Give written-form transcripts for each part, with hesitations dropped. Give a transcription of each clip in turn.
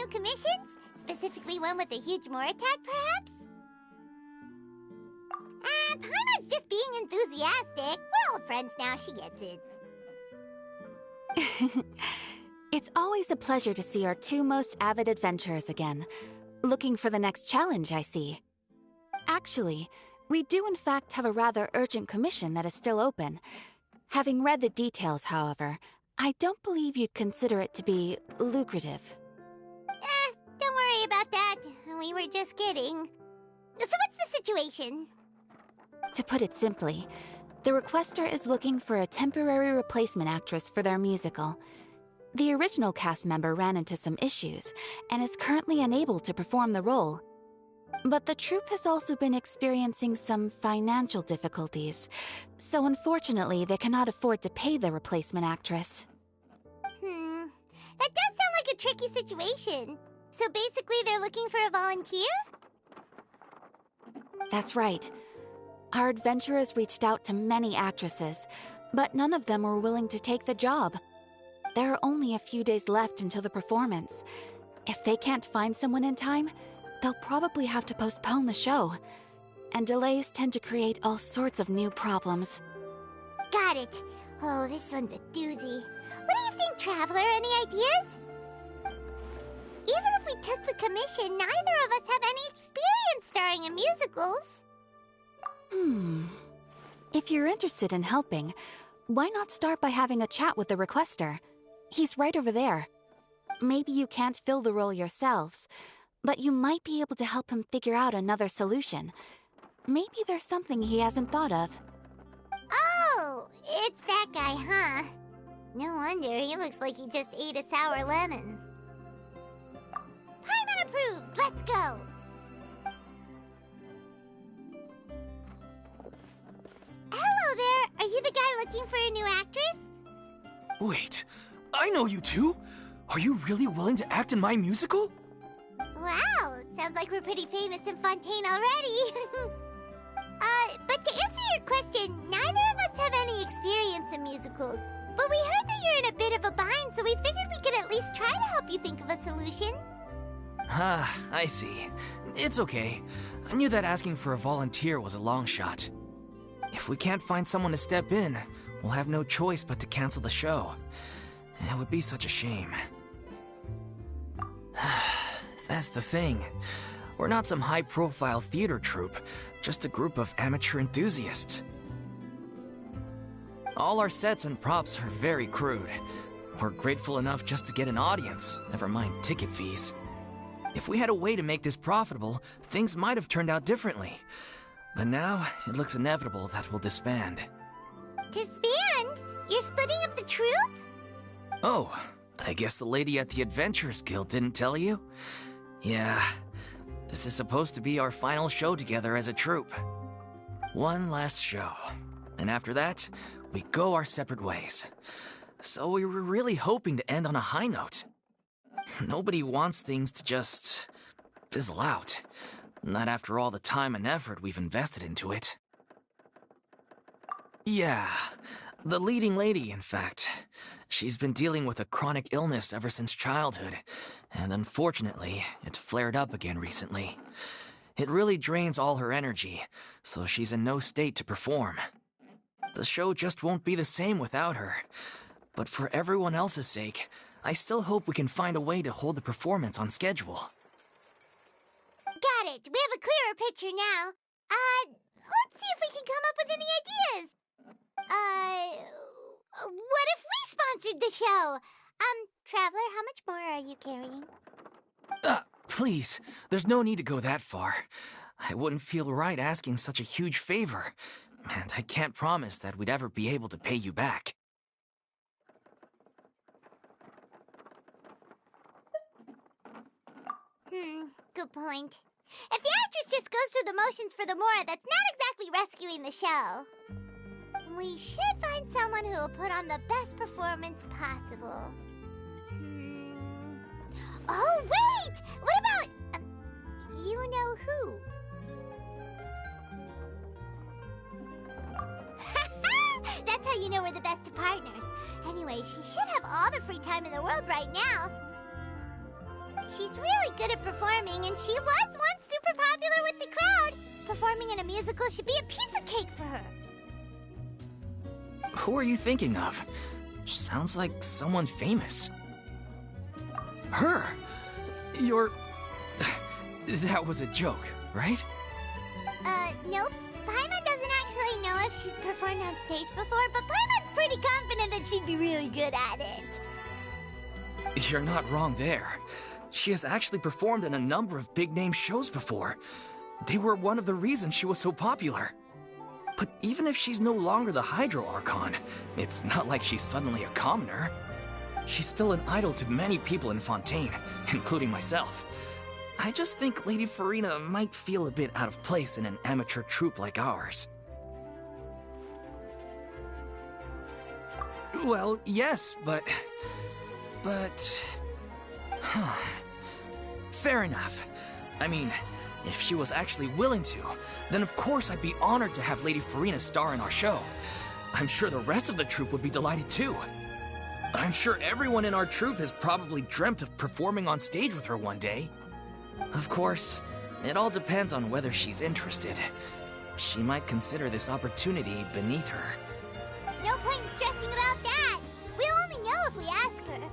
new commissions? Specifically one with a huge more attack, perhaps? Paimon's just being enthusiastic. We're old friends now, she gets it. It's always a pleasure to see our two most avid adventurers again. Looking for the next challenge, I see. Actually, we do in fact have a rather urgent commission that is still open. Having read the details, however, I don't believe you'd consider it to be lucrative. Don't worry about that. We were just kidding. So what's the situation? To put it simply, the requester is looking for a temporary replacement actress for their musical. The original cast member ran into some issues and is currently unable to perform the role. But the troupe has also been experiencing some financial difficulties, so unfortunately they cannot afford to pay the replacement actress. That does sound like a tricky situation. So basically they're looking for a volunteer? That's right. Our adventurers reached out to many actresses, but none of them were willing to take the job. There are only a few days left until the performance. If they can't find someone in time, they'll probably have to postpone the show. And delays tend to create all sorts of new problems. Got it. Oh, this one's a doozy. What do you think, Traveler? Any ideas? Even if we took the commission, neither of us have any experience starring in musicals. If you're interested in helping, why not start by having a chat with the requester? He's right over there. Maybe you can't fill the role yourselves, but you might be able to help him figure out another solution. Maybe there's something he hasn't thought of. Oh, it's that guy, huh? No wonder, he looks like he just ate a sour lemon. Paimon approves! Let's go! Hello there! Are you the guy looking for a new actress? Wait, I know you two! Are you really willing to act in my musical? Wow, sounds like we're pretty famous in Fontaine already. But to answer your question, neither of us have any experience in musicals. But we heard that you're in a bit of a bind, so we figured we could at least try to help you think of a solution. Ah, I see. It's okay. I knew that asking for a volunteer was a long shot. If we can't find someone to step in, we'll have no choice but to cancel the show. It would be such a shame. That's the thing. We're not some high-profile theater troupe, just a group of amateur enthusiasts. All our sets and props are very crude. We're grateful enough just to get an audience, never mind ticket fees. If we had a way to make this profitable, things might have turned out differently. But now, it looks inevitable that we'll disband. Disband? You're splitting up the troupe? Oh, I guess the lady at the Adventurers Guild didn't tell you? Yeah, this is supposed to be our final show together as a troupe. One last show. And after that, we go our separate ways. So we were really hoping to end on a high note. Nobody wants things to just fizzle out. Not after all the time and effort we've invested into it. Yeah, the leading lady, in fact. She's been dealing with a chronic illness ever since childhood, and unfortunately, it flared up again recently. It really drains all her energy, so she's in no state to perform. The show just won't be the same without her. But for everyone else's sake, I still hope we can find a way to hold the performance on schedule. Got it. We have a clearer picture now. Let's see if we can come up with any ideas. What if we sponsored the show? Traveler, how much more are you carrying? Please, there's no need to go that far. I wouldn't feel right asking such a huge favor, and I can't promise that we'd ever be able to pay you back. Good point. If the actress just goes through the motions for the Mora, that's not exactly rescuing the show. We should find someone who will put on the best performance possible. Oh, wait! What about... you know who? That's how you know we're the best of partners. Anyway, she should have all the free time in the world right now. She's she's really good at performing, and she was once super popular with the crowd. Performing in a musical should be a piece of cake for her. Who are you thinking of? Sounds like someone famous. Her? You're... That was a joke, right? Nope. Paimon doesn't actually know if she's performed on stage before, but Paimon's pretty confident that she'd be really good at it. You're not wrong there. She has actually performed in a number of big-name shows before. They were one of the reasons she was so popular. But even if she's no longer the Hydro Archon, it's not like she's suddenly a commoner. She's still an idol to many people in Fontaine, including myself. I just think Lady Furina might feel a bit out of place in an amateur troupe like ours. Well, yes, but... Fair enough. I mean, if she was actually willing to, then of course I'd be honored to have Lady Furina star in our show. I'm sure the rest of the troupe would be delighted too. I'm sure everyone in our troupe has probably dreamt of performing on stage with her one day. Of course, it all depends on whether she's interested. She might consider this opportunity beneath her. No point in stressing about that. We'll only know if we ask her.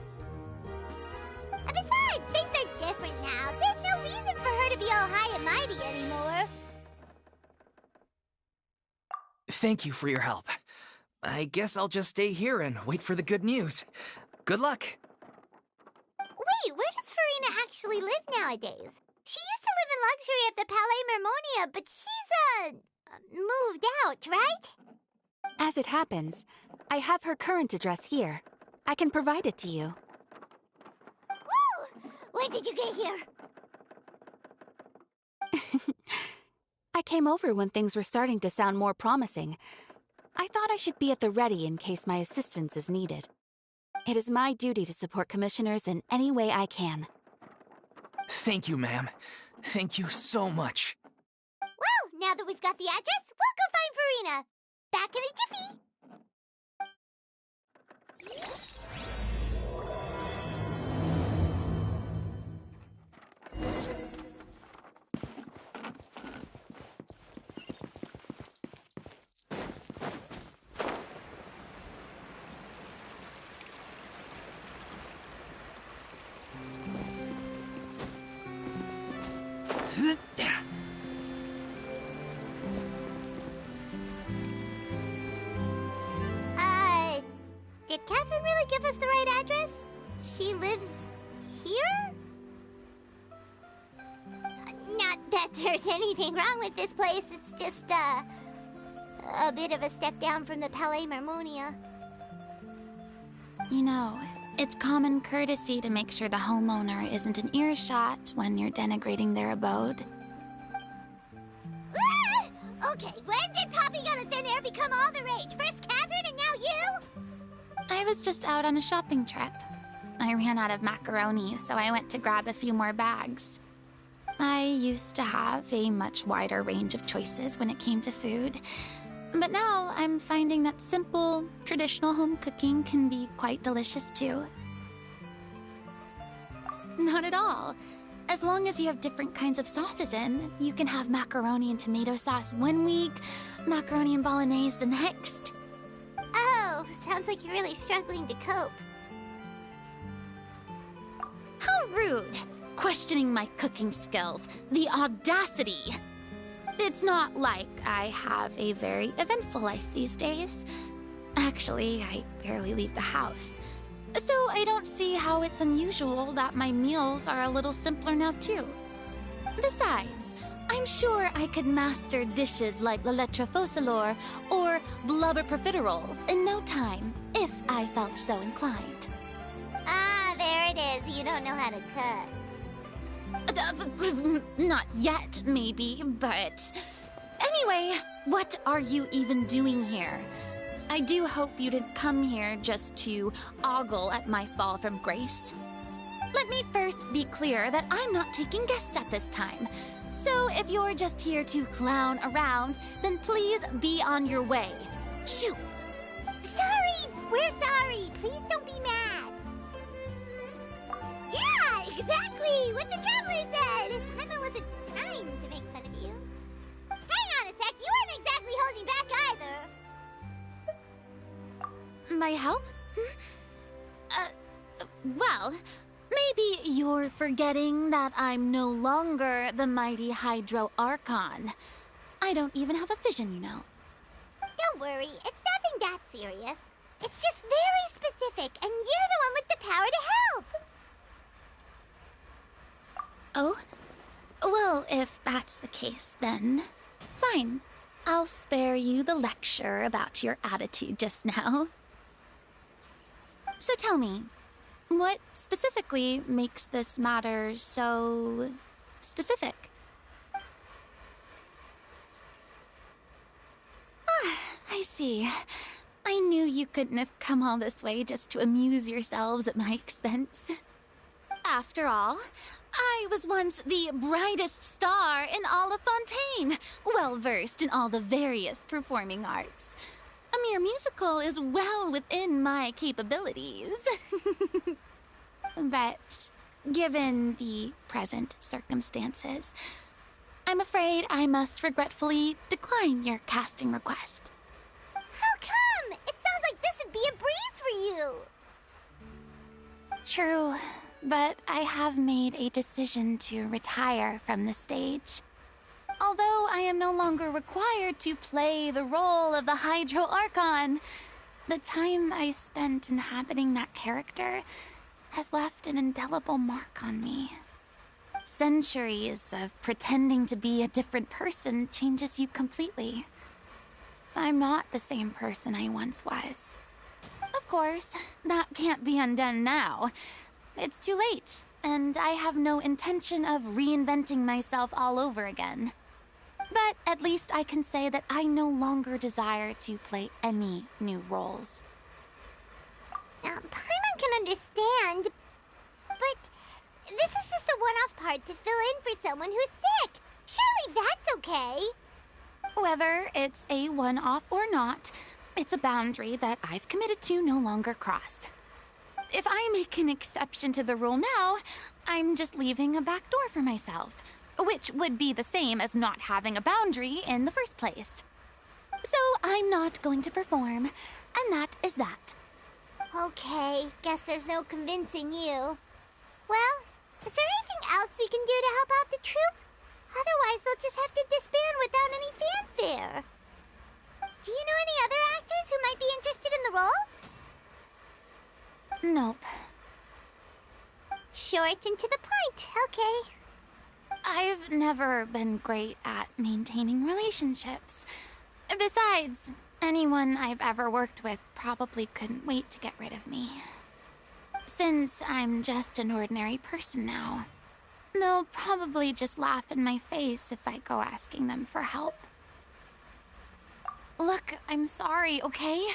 And besides, things are different now. There's no reason for her to be all high and mighty anymore. Thank you for your help. I guess I'll just stay here and wait for the good news. Good luck. Wait, where does Furina actually live nowadays? She used to live in luxury at the Palais Mermonia, but she's, moved out, right? As it happens, I have her current address here. I can provide it to you. Woo! When did you get here? I came over when things were starting to sound more promising. I thought I should be at the ready in case my assistance is needed. It is my duty to support commissioners in any way I can. Thank you, ma'am. Thank you so much. Well, now that we've got the address, we'll go find Furina. Back in a jiffy. Did Catherine really give us the right address? She lives here? Not that there's anything wrong with this place, it's just, a bit of a step down from the Palais Mermonia. You know, it's common courtesy to make sure the homeowner isn't an earshot when you're denigrating their abode. Ah! Okay, when did popping out of thin air become all the rage? First Catherine and now you? I was just out on a shopping trip. I ran out of macaroni, so I went to grab a few more bags. I used to have a much wider range of choices when it came to food, but now I'm finding that simple, traditional home cooking can be quite delicious too. Not at all. As long as you have different kinds of sauces in, you can have macaroni and tomato sauce one week, macaroni and bolognese the next. Oh, sounds like you're really struggling to cope. How rude! Questioning my cooking skills. The audacity! It's not like I have a very eventful life these days. Actually, I barely leave the house. So I don't see how it's unusual that my meals are a little simpler now too. Besides, I'm sure I could master dishes like la lettre faucilor or blubber profiteroles in no time, if I felt so inclined. Ah, there it is. You don't know how to cook. Not yet, maybe, but... Anyway, what are you even doing here? I do hope you didn't come here just to ogle at my fall from grace. Let me first be clear that I'm not taking guests at this time. So if you're just here to clown around, then please be on your way. Shoo! Sorry! We're sorry! Please don't be mad! Yeah! Exactly! What the traveler said! Paimon wasn't trying to make fun of you. Hang on a sec, you weren't exactly holding back either. My help? Well, maybe you're forgetting that I'm no longer the mighty Hydro Archon. I don't even have a vision, you know. Don't worry, it's nothing that serious. It's just very specific, and you're the one with the power to help! Oh? Well, if that's the case, then fine. I'll spare you the lecture about your attitude just now. So tell me, what specifically makes this matter so specific? Ah, I see. I knew you couldn't have come all this way just to amuse yourselves at my expense. After all, I was once the brightest star in all of Fontaine, well-versed in all the various performing arts. A mere musical is well within my capabilities. But given the present circumstances, I'm afraid I must regretfully decline your casting request. How come? It sounds like this would be a breeze for you. True, but I have made a decision to retire from the stage. Although I am no longer required to play the role of the Hydro Archon, the time I spent inhabiting that character has left an indelible mark on me. Centuries of pretending to be a different person changes you completely. I'm not the same person I once was. Of course, that can't be undone now. It's too late, and I have no intention of reinventing myself all over again. But at least I can say that I no longer desire to play any new roles. Paimon can understand, but this is just a one-off part to fill in for someone who's sick. Surely that's okay. Whether it's a one-off or not, it's a boundary that I've committed to no longer cross. If I make an exception to the rule now, I'm just leaving a back door for myself, which would be the same as not having a boundary in the first place. So I'm not going to perform, and that is that. Okay, guess there's no convincing you. Well, is there anything else we can do to help out the troupe? Otherwise, they'll just have to disband without any fanfare. Do you know any other actors who might be interested in the role? Nope. Short and to the point, okay. I've never been great at maintaining relationships. Besides, anyone I've ever worked with probably couldn't wait to get rid of me. Since I'm just an ordinary person now, they'll probably just laugh in my face if I go asking them for help. Look, I'm sorry, okay?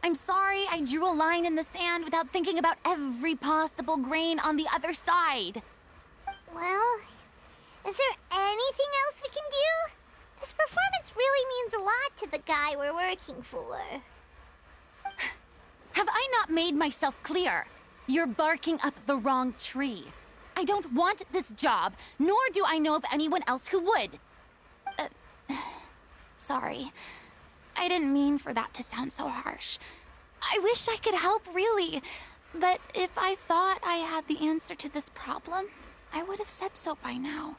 I'm sorry I drew a line in the sand without thinking about every possible grain on the other side. Well, is there anything else we can do? This performance really means a lot to the guy we're working for. Have I not made myself clear? You're barking up the wrong tree. I don't want this job, nor do I know of anyone else who would. Sorry. I didn't mean for that to sound so harsh. I wish I could help, really. But if I thought I had the answer to this problem, I would have said so by now.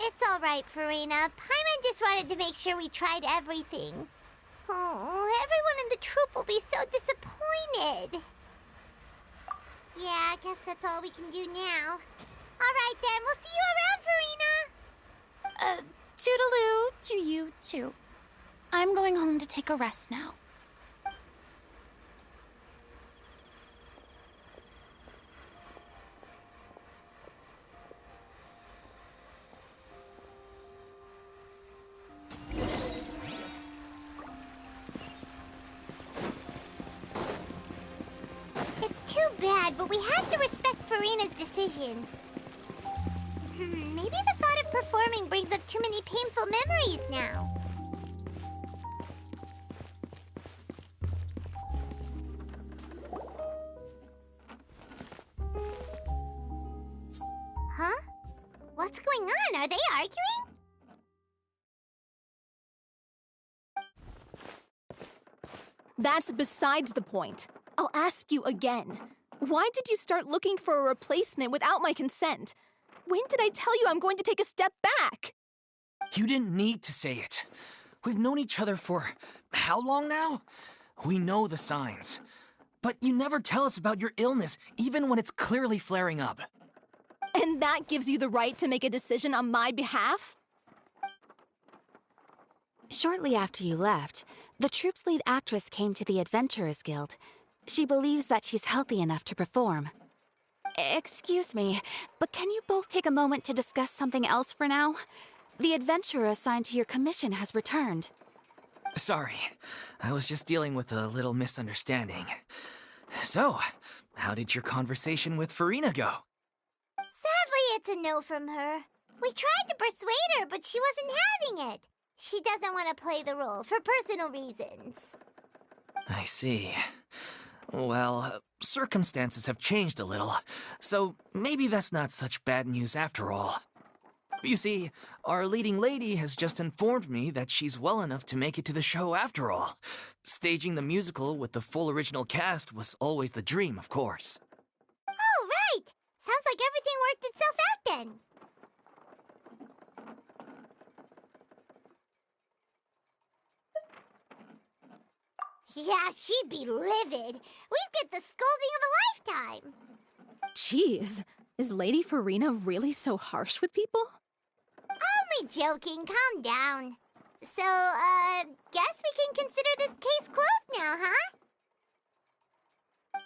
It's all right, Farina. Paimon just wanted to make sure we tried everything. Oh, everyone in the troupe will be so disappointed. Yeah, I guess that's all we can do now. All right, then. We'll see you around, Farina. Toodaloo to you, too. I'm going home to take a rest now. It's too bad, but we have to respect Farina's decision. Maybe the thought of performing brings up too many painful memories now. What's going on? Are they arguing? That's besides the point. I'll ask you again. Why did you start looking for a replacement without my consent? When did I tell you I'm going to take a step back? You didn't need to say it. We've known each other for how long now? We know the signs. But you never tell us about your illness, even when it's clearly flaring up. And that gives you the right to make a decision on my behalf? Shortly after you left, the troupe's lead actress came to the Adventurers Guild. She believes that she's healthy enough to perform. Excuse me, but can you both take a moment to discuss something else for now? The adventurer assigned to your commission has returned. Sorry, I was just dealing with a little misunderstanding. So, how did your conversation with Farina go? Sadly, it's a no from her. We tried to persuade her, but she wasn't having it. She doesn't want to play the role for personal reasons. I see. Well, circumstances have changed a little, so maybe that's not such bad news after all. You see, our leading lady has just informed me that she's well enough to make it to the show after all. Staging the musical with the full original cast was always the dream, of course. Oh, right! Sounds like everything worked itself out then. Yeah, she'd be livid. We'd get the scolding of a lifetime. Jeez, is Lady Farina really so harsh with people? Only joking, calm down. So, guess we can consider this case closed now, huh?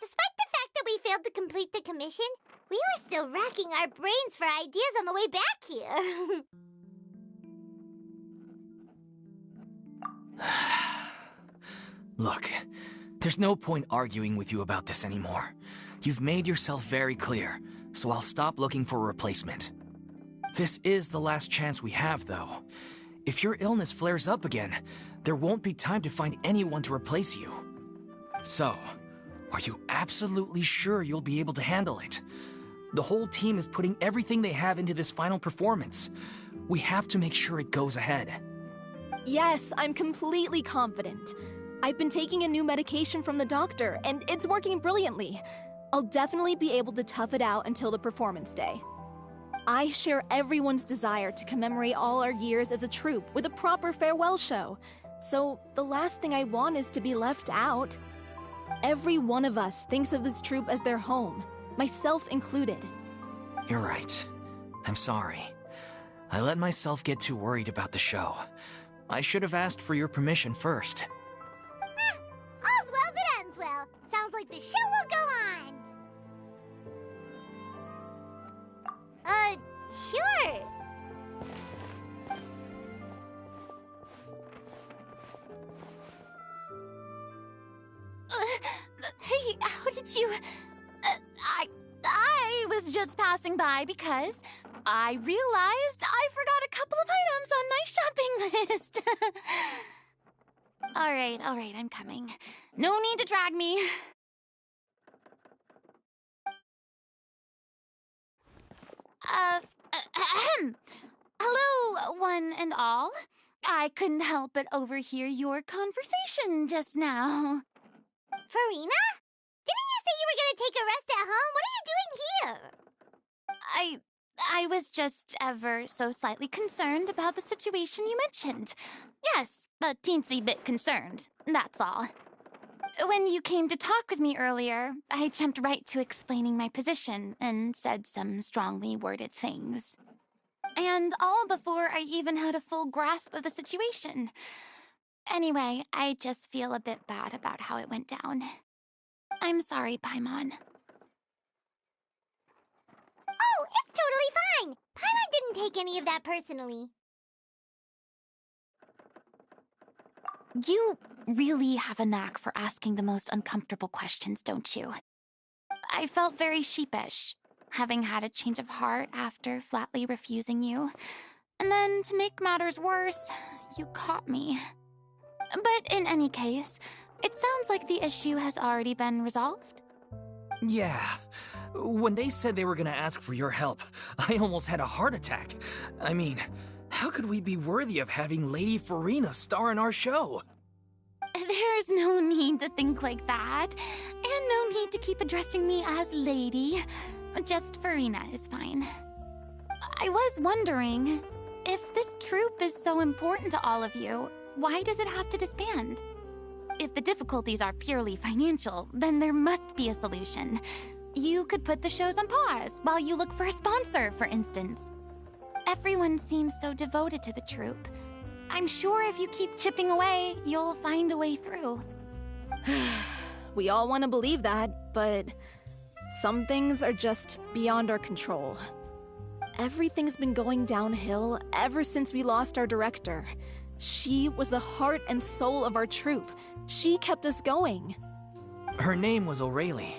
Despite the fact that we failed to complete the commission, we were still racking our brains for ideas on the way back here. Look, there's no point arguing with you about this anymore. You've made yourself very clear, so I'll stop looking for a replacement. This is the last chance we have, though. If your illness flares up again, there won't be time to find anyone to replace you. So, are you absolutely sure you'll be able to handle it? The whole team is putting everything they have into this final performance. We have to make sure it goes ahead. Yes, I'm completely confident. I've been taking a new medication from the doctor, and it's working brilliantly. I'll definitely be able to tough it out until the performance day. I share everyone's desire to commemorate all our years as a troupe with a proper farewell show. So the last thing I want is to be left out. Every one of us thinks of this troupe as their home, myself included. You're right. I'm sorry. I let myself get too worried about the show. I should have asked for your permission first. All's well that ends well. Sounds like the show will go on. Sure. Hey, how did you... I was just passing by because I realized I forgot a couple of items on my shopping list. All right, I'm coming. No need to drag me. Hello, one and all. I couldn't help but overhear your conversation just now. Farina? Didn't you say you were gonna take a rest at home? What are you doing here? I was just ever so slightly concerned about the situation you mentioned. Yes, a teensy bit concerned, that's all. When you came to talk with me earlier, I jumped right to explaining my position and said some strongly worded things. And all before I even had a full grasp of the situation. Anyway, I just feel a bit bad about how it went down. I'm sorry, Paimon. Oh, it's totally fine. Paimon didn't take any of that personally. You really have a knack for asking the most uncomfortable questions, don't you? I felt very sheepish, having had a change of heart after flatly refusing you. And then, to make matters worse, you caught me. But in any case, it sounds like the issue has already been resolved. Yeah. When they said they were gonna ask for your help, I almost had a heart attack. I mean, how could we be worthy of having Lady Farina star in our show? There's no need to think like that, and no need to keep addressing me as Lady. Just Farina is fine. I was wondering, if this troupe is so important to all of you, why does it have to disband? If the difficulties are purely financial, then there must be a solution. You could put the shows on pause while you look for a sponsor, for instance. Everyone seems so devoted to the troupe. I'm sure if you keep chipping away, you'll find a way through. We all want to believe that, but some things are just beyond our control. Everything's been going downhill ever since we lost our director. She was the heart and soul of our troupe. She kept us going. Her name was O'Reilly,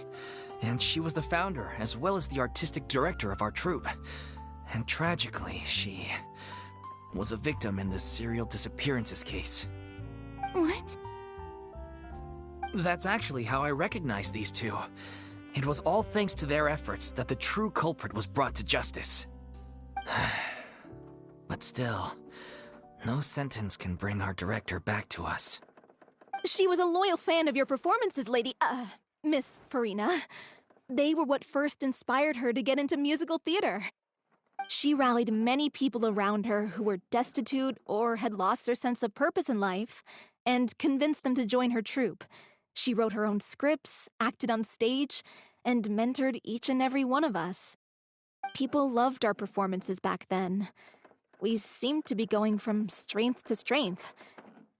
and she was the founder as well as the artistic director of our troupe. And tragically, she was a victim in the serial disappearances case. What? That's actually how I recognized these two. It was all thanks to their efforts that the true culprit was brought to justice. But still, no sentence can bring our director back to us. She was a loyal fan of your performances, Miss Farina. They were what first inspired her to get into musical theater. She rallied many people around her who were destitute or had lost their sense of purpose in life, and convinced them to join her troupe. She wrote her own scripts, acted on stage, and mentored each and every one of us. People loved our performances back then. We seemed to be going from strength to strength.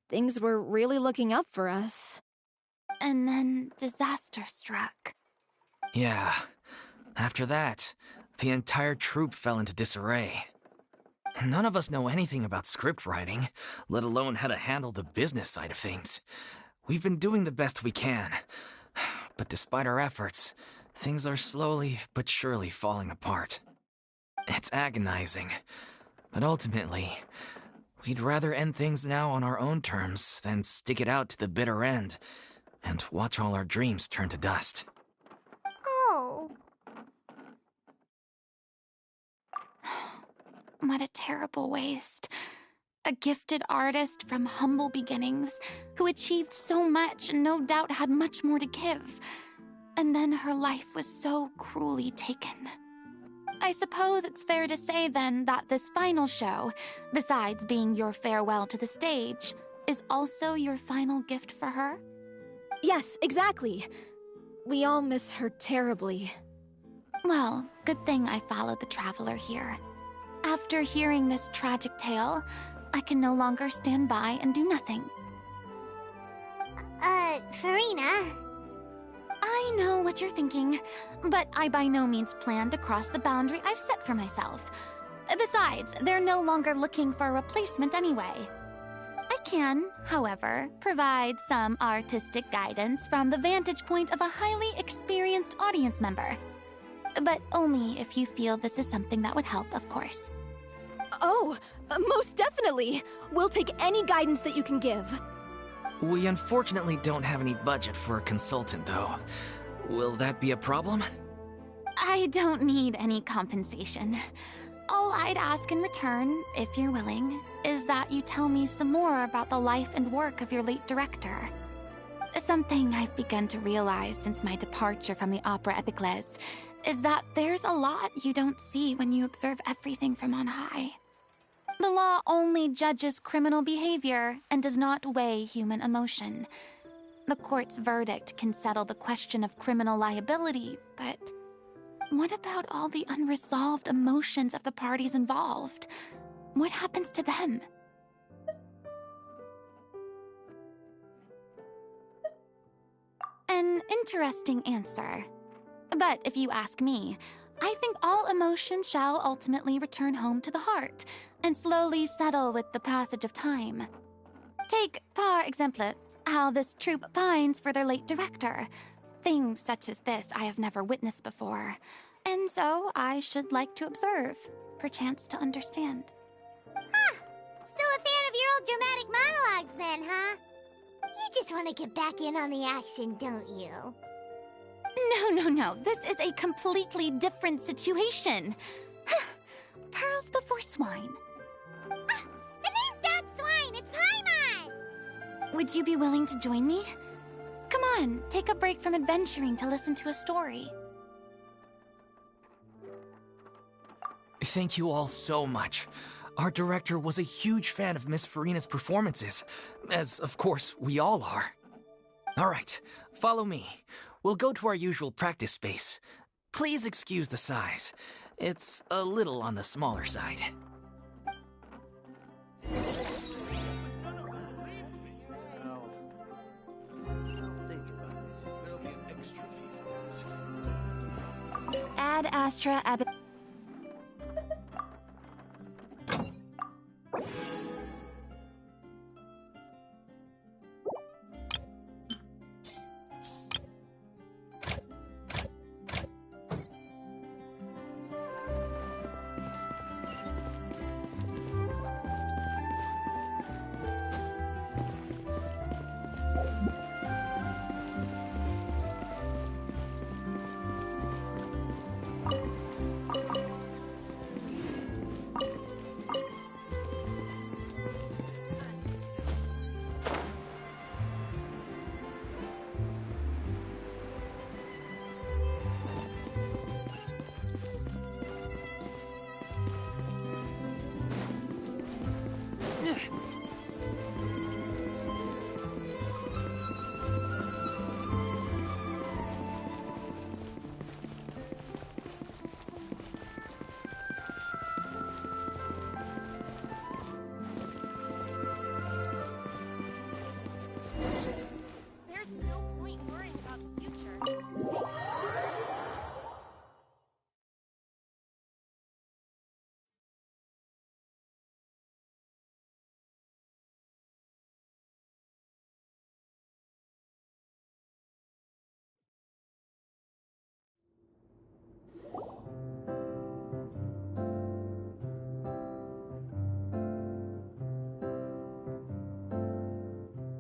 Things were really looking up for us. And then disaster struck. Yeah. After that, the entire troupe fell into disarray. None of us know anything about script writing, let alone how to handle the business side of things. We've been doing the best we can. But despite our efforts, things are slowly but surely falling apart. It's agonizing. But ultimately, we'd rather end things now on our own terms than stick it out to the bitter end and watch all our dreams turn to dust. Oh. What a terrible waste. A gifted artist from humble beginnings who achieved so much and no doubt had much more to give. And then her life was so cruelly taken. I suppose it's fair to say then that this final show, besides being your farewell to the stage, is also your final gift for her? Yes, exactly. We all miss her terribly. Well, good thing I followed the traveler here. After hearing this tragic tale, I can no longer stand by and do nothing. Farina? I know what you're thinking, but I by no means plan to cross the boundary I've set for myself. Besides, they're no longer looking for a replacement anyway. I can, however, provide some artistic guidance from the vantage point of a highly experienced audience member. But only if you feel this is something that would help, of course. Oh, most definitely. We'll take any guidance that you can give. We unfortunately don't have any budget for a consultant, though. Will that be a problem? I don't need any compensation. All I'd ask in return, if you're willing, is that you tell me some more about the life and work of your late director. Something I've begun to realize since my departure from the Opera Epiclese is that there's a lot you don't see when you observe everything from on high. The law only judges criminal behavior and does not weigh human emotion. The court's verdict can settle the question of criminal liability, but what about all the unresolved emotions of the parties involved? What happens to them? An interesting answer. But if you ask me, I think all emotion shall ultimately return home to the heart and slowly settle with the passage of time. Take, par exemple, how this troupe pines for their late director. Things such as this I have never witnessed before, and so I should like to observe, perchance to understand. Huh. Still a fan of your old dramatic monologues then, huh? You just want to get back in on the action, don't you? No. This is a completely different situation. Pearls before swine. The name's not Swine, it's Paimon! Would you be willing to join me? Come on, take a break from adventuring to listen to a story. Thank you all so much. Our director was a huge fan of Miss Furina's performances, as of course we all are. All right, follow me. We'll go to our usual practice space. Please excuse the size. It's a little on the smaller side. Ad Astra Ab...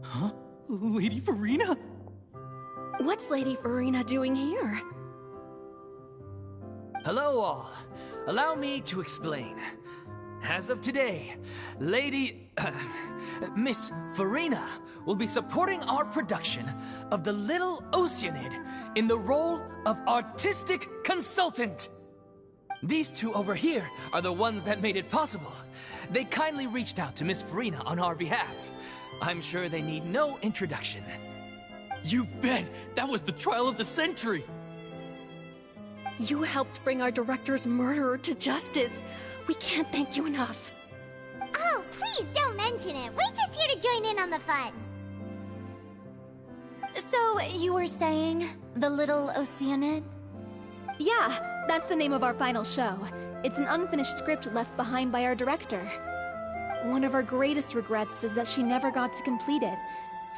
Huh? Lady Furina? What's Lady Furina doing here? Hello all. Allow me to explain. As of today, Miss Furina will be supporting our production of The Little Oceanid in the role of artistic consultant. These two over here are the ones that made it possible. They kindly reached out to Miss Furina on our behalf. I'm sure they need no introduction. You bet! That was the trial of the century! You helped bring our director's murderer to justice. We can't thank you enough. Oh, please don't mention it. We're just here to join in on the fun. So, you were saying The Little Oceanid? Yeah, that's the name of our final show. It's an unfinished script left behind by our director. One of our greatest regrets is that she never got to complete it.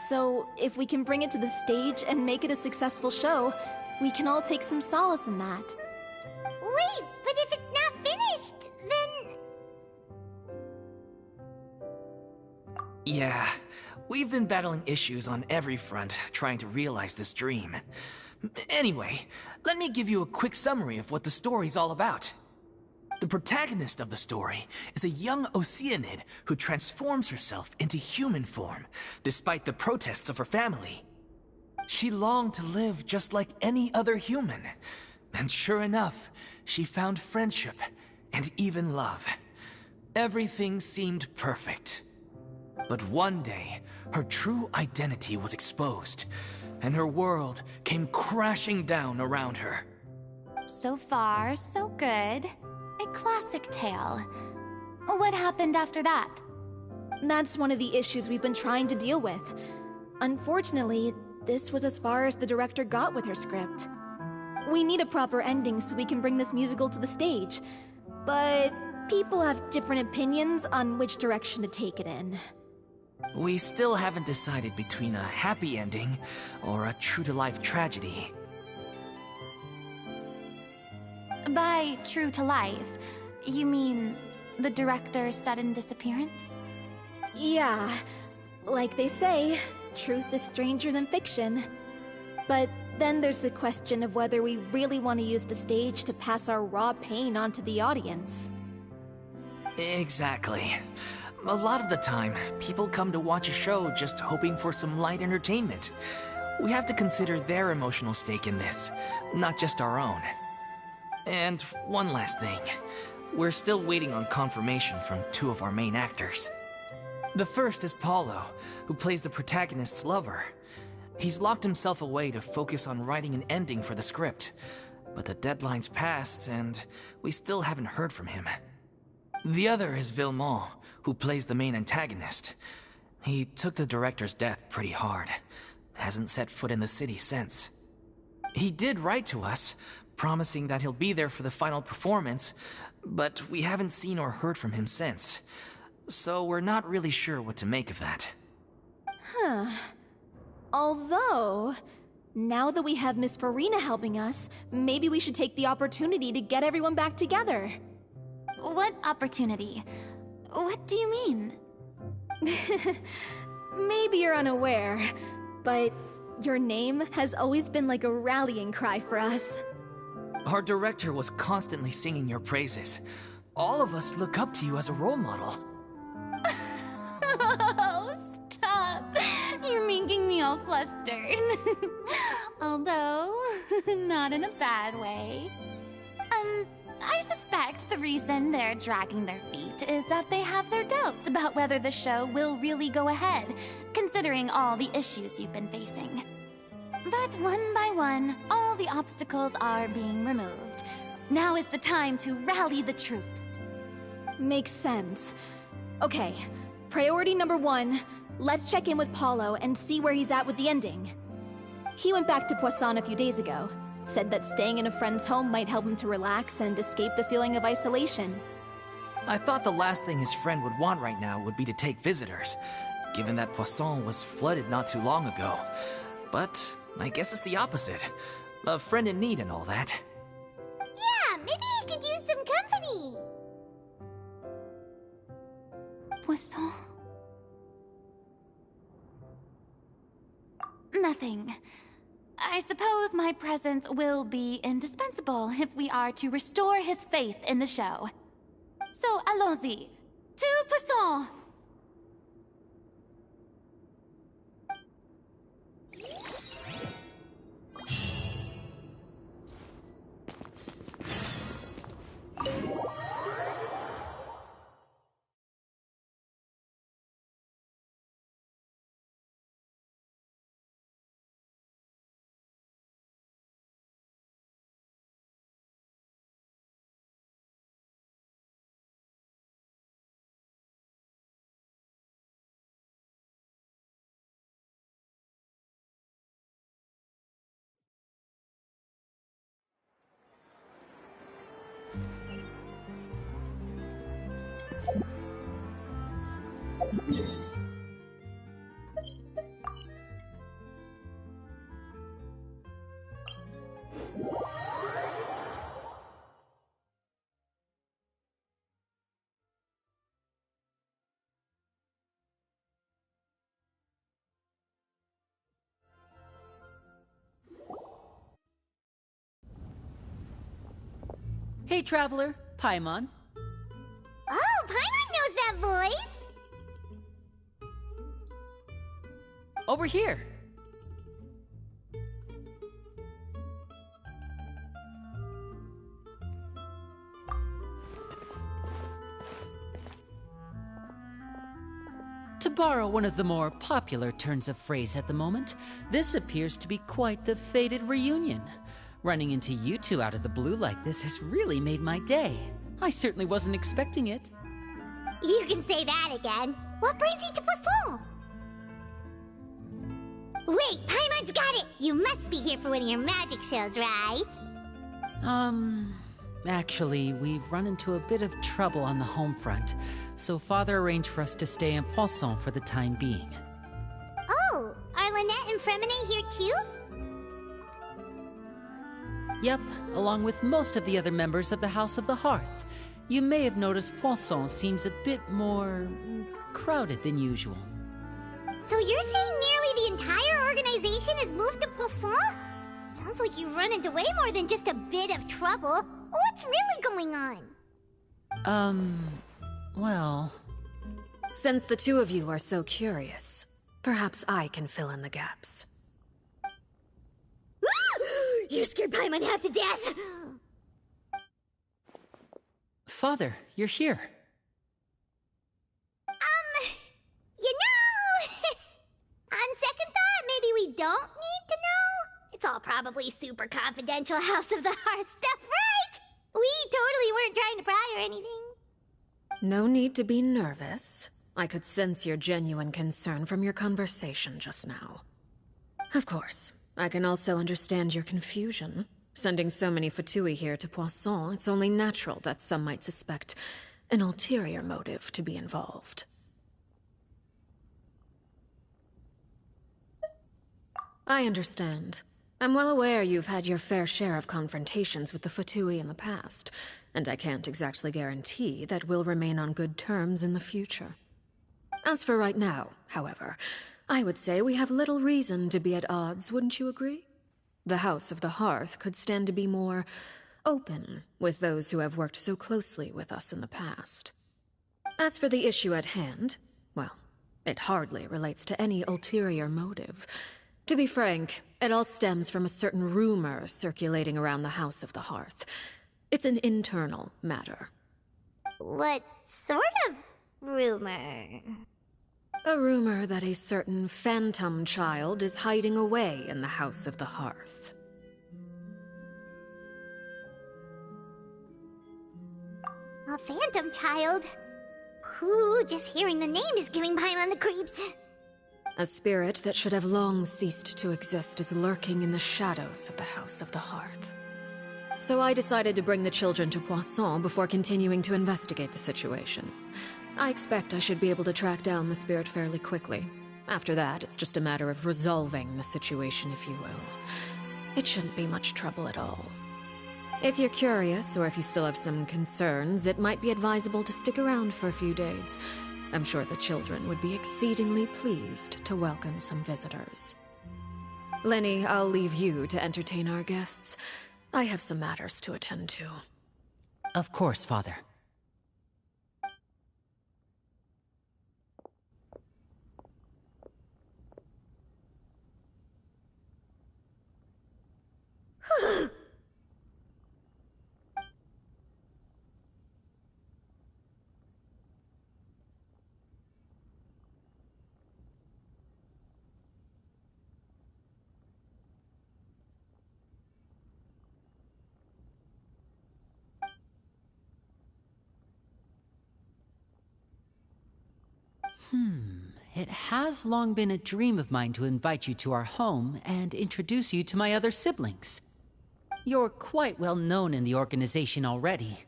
So, if we can bring it to the stage and make it a successful show, we can all take some solace in that. Wait, but if it's not finished, then... Yeah, we've been battling issues on every front trying to realize this dream. Anyway, let me give you a quick summary of what the story's all about. The protagonist of the story is a young Oceanid who transforms herself into human form, despite the protests of her family. She longed to live just like any other human, and sure enough, she found friendship and even love. Everything seemed perfect. But one day, her true identity was exposed, and her world came crashing down around her. So far, so good. A classic tale. What happened after that? That's one of the issues we've been trying to deal with. Unfortunately, this was as far as the director got with her script. We need a proper ending so we can bring this musical to the stage. But people have different opinions on which direction to take it in. We still haven't decided between a happy ending or a true-to-life tragedy. By true to life, you mean the director's sudden disappearance? Yeah, like they say, truth is stranger than fiction. But Then there's the question of whether we really want to use the stage to pass our raw pain onto the audience. Exactly. A lot of the time, people come to watch a show just hoping for some light entertainment. We have to consider their emotional stake in this, not just our own. And one last thing. We're still waiting on confirmation from two of our main actors. The first is Paulo, who plays the protagonist's lover. He's locked himself away to focus on writing an ending for the script, but the deadline's passed and we still haven't heard from him. The other is Villemont, who plays the main antagonist. He took the director's death pretty hard. Hasn't set foot in the city since. He did write to us, promising that he'll be there for the final performance, but we haven't seen or heard from him since. So we're not really sure what to make of that. Huh. Although, now that we have Miss Farina helping us, maybe we should take the opportunity to get everyone back together. What opportunity? What do you mean? Maybe you're unaware, but your name has always been like a rallying cry for us. Our director was constantly singing your praises. All of us look up to you as a role model. Oh, stop! You're making me all flustered. Although, not in a bad way. I suspect the reason they're dragging their feet is that they have their doubts about whether the show will really go ahead, considering all the issues you've been facing. But one by one, all the obstacles are being removed. Now is the time to rally the troops. Makes sense. Okay, priority number 1, let's check in with Paulo and see where he's at with the ending. He went back to Poisson a few days ago. Said that staying in a friend's home might help him to relax and escape the feeling of isolation. I thought the last thing his friend would want right now would be to take visitors, given that Poisson was flooded not too long ago. But I guess it's the opposite. A friend in need and all that. Yeah, maybe he could use some company. Poisson? Nothing. I suppose my presence will be indispensable if we are to restore his faith in the show. So, allons-y. To Poisson! Hey, Traveler. Paimon. Oh, Paimon knows that voice! Over here. To borrow one of the more popular turns of phrase at the moment, this appears to be quite the fated reunion. Running into you two out of the blue like this has really made my day. I certainly wasn't expecting it. You can say that again. What brings you to Poisson? Wait, Paimon's got it! You must be here for one of your magic shows, right? Actually, we've run into a bit of trouble on the home front, so Father arranged for us to stay in Poisson for the time being. Oh, are Lynette and Fremine here too? Yep, along with most of the other members of the House of the Hearth. You may have noticed Poisson seems a bit more crowded than usual. So you're saying nearly the entire organization has moved to Poisson? Sounds like you've run into way more than just a bit of trouble. What's really going on? Well... Since the two of you are so curious, perhaps I can fill in the gaps. You scared Paimon half to death! Father, you're here. You know... On second thought, maybe we don't need to know? It's all probably super confidential House of the Hearth stuff, right? We totally weren't trying to pry or anything. No need to be nervous. I could sense your genuine concern from your conversation just now. Of course, I can also understand your confusion. Sending so many Fatui here to Poisson, it's only natural that some might suspect an ulterior motive to be involved. I understand. I'm well aware you've had your fair share of confrontations with the Fatui in the past, and I can't exactly guarantee that we'll remain on good terms in the future. As for right now, however, I would say we have little reason to be at odds, wouldn't you agree? The House of the Hearth could stand to be more open with those who have worked so closely with us in the past. As for the issue at hand, well, it hardly relates to any ulterior motive. To be frank, it all stems from a certain rumor circulating around the House of the Hearth. It's an internal matter. What sort of rumor? A rumor that a certain phantom child is hiding away in the House of the Hearth. A phantom child? Ooh, just hearing the name is giving Paimon the creeps. A spirit that should have long ceased to exist is lurking in the shadows of the House of the Hearth. So I decided to bring the children to Poisson before continuing to investigate the situation. I expect I should be able to track down the spirit fairly quickly. After that, it's just a matter of resolving the situation, if you will. It shouldn't be much trouble at all. If you're curious, or if you still have some concerns, it might be advisable to stick around for a few days. I'm sure the children would be exceedingly pleased to welcome some visitors. Lenny, I'll leave you to entertain our guests. I have some matters to attend to. Of course, Father. It has long been a dream of mine to invite you to our home and introduce you to my other siblings. You're quite well known in the organization already.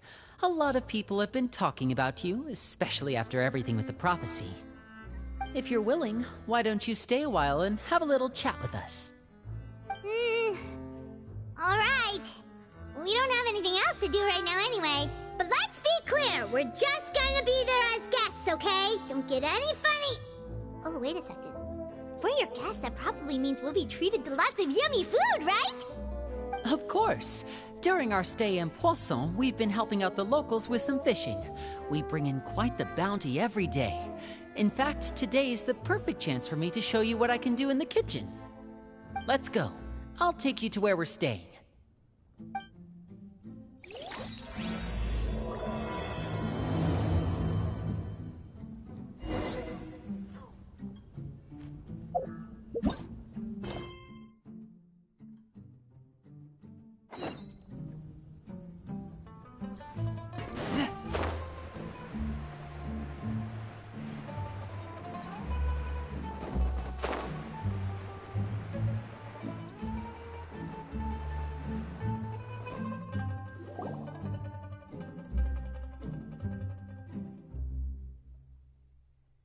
A lot of people have been talking about you, especially after everything with the prophecy. If you're willing, why don't you stay a while and have a little chat with us? Alright. We don't have anything else to do right now anyway. But let's be clear, we're just gonna be there as guests, okay? Don't get any funny... Oh, wait a second. For your guests, that probably means we'll be treated to lots of yummy food, right? Of course. During our stay in Poisson, we've been helping out the locals with some fishing. We bring in quite the bounty every day. In fact, today's the perfect chance for me to show you what I can do in the kitchen. Let's go. I'll take you to where we're staying.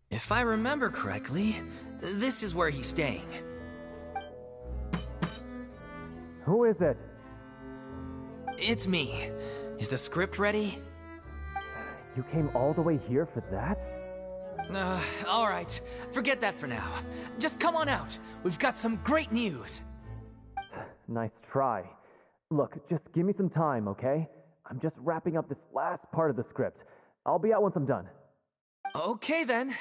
If I remember correctly, this is where he's staying. Who is it? It's me. Is the script ready? You came all the way here for that? All right. Forget that for now. Just come on out. We've got some great news. Nice try. Look, just give me some time, okay? I'm just wrapping up this last part of the script. I'll be out once I'm done. Okay then.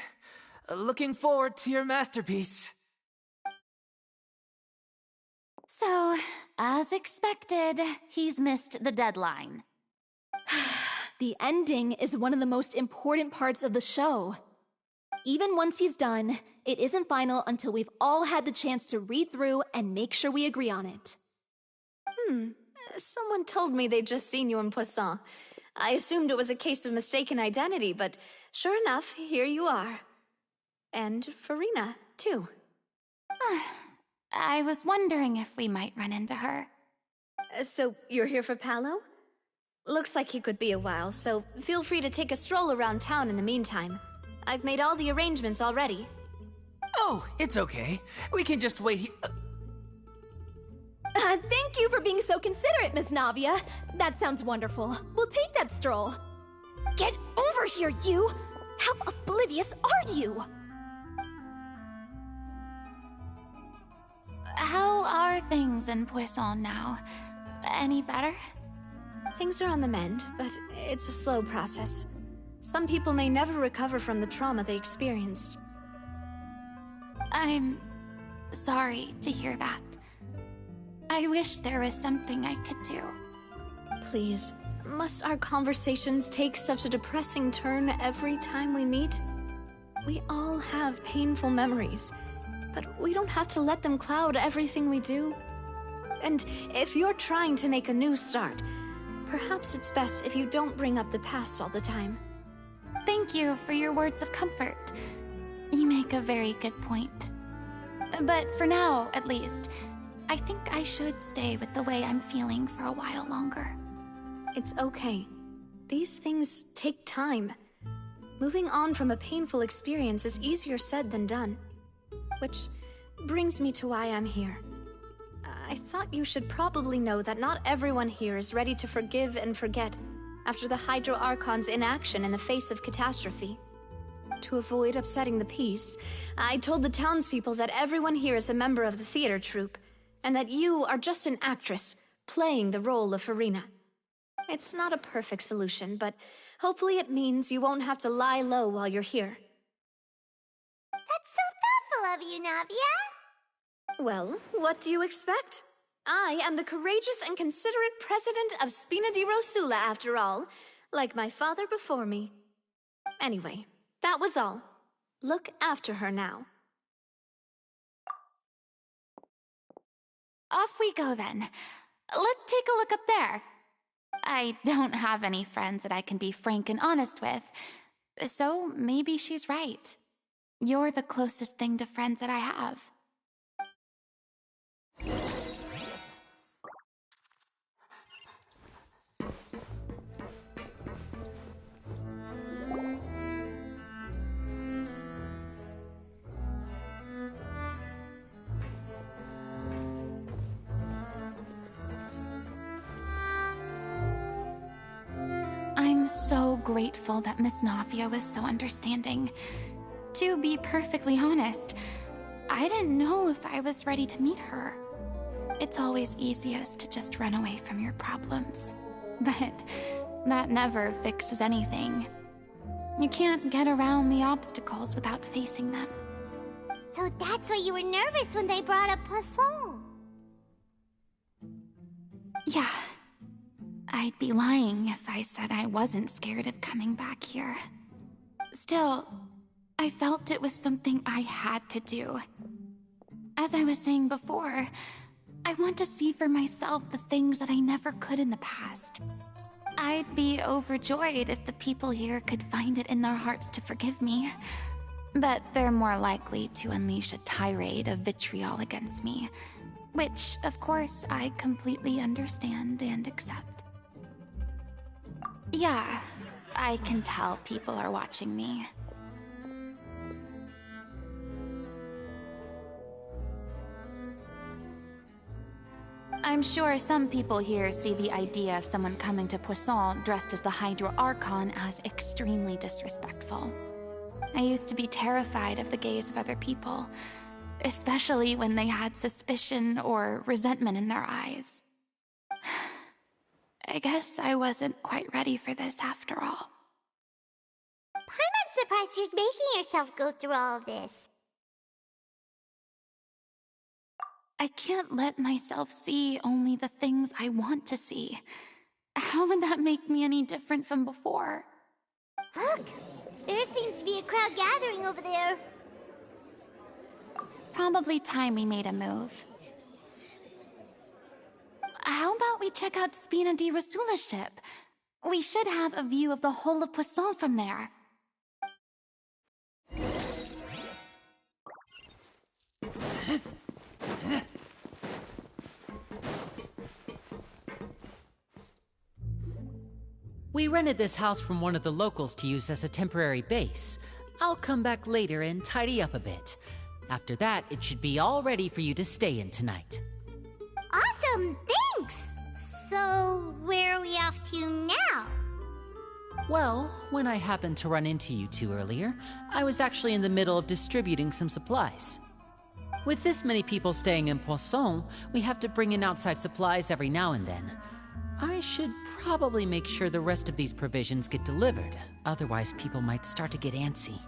Looking forward to your masterpiece. So, as expected, he's missed the deadline. The ending is one of the most important parts of the show. Even once he's done, it isn't final until we've all had the chance to read through and make sure we agree on it. Someone told me they'd just seen you in Poisson. I assumed it was a case of mistaken identity, but sure enough, here you are. And Furina, too. I was wondering if we might run into her. So, you're here for Paolo? Looks like he could be a while, so feel free to take a stroll around town in the meantime. I've made all the arrangements already. Oh, it's okay. We can just wait here. Thank you for being so considerate, Miss Navia. That sounds wonderful. We'll take that stroll. Get over here, you! How oblivious are you? How are things in Poisson now? Any better? Things are on the mend, but it's a slow process. Some people may never recover from the trauma they experienced. I'm sorry to hear that. I wish there was something I could do. Please, must our conversations take such a depressing turn every time we meet? We all have painful memories, but we don't have to let them cloud everything we do. And if you're trying to make a new start, perhaps it's best if you don't bring up the past all the time. Thank you for your words of comfort. You make a very good point. But for now, at least, I think I should stay with the way I'm feeling for a while longer. It's okay. These things take time. Moving on from a painful experience is easier said than done. Which brings me to why I'm here. I thought you should probably know that not everyone here is ready to forgive and forget after the Hydro Archon's inaction in the face of catastrophe. To avoid upsetting the peace, I told the townspeople that everyone here is a member of the theater troupe, and that you are just an actress playing the role of Furina. It's not a perfect solution, but hopefully it means you won't have to lie low while you're here. That's so thoughtful of you, Navia. Well, what do you expect? I am the courageous and considerate president of Spina di Rosula, after all, like my father before me. Anyway, that was all. Look after her now. Off we go then. Let's take a look up there. I don't have any friends that I can be frank and honest with, so maybe she's right. You're the closest thing to friends that I have. I'm so grateful that Miss Navia was so understanding. To be perfectly honest, I didn't know if I was ready to meet her. It's always easiest to just run away from your problems. But that never fixes anything. You can't get around the obstacles without facing them. So that's why you were nervous when they brought up Poisson. Yeah. I'd be lying if I said I wasn't scared of coming back here. Still, I felt it was something I had to do. As I was saying before, I want to see for myself the things that I never could in the past. I'd be overjoyed if the people here could find it in their hearts to forgive me. But they're more likely to unleash a tirade of vitriol against me, which, of course, I completely understand and accept. Yeah, I can tell people are watching me. I'm sure some people here see the idea of someone coming to Poisson dressed as the Hydro Archon as extremely disrespectful. I used to be terrified of the gaze of other people, especially when they had suspicion or resentment in their eyes. I guess I wasn't quite ready for this after all. Paimon's surprised you're making yourself go through all of this. I can't let myself see only the things I want to see. How would that make me any different from before? Look! There seems to be a crowd gathering over there. Probably time we made a move. How about we check out Spina di Rasula's ship? We should have a view of the whole of Poisson from there. We rented this house from one of the locals to use as a temporary base. I'll come back later and tidy up a bit. After that, it should be all ready for you to stay in tonight. Awesome! Thanks! So, where are we off to now? Well, when I happened to run into you two earlier, I was actually in the middle of distributing some supplies. With this many people staying in Poisson, we have to bring in outside supplies every now and then. I should probably make sure the rest of these provisions get delivered, otherwise people might start to get antsy.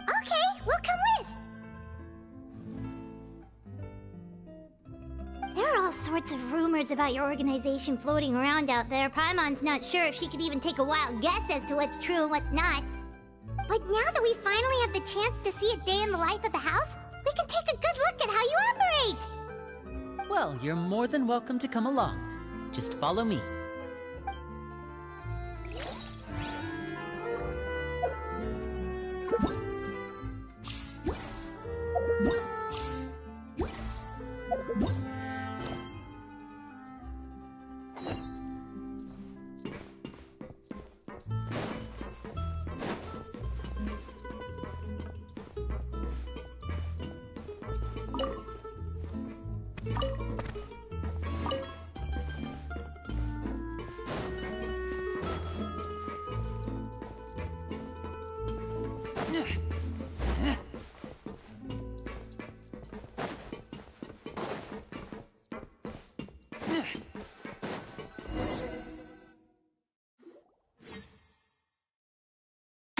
Okay, we'll come with! There are all sorts of rumors about your organization floating around out there. Paimon's not sure if she could even take a wild guess as to what's true and what's not. But now that we finally have the chance to see a day in the life of the house, we can take a good look at how you operate! Well, you're more than welcome to come along. Just follow me.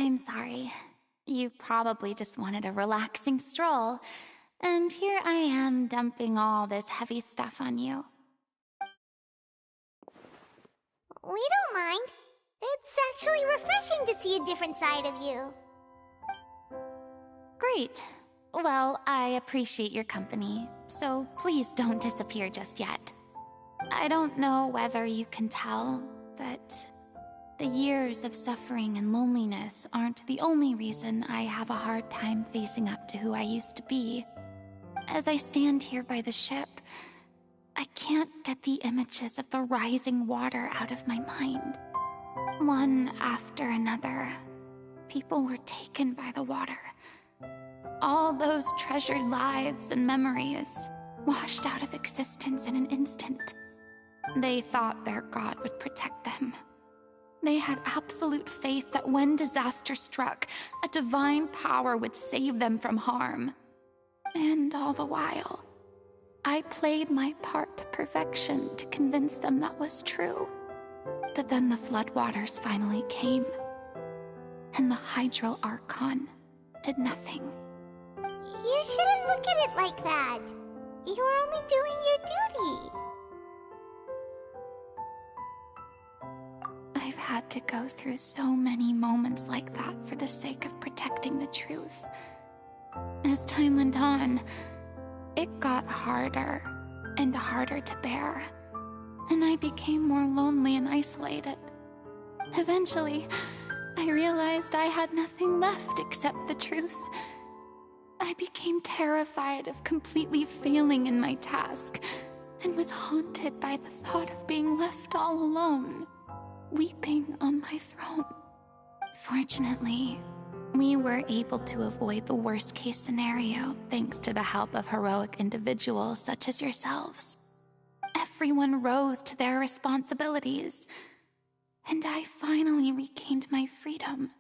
I'm sorry. You probably just wanted a relaxing stroll, and here I am dumping all this heavy stuff on you. We don't mind. It's actually refreshing to see a different side of you. Great. Well, I appreciate your company, so please don't disappear just yet. I don't know whether you can tell, but the years of suffering and loneliness aren't the only reason I have a hard time facing up to who I used to be. As I stand here by the ship, I can't get the images of the rising water out of my mind. One after another, people were taken by the water. All those treasured lives and memories washed out of existence in an instant. They thought their god would protect them. They had absolute faith that when disaster struck, a divine power would save them from harm. And all the while, I played my part to perfection to convince them that was true. But then the floodwaters finally came, and the Hydro Archon did nothing. You shouldn't look at it like that. You're only doing your duty. I've had to go through so many moments like that for the sake of protecting the truth. As time went on, it got harder and harder to bear, and I became more lonely and isolated. Eventually, I realized I had nothing left except the truth. I became terrified of completely failing in my task, and was haunted by the thought of being left all alone, weeping on my throne. Fortunately, we were able to avoid the worst-case scenario thanks to the help of heroic individuals such as yourselves. Everyone rose to their responsibilities, and I finally regained my freedom.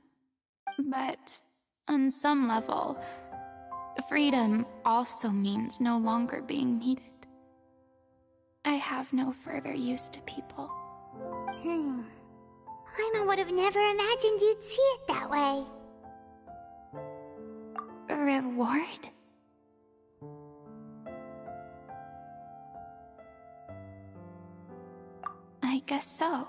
But on some level, Freedom also means no longer being needed. I have no further use to people. Paimon would have never imagined you'd see it that way. Reward? I guess so.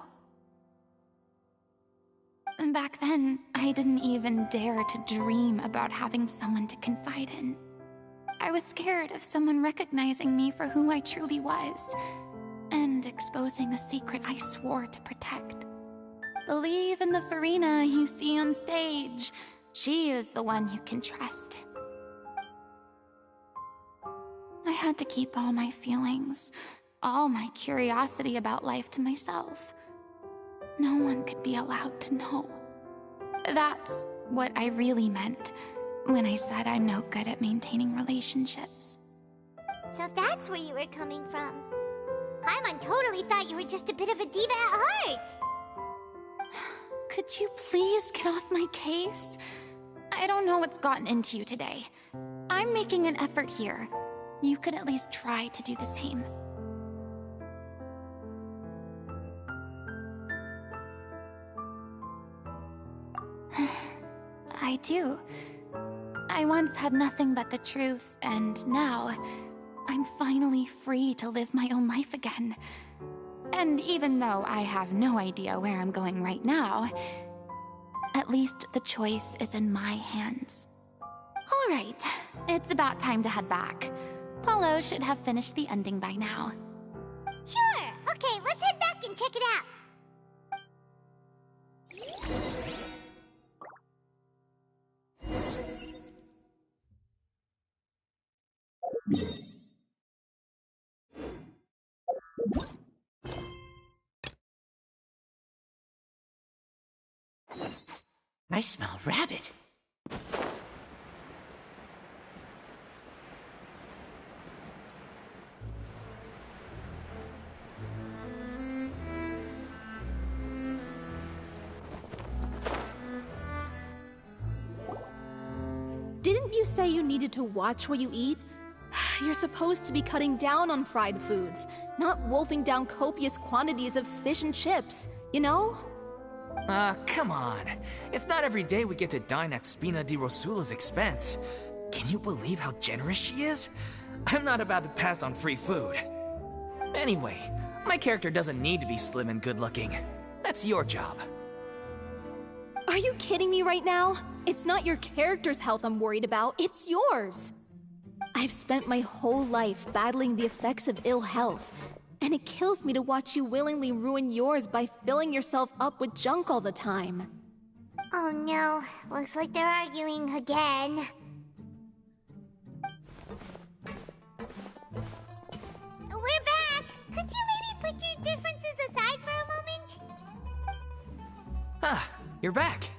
Back then, I didn't even dare to dream about having someone to confide in. I was scared of someone recognizing me for who I truly was, and exposing a secret I swore to protect. Believe in the Farina you see on stage. She is the one you can trust. I had to keep all my feelings, all my curiosity about life to myself. No one could be allowed to know. That's what I really meant when I said I'm no good at maintaining relationships. So that's where you were coming from. Paimon totally thought you were just a bit of a diva at heart. Could you please get off my case? I don't know what's gotten into you today. I'm making an effort here. You could at least try to do the same. I do. I once had nothing but the truth, and now I'm finally free to live my own life again. And even though I have no idea where I'm going right now, at least the choice is in my hands. All right, it's about time to head back. Paulo should have finished the ending by now. Sure! Okay, let's head back and check it out. I smell rabbit. Didn't you say you needed to watch what you eat? You're supposed to be cutting down on fried foods, not wolfing down copious quantities of fish and chips, you know? Come on. It's not every day we get to dine at Spina di Rosula's expense. Can you believe how generous she is? I'm not about to pass on free food. Anyway, my character doesn't need to be slim and good-looking. That's your job. Are you kidding me right now? It's not your character's health I'm worried about, it's yours. I've spent my whole life battling the effects of ill health, and it kills me to watch you willingly ruin yours by filling yourself up with junk all the time. Oh no, looks like they're arguing again. We're back! Could you maybe put your differences aside for a moment? Ah, you're back.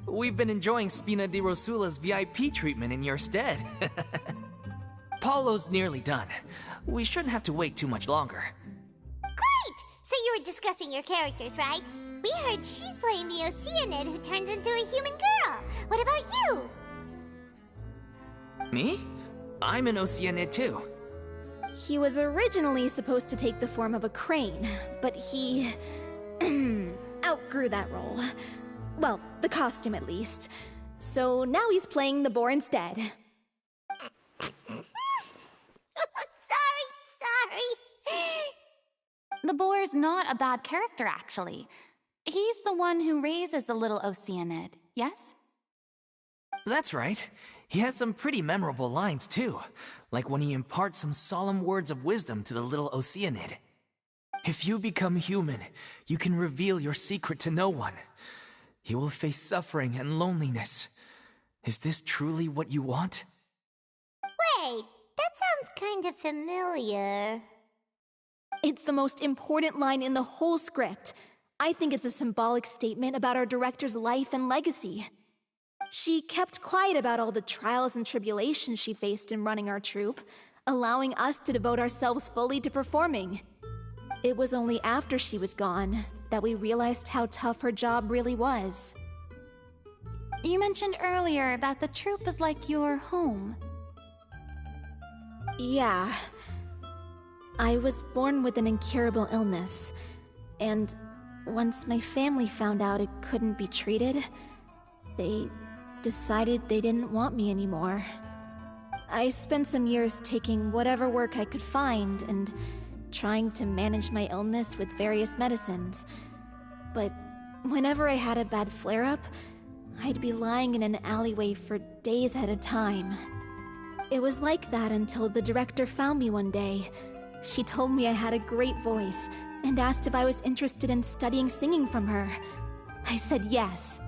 We've been enjoying Spina di Rosula's VIP treatment in your stead. Paulo's nearly done. We shouldn't have to wait too much longer. Great! So you were discussing your characters, right? We heard she's playing the Oceanid who turns into a human girl. What about you? Me? I'm an Oceanid too. He was originally supposed to take the form of a crane, but he outgrew that role. Well, the costume at least. So now he's playing the boar instead. Sorry. The boar's not a bad character, actually. He's the one who raises the little Oceanid, yes? That's right. He has some pretty memorable lines, too. Like when he imparts some solemn words of wisdom to the little Oceanid. If you become human, you can reveal your secret to no one. You will face suffering and loneliness. Is this truly what you want? Wait, that sounds kind of familiar. It's the most important line in the whole script. I think it's a symbolic statement about our director's life and legacy. She kept quiet about all the trials and tribulations she faced in running our troupe, allowing us to devote ourselves fully to performing. It was only after she was gone that we realized how tough her job really was. You mentioned earlier that the troupe is like your home. Yeah. I was born with an incurable illness, and once my family found out it couldn't be treated, they decided they didn't want me anymore. I spent some years taking whatever work I could find and trying to manage my illness with various medicines. But whenever I had a bad flare-up, I'd be lying in an alleyway for days at a time. It was like that until the director found me one day. She told me I had a great voice and asked if I was interested in studying singing from her. I said yes.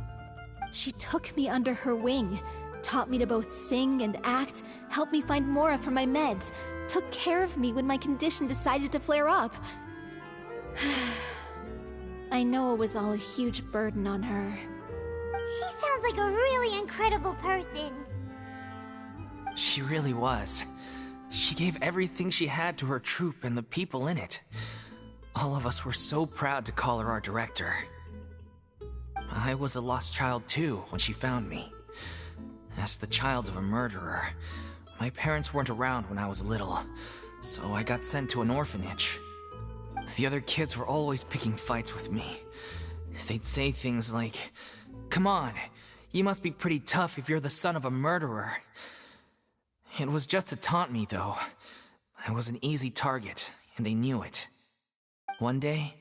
She took me under her wing, taught me to both sing and act, helped me find Mora for my meds, took care of me when my condition decided to flare up. I know it was all a huge burden on her. She sounds like a really incredible person. She really was. She gave everything she had to her troupe and the people in it. All of us were so proud to call her our director. I was a lost child too when she found me. As the child of a murderer, my parents weren't around when I was little, so I got sent to an orphanage. The other kids were always picking fights with me. They'd say things like, "Come on, you must be pretty tough if you're the son of a murderer." It was just to taunt me, though. I was an easy target, and they knew it. One day,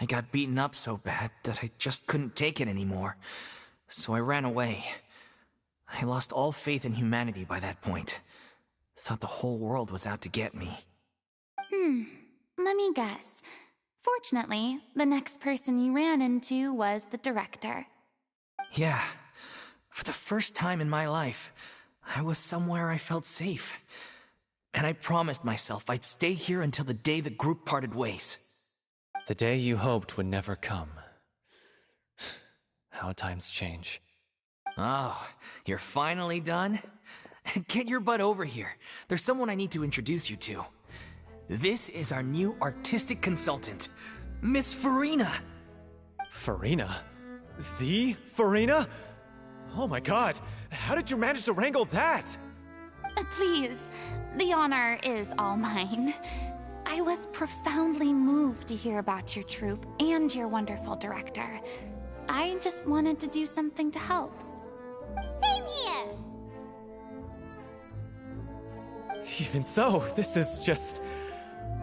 I got beaten up so bad that I just couldn't take it anymore, so I ran away. I lost all faith in humanity by that point. Thought the whole world was out to get me. Let me guess. Fortunately, the next person you ran into was the director. Yeah. For the first time in my life, I was somewhere I felt safe. And I promised myself I'd stay here until the day the group parted ways. The day you hoped would never come. How times change. Oh, you're finally done? Get your butt over here. There's someone I need to introduce you to. This is our new artistic consultant, Miss Farina. Farina? The Farina? Oh my god, how did you manage to wrangle that? Please, the honor is all mine. I was profoundly moved to hear about your troupe and your wonderful director. I just wanted to do something to help. Same here! Even so, this is just...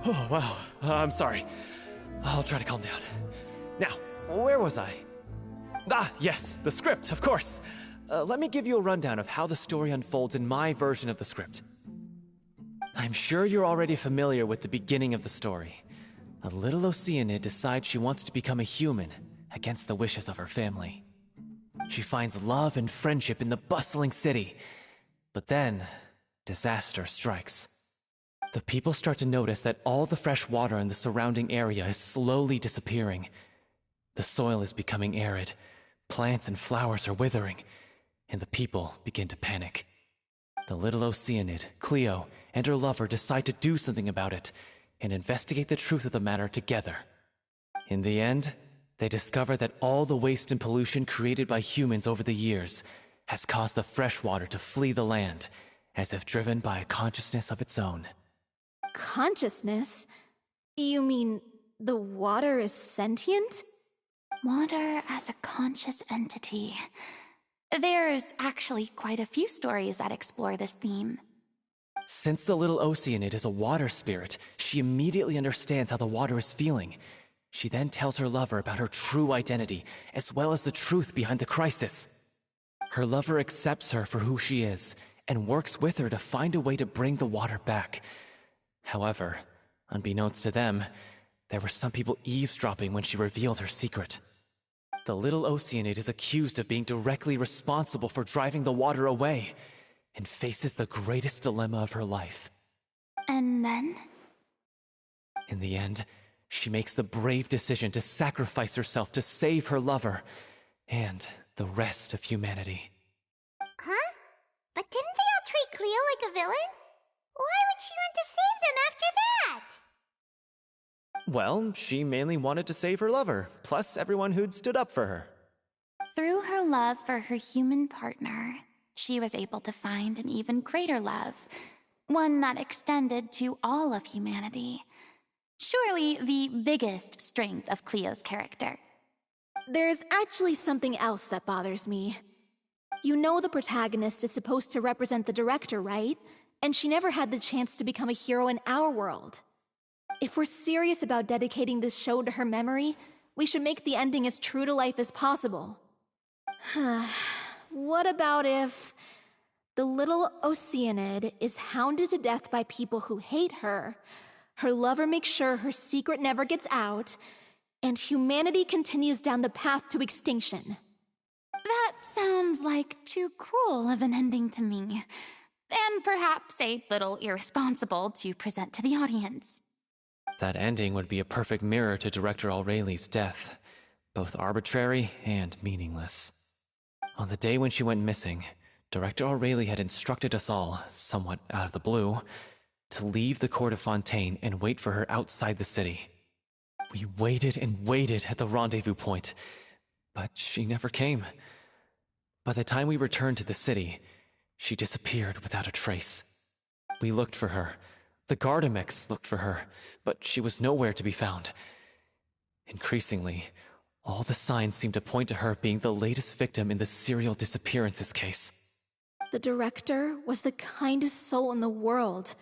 Oh, wow. I'm sorry. I'll try to calm down. Now, where was I? Ah, yes, the script, of course. Let me give you a rundown of how the story unfolds in my version of the script. I'm sure you're already familiar with the beginning of the story. A little Oceanid decides she wants to become a human, against the wishes of her family. She finds love and friendship in the bustling city. But then, disaster strikes. The people start to notice that all the fresh water in the surrounding area is slowly disappearing. The soil is becoming arid, plants and flowers are withering, and the people begin to panic. The little Oceanid, Cleo, and her lover decide to do something about it, and investigate the truth of the matter together. In the end, they discover that all the waste and pollution created by humans over the years has caused the fresh water to flee the land, as if driven by a consciousness of its own. Consciousness? You mean the water is sentient? Water as a conscious entity. There's actually quite a few stories that explore this theme. Since the little Oceanid is a water spirit, she immediately understands how the water is feeling. She then tells her lover about her true identity, as well as the truth behind the crisis. Her lover accepts her for who she is, and works with her to find a way to bring the water back. However, unbeknownst to them, there were some people eavesdropping when she revealed her secret. The little Oceanid is accused of being directly responsible for driving the water away, and faces the greatest dilemma of her life. And then? In the end, she makes the brave decision to sacrifice herself to save her lover, and the rest of humanity. Huh? But didn't they all treat Cleo like a villain? Why would she want to save them after that? Well, she mainly wanted to save her lover, plus everyone who'd stood up for her. Through her love for her human partner, she was able to find an even greater love one that extended to all of humanity. Surely the biggest strength of Cleo's character. There's actually something else that bothers me. You know the protagonist is supposed to represent the director, right? And she never had the chance to become a hero in our world. If we're serious about dedicating this show to her memory, we should make the ending as true to life as possible. What about if the little Oceanid is hounded to death by people who hate her, her lover makes sure her secret never gets out, and humanity continues down the path to extinction? That sounds like too cruel of an ending to me, and perhaps a little irresponsible to present to the audience. That ending would be a perfect mirror to Director Aureli's death, both arbitrary and meaningless. On the day when she went missing, Director Aureli had instructed us all, somewhat out of the blue, to leave the court of Fontaine and wait for her outside the city. We waited and waited at the rendezvous point, but she never came. By the time we returned to the city, she disappeared without a trace. We looked for her. The Gardamex looked for her, but she was nowhere to be found. Increasingly, all the signs seemed to point to her being the latest victim in the serial disappearances case. The director was the kindest soul in the world,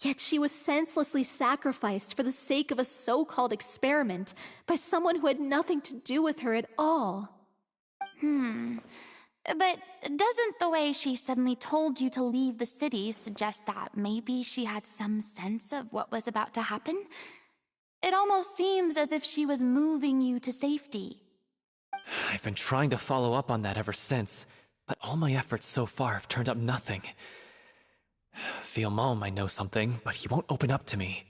yet she was senselessly sacrificed for the sake of a so-called experiment by someone who had nothing to do with her at all. But doesn't the way she suddenly told you to leave the city suggest that maybe she had some sense of what was about to happen? It almost seems as if she was moving you to safety. I've been trying to follow up on that ever since, but all my efforts so far have turned up nothing. Villemont might know something, but he won't open up to me.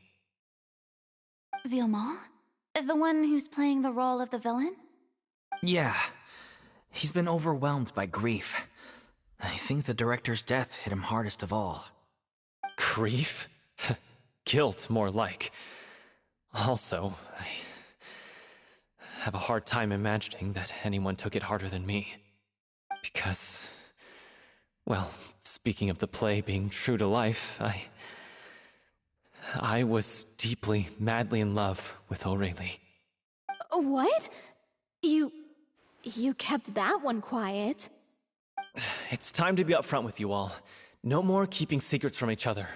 Villemont? The one who's playing the role of the villain? Yeah. He's been overwhelmed by grief. I think the director's death hit him hardest of all. Grief? Guilt, more like. Also, I have a hard time imagining that anyone took it harder than me. Because, well, speaking of the play being true to life, I was deeply, madly in love with Aureli. What? You kept that one quiet. It's time to be upfront with you all. No more keeping secrets from each other.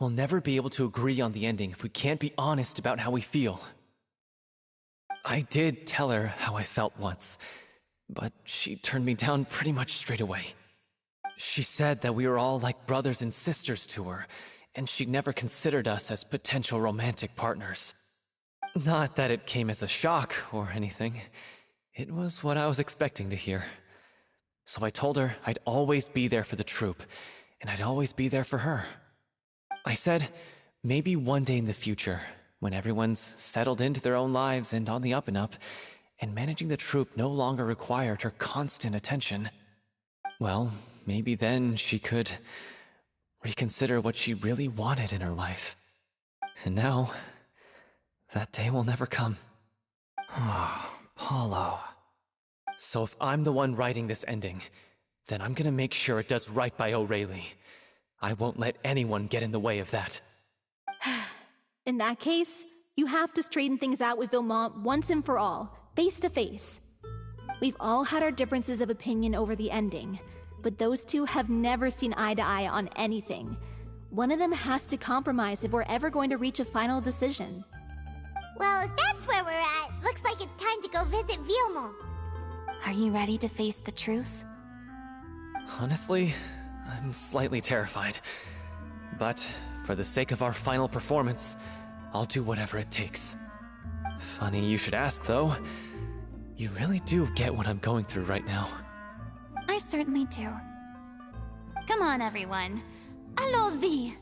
We'll never be able to agree on the ending if we can't be honest about how we feel. I did tell her how I felt once, but she turned me down pretty much straight away. She said that we were all like brothers and sisters to her, and she'd never considered us as potential romantic partners. Not that it came as a shock or anything. It was what I was expecting to hear. So I told her I'd always be there for the troupe, and I'd always be there for her. I said, maybe one day in the future, when everyone's settled into their own lives and on the up and up, and managing the troupe no longer required her constant attention, well, maybe then she could reconsider what she really wanted in her life. And now, that day will never come. Oh, Paulo. So if I'm the one writing this ending, then I'm gonna make sure it does right by Aureli. I won't let anyone get in the way of that. In that case, you have to straighten things out with Villemont once and for all, face to face. We've all had our differences of opinion over the ending, but those two have never seen eye to eye on anything. One of them has to compromise if we're ever going to reach a final decision. Well, if that's where we're at, looks like it's time to go visit Villemont. Are you ready to face the truth? Honestly, I'm slightly terrified. But for the sake of our final performance, I'll do whatever it takes. Funny you should ask, though. You really do get what I'm going through right now. I certainly do. Come on, everyone. Allons-y!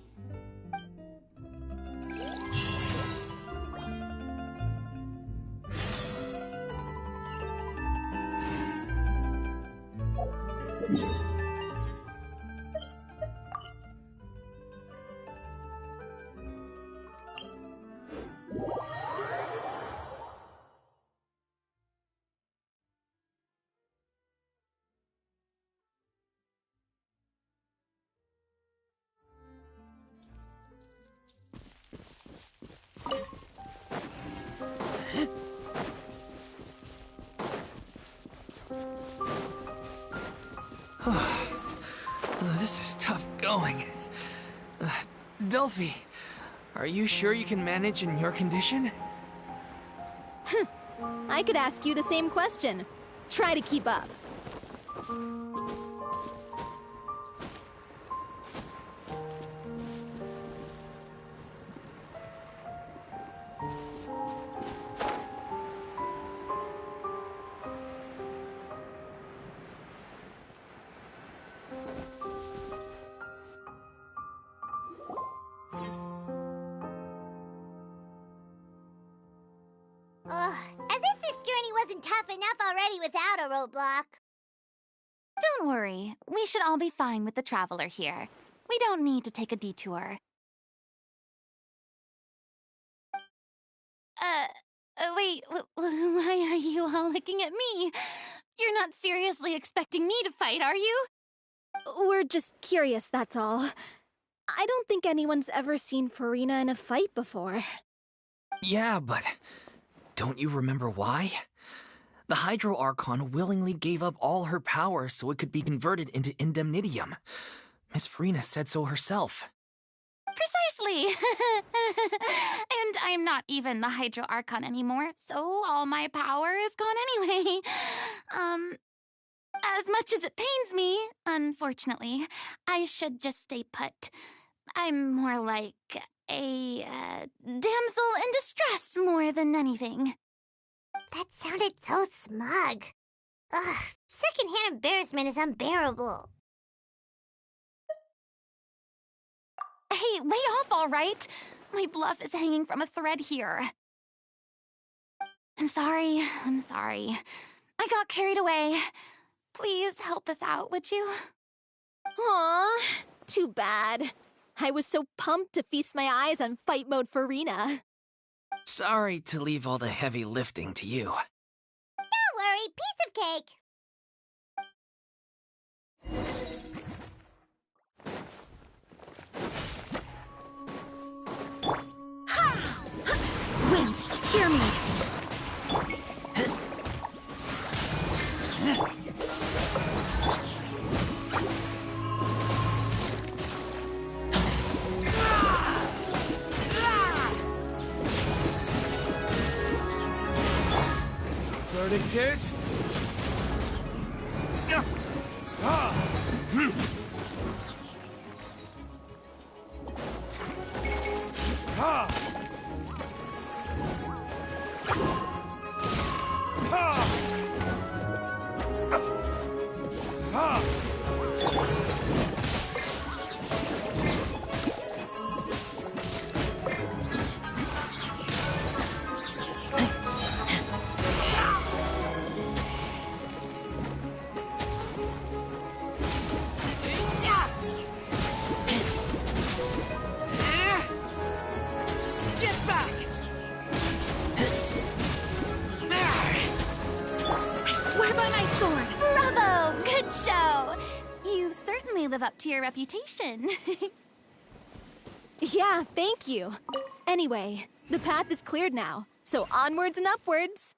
This is tough going. Delphi, are you sure you can manage in your condition? I could ask you the same question. Try to keep up. Ugh, as if this journey wasn't tough enough already without a roadblock. Don't worry. We should all be fine with the traveler here. We don't need to take a detour. Wait, why are you all looking at me? You're not seriously expecting me to fight, are you? We're just curious, that's all. I don't think anyone's ever seen Farina in a fight before. Yeah, but don't you remember why? The Hydro Archon willingly gave up all her power so it could be converted into indemnitium. Miss Farina said so herself. Precisely! And I'm not even the Hydro Archon anymore, so all my power is gone anyway. As much as it pains me, unfortunately, I should just stay put. I'm more like a damsel in distress more than anything. That sounded so smug. Ugh, secondhand embarrassment is unbearable. Hey, lay off, all right? My bluff is hanging from a thread here. I'm sorry. I got carried away. Please help us out, would you? Aw, too bad. I was so pumped to feast my eyes on fight mode Farina. Sorry to leave all the heavy lifting to you. Don't worry, piece of cake. Wind, hear me. Verdict is... Live up to your reputation. Yeah, thank you. Anyway, the path is cleared now, so onwards and upwards.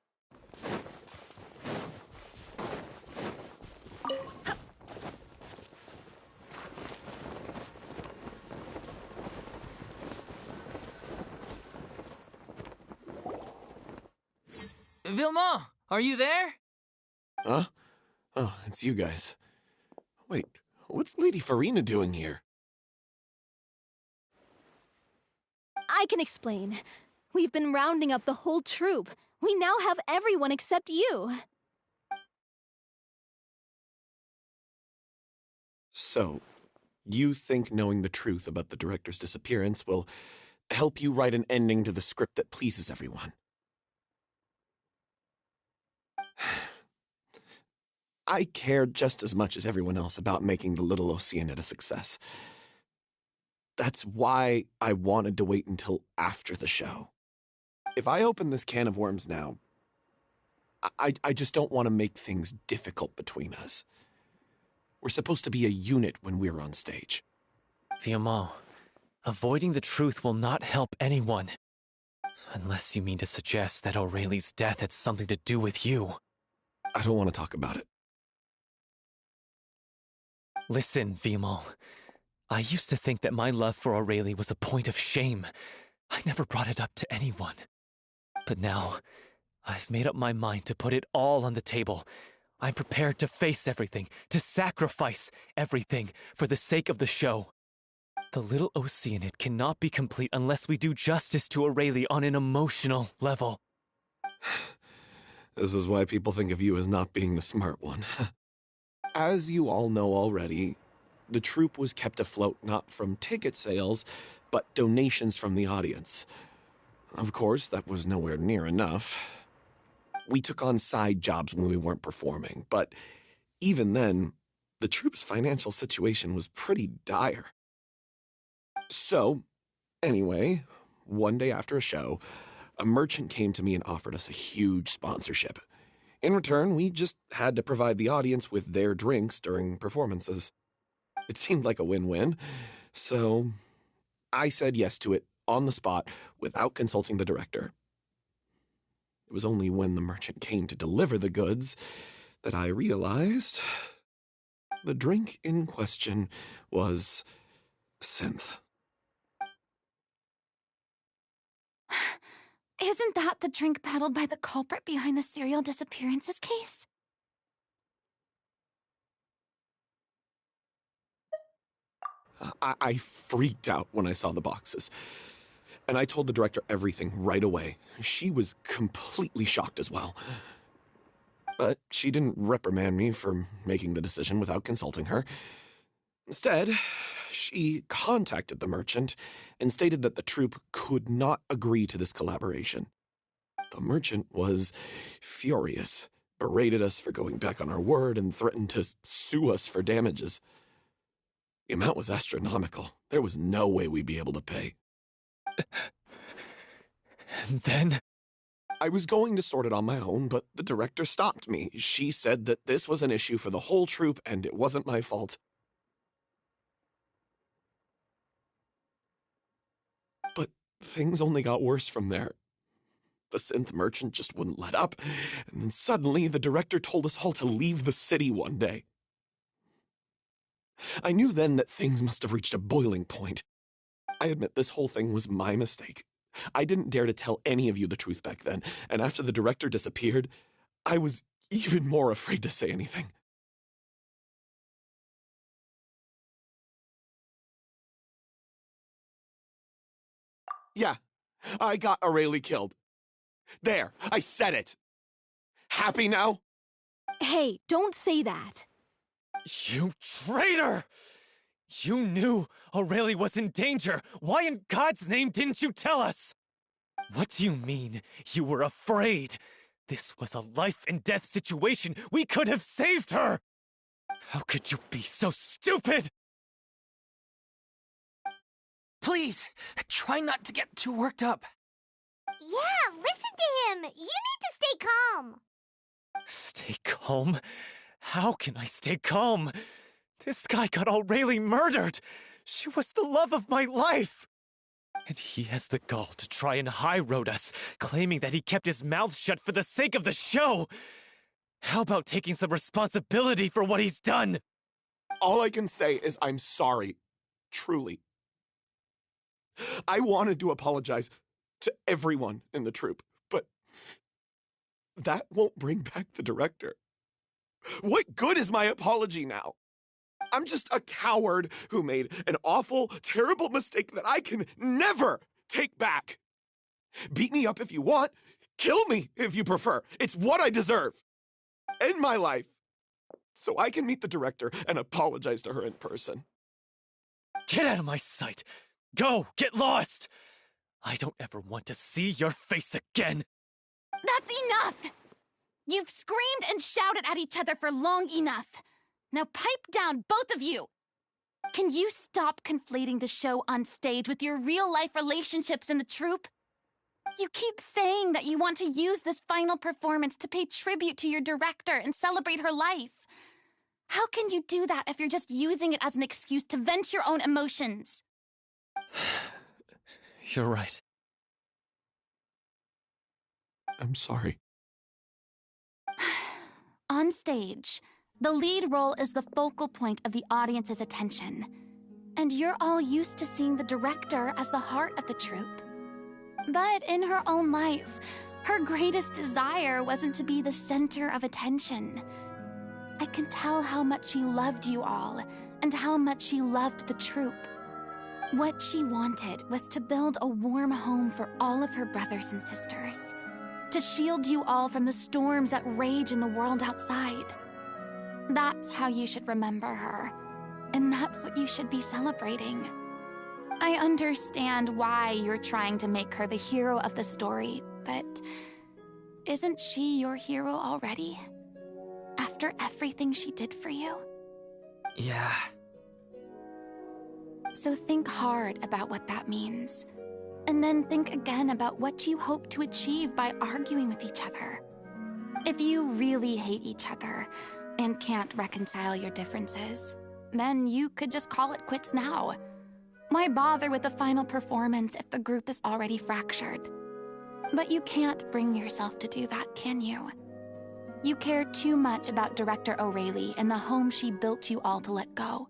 Vilmont, are you there? Huh? Oh, it's you guys. Wait, what's Lady Farina doing here? I can explain. We've been rounding up the whole troop. We now have everyone except you. So, you think knowing the truth about the director's disappearance will help you write an ending to the script that pleases everyone? I care just as much as everyone else about making the Little Oceanid a success. That's why I wanted to wait until after the show. If I open this can of worms now, I just don't want to make things difficult between us. We're supposed to be a unit when we're on stage. Vilmont, avoiding the truth will not help anyone. Unless you mean to suggest that Aurelie's death had something to do with you. I don't want to talk about it. Listen, Vimo. I used to think that my love for Aurelie was a point of shame. I never brought it up to anyone. But now, I've made up my mind to put it all on the table. I'm prepared to face everything, to sacrifice everything for the sake of the show. The little Oceanid cannot be complete unless we do justice to Aurelie on an emotional level. This is why people think of you as not being the smart one. As you all know already, the troupe was kept afloat not from ticket sales, but donations from the audience. Of course, that was nowhere near enough. We took on side jobs when we weren't performing, but even then, the troupe's financial situation was pretty dire. So, anyway, one day after a show, a merchant came to me and offered us a huge sponsorship. In return, we just had to provide the audience with their drinks during performances. It seemed like a win-win, so I said yes to it on the spot without consulting the director. It was only when the merchant came to deliver the goods that I realized the drink in question was synth. Isn't that the drink peddled by the culprit behind the serial disappearances case? I freaked out when I saw the boxes. And I told the director everything right away. She was completely shocked as well. But she didn't reprimand me for making the decision without consulting her. Instead, she contacted the merchant and stated that the troupe could not agree to this collaboration. The merchant was furious, berated us for going back on our word, and threatened to sue us for damages. The amount was astronomical. There was no way we'd be able to pay. And then? I was going to sort it on my own, but the director stopped me. She said that this was an issue for the whole troupe and it wasn't my fault. But things only got worse from there. The synth merchant just wouldn't let up, and then suddenly the director told us all to leave the city one day. I knew then that things must have reached a boiling point. I admit this whole thing was my mistake. I didn't dare to tell any of you the truth back then, and after the director disappeared, I was even more afraid to say anything. Yeah, I got Aurelie killed. There, I said it. Happy now? Hey, don't say that. You traitor! You knew Aurelie was in danger. Why in God's name didn't you tell us? What do you mean, you were afraid? This was a life-and-death situation. We could have saved her! How could you be so stupid? Please, try not to get too worked up. Yeah, listen to him. You need to stay calm. Stay calm? How can I stay calm? This guy got Aurelie murdered! She was the love of my life! And he has the gall to try and high-road us, claiming that he kept his mouth shut for the sake of the show! How about taking some responsibility for what he's done? All I can say is I'm sorry. Truly. I wanted to apologize to everyone in the troupe, but that won't bring back the director. What good is my apology now? I'm just a coward who made an awful, terrible mistake that I can never take back. Beat me up if you want. Kill me if you prefer. It's what I deserve. End my life so I can meet the director and apologize to her in person. Get out of my sight! Go! Get lost! I don't ever want to see your face again! That's enough! You've screamed and shouted at each other for long enough. Now pipe down, both of you! Can you stop conflating the show on stage with your real-life relationships in the troupe? You keep saying that you want to use this final performance to pay tribute to your director and celebrate her life. How can you do that if you're just using it as an excuse to vent your own emotions? You're right. I'm sorry. On stage, The lead role is the focal point of the audience's attention. And you're all used to seeing the director as the heart of the troupe. But in her own life, her greatest desire wasn't to be the center of attention. I can tell how much she loved you all, and how much she loved the troupe. What she wanted was to build a warm home for all of her brothers and sisters. To shield you all from the storms that rage in the world outside. That's how you should remember her. And that's what you should be celebrating. I understand why you're trying to make her the hero of the story, but isn't she your hero already? After everything she did for you? Yeah. So think hard about what that means. And then think again about what you hope to achieve by arguing with each other. If you really hate each other and can't reconcile your differences, then you could just call it quits now. Why bother with the final performance if the group is already fractured? But you can't bring yourself to do that, can you? You care too much about Director O'Reilly and the home she built you all to let go.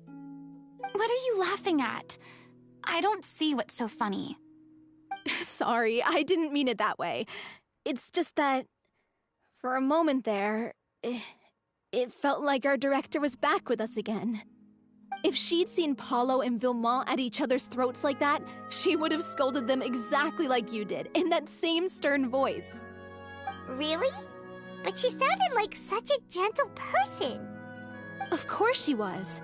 What are you laughing at? I don't see what's so funny. Sorry, I didn't mean it that way. It's just that, for a moment there, it felt like our director was back with us again. If she'd seen Paulo and Vilmont at each other's throats like that, she would have scolded them exactly like you did, in that same stern voice. Really? But she sounded like such a gentle person. Of course she was.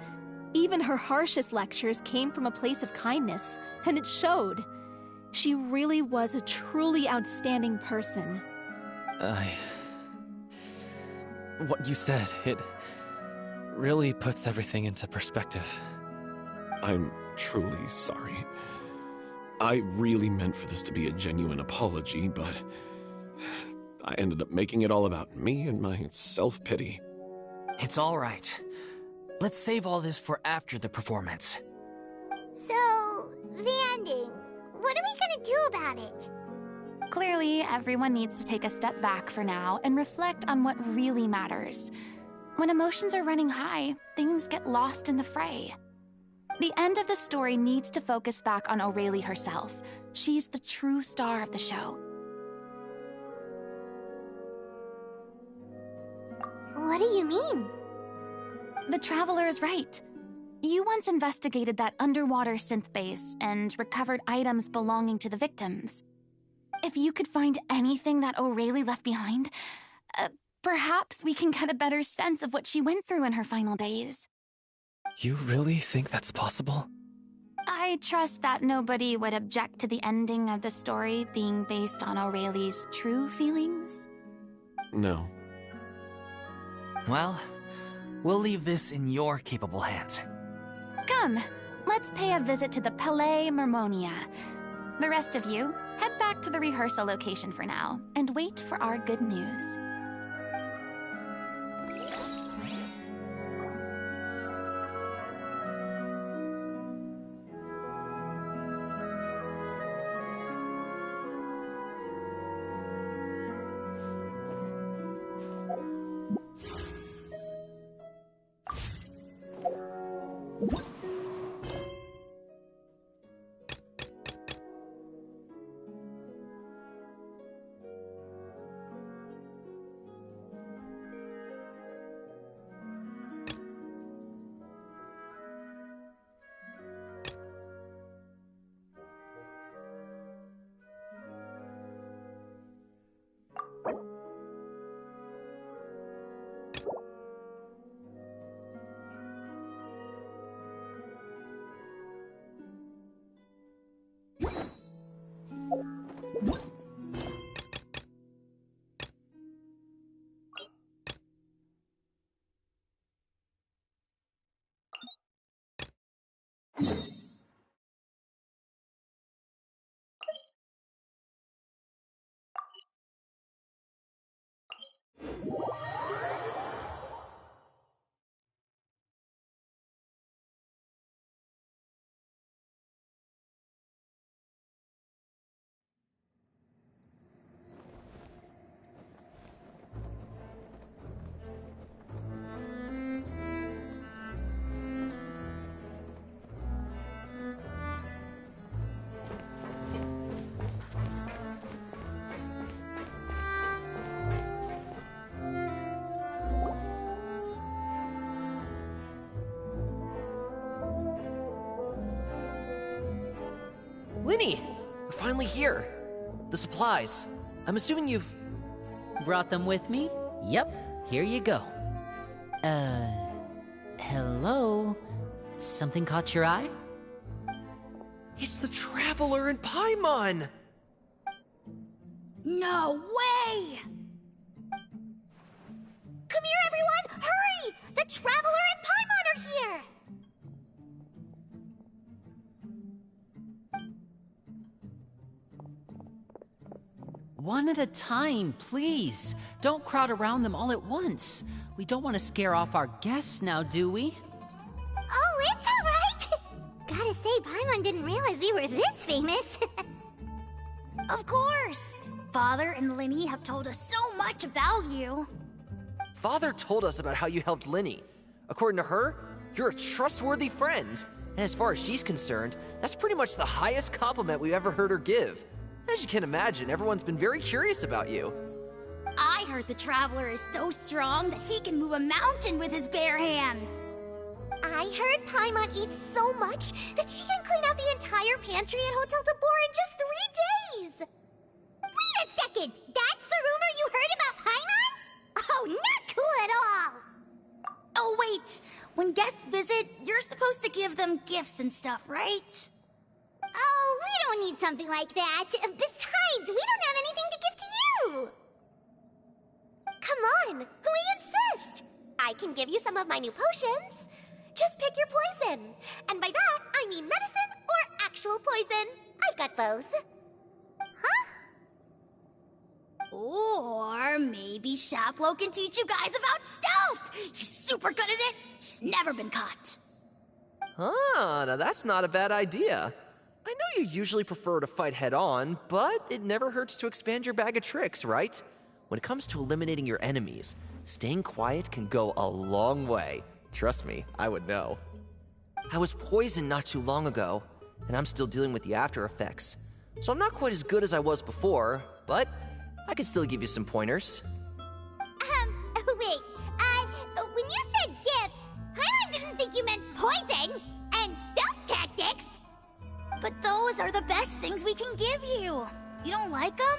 Even her harshest lectures came from a place of kindness, and it showed. She really was a truly outstanding person. What you said, it really puts everything into perspective. I'm truly sorry. I really meant for this to be a genuine apology, but I ended up making it all about me and my self-pity. It's all right. Let's save all this for after the performance. So, the ending. What are we gonna do about it? Clearly, everyone needs to take a step back for now and reflect on what really matters. When emotions are running high, things get lost in the fray. The end of the story needs to focus back on O'Reilly herself. She's the true star of the show. What do you mean? The Traveler is right. You once investigated that underwater synth base and recovered items belonging to the victims. If you could find anything that O'Reilly left behind, perhaps we can get a better sense of what she went through in her final days. You really think that's possible? I trust that nobody would object to the ending of the story being based on O'Reilly's true feelings. No. Well, we'll leave this in your capable hands. Come, let's pay a visit to the Palais Mermonia. The rest of you, head back to the rehearsal location for now, and wait for our good news. Linny! We're finally here. The supplies. I'm assuming you've... Brought them with me? Yep, here you go. Hello? Something caught your eye? It's the Traveler in Paimon! No way! Come here, everyone! Hurry! The Traveler and Paimon are here! One at a time, please. Don't crowd around them all at once. We don't want to scare off our guests now, do we? Oh, it's all right! Gotta say, Paimon didn't realize we were this famous. Of course! Father and Linny have told us so much about you. Father told us about how you helped Linny. According to her, you're a trustworthy friend. And as far as she's concerned, that's pretty much the highest compliment we've ever heard her give. As you can imagine, everyone's been very curious about you. I heard the Traveler is so strong that he can move a mountain with his bare hands. I heard Paimon eats so much that she can clean out the entire pantry at Hotel Tabor in just 3 days! Wait a second! That's the rumor you heard about Paimon? Oh, not cool at all! Oh, wait! When guests visit, you're supposed to give them gifts and stuff, right? Oh, we don't need something like that. Besides, we don't have anything to give to you! Come on, we insist! I can give you some of my new potions. Just pick your poison. And by that, I mean medicine or actual poison. I've got both. Huh? Or maybe Shaplo can teach you guys about stealth! He's super good at it! He's never been caught. Ah, now that's not a bad idea. I know you usually prefer to fight head-on, but it never hurts to expand your bag of tricks, right? When it comes to eliminating your enemies, staying quiet can go a long way. Trust me, I would know. I was poisoned not too long ago, and I'm still dealing with the after effects. So I'm not quite as good as I was before, but I can still give you some pointers. Wait, when you said gifts, Paimon didn't think you meant poison and stealth tactics. But those are the best things we can give you. You don't like them?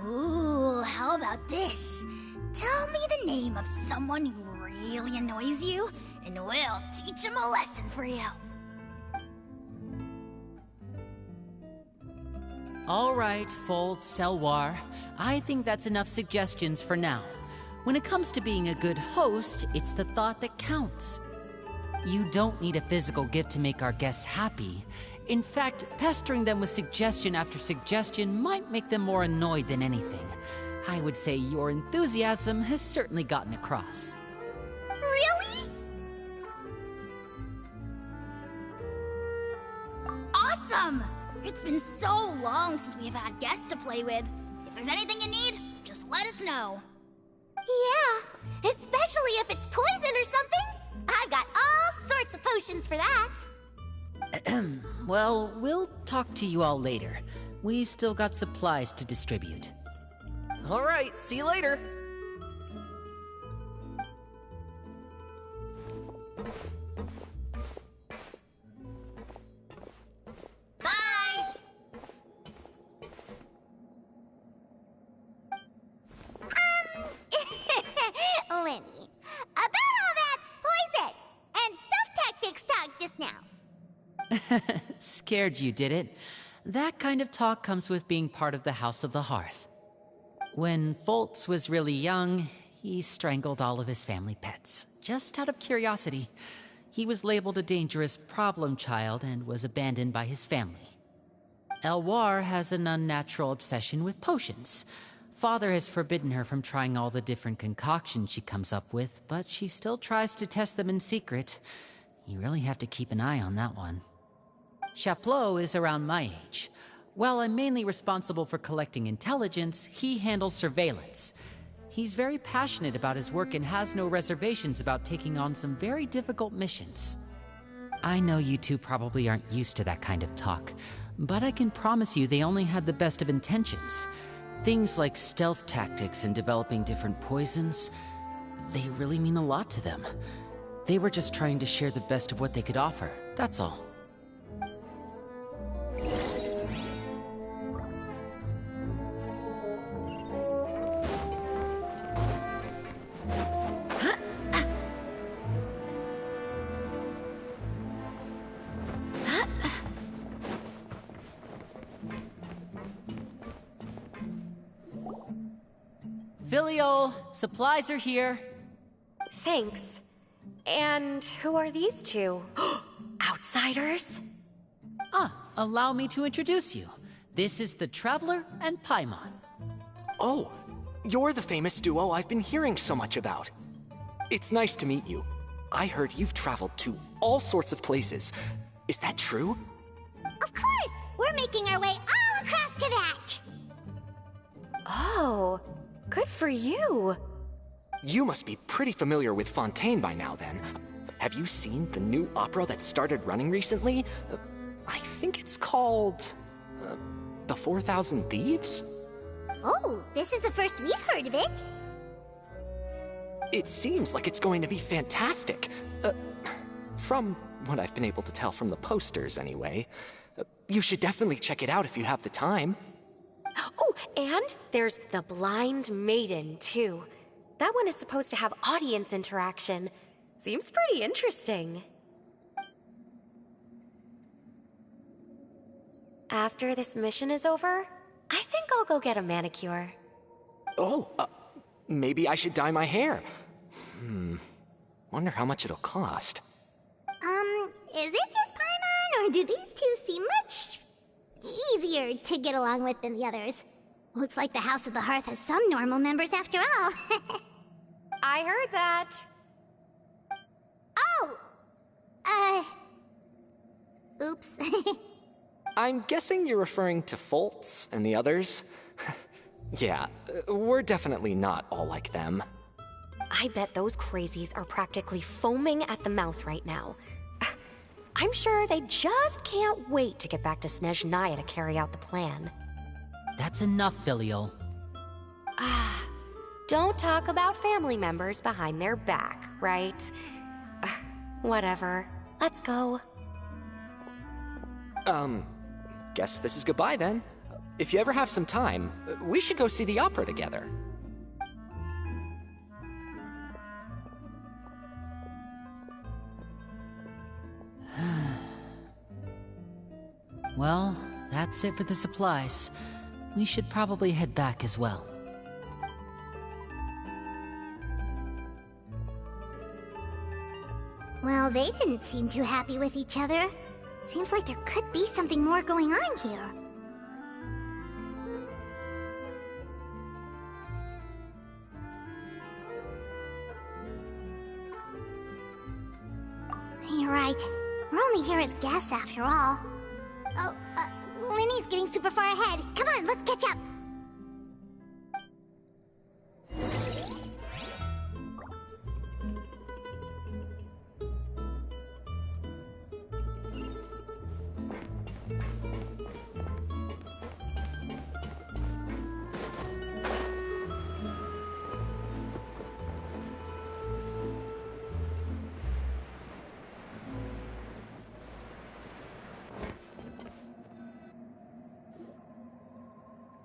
Ooh, how about this? Tell me the name of someone who really annoys you, and we'll teach him a lesson for you. All right, Fold, Selwar. I think that's enough suggestions for now. When it comes to being a good host, it's the thought that counts. You don't need a physical gift to make our guests happy. In fact, pestering them with suggestion after suggestion might make them more annoyed than anything. I would say your enthusiasm has certainly gotten across. Really? Awesome! It's been so long since we've had guests to play with. If there's anything you need, just let us know. Yeah, especially if it's poison or something. I've got all sorts of potions for that. Well, we'll talk to you all later. We've still got supplies to distribute. All right, see you later. Bye! Lenny, about all that poison and stealth tactics talk just now. Scared you, did it? That kind of talk comes with being part of the House of the Hearth. When Foltz was really young, he strangled all of his family pets, just out of curiosity. He was labeled a dangerous problem child and was abandoned by his family. Elwar has an unnatural obsession with potions. Father has forbidden her from trying all the different concoctions she comes up with, but she still tries to test them in secret. You really have to keep an eye on that one. Chaplot is around my age. While I'm mainly responsible for collecting intelligence, he handles surveillance. He's very passionate about his work and has no reservations about taking on some very difficult missions. I know you two probably aren't used to that kind of talk, but I can promise you they only had the best of intentions. Things like stealth tactics and developing different poisons, they really mean a lot to them. They were just trying to share the best of what they could offer, that's all. Filio, supplies are here. Thanks. And who are these two? Outsiders? Allow me to introduce you. This is the Traveler and Paimon. Oh, you're the famous duo I've been hearing so much about. It's nice to meet you. I heard you've traveled to all sorts of places. Is that true? Of course! We're making our way all across to that! Oh, good for you. You must be pretty familiar with Fontaine by now, then. Have you seen the new opera that started running recently? I think it's called... The 4,000 Thieves? Oh, this is the first we've heard of it. It seems like it's going to be fantastic. From what I've been able to tell from the posters, anyway. You should definitely check it out if you have the time. Oh, and there's The Blind Maiden, too. That one is supposed to have audience interaction. Seems pretty interesting. After this mission is over, I think I'll go get a manicure. Oh, maybe I should dye my hair. Wonder how much it'll cost. Is it just Paimon, or do these two seem much easier to get along with than the others? Looks like the House of the Hearth has some normal members after all. I heard that. Oh! Oops. I'm guessing you're referring to Foltz and the others? Yeah, we're definitely not all like them. I bet those crazies are practically foaming at the mouth right now. I'm sure they just can't wait to get back to Snezhnaya to carry out the plan. That's enough, Filio. Don't talk about family members behind their back, right? Whatever. Let's go. Guess this is goodbye then. If you ever have some time, we should go see the opera together. Well, that's it for the supplies. We should probably head back as well. Well, they didn't seem too happy with each other. Seems like there could be something more going on here. You're right. We're only here as guests after all. Oh, Linny's getting super far ahead. Come on, let's catch up.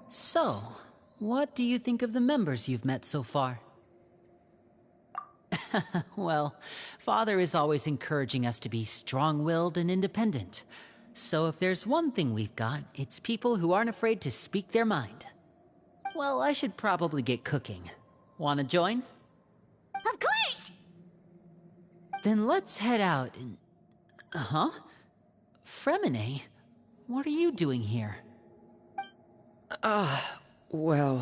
So, what do you think of the members you've met so far? Well, Father is always encouraging us to be strong-willed and independent. So if there's one thing we've got, it's people who aren't afraid to speak their mind. Well, I should probably get cooking. Wanna join? Of course! Then let's head out and... Huh? Fremine? What are you doing here? Fremine!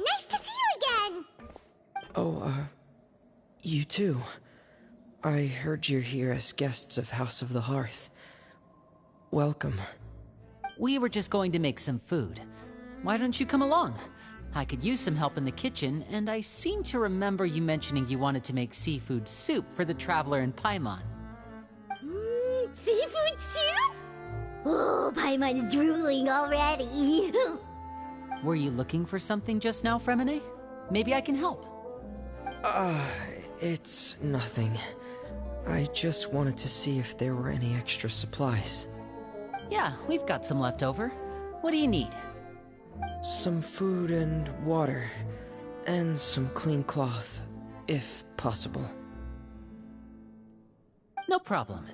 Nice to see you again! Oh, you too. I heard you're here as guests of House of the Hearth. Welcome. We were just going to make some food. Why don't you come along? I could use some help in the kitchen, and I seem to remember you mentioning you wanted to make seafood soup for the Traveler and Paimon. Seafood soup? Oh, Paimon's drooling already. Were you looking for something just now, Fremine? Maybe I can help. It's nothing. I just wanted to see if there were any extra supplies. Yeah, we've got some left over. What do you need? Some food and water, and some clean cloth, if possible. No problem.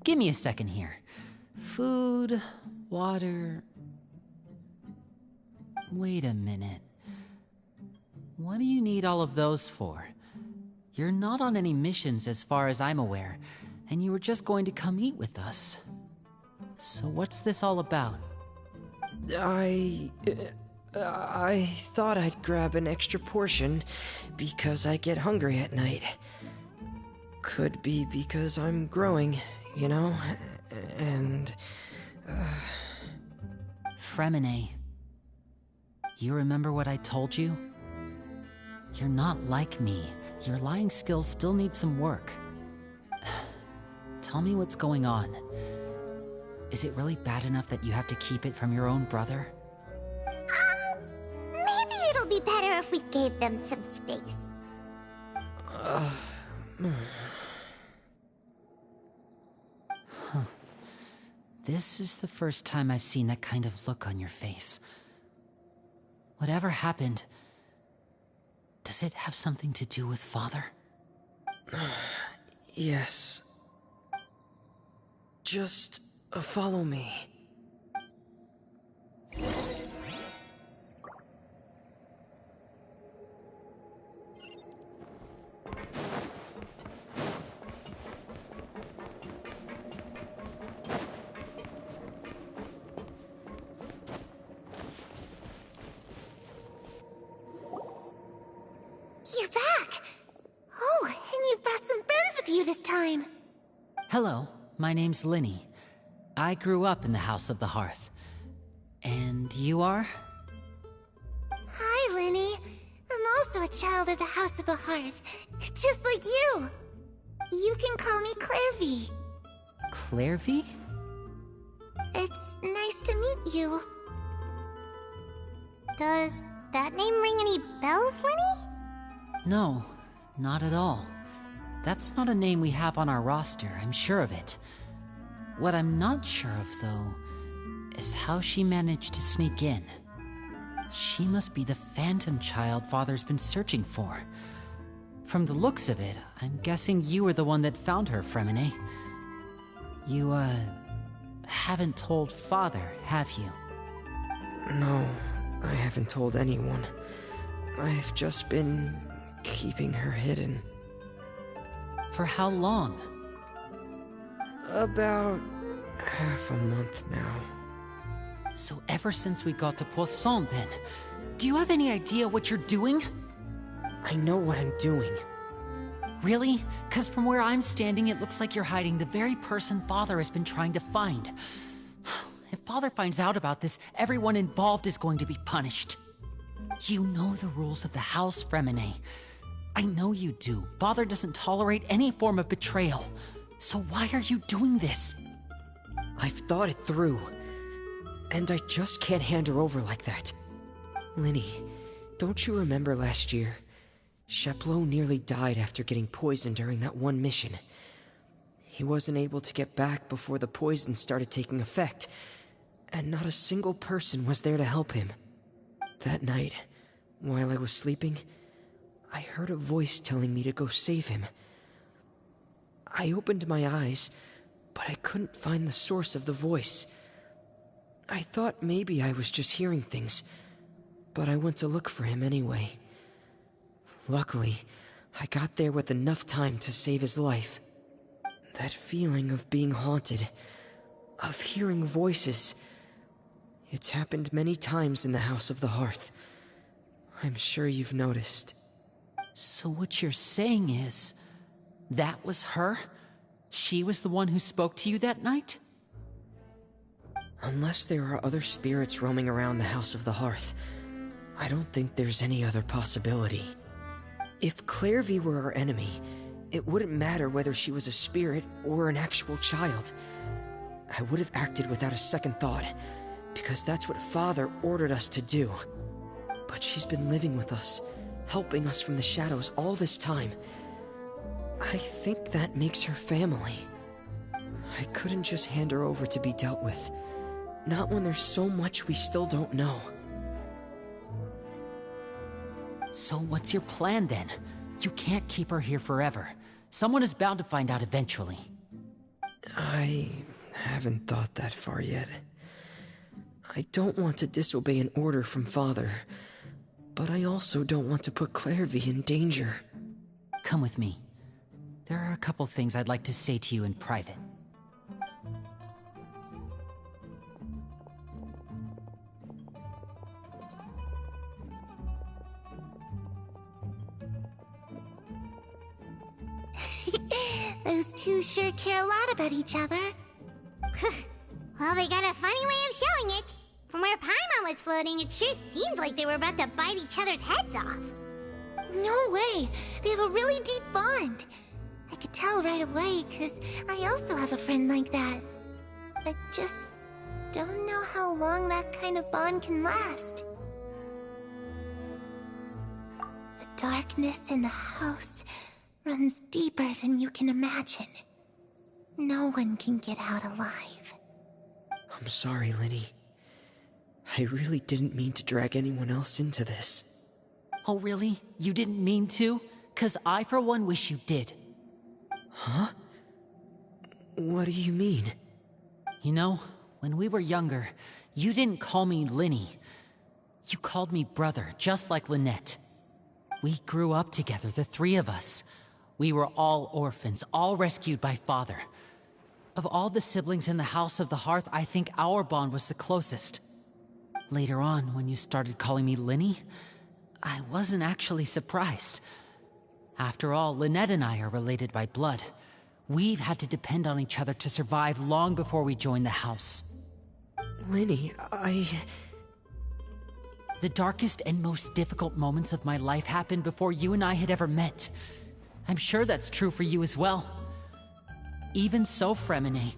Give me a second here. Food, water... Wait a minute. What do you need all of those for? You're not on any missions as far as I'm aware, and you were just going to come eat with us. So what's this all about? I thought I'd grab an extra portion because I get hungry at night. Could be because I'm growing, you know? And... Fremine. You remember what I told you? You're not like me. Your lying skills still need some work. Tell me what's going on. Is it really bad enough that you have to keep it from your own brother? Maybe it'll be better if we gave them some space. Huh. This is the first time I've seen that kind of look on your face. Whatever happened, does it have something to do with Father? Yes. Just follow me. You're back! Oh, and you've brought some friends with you this time. Hello, my name's Linny. I grew up in the House of the Hearth. And you are? Hi, Linny. I'm also a child of the House of the Hearth, just like you. You can call me Clairvy. Clairvy? It's nice to meet you. Does that name ring any bells, Linny? No, not at all. That's not a name we have on our roster, I'm sure of it. What I'm not sure of, though, is how she managed to sneak in. She must be the phantom child Father's been searching for. From the looks of it, I'm guessing you were the one that found her, Fremine. You, haven't told Father, have you? No, I haven't told anyone. I've just been keeping her hidden. For how long? About half a month now. So ever since we got to Poisson, then, do you have any idea what you're doing? I know what I'm doing. Really? 'Cause from where I'm standing, it looks like you're hiding the very person Father has been trying to find. If Father finds out about this, everyone involved is going to be punished. You know the rules of the house, Fremine. I know you do. Father doesn't tolerate any form of betrayal. So why are you doing this? I've thought it through. And I just can't hand her over like that. Linny, don't you remember last year? Sheplo nearly died after getting poisoned during that one mission. He wasn't able to get back before the poison started taking effect, and not a single person was there to help him. That night, while I was sleeping, I heard a voice telling me to go save him. I opened my eyes, but I couldn't find the source of the voice. I thought maybe I was just hearing things, but I went to look for him anyway. Luckily, I got there with enough time to save his life. That feeling of being haunted, of hearing voices, it's happened many times in the House of the Hearth. I'm sure you've noticed. So what you're saying is, that was her? She was the one who spoke to you that night? Unless there are other spirits roaming around the House of the Hearth, I don't think there's any other possibility. If Clairvy were our enemy, it wouldn't matter whether she was a spirit or an actual child. I would have acted without a second thought, because that's what Father ordered us to do. But she's been living with us, helping us from the shadows all this time. I think that makes her family. I couldn't just hand her over to be dealt with. Not when there's so much we still don't know. So what's your plan then? You can't keep her here forever. Someone is bound to find out eventually. I haven't thought that far yet. I don't want to disobey an order from Father, but I also don't want to put Clairvy in danger. Come with me. There are a couple things I'd like to say to you in private. Those two sure care a lot about each other. Well, they got a funny way of showing it. From where Paimon was floating, it sure seemed like they were about to bite each other's heads off. No way! They have a really deep bond. I could tell right away, because I also have a friend like that. I just don't know how long that kind of bond can last. The darkness in the house runs deeper than you can imagine. No one can get out alive. I'm sorry, Linny. I really didn't mean to drag anyone else into this. Oh, really? You didn't mean to? 'Cause I, for one, wish you did. Huh? What do you mean? You know, when we were younger, you didn't call me Linny. You called me brother, just like Lynette. We grew up together, the three of us. We were all orphans, all rescued by Father. Of all the siblings in the House of the Hearth, I think our bond was the closest. Later on, when you started calling me Linny, I wasn't actually surprised. After all, Lynette and I are related by blood. We've had to depend on each other to survive long before we joined the house. Linny, The darkest and most difficult moments of my life happened before you and I had ever met. I'm sure that's true for you as well. Even so, Fremine,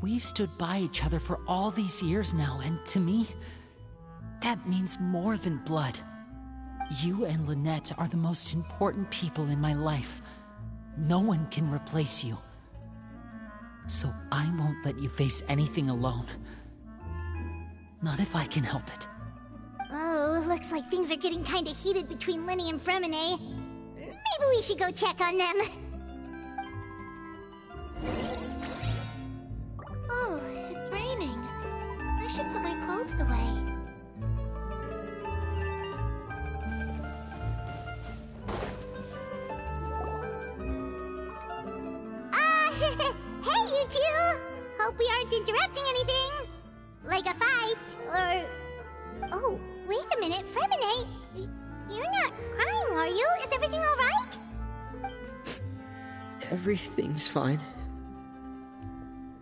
we've stood by each other for all these years now, and to me, that means more than blood. You and Lynette are the most important people in my life. No one can replace you. So I won't let you face anything alone. Not if I can help it. Oh, looks like things are getting kinda heated between Linny and Fremine. Maybe we should go check on them. Oh, it's raining. I should put my clothes away. Hey, you two! Hope we aren't interrupting anything. Like a fight, or... Oh, wait a minute, Fremine. You're not crying, are you? Is everything alright? Everything's fine.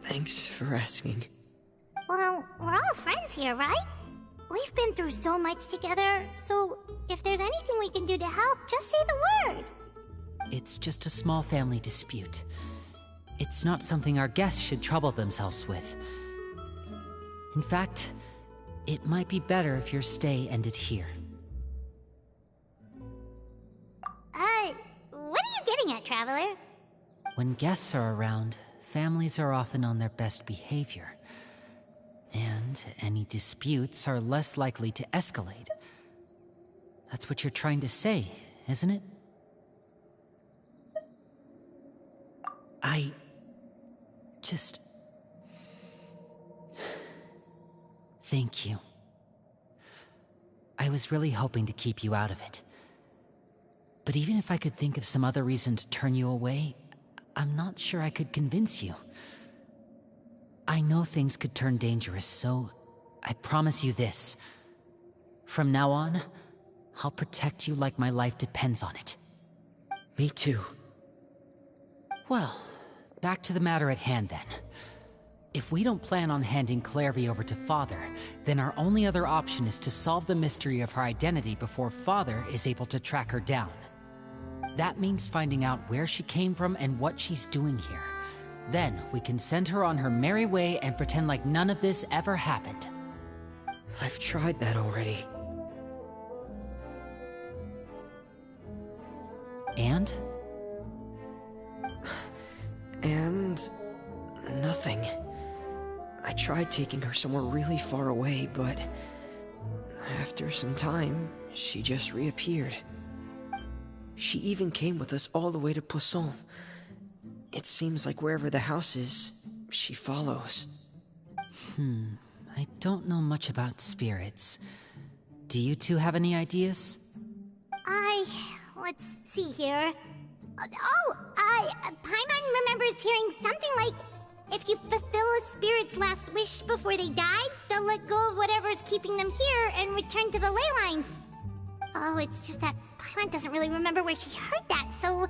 Thanks for asking. Well, we're all friends here, right? We've been through so much together, so if there's anything we can do to help, just say the word. It's just a small family dispute. It's not something our guests should trouble themselves with. In fact, it might be better if your stay ended here. What are you getting at, Traveler? When guests are around, families are often on their best behavior. And any disputes are less likely to escalate. That's what you're trying to say, isn't it? I just... Thank you. I was really hoping to keep you out of it. But even if I could think of some other reason to turn you away, I'm not sure I could convince you. I know things could turn dangerous, so I promise you this. From now on, I'll protect you like my life depends on it. Me too. Well, back to the matter at hand then. If we don't plan on handing Clairvy over to Father, then our only other option is to solve the mystery of her identity before Father is able to track her down. That means finding out where she came from and what she's doing here. Then we can send her on her merry way and pretend like none of this ever happened. I've tried that already. And? And... nothing. I tried taking her somewhere really far away, but... after some time, she just reappeared. She even came with us all the way to Poisson. It seems like wherever the house is, she follows. I don't know much about spirits. Do you two have any ideas? Let's see here. Paimon remembers hearing something like, if you fulfill a spirit's last wish before they die, they'll let go of whatever's keeping them here and return to the ley lines. Oh, it's just that Paimon doesn't really remember where she heard that, so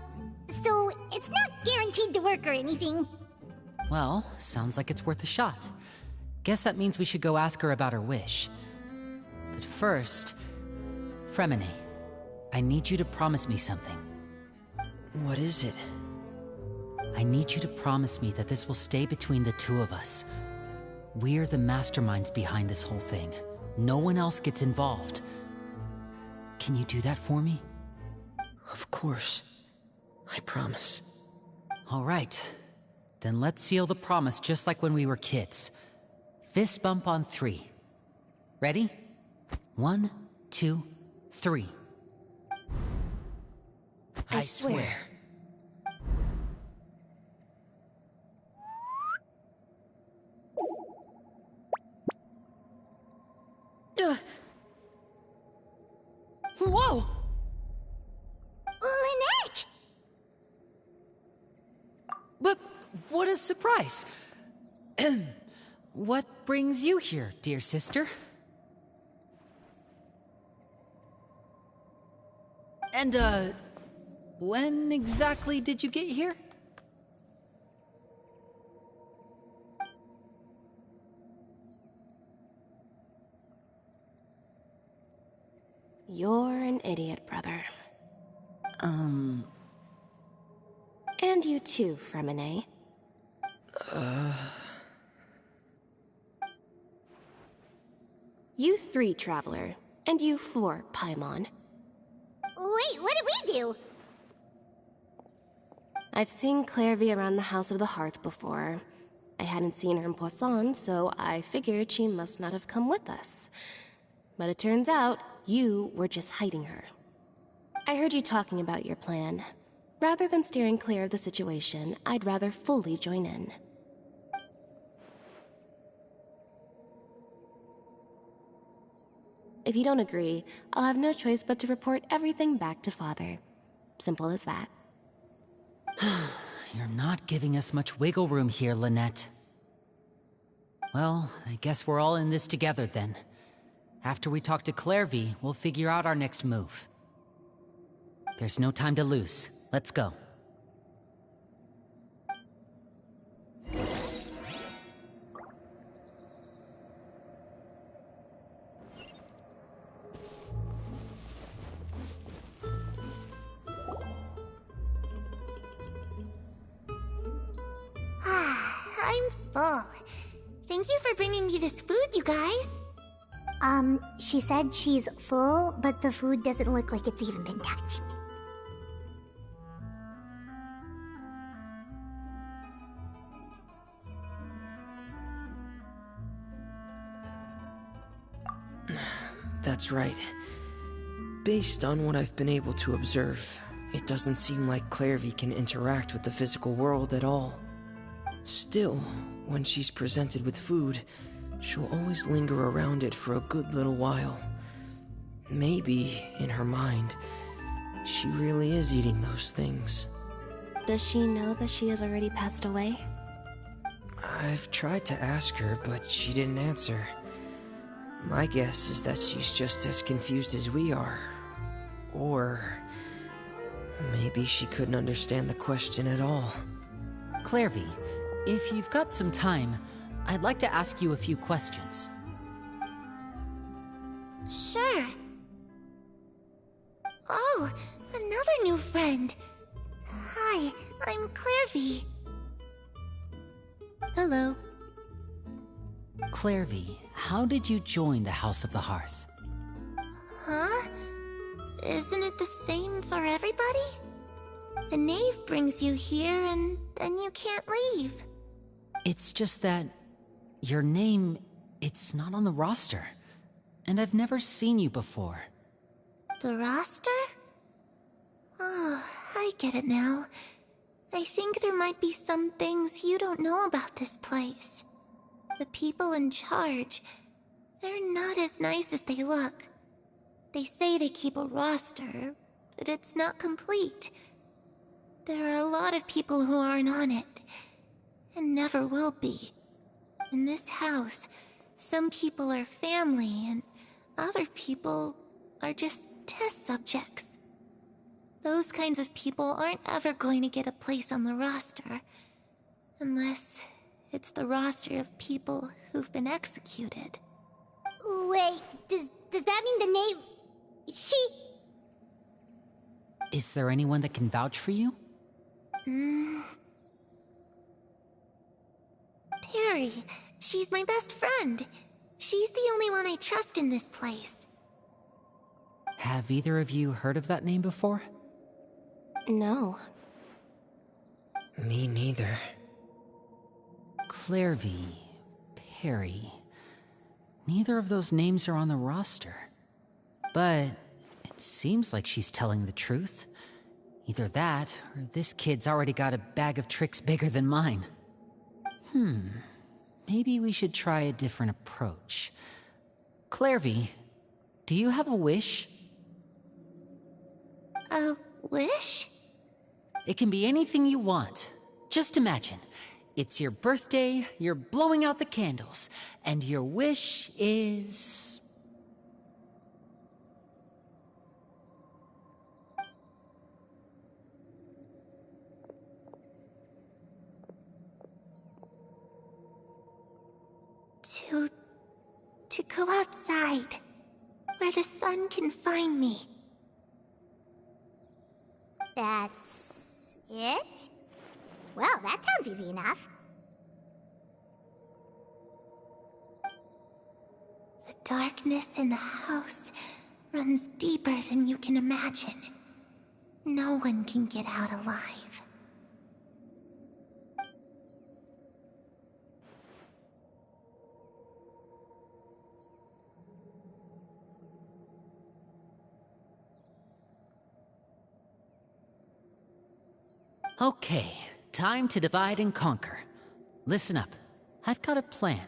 it's not guaranteed to work or anything. Well, sounds like it's worth a shot. Guess that means we should go ask her about her wish. But first, Fremine, I need you to promise me something. What is it? I need you to promise me that this will stay between the two of us. We're the masterminds behind this whole thing. No one else gets involved. Can you do that for me? Of course. I promise. All right. Then let's seal the promise just like when we were kids. Fist bump on 3. Ready? 1, 2, 3. I swear. Whoa! Lynette! But what a surprise! What brings you here, dear sister? And, when exactly did you get here? You're an idiot, brother. And you too, Fremine. You 3, Traveler. And you 4, Paimon. Wait, what did we do? I've seen Clairvy around the House of the Hearth before. I hadn't seen her in Poisson, so I figured she must not have come with us. But it turns out, you were just hiding her. I heard you talking about your plan. Rather than steering clear of the situation, I'd rather fully join in. If you don't agree, I'll have no choice but to report everything back to Father. Simple as that. You're not giving us much wiggle room here, Lynette. Well, I guess we're all in this together then. After we talk to Clairvy, we'll figure out our next move. There's no time to lose. Let's go. I'm full. Thank you for bringing me this food, you guys. She said she's full, but the food doesn't look like it's even been touched. That's right. Based on what I've been able to observe, it doesn't seem like Clairvy can interact with the physical world at all. Still, when she's presented with food, she'll always linger around it for a good little while. Maybe, in her mind, she really is eating those things. Does she know that she has already passed away? I've tried to ask her, but she didn't answer. My guess is that she's just as confused as we are. Or maybe she couldn't understand the question at all. Clairvy, if you've got some time, I'd like to ask you a few questions. Sure. Oh, another new friend. Hi, I'm Clairvy. Hello. Clairvy, how did you join the House of the Hearth? Huh? Isn't it the same for everybody? The knave brings you here and then you can't leave. It's just that your name, it's not on the roster. And I've never seen you before. The roster? Oh, I get it now. I think there might be some things you don't know about this place. The people in charge, They're not as nice as they look. They say they keep a roster, but it's not complete. There are a lot of people who aren't on it, and never will be. In this house, some people are family, and other people are just test subjects. Those kinds of people aren't ever going to get a place on the roster, unless it's the roster of people who've been executed. Wait, does that mean the name... she... Is there anyone that can vouch for you? Perry. She's my best friend. She's the only one I trust in this place. Have either of you heard of that name before? No. Me neither. Clairvy, Perry. Neither of those names are on the roster. But it seems like she's telling the truth. Either that, or this kid's already got a bag of tricks bigger than mine. Maybe we should try a different approach. Clairvy, do you have a wish? A wish? It can be anything you want. Just imagine. It's your birthday, you're blowing out the candles, and your wish is... To go outside, where the sun can find me. That's it? Well, that sounds easy enough. The darkness in the house runs deeper than you can imagine. No one can get out alive. Okay, time to divide and conquer. Listen up, I've got a plan.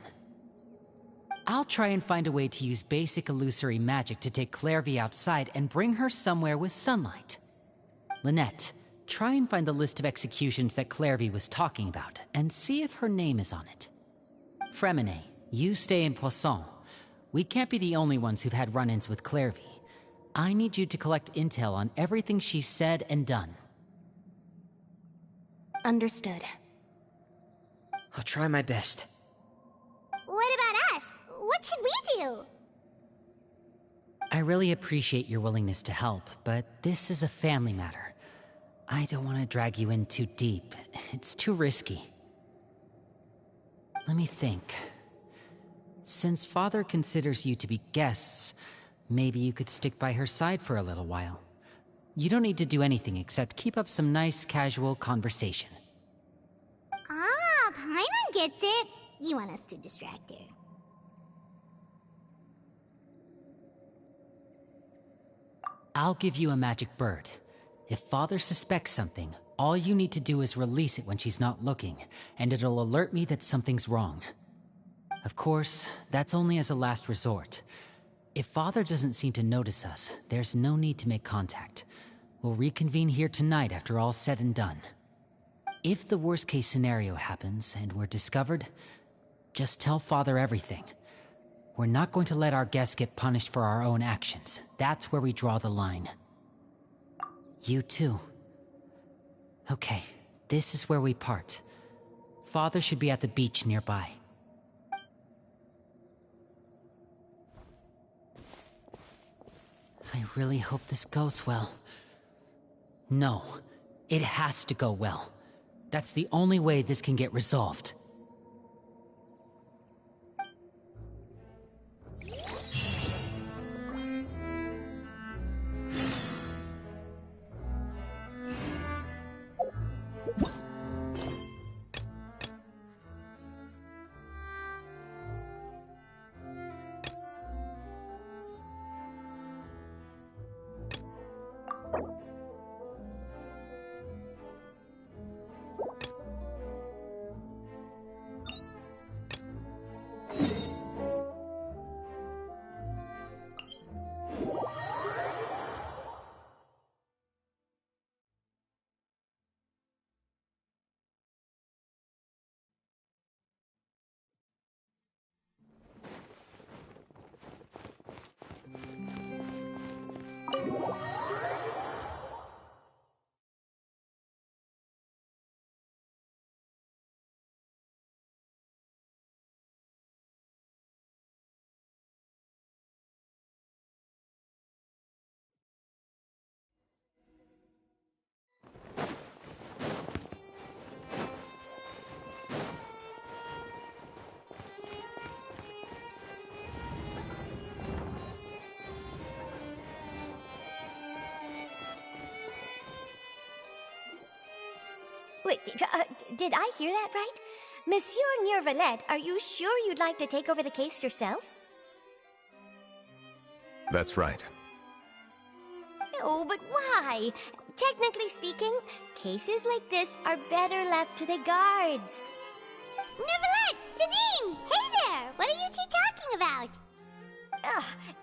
I'll try and find a way to use basic illusory magic to take Clairvy outside and bring her somewhere with sunlight. Lynette, try and find the list of executions that Clairvy was talking about, and see if her name is on it. Fremine, you stay in Poisson. We can't be the only ones who've had run-ins with Clairvy. I need you to collect intel on everything she's said and done. Understood. I'll try my best. What about us? What should we do? I really appreciate your willingness to help, but this is a family matter. I don't want to drag you in too deep. It's too risky. Let me think. Since Father considers you to be guests, maybe you could stick by her side for a little while. You don't need to do anything except keep up some nice, casual conversation. Ah, Paimon gets it. You want us to distract her. I'll give you a magic bird. If Father suspects something, all you need to do is release it when she's not looking, and it'll alert me that something's wrong. Of course, that's only as a last resort. If Father doesn't seem to notice us, there's no need to make contact. We'll reconvene here tonight after all's said and done. If the worst-case scenario happens and we're discovered, just tell Father everything. We're not going to let our guests get punished for our own actions. That's where we draw the line. You too. Okay, this is where we part. Father should be at the beach nearby. I really hope this goes well. No, it has to go well. That's the only way this can get resolved. Wait, did I hear that right? Monsieur Neurvalet, are you sure you'd like to take over the case yourself? That's right. Oh, but why? Technically speaking, cases like this are better left to the guards. Neverlet! Sidine! Hey there! What are you two talking about?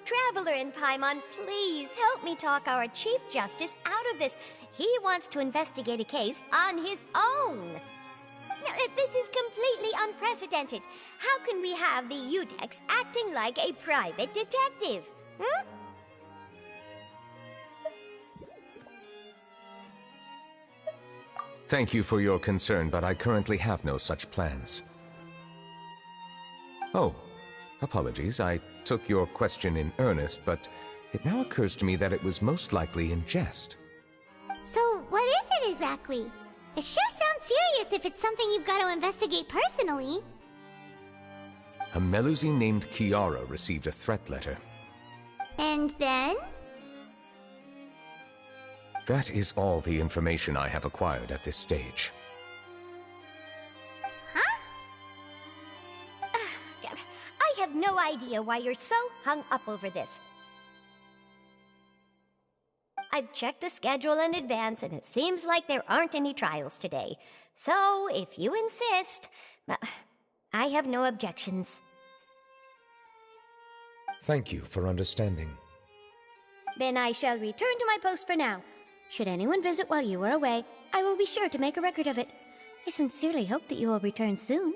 Traveler in Paimon, please help me talk our Chief Justice out of this. He wants to investigate a case on his own. Now, this is completely unprecedented. How can we have the Udex acting like a private detective? Hmm? Thank you for your concern, but I currently have no such plans. Oh, apologies. I took your question in earnest, but it now occurs to me that it was most likely in jest. So, what is it exactly? It sure sounds serious if it's something you've got to investigate personally. A Melusine named Kiara received a threat letter. And then? That is all the information I have acquired at this stage. Huh? I have no idea why you're so hung up over this. I've checked the schedule in advance, and it seems like there aren't any trials today. So, if you insist, I have no objections. Thank you for understanding. Then I shall return to my post for now. Should anyone visit while you are away, I will be sure to make a record of it. I sincerely hope that you will return soon.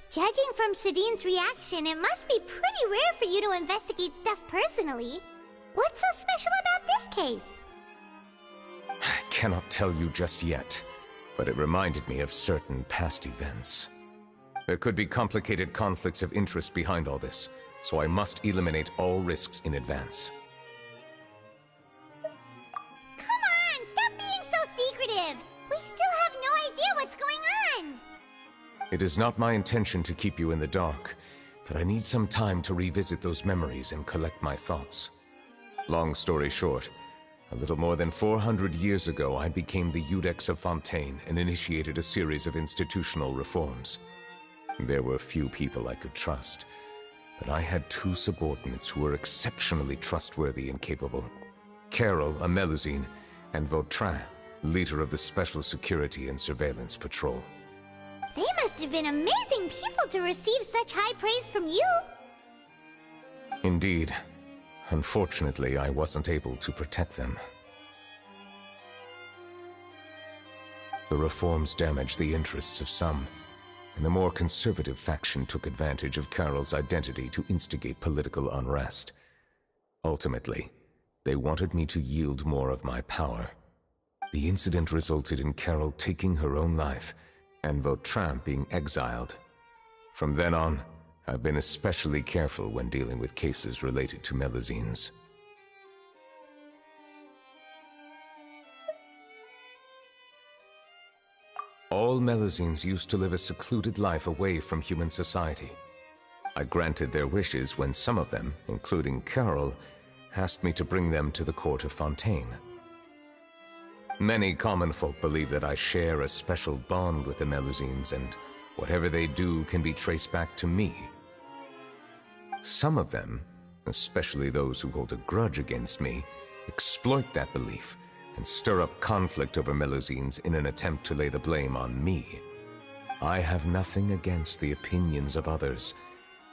Judging from Sidine's reaction, it must be pretty rare for you to investigate stuff personally. What's so special about this case? I cannot tell you just yet, but it reminded me of certain past events. There could be complicated conflicts of interest behind all this, so I must eliminate all risks in advance. Come on, stop being so secretive! We still have no idea what's going on! It is not my intention to keep you in the dark, but I need some time to revisit those memories and collect my thoughts. Long story short, a little more than 400 years ago I became the Udex of Fontaine and initiated a series of institutional reforms. There were few people I could trust, but I had two subordinates who were exceptionally trustworthy and capable. Carol, a Melusine, and Vautrin, leader of the Special Security and Surveillance Patrol. They must have been amazing people to receive such high praise from you! Indeed. Unfortunately, I wasn't able to protect them. The reforms damaged the interests of some, and the more conservative faction took advantage of Carol's identity to instigate political unrest. Ultimately, they wanted me to yield more of my power. The incident resulted in Carol taking her own life, and Vautrin being exiled. From then on, I've been especially careful when dealing with cases related to Melusines. All Melusines used to live a secluded life away from human society. I granted their wishes when some of them, including Carol, asked me to bring them to the court of Fontaine. Many common folk believe that I share a special bond with the Melusines, and whatever they do can be traced back to me. Some of them, especially those who hold a grudge against me, exploit that belief and stir up conflict over Melusines in an attempt to lay the blame on me. I have nothing against the opinions of others,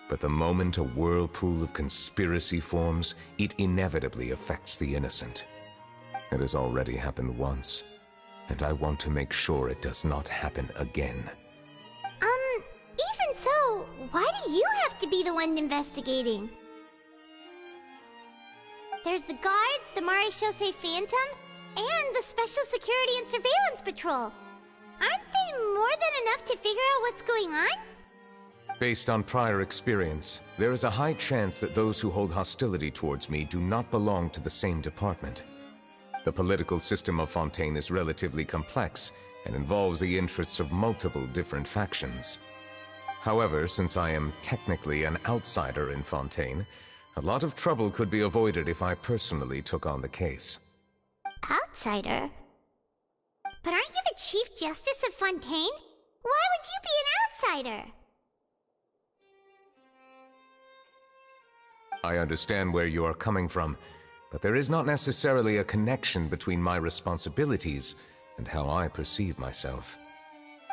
but the moment a whirlpool of conspiracy forms, it inevitably affects the innocent. It has already happened once, and I want to make sure it does not happen again. Even so, why do you have to be the one investigating? There's the guards, the Maréchaussée Phantom, and the Special Security and Surveillance Patrol. Aren't they more than enough to figure out what's going on? Based on prior experience, there is a high chance that those who hold hostility towards me do not belong to the same department. The political system of Fontaine is relatively complex and involves the interests of multiple different factions. However, since I am technically an outsider in Fontaine, A lot of trouble could be avoided if I personally took on the case. Outsider? But aren't you the Chief Justice of Fontaine? Why would you be an outsider? I understand where you are coming from, but there is not necessarily a connection between my responsibilities and how I perceive myself.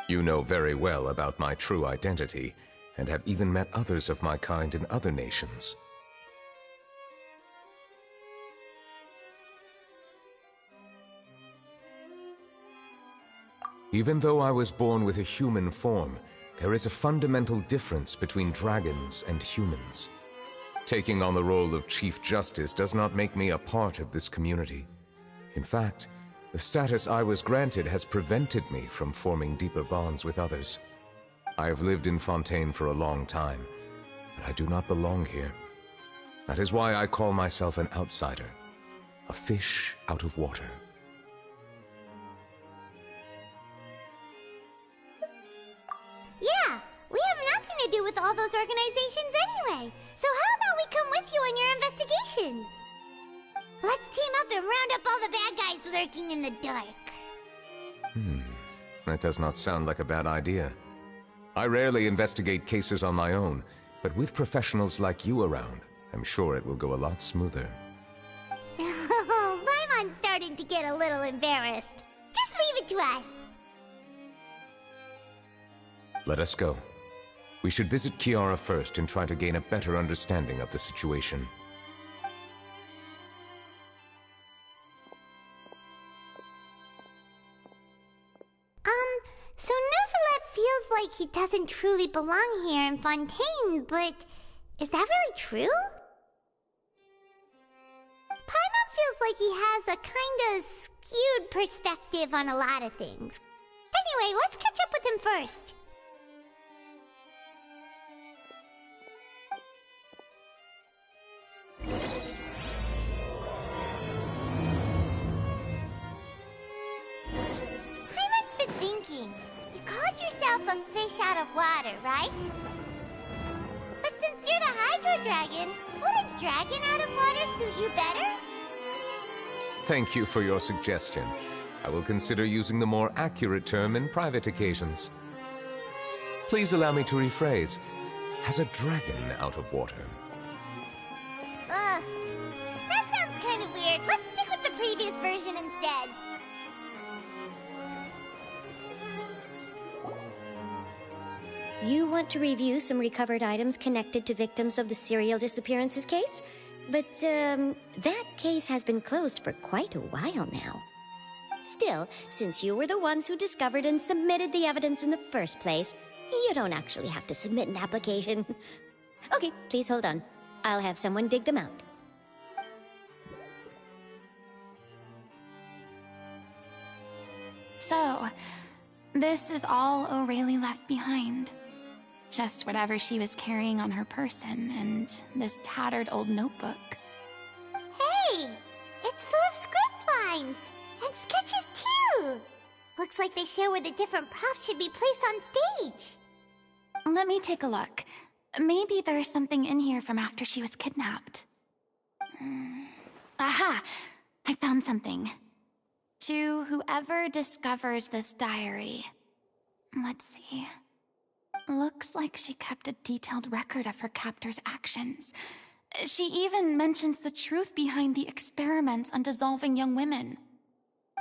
You know very well about my true identity, and have even met others of my kind in other nations. Even though I was born with a human form, there is a fundamental difference between dragons and humans. Taking on the role of Chief Justice does not make me a part of this community. In fact, the status I was granted has prevented me from forming deeper bonds with others. I have lived in Fontaine for a long time, but I do not belong here. That is why I call myself an outsider, a fish out of water. Yeah, we have nothing to do with all those organizations anyway. So how about we come with you on your investigation? Let's team up and round up all the bad guys lurking in the dark. That does not sound like a bad idea. I rarely investigate cases on my own, but with professionals like you around, I'm sure it will go a lot smoother. Paimon's starting to get a little embarrassed. Just leave it to us. Let us go. We should visit Kiara first and try to gain a better understanding of the situation. So Neuvillette feels like he doesn't truly belong here in Fontaine, but is that really true? Paimon feels like he has a kinda skewed perspective on a lot of things. Anyway, let's catch up with him first. Paimon's been thinking. You called yourself a fish out of water, right? But since you're the Hydro Dragon, would a dragon out of water suit you better? Thank you for your suggestion. I will consider using the more accurate term in private occasions. Please allow me to rephrase. Has a dragon out of water? Ugh. That sounds kind of weird. Let's stick with the previous version instead. You want to review some recovered items connected to victims of the serial disappearances case? But, that case has been closed for quite a while now. Still, since you were the ones who discovered and submitted the evidence in the first place, you don't actually have to submit an application. Okay, please hold on. I'll have someone dig them out. So, this is all O'Reilly left behind. Just whatever she was carrying on her person, and this tattered old notebook. Hey! It's full of script lines! And sketches too! Looks like they show where the different props should be placed on stage. Let me take a look. Maybe there's something in here from after she was kidnapped. Aha! I found something. To whoever discovers this diary. Let's see. Looks like she kept a detailed record of her captor's actions. She even mentions the truth behind the experiments on dissolving young women.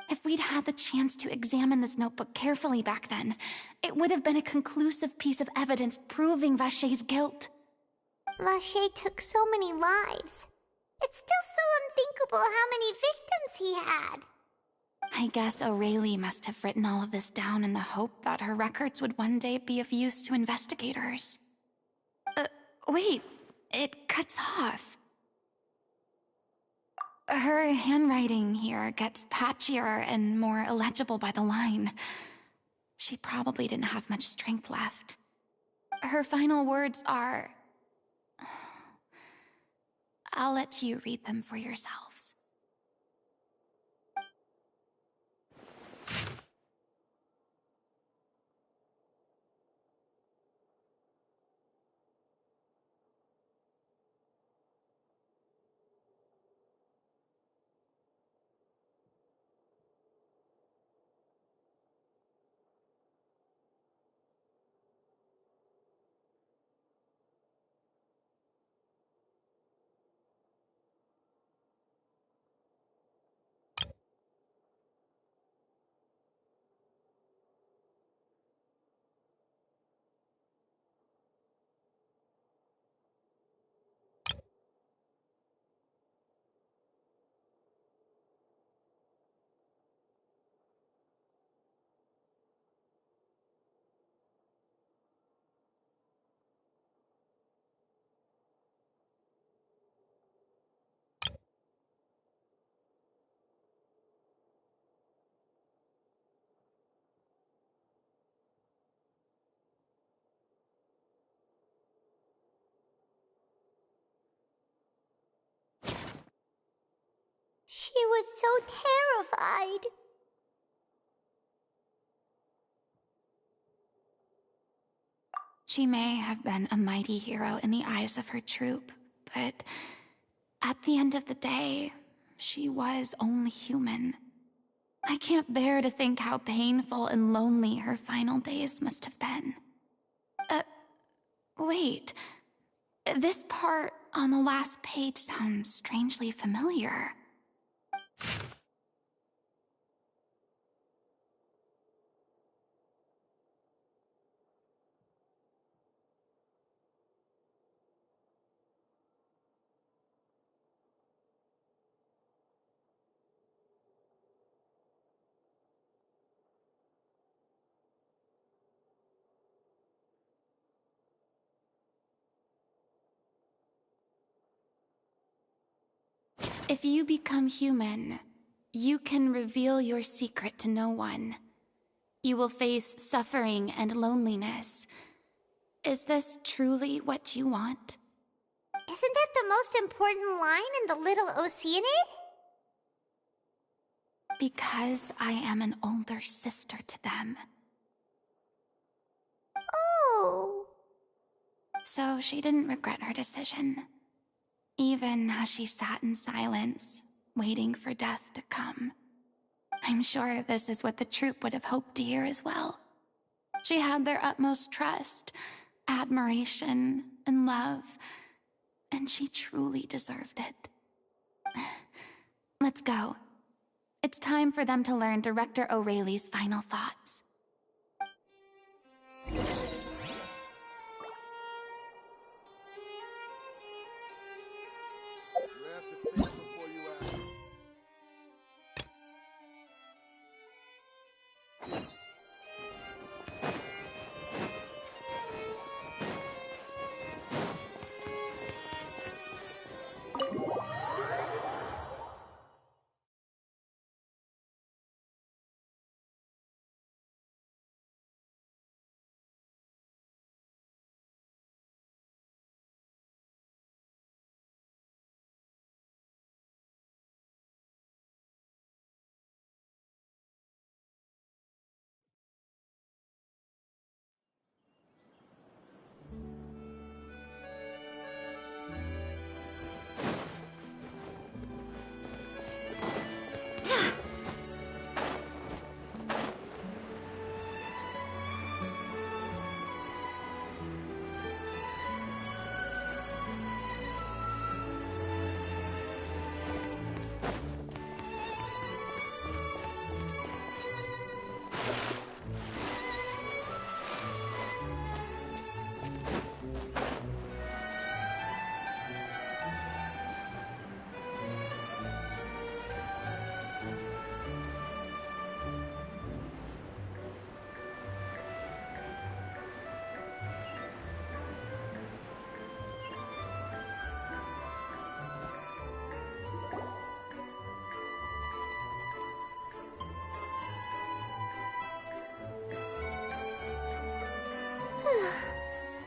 If we'd had the chance to examine this notebook carefully back then, it would have been a conclusive piece of evidence proving Vachey's guilt. Vachey took so many lives. It's still so unthinkable how many victims he had. I guess O'Reilly must have written all of this down in the hope that her records would one day be of use to investigators. Wait, it cuts off. Her handwriting here gets patchier and more illegible by the line. She probably didn't have much strength left. Her final words are... I'll let you read them for yourselves. was so terrified. She may have been a mighty hero in the eyes of her troop, but at the end of the day, she was only human. I can't bear to think how painful and lonely her final days must have been. Wait. This part on the last page sounds strangely familiar. If you become human, you can reveal your secret to no one. You will face suffering and loneliness. Is this truly what you want? Isn't that the most important line in the Little Oceanid? Because I am an older sister to them. Oh. So she didn't regret her decision. Even as she sat in silence, waiting for death to come. I'm sure this is what the troupe would have hoped to hear as well. She had their utmost trust, admiration, and love, and she truly deserved it. Let's go. It's time for them to learn Director O'Reilly's final thoughts.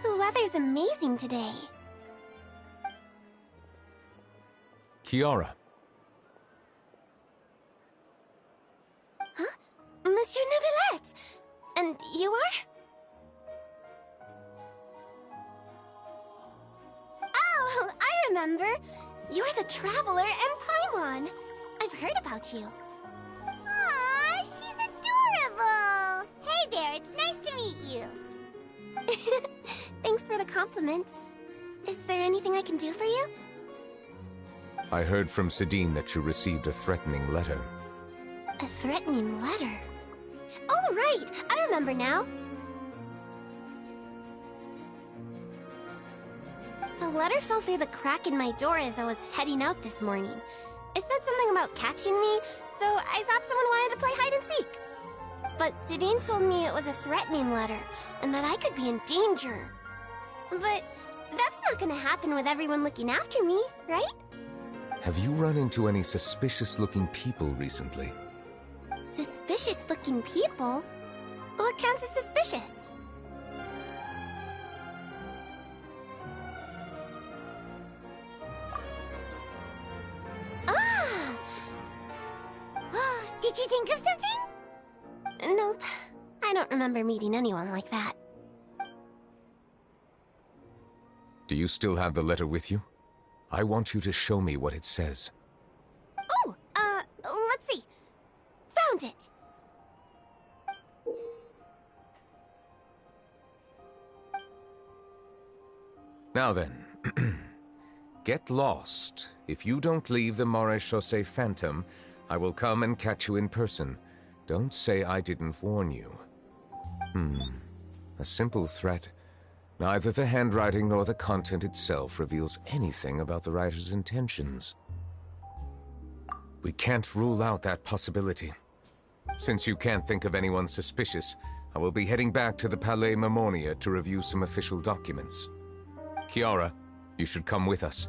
The weather's amazing today. Kiara. Huh? Monsieur Neuvillette! And you are? Oh, I remember! You're the Traveler and Paimon! I've heard about you. Aw, she's adorable! Hey there, it's nice to meet you. Thanks for the compliment. Is there anything I can do for you? I heard from Sidine that you received a threatening letter. A threatening letter? Oh, right! I remember now. The letter fell through the crack in my door as I was heading out this morning. It said something about catching me, so I thought someone wanted to play hide and seek. But Sidine told me it was a threatening letter, and that I could be in danger. But that's not gonna happen with everyone looking after me, right? Have you run into any suspicious-looking people recently? Suspicious-looking people? What counts as suspicious? Did you think of something? Nope. I don't remember meeting anyone like that. Do you still have the letter with you? I want you to show me what it says. Oh, let's see. Found it! Now then, get lost. If you don't leave the Maréchaussée Phantom, I will come and catch you in person. Don't say I didn't warn you. A simple threat. Neither the handwriting nor the content itself reveals anything about the writer's intentions. We can't rule out that possibility. Since you can't think of anyone suspicious, I will be heading back to the Palais Mermonia to review some official documents. Kiara, you should come with us.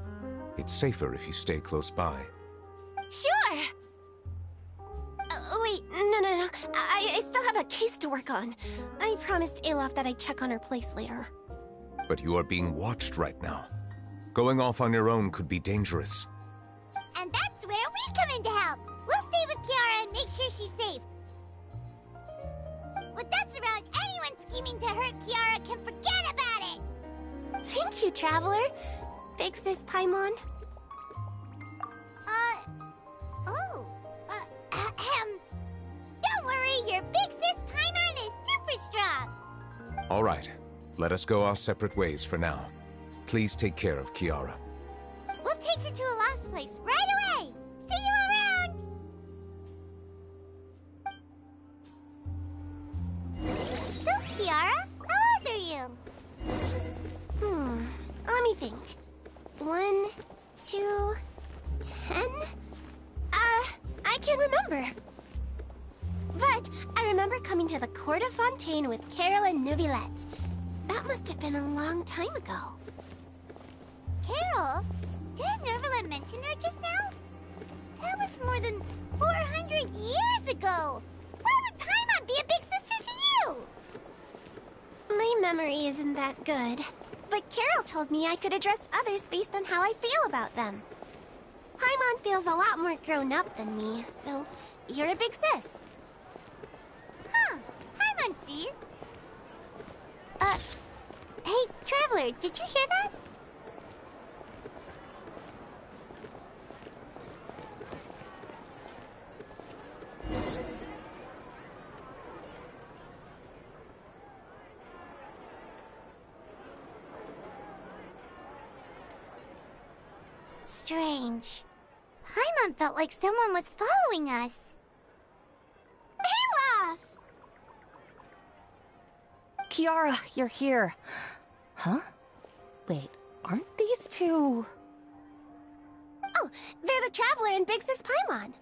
It's safer if you stay close by. Sure! Wait, no. I still have a case to work on. I promised Alof that I'd check on her place later. But you are being watched right now. Going off on your own could be dangerous. And that's where we come in to help. We'll stay with Kiara and make sure she's safe. With us around, anyone scheming to hurt Kiara can forget about it. Thank you, Traveler. Big Sis Paimon. Don't worry, your Big Sis Paimon is super strong. All right, let us go our separate ways for now. Please take care of Kiara. We'll take her to Alaf's place right away. See you around. So, Kiara, how old are you? Let me think. 1, 2, 10? I can't remember. But I remember coming to the Court of Fontaine with Carol and Neuvillette. That must have been a long time ago. Carol? Didn't Neuvillette mention her just now? That was more than 400 years ago. Why would Paimon be a big sister to you? My memory isn't that good. But Carol told me I could address others based on how I feel about them. Paimon feels a lot more grown up than me, so you're a big sis. Huh. Paimon sees. Hey, Traveler, did you hear that? Strange. Paimon felt like someone was following us. Olaf! Kiara, you're here. Huh? Wait, aren't these two... Oh, they're the Traveler and Big Sis Paimon.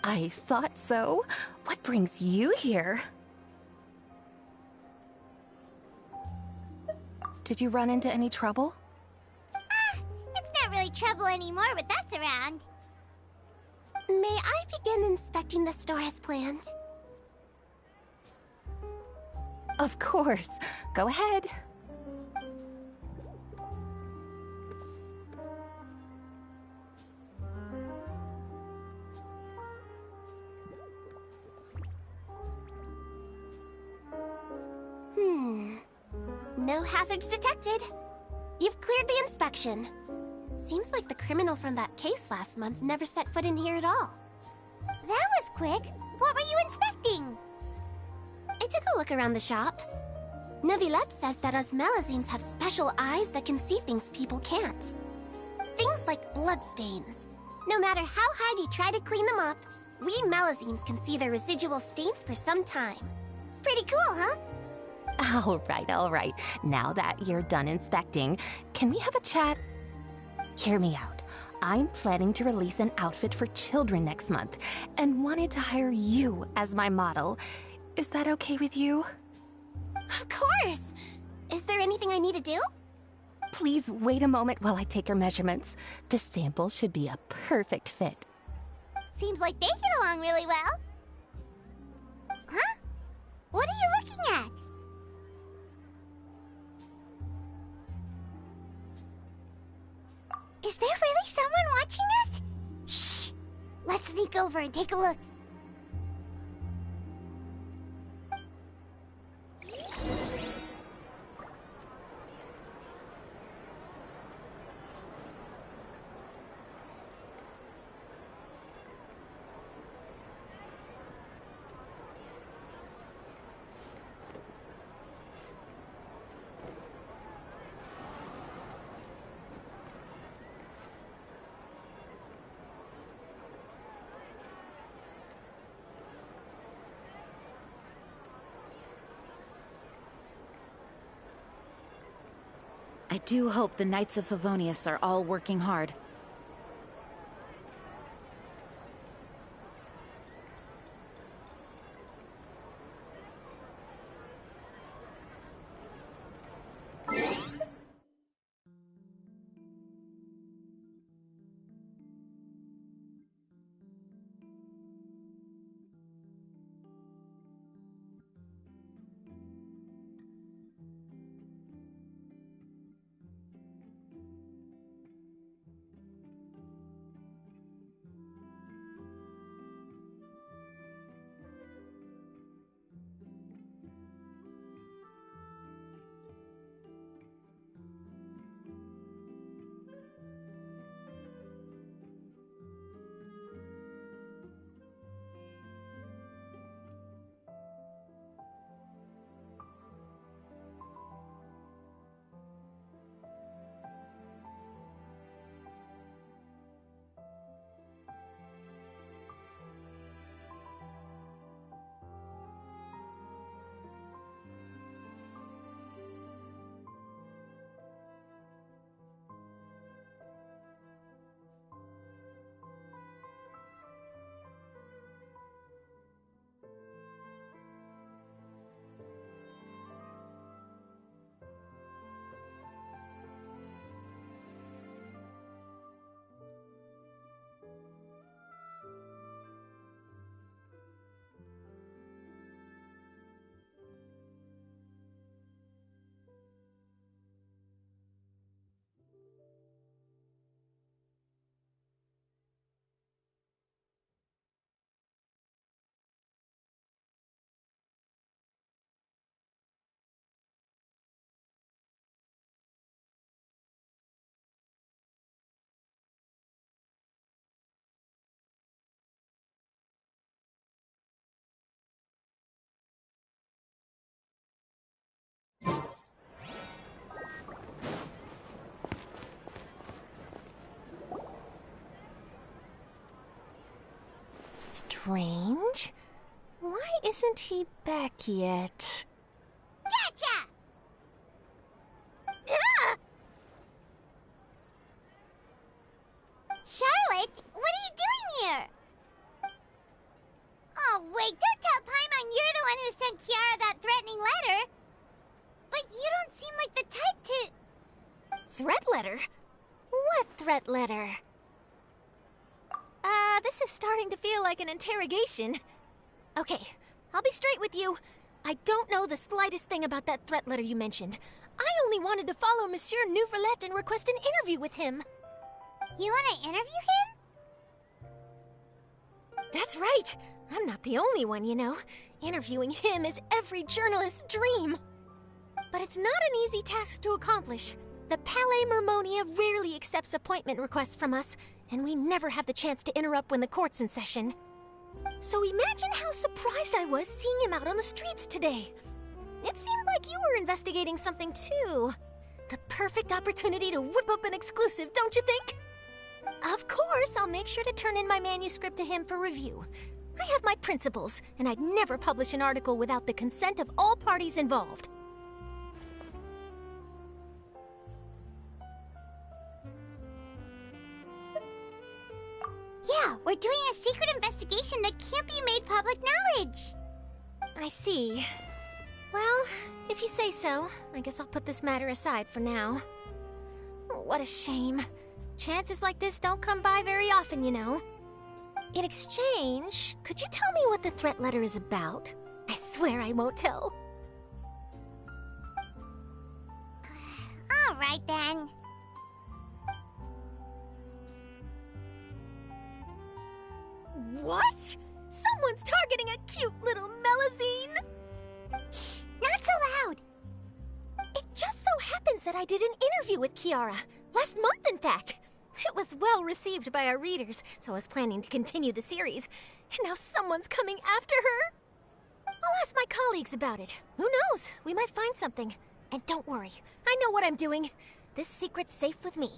I thought so. What brings you here? Did you run into any trouble? It's not really trouble anymore with us around. May I begin inspecting the store as planned? Of course. Go ahead. No hazards detected. You've cleared the inspection. Seems like the criminal from that case last month never set foot in here at all. That was quick. What were you inspecting? I took a look around the shop. Neuvillette says that us Melazines have special eyes that can see things people can't. Things like bloodstains. No matter how hard you try to clean them up, we Melazines can see their residual stains for some time. Pretty cool, huh? All right. Now that you're done inspecting, can we have a chat? Hear me out. I'm planning to release an outfit for children next month, and wanted to hire you as my model. Is that okay with you? Of course! Is there anything I need to do? Please wait a moment while I take your measurements. The sample should be a perfect fit. Seems like they get along really well. Huh? What are you looking at? Is there really someone watching us? Shh! Let's sneak over and take a look. I do hope the Knights of Favonius are all working hard. Strange. Why isn't he back yet? Gotcha! Charlotte, what are you doing here? Oh, wait, don't tell Paimon you're the one who sent Kiara that threatening letter. But you don't seem like the type to... Threat letter? What threat letter? This is starting to feel like an interrogation. Okay, I'll be straight with you. I don't know the slightest thing about that threat letter you mentioned. I only wanted to follow Monsieur Nouvelette and request an interview with him. You want to interview him? That's right. I'm not the only one, you know. Interviewing him is every journalist's dream. But it's not an easy task to accomplish. The Palais Mermonia rarely accepts appointment requests from us, and we never have the chance to interrupt when the court's in session. So imagine how surprised I was seeing him out on the streets today. It seemed like you were investigating something too. The perfect opportunity to whip up an exclusive, don't you think? Of course, I'll make sure to turn in my manuscript to him for review. I have my principles, and I'd never publish an article without the consent of all parties involved. Yeah, we're doing a secret investigation that can't be made public knowledge. I see. Well, if you say so, I guess I'll put this matter aside for now. What a shame. Chances like this don't come by very often, you know. In exchange, could you tell me what the threat letter is about? I swear I won't tell. All right, then. What? Someone's targeting a cute little Melusine? Shh, not so loud. It just so happens that I did an interview with Kiara. Last month, in fact. It was well received by our readers, so I was planning to continue the series. And now someone's coming after her. I'll ask my colleagues about it. Who knows? We might find something. And don't worry, I know what I'm doing. This secret's safe with me.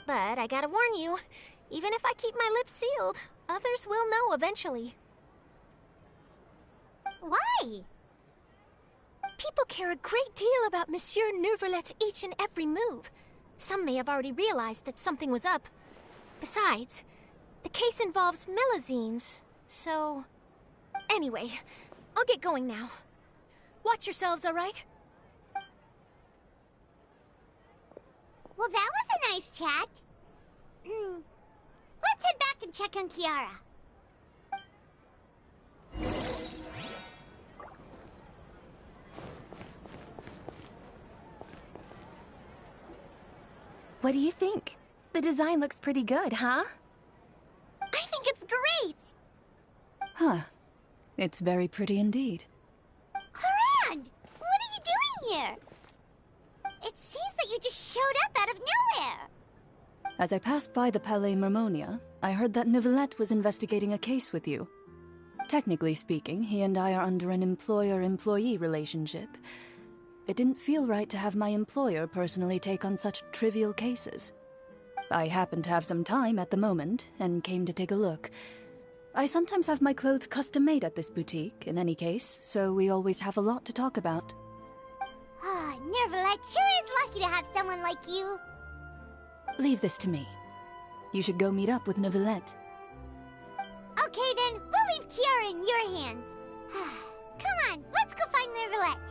But I gotta warn you, even if I keep my lips sealed, others will know eventually. Why? People care a great deal about Monsieur Neuvrelet's each and every move. Some may have already realized that something was up. Besides, the case involves Melazines, so... Anyway, I'll get going now. Watch yourselves, all right? Well, that was a nice chat. Let's head back and check on Kiara. What do you think? The design looks pretty good, huh? I think it's great! Huh. It's very pretty indeed. Harand! What are you doing here? It seems that you just showed up out of nowhere. As I passed by the Palais Mermonia, I heard that Neuvillette was investigating a case with you. Technically speaking, he and I are under an employer-employee relationship. It didn't feel right to have my employer personally take on such trivial cases. I happened to have some time at the moment, and came to take a look. I sometimes have my clothes custom-made at this boutique, in any case, so we always have a lot to talk about. Ah, Neuvillette sure is lucky to have someone like you. Leave this to me. You should go meet up with Neuvillette. Okay then, we'll leave Kiara in your hands. Come on, let's go find Neuvillette.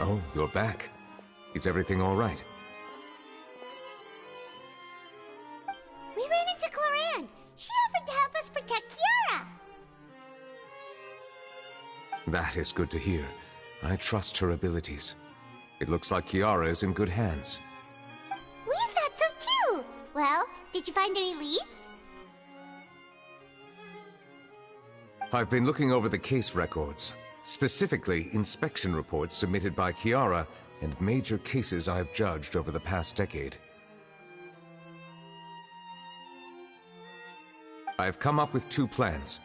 Oh, you're back. Is everything all right? We ran into Cloran. She offered to help us protect Kiara. That is good to hear. I trust her abilities. It looks like Kiara is in good hands. We thought so too. Well, did you find any leads? I've been looking over the case records, specifically inspection reports submitted by Kiara and major cases I've judged over the past decade. I've come up with two plans.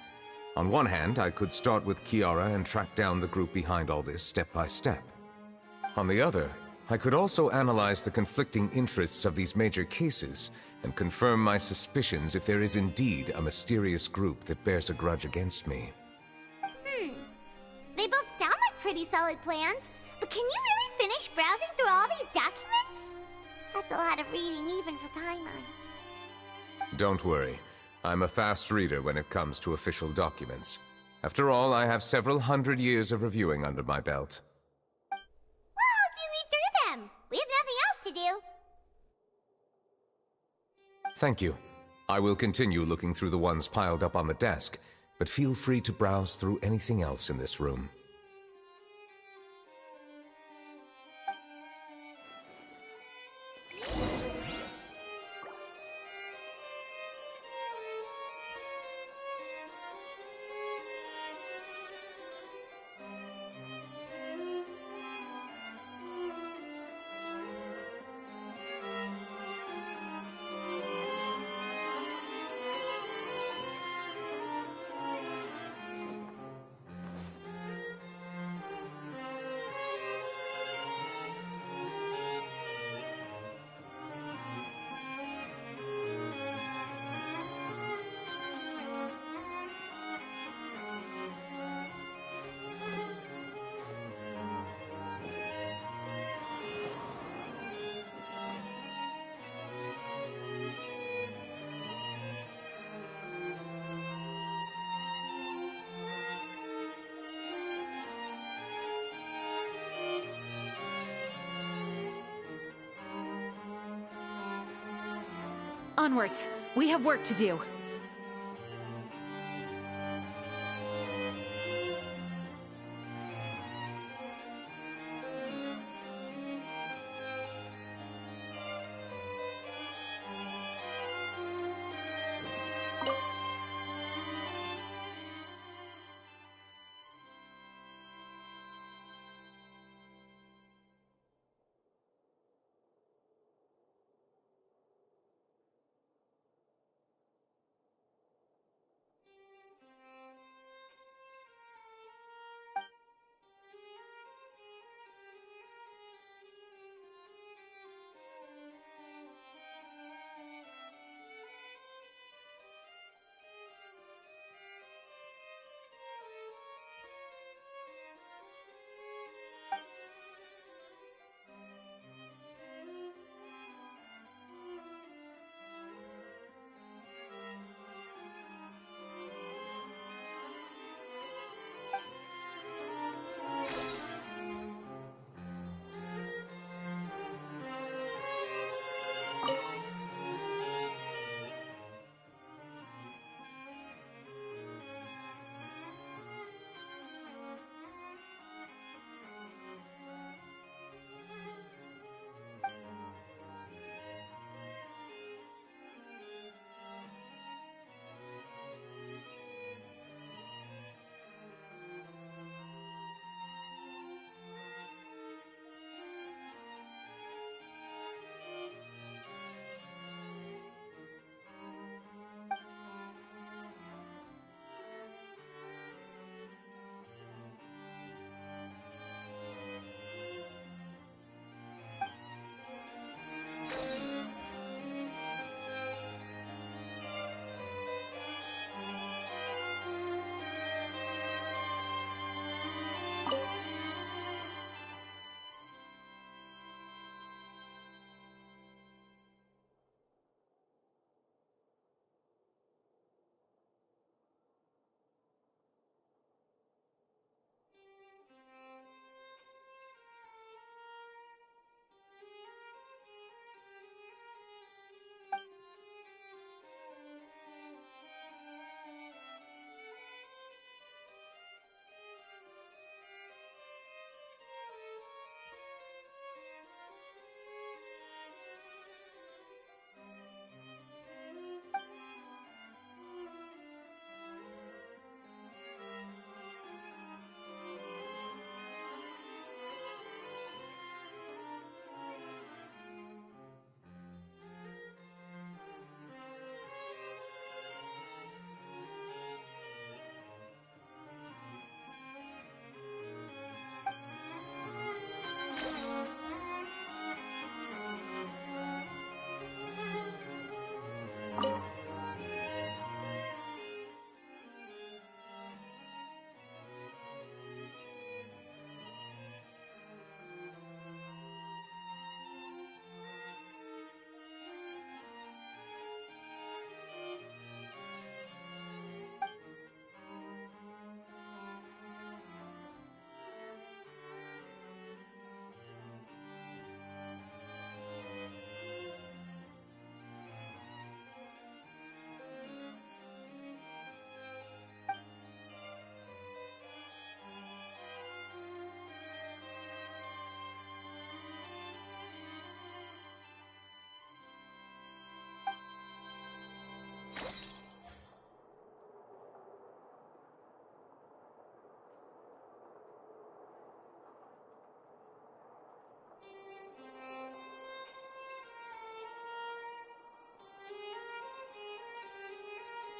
On one hand, I could start with Kiara and track down the group behind all this step by step. On the other, I could also analyze the conflicting interests of these major cases and confirm my suspicions if there is indeed a mysterious group that bears a grudge against me. They both sound like pretty solid plans, but can you really finish browsing through all these documents? That's a lot of reading even for Paimon. Don't worry. I'm a fast reader when it comes to official documents. After all, I have several hundred years of reviewing under my belt. We'll help you read through them. We have nothing else to do. Thank you. I will continue looking through the ones piled up on the desk, but feel free to browse through anything else in this room. Onwards! We have work to do.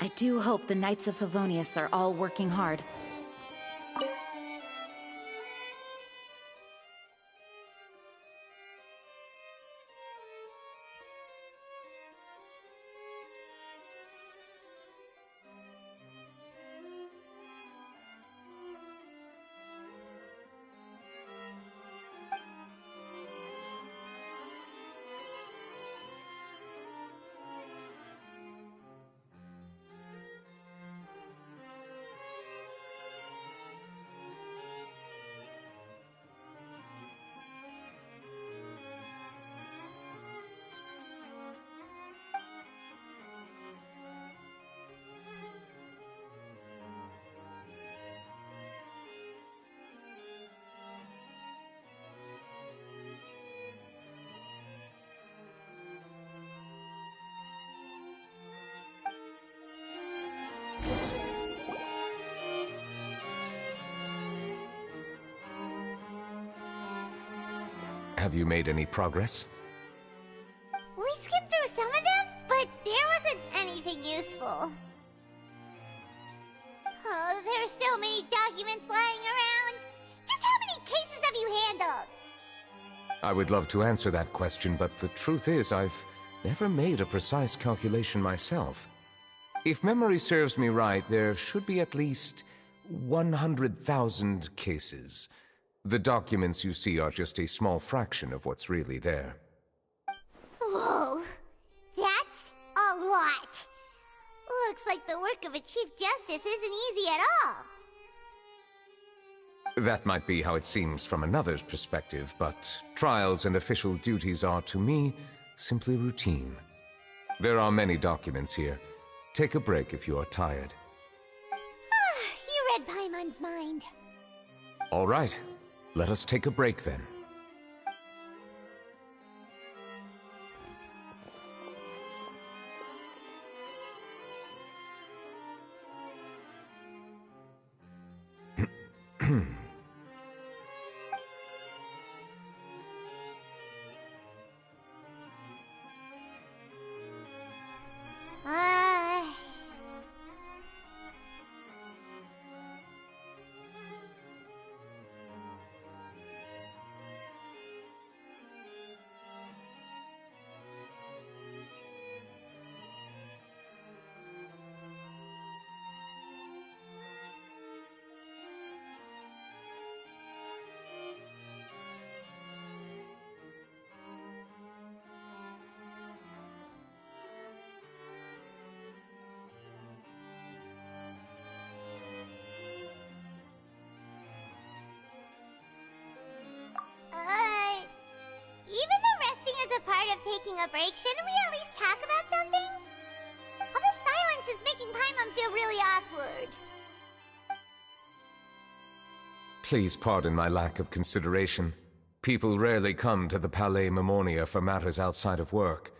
I do hope the Knights of Favonius are all working hard. Have you made any progress? We skimmed through some of them, but there wasn't anything useful. Oh, there's so many documents lying around. Just how many cases have you handled? I would love to answer that question, but the truth is I've never made a precise calculation myself. If memory serves me right, there should be at least 100,000 cases. The documents you see are just a small fraction of what's really there. Whoa, that's a lot. Looks like the work of a Chief Justice isn't easy at all. That might be how it seems from another's perspective, but trials and official duties are, to me, simply routine. There are many documents here. Take a break if you are tired. You read Paimon's mind. All right. Let us take a break then. Even though resting is a part of taking a break, shouldn't we at least talk about something? All this silence is making Paimon feel really awkward. Please pardon my lack of consideration. People rarely come to the Palais Mermonia for matters outside of work.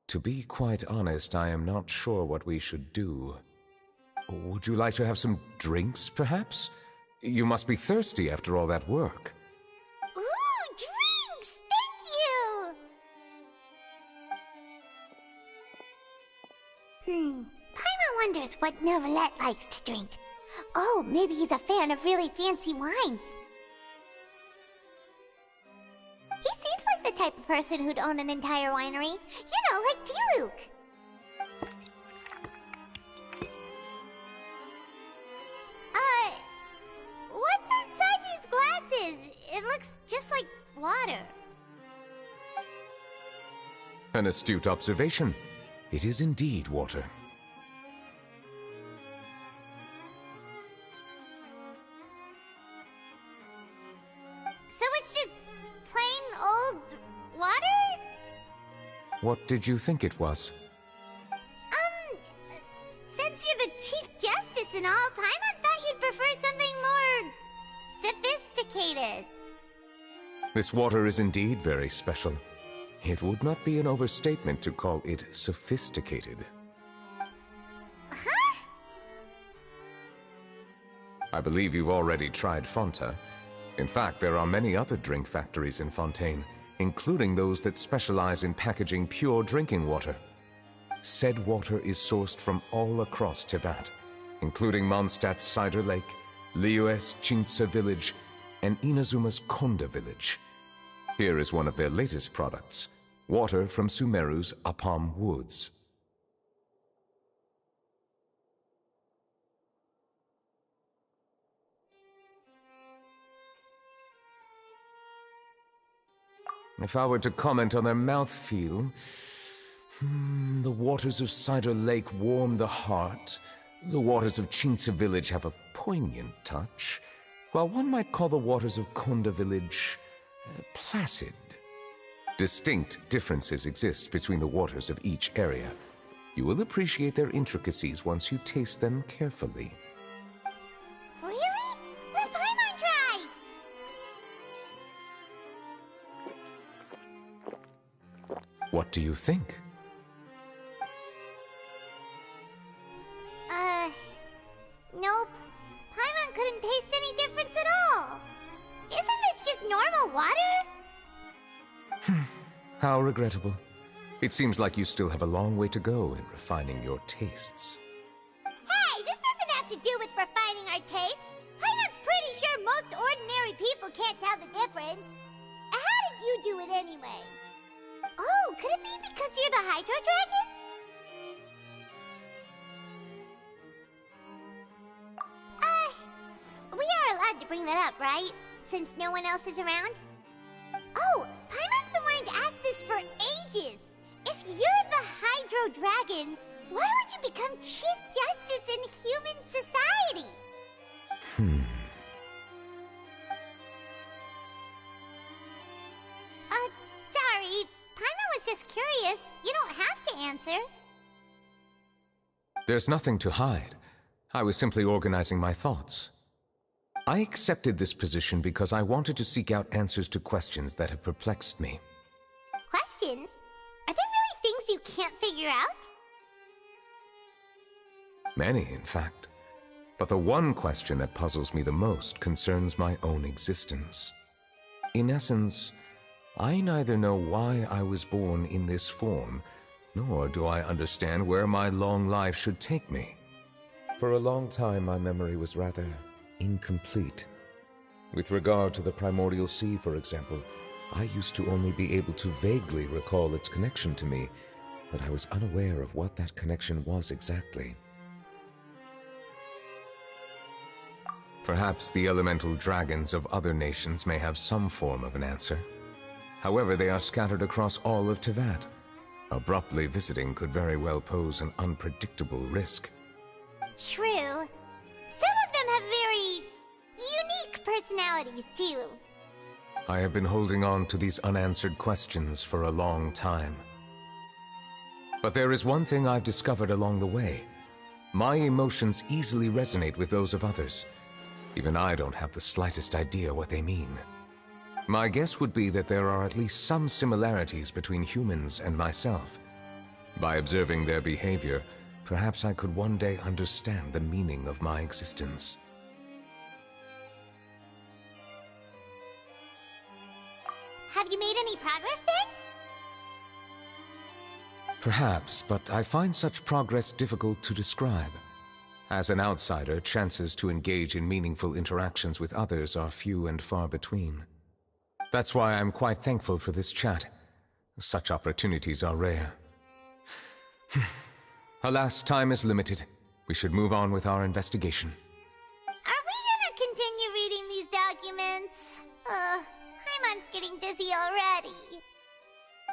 To be quite honest, I am not sure what we should do. Would you like to have some drinks, perhaps? You must be thirsty after all that work. Ooh, drinks! Thank you! Paimon wonders what Neuvillette likes to drink. Oh, maybe he's a fan of really fancy wines. He seems like the type of person who'd own an entire winery. You know, like Diluc. What's inside these glasses? It looks just like water. An astute observation. It is indeed water. So it's just plain old water? What did you think it was? Since you're the Chief Justice and all, Paimon thought you'd prefer something more sophisticated. This water is indeed very special. It would not be an overstatement to call it sophisticated. Huh? I believe you've already tried Fonta. In fact, there are many other drink factories in Fontaine, including those that specialize in packaging pure drinking water. said water is sourced from all across Tevat, including Mondstadt's Cider Lake, Liyue's Chintsa village, and Inazuma's Konda village. Here is one of their latest products, water from Sumeru's Apam Woods. If I were to comment on their mouthfeel, the waters of Cider Lake warm the heart, the waters of Chintsa village have a poignant touch, while one might call the waters of Konda village placid. Distinct differences exist between the waters of each area. You will appreciate their intricacies once you taste them carefully. Really? Let Paimon try! What do you think? Nope. Paimon couldn't taste any difference at all. Isn't this just normal water? How regrettable. It seems like you still have a long way to go in refining your tastes. Hey, this doesn't have to do with refining our taste. Paimon's pretty sure most ordinary people can't tell the difference. How did you do it anyway? Oh, could it be because you're the Hydro Dragon? We are allowed to bring that up, right? Since no one else is around? Oh, Paimon's been wanting to ask this for ages. If you're the Hydro Dragon, why would you become Chief Justice in human society? Sorry. Paimon was just curious. You don't have to answer. There's nothing to hide. I was simply organizing my thoughts. I accepted this position because I wanted to seek out answers to questions that have perplexed me. Questions? Are there really things you can't figure out? Many, in fact. But the one question that puzzles me the most concerns my own existence. In essence, I neither know why I was born in this form, nor do I understand where my long life should take me. For a long time, my memory was rather incomplete. With regard to the primordial sea, for example, I used to only be able to vaguely recall its connection to me, but I was unaware of what that connection was exactly. Perhaps the elemental dragons of other nations may have some form of an answer. However, they are scattered across all of Tevat. Abruptly visiting could very well pose an unpredictable risk. True. Some of them have very unique personalities, too. I have been holding on to these unanswered questions for a long time. But there is one thing I've discovered along the way. My emotions easily resonate with those of others. Even I don't have the slightest idea what they mean. My guess would be that there are at least some similarities between humans and myself. By observing their behavior, perhaps I could one day understand the meaning of my existence. Have you made any progress then? Perhaps, but I find such progress difficult to describe. As an outsider, chances to engage in meaningful interactions with others are few and far between. That's why I'm quite thankful for this chat. Such opportunities are rare. Alas, time is limited. We should move on with our investigation. Are we gonna continue reading these documents? Paimon's getting dizzy already.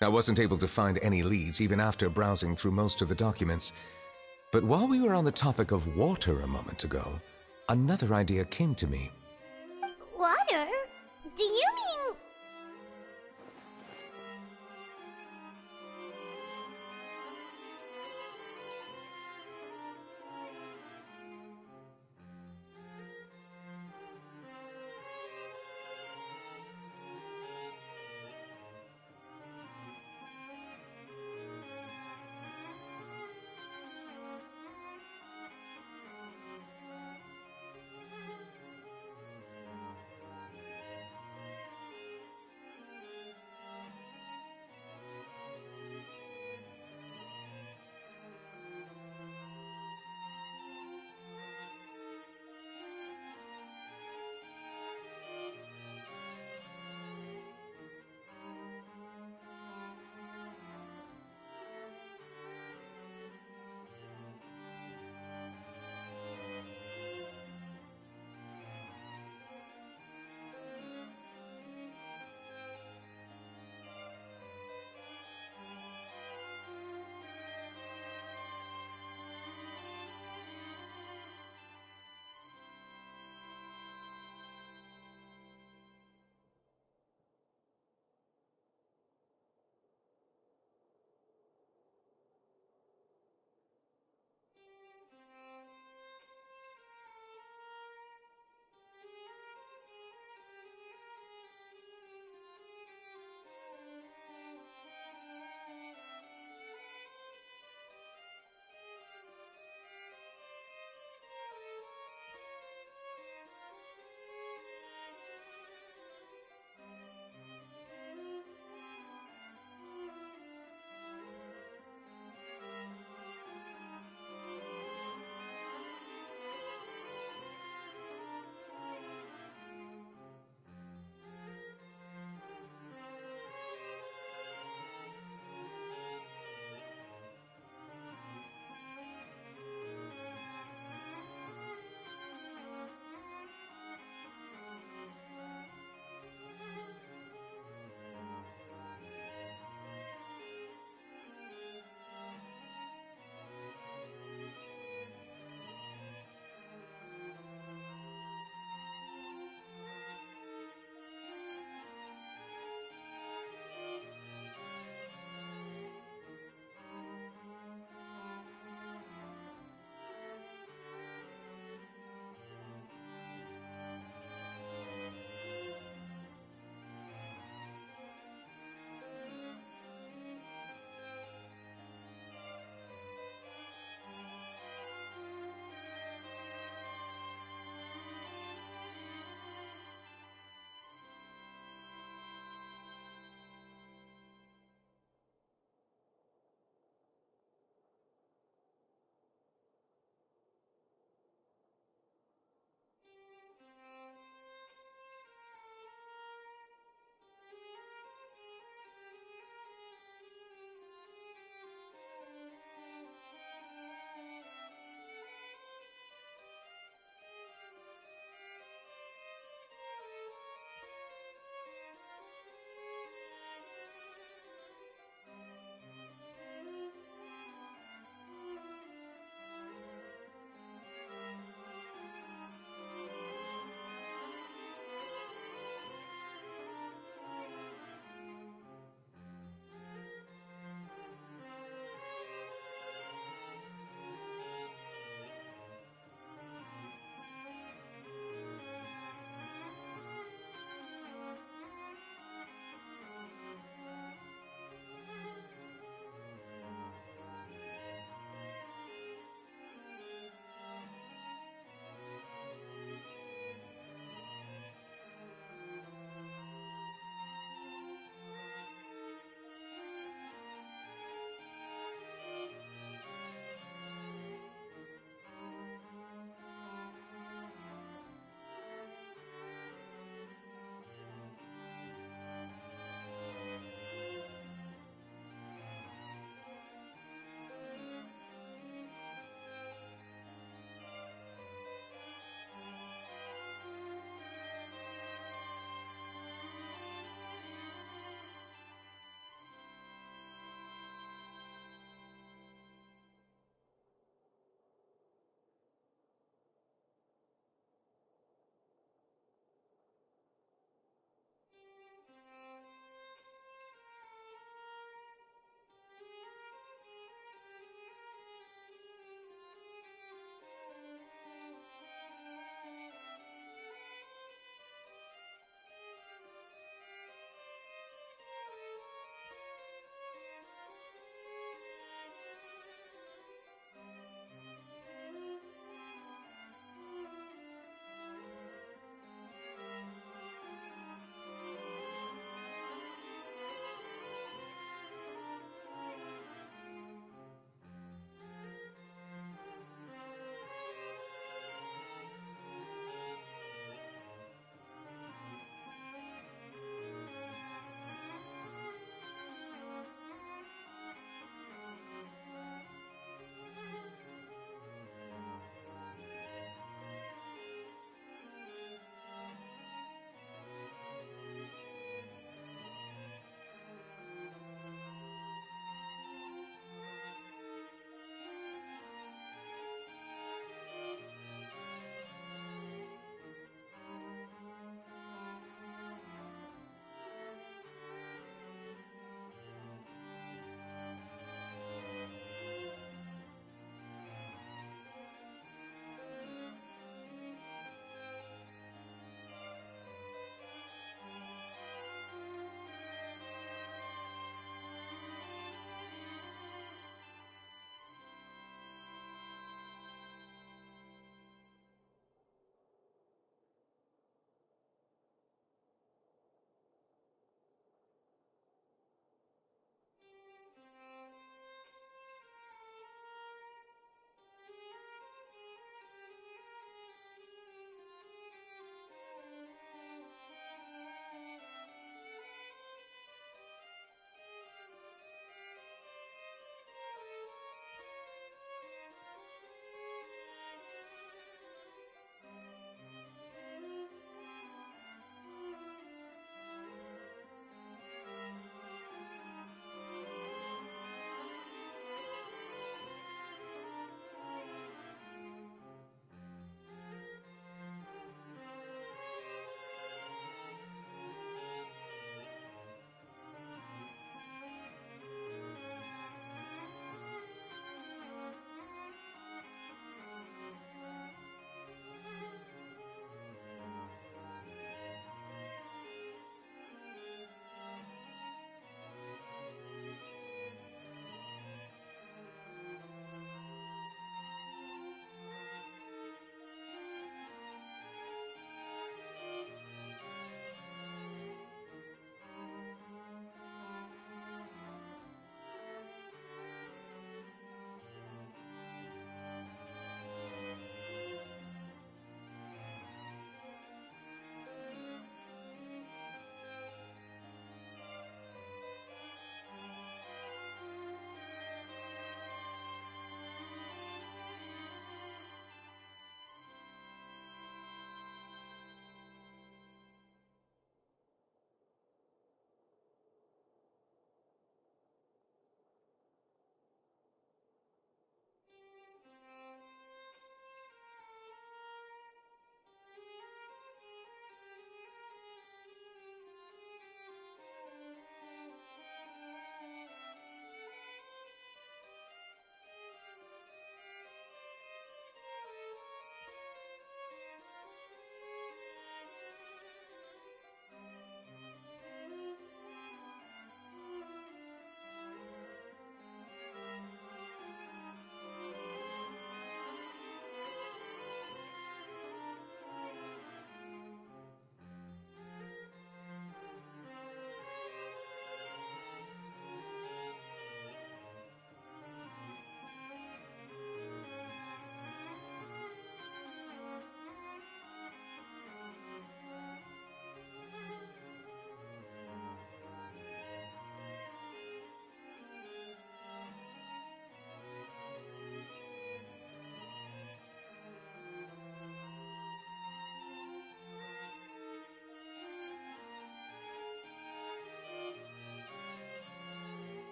I wasn't able to find any leads even after browsing through most of the documents. But while we were on the topic of water a moment ago, another idea came to me. Water? Do you mean...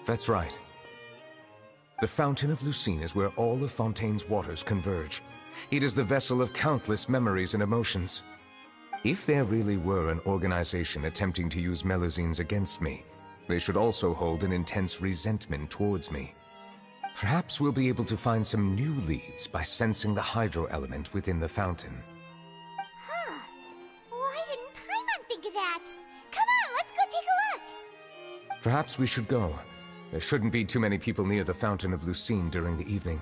That's right. The Fountain of Lucine is where all of Fontaine's waters converge. It is the vessel of countless memories and emotions. If there really were an organization attempting to use Melusines against me, they should also hold an intense resentment towards me. Perhaps we'll be able to find some new leads by sensing the hydro element within the fountain. Huh. Why didn't Paimon think of that? Come on, let's go take a look! Perhaps we should go. There shouldn't be too many people near the Fountain of Lucine during the evening.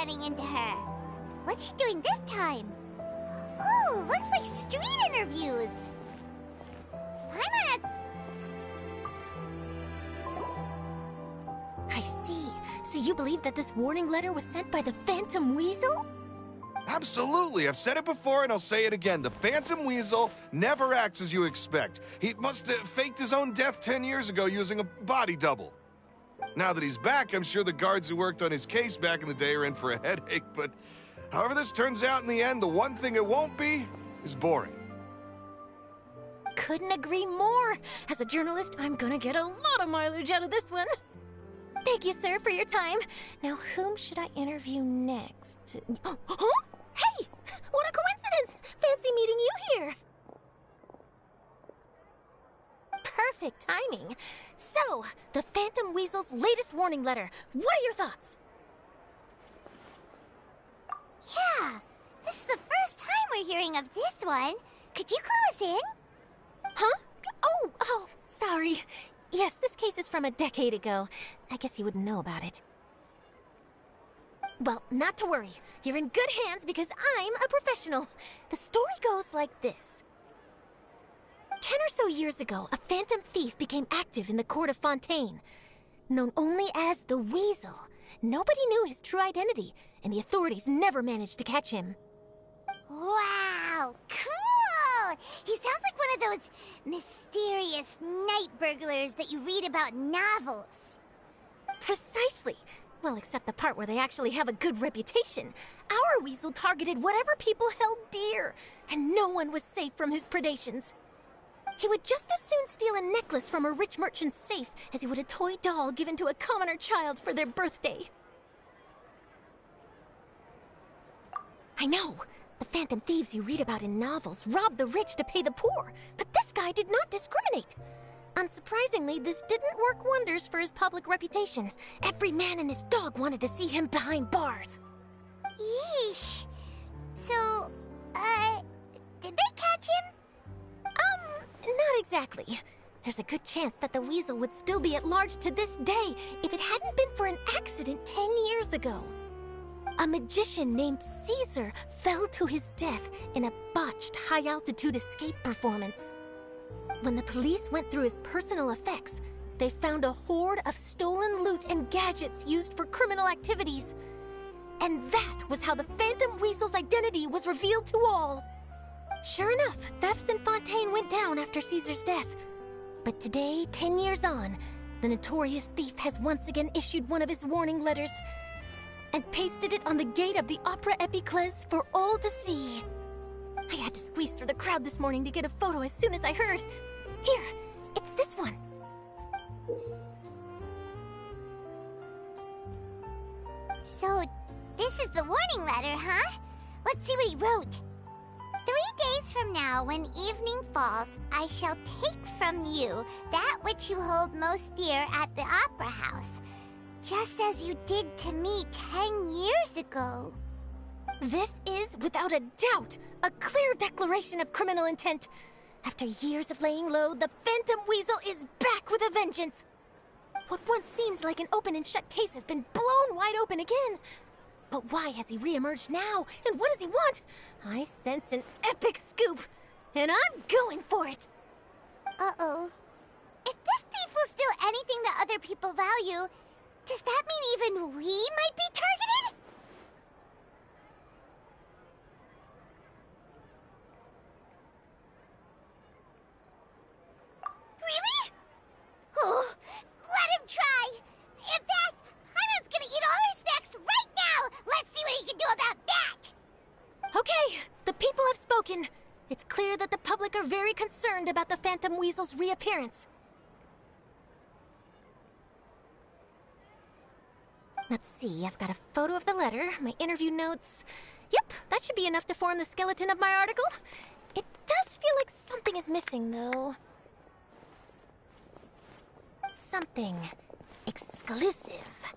running into her. What's she doing this time? Oh, looks like street interviews. I'm on I see. So you believe that this warning letter was sent by the Phantom Weasel? Absolutely. I've said it before and I'll say it again. The Phantom Weasel never acts as you expect. He must have faked his own death 10 years ago using a body double. Now that he's back, I'm sure the guards who worked on his case back in the day are in for a headache, but however this turns out in the end, the one thing it won't be is boring. Couldn't agree more. As a journalist, I'm gonna get a lot of mileage out of this one. Thank you, sir, for your time. Now, whom should I interview next? Huh? Hey! What a coincidence! Fancy meeting you here. Perfect timing. So, the Phantom Weasel's latest warning letter. What are your thoughts? Yeah, this is the first time we're hearing of this one. Could you clue us in? Huh? Oh, sorry. Yes, this case is from a decade ago. I guess you wouldn't know about it. Well, not to worry. You're in good hands because I'm a professional. The story goes like this. 10 or so years ago, a phantom thief became active in the court of Fontaine. Known only as the Weasel, nobody knew his true identity, and the authorities never managed to catch him. Wow, cool! He sounds like one of those mysterious night burglars that you read about in novels. Precisely. Well, except the part where they actually have a good reputation. Our Weasel targeted whatever people held dear, and no one was safe from his predations. He would just as soon steal a necklace from a rich merchant's safe as he would a toy doll given to a commoner child for their birthday. I know! The phantom thieves you read about in novels rob the rich to pay the poor, but this guy did not discriminate. Unsurprisingly, this didn't work wonders for his public reputation. Every man and his dog wanted to see him behind bars. Yeesh. So, did they catch him? Not exactly. There's a good chance that the Weasel would still be at large to this day if it hadn't been for an accident 10 years ago. A magician named Caesar fell to his death in a botched high-altitude escape performance. When the police went through his personal effects, they found a hoard of stolen loot and gadgets used for criminal activities. And that was how the Phantom Weasel's identity was revealed to all. Sure enough, thefts in Fontaine went down after Caesar's death. But today, 10 years on, the notorious thief has once again issued one of his warning letters and pasted it on the gate of the Opera Epiclese for all to see. I had to squeeze through the crowd this morning to get a photo as soon as I heard. Here, it's this one. So, this is the warning letter, huh? Let's see what he wrote. 3 days from now, when evening falls, I shall take from you that which you hold most dear at the Opera House, just as you did to me 10 years ago. This is, without a doubt, a clear declaration of criminal intent. After years of laying low, the Phantom Weasel is back with a vengeance. What once seemed like an open and shut case has been blown wide open again. But why has he reemerged now, and what does he want? I sense an epic scoop, and I'm going for it. Uh-oh. If this thief will steal anything that other people value, does that mean even we might be targeted? Really? Oh, let him try! In fact, Hyman's gonna eat all her snacks right now! Let's see what he can do about that! Okay, the people have spoken. It's clear that the public are very concerned about the Phantom Weasel's reappearance. Let's see, I've got a photo of the letter, my interview notes. Yep, that should be enough to form the skeleton of my article. It does feel like something is missing, though. Something exclusive.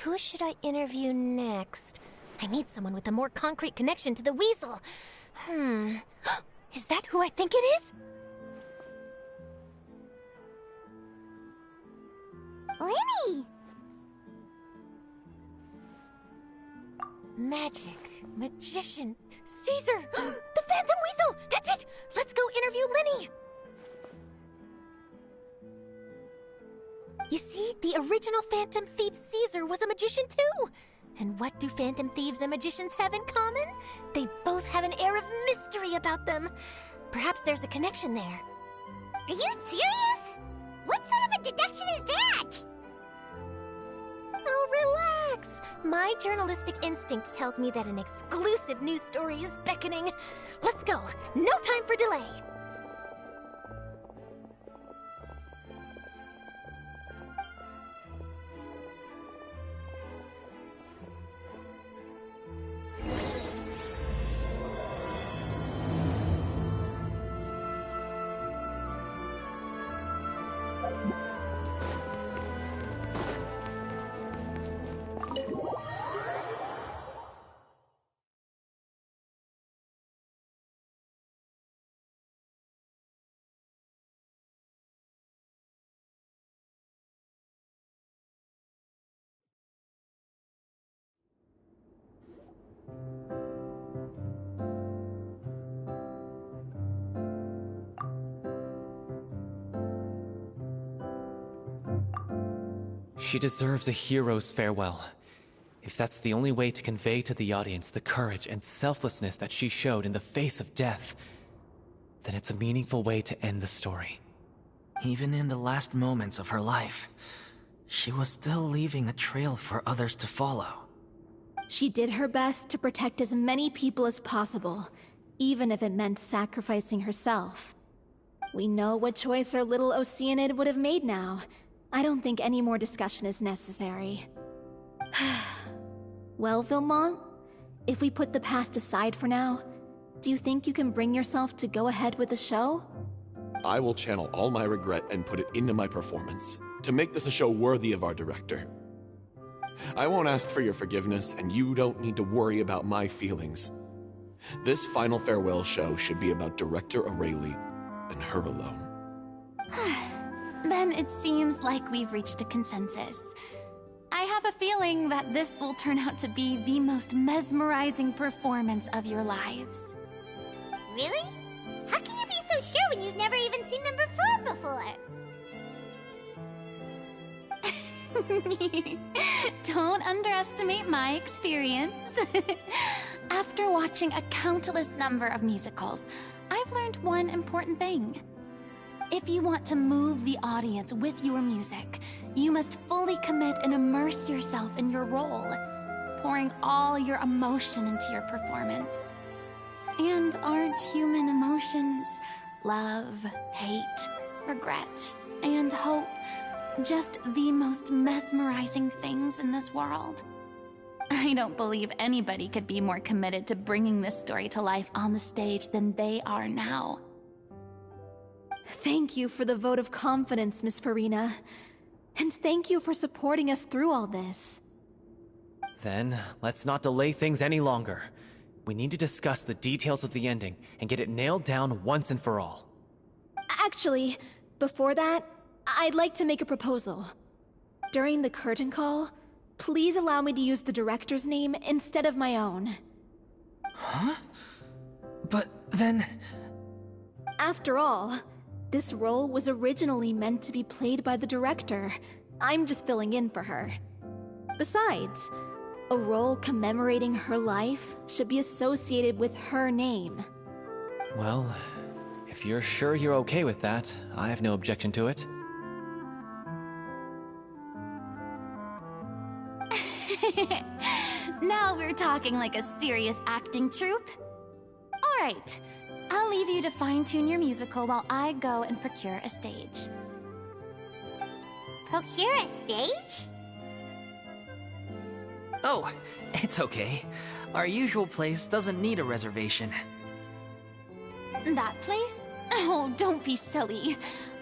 Who should I interview next? I need someone with a more concrete connection to the Weasel. Is that who I think it is? Lenny! Magic, magician, Caesar! The Phantom Weasel! That's it! Let's go interview Lenny! You see, the original Phantom Thief Caesar was a magician too! And what do Phantom Thieves and magicians have in common? They both have an air of mystery about them. Perhaps there's a connection there. Are you serious? What sort of a deduction is that? Oh, relax. My journalistic instinct tells me that an exclusive news story is beckoning. Let's go. No time for delay. She deserves a hero's farewell. If that's the only way to convey to the audience the courage and selflessness that she showed in the face of death, then it's a meaningful way to end the story. Even in the last moments of her life, she was still leaving a trail for others to follow. She did her best to protect as many people as possible, even if it meant sacrificing herself. We know what choice our little Oceanid would have made now. I don't think any more discussion is necessary. Well, Vilmont, if we put the past aside for now, do you think you can bring yourself to go ahead with the show? I will channel all my regret and put it into my performance, to make this a show worthy of our director. I won't ask for your forgiveness, and you don't need to worry about my feelings. This final farewell show should be about Director Aurelie and her alone. Then it seems like we've reached a consensus. I have a feeling that this will turn out to be the most mesmerizing performance of your lives. Really? How can you be so sure when you've never even seen them perform before? Don't underestimate my experience. After watching a countless number of musicals, I've learned one important thing. If you want to move the audience with your music, you must fully commit and immerse yourself in your role, pouring all your emotion into your performance. And aren't human emotions, love, hate, regret, and hope, just the most mesmerizing things in this world? I don't believe anybody could be more committed to bringing this story to life on the stage than they are now. Thank you for the vote of confidence, Miss Farina. And thank you for supporting us through all this. Then, let's not delay things any longer. We need to discuss the details of the ending and get it nailed down once and for all. Actually, before that, I'd like to make a proposal. During the curtain call, please allow me to use the director's name instead of my own. Huh? But then... After all, this role was originally meant to be played by the director. I'm just filling in for her. Besides, a role commemorating her life should be associated with her name. Well, if you're sure you're okay with that, I have no objection to it. Now we're talking like a serious acting troupe. All right, I'll leave you to fine-tune your musical while I go and procure a stage. Procure a stage? Oh, it's okay. Our usual place doesn't need a reservation. That place? Oh, don't be silly.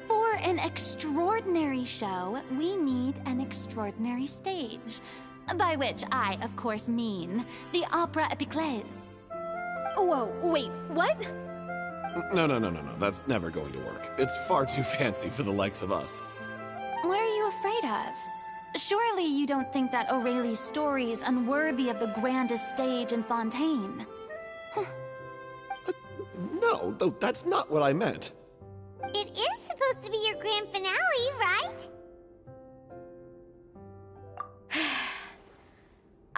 For an extraordinary show, we need an extraordinary stage. By which I, of course, mean the Opera Epiclese. Whoa, wait, what? No. That's never going to work. It's far too fancy for the likes of us. What are you afraid of? Surely you don't think that Aurelie's story is unworthy of the grandest stage in Fontaine? No, that's not what I meant. It is supposed to be your grand finale, right?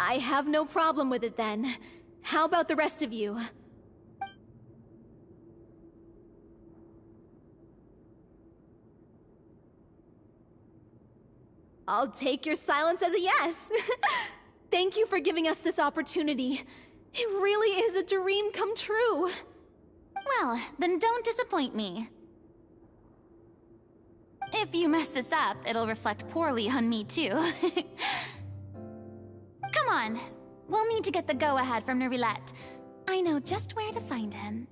I have no problem with it then. How about the rest of you? I'll take your silence as a yes. Thank you for giving us this opportunity. It really is a dream come true. Well, then don't disappoint me. If you mess this up, it'll reflect poorly on me too. Come on, we'll need to get the go-ahead from Neuvillette. I know just where to find him.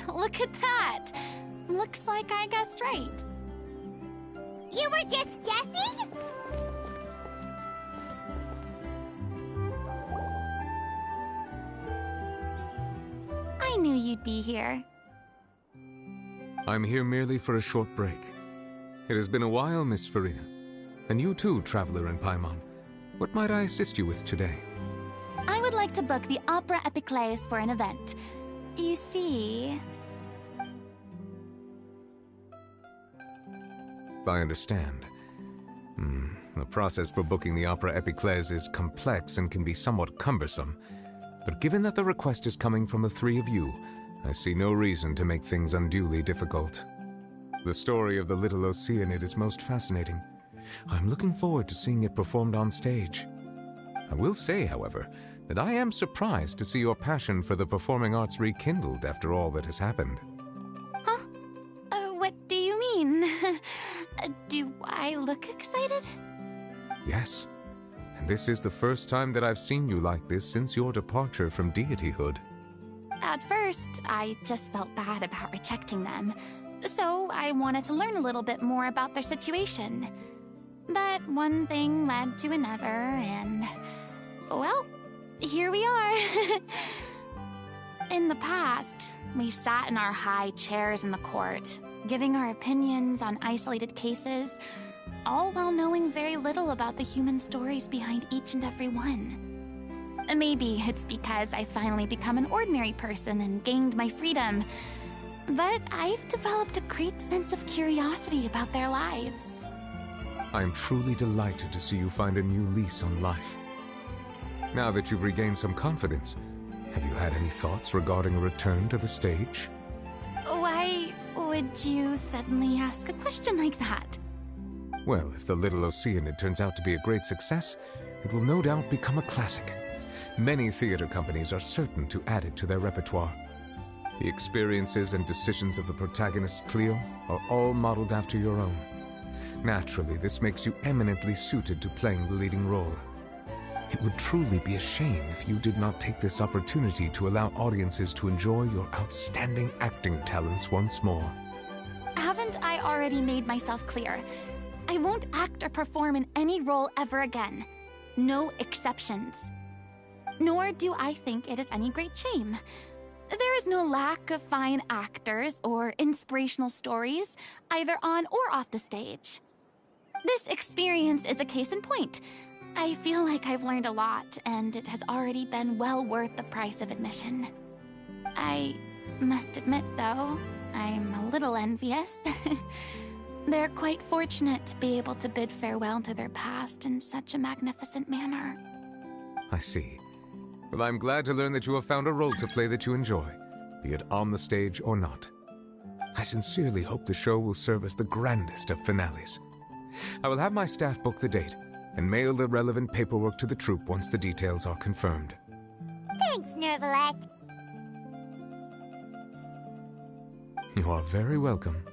look at that! Looks like I guessed right. You were just guessing? I knew you'd be here. I'm here merely for a short break. It has been a while, Miss Farina. And you too, Traveler in Paimon. What might I assist you with today? I would like to book the Opera Epiclese for an event. You see... I understand. The process for booking the Opera Epiclese is complex and can be somewhat cumbersome. But given that the request is coming from the three of you, I see no reason to make things unduly difficult. The story of the little Oceanid is most fascinating. I'm looking forward to seeing it performed on stage. I will say, however, that I am surprised to see your passion for the performing arts rekindled after all that has happened. Huh? What do you mean? Do I look excited? Yes. And this is the first time that I've seen you like this since your departure from deityhood. At first, I just felt bad about rejecting them. So I wanted to learn a little bit more about their situation. But one thing led to another, and... well, here we are. In the past, we sat in our high chairs in the court, giving our opinions on isolated cases, all while knowing very little about the human stories behind each and every one. Maybe it's because I finally become an ordinary person and gained my freedom, but I've developed a great sense of curiosity about their lives. I am truly delighted to see you find a new lease on life. Now that you've regained some confidence, have you had any thoughts regarding a return to the stage? Why would you suddenly ask a question like that? Well, if the Little Oceanid turns out to be a great success, it will no doubt become a classic. Many theater companies are certain to add it to their repertoire. The experiences and decisions of the protagonist, Cleo, are all modeled after your own. Naturally, this makes you eminently suited to playing the leading role. It would truly be a shame if you did not take this opportunity to allow audiences to enjoy your outstanding acting talents once more. Haven't I already made myself clear? I won't act or perform in any role ever again. No exceptions. Nor do I think it is any great shame. There is no lack of fine actors or inspirational stories, either on or off the stage. This experience is a case in point. I feel like I've learned a lot, and it has already been well worth the price of admission. I must admit, though, I'm a little envious. They're quite fortunate to be able to bid farewell to their past in such a magnificent manner. I see. Well, I'm glad to learn that you have found a role to play that you enjoy, be it on the stage or not. I sincerely hope the show will serve as the grandest of finales. I will have my staff book the date and mail the relevant paperwork to the troupe once the details are confirmed. Thanks, Nervalet. You are very welcome.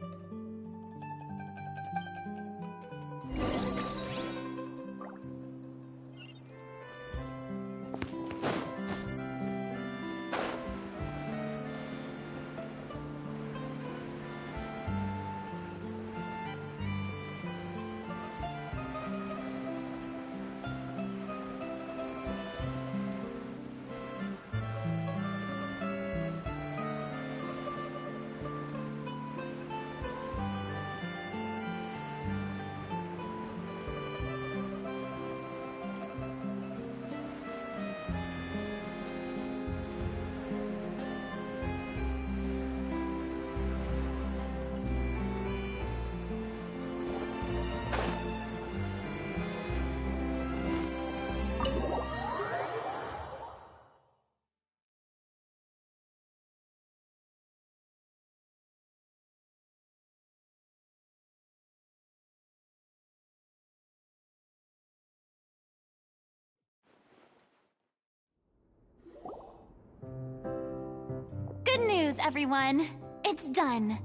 Good news, everyone! It's done.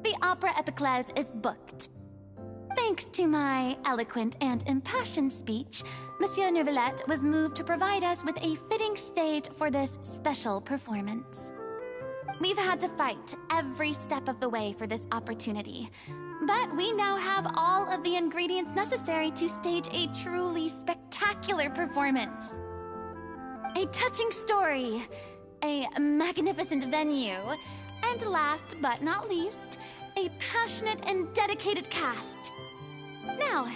The Opera Epiclese is booked. Thanks to my eloquent and impassioned speech, Monsieur Nervalet was moved to provide us with a fitting stage for this special performance. We've had to fight every step of the way for this opportunity, but we now have all of the ingredients necessary to stage a truly spectacular performance. A touching story, a magnificent venue, and last but not least, a passionate and dedicated cast. Now,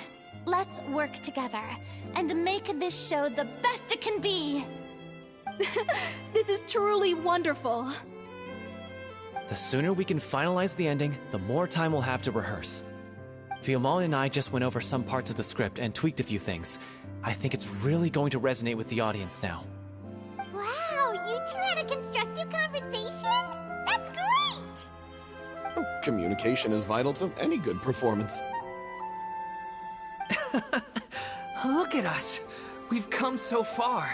let's work together and make this show the best it can be. This is truly wonderful. The sooner we can finalize the ending, the more time we'll have to rehearse. Fiamma and I just went over some parts of the script and tweaked a few things. I think it's really going to resonate with the audience now. Wow, you two had a constructive conversation? That's great! Communication is vital to any good performance. Look at us! We've come so far.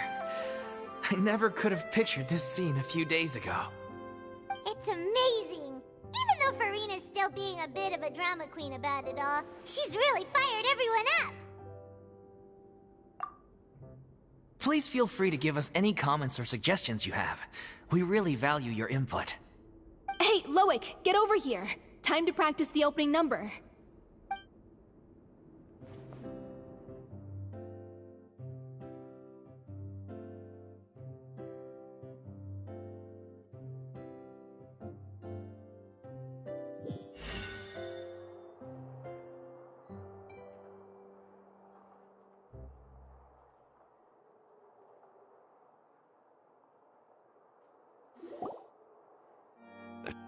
I never could have pictured this scene a few days ago. It's amazing! Even though Farina's still being a bit of a drama queen about it all, she's really fired everyone up! Please feel free to give us any comments or suggestions you have. We really value your input. Hey, Loic, get over here. Time to practice the opening number.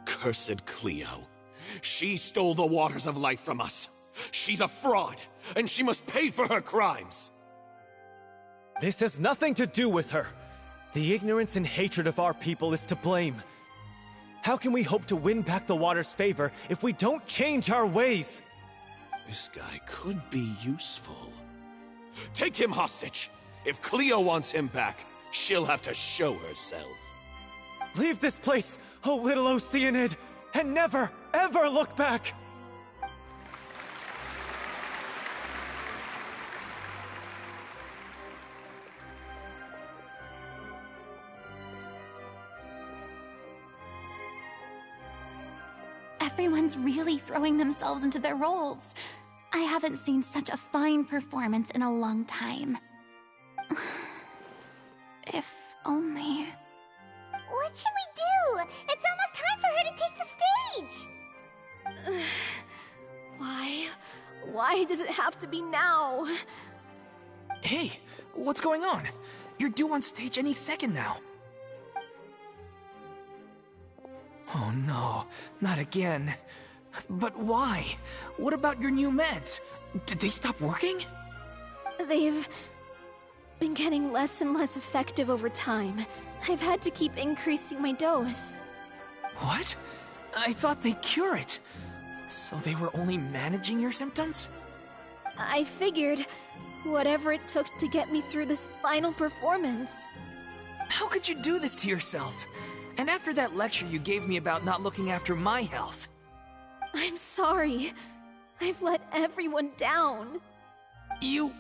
Cursed Cleo. She stole the waters of life from us. She's a fraud, and she must pay for her crimes. This has nothing to do with her. The ignorance and hatred of our people is to blame. How can we hope to win back the water's favor if we don't change our ways? This guy could be useful. Take him hostage. If Cleo wants him back, she'll have to show herself. Leave this place, O little Oceanid, and never, ever look back! Everyone's really throwing themselves into their roles. I haven't seen such a fine performance in a long time. If only... What should we do? It's almost time for her to take the stage! Why? Why does it have to be now? Hey, what's going on? You're due on stage any second now. Oh no, not again. But why? What about your new meds? Did they stop working? They've been getting less and less effective over time. I've had to keep increasing my dose. What? I thought they cure it. So they were only managing your symptoms? I figured whatever it took to get me through this final performance. How could you do this to yourself? And after that lecture you gave me about not looking after my health. I'm sorry. I've let everyone down. You...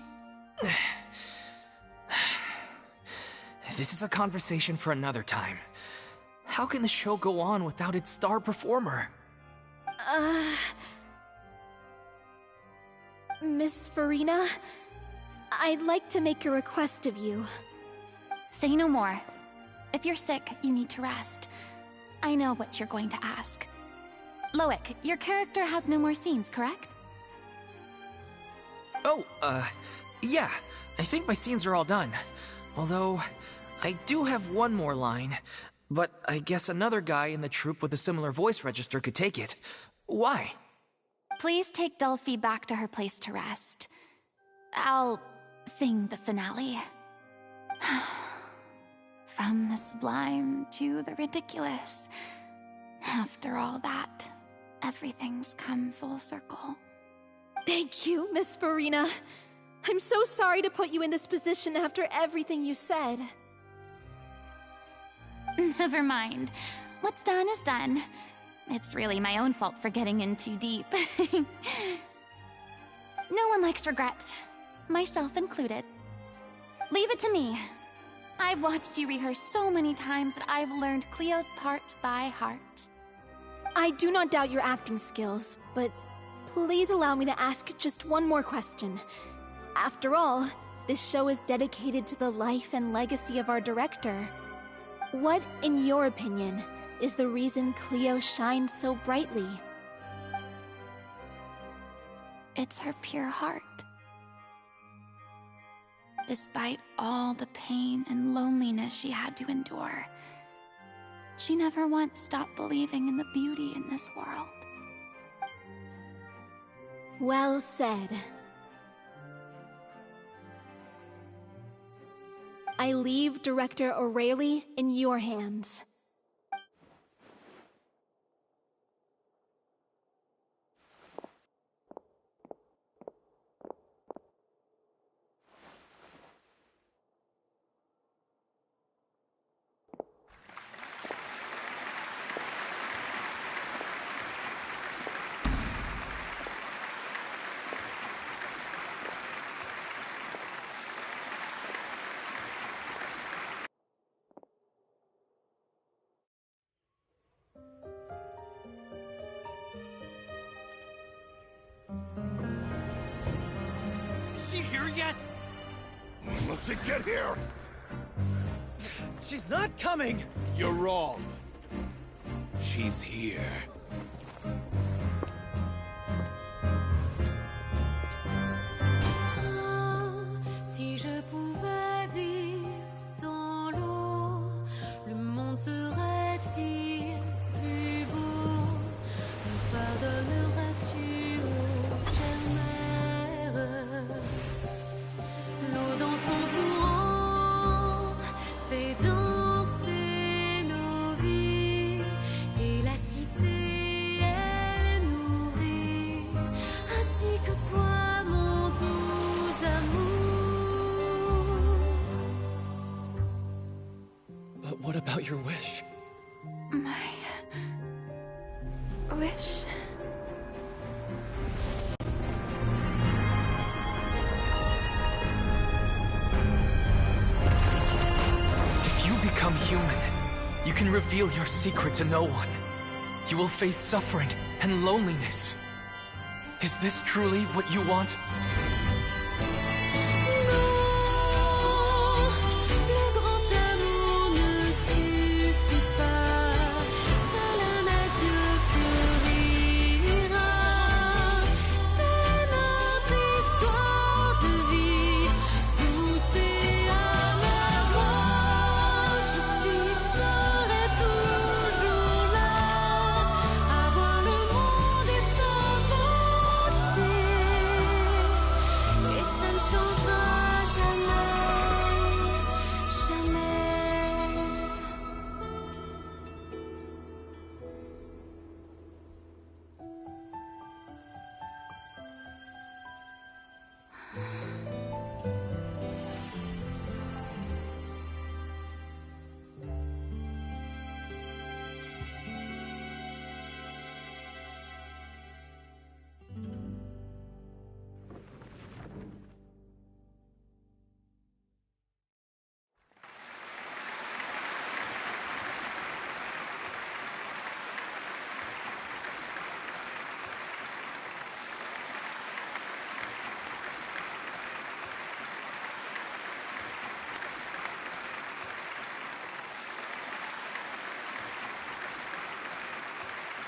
This is a conversation for another time. How can the show go on without its star performer? Miss Farina, I'd like to make a request of you. Say no more. If you're sick, you need to rest. I know what you're going to ask. Loic, your character has no more scenes, correct? Oh, yeah. I think my scenes are all done. Although, I do have one more line. But I guess another guy in the troupe with a similar voice register could take it. Why? Please take Delphi back to her place to rest. I'll sing the finale. From the sublime to the ridiculous. After all that, everything's come full circle. Thank you, Miss Farina. I'm so sorry to put you in this position after everything you said. Never mind. What's done is done. It's really my own fault for getting in too deep. No one likes regrets, myself included. Leave it to me. I've watched you rehearse so many times that I've learned Cleo's part by heart. I do not doubt your acting skills, but please allow me to ask just one more question. After all, this show is dedicated to the life and legacy of our director. What, in your opinion, is the reason Cleo shines so brightly? It's her pure heart. Despite all the pain and loneliness she had to endure, she never once stopped believing in the beauty in this world. Well said. I leave Director O'Reilly in your hands. Is she here yet? When will she get here? She's not coming! You're wrong. She's here. Si je pouvais vivre dans l'eau, le monde serait-il plus beau? Me pardonneras-tu, ô chère mère? L'eau dans son courant fait danser nos vies, et la cité elle nourrit, ainsi que toi, mon doux amour. But what about your wish? My wish? If you become human, you can reveal your secret to no one. You will face suffering and loneliness. Is this truly what you want? Le grand amour ne suffit pas, seul un adieu fleurira. C'est notre histoire de vie, douce et amère. Moi, je serai toujours là, à voir le monde et s'inventer, et ça ne changera jamais, jamais.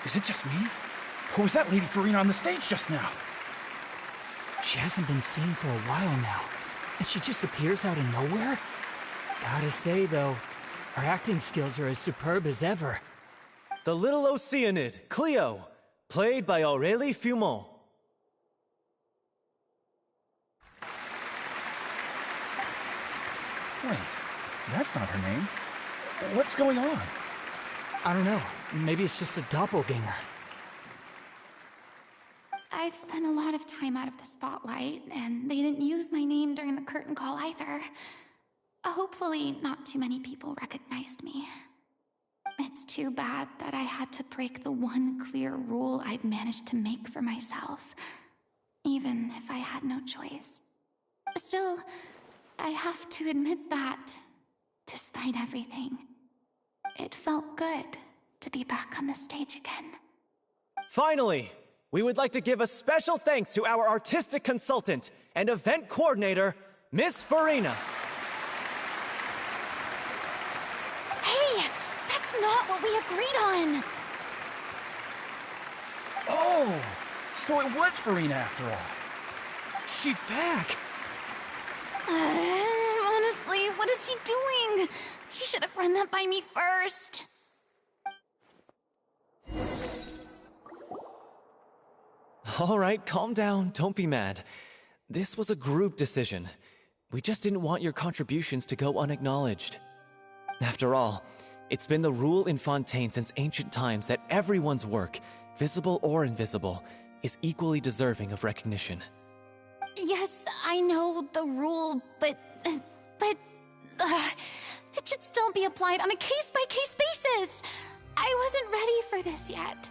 Is it just me? Or was that Lady Farina on the stage just now? She hasn't been seen for a while now, and she just appears out of nowhere? Gotta say, though, her acting skills are as superb as ever. The little Oceanid, Cleo, played by Aurélie Fumont. Wait, that's not her name. What's going on? I don't know. Maybe it's just a doppelganger. I've spent a lot of time out of the spotlight, and they didn't use my name during the curtain call either. Hopefully, not too many people recognized me. It's too bad that I had to break the one clear rule I'd managed to make for myself, even if I had no choice. Still, I have to admit that Despite everything, it felt good to be back on the stage again. Finally, we would like to give a special thanks to our artistic consultant and event coordinator, Miss Farina. Hey, that's not what we agreed on! Oh, so it was Farina after all. She's back. Honestly, what is he doing? He should have run that by me first. All right, calm down. Don't be mad. This was a group decision. We just didn't want your contributions to go unacknowledged. After all, it's been the rule in Fontaine since ancient times that everyone's work, visible or invisible, is equally deserving of recognition. Yes, I know the rule, but it should still be applied on a case-by-case basis. I wasn't ready for this yet.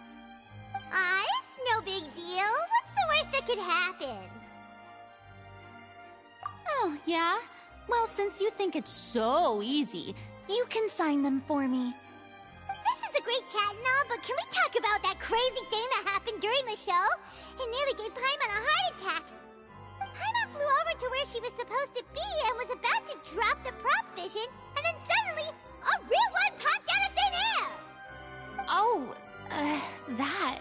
It's no big deal. What's the worst that could happen? Oh, yeah? Well, since you think it's so easy, you can sign them for me. This is a great chat and all, but can we talk about that crazy thing that happened during the show? It nearly gave Paimon a heart attack. Paimon flew over to where she was supposed to be and was about to drop the prop vision, and then suddenly, a real one popped out of thin air! Oh, that.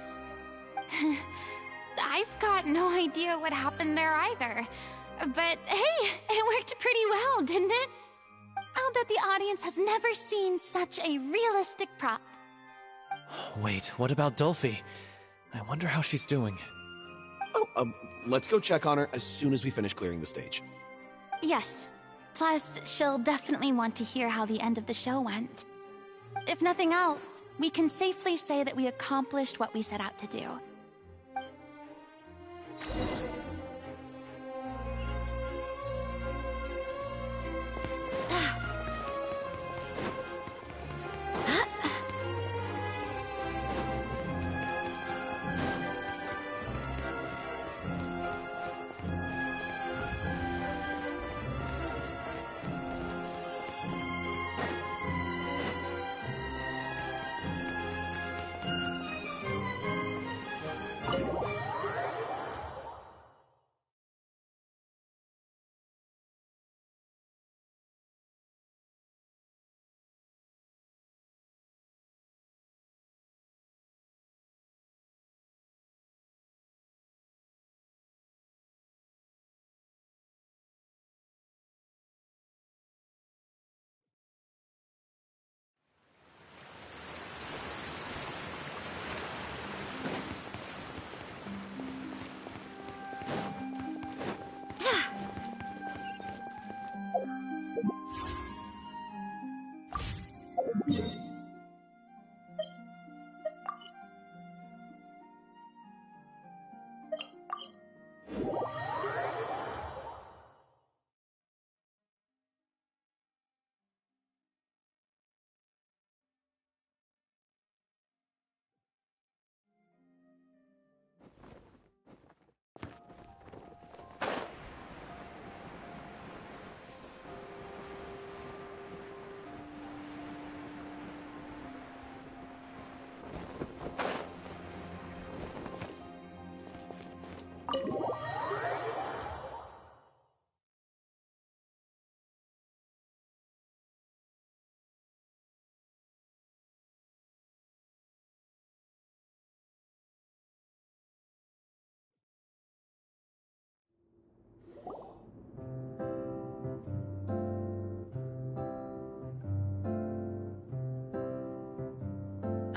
I've got no idea what happened there either. But hey, it worked pretty well, didn't it? I'll bet the audience has never seen such a realistic prop. Wait, what about Dolphy? I wonder how she's doing. Oh, let's go check on her as soon as we finish clearing the stage. Yes. Plus, she'll definitely want to hear how the end of the show went. If nothing else, we can safely say that we accomplished what we set out to do.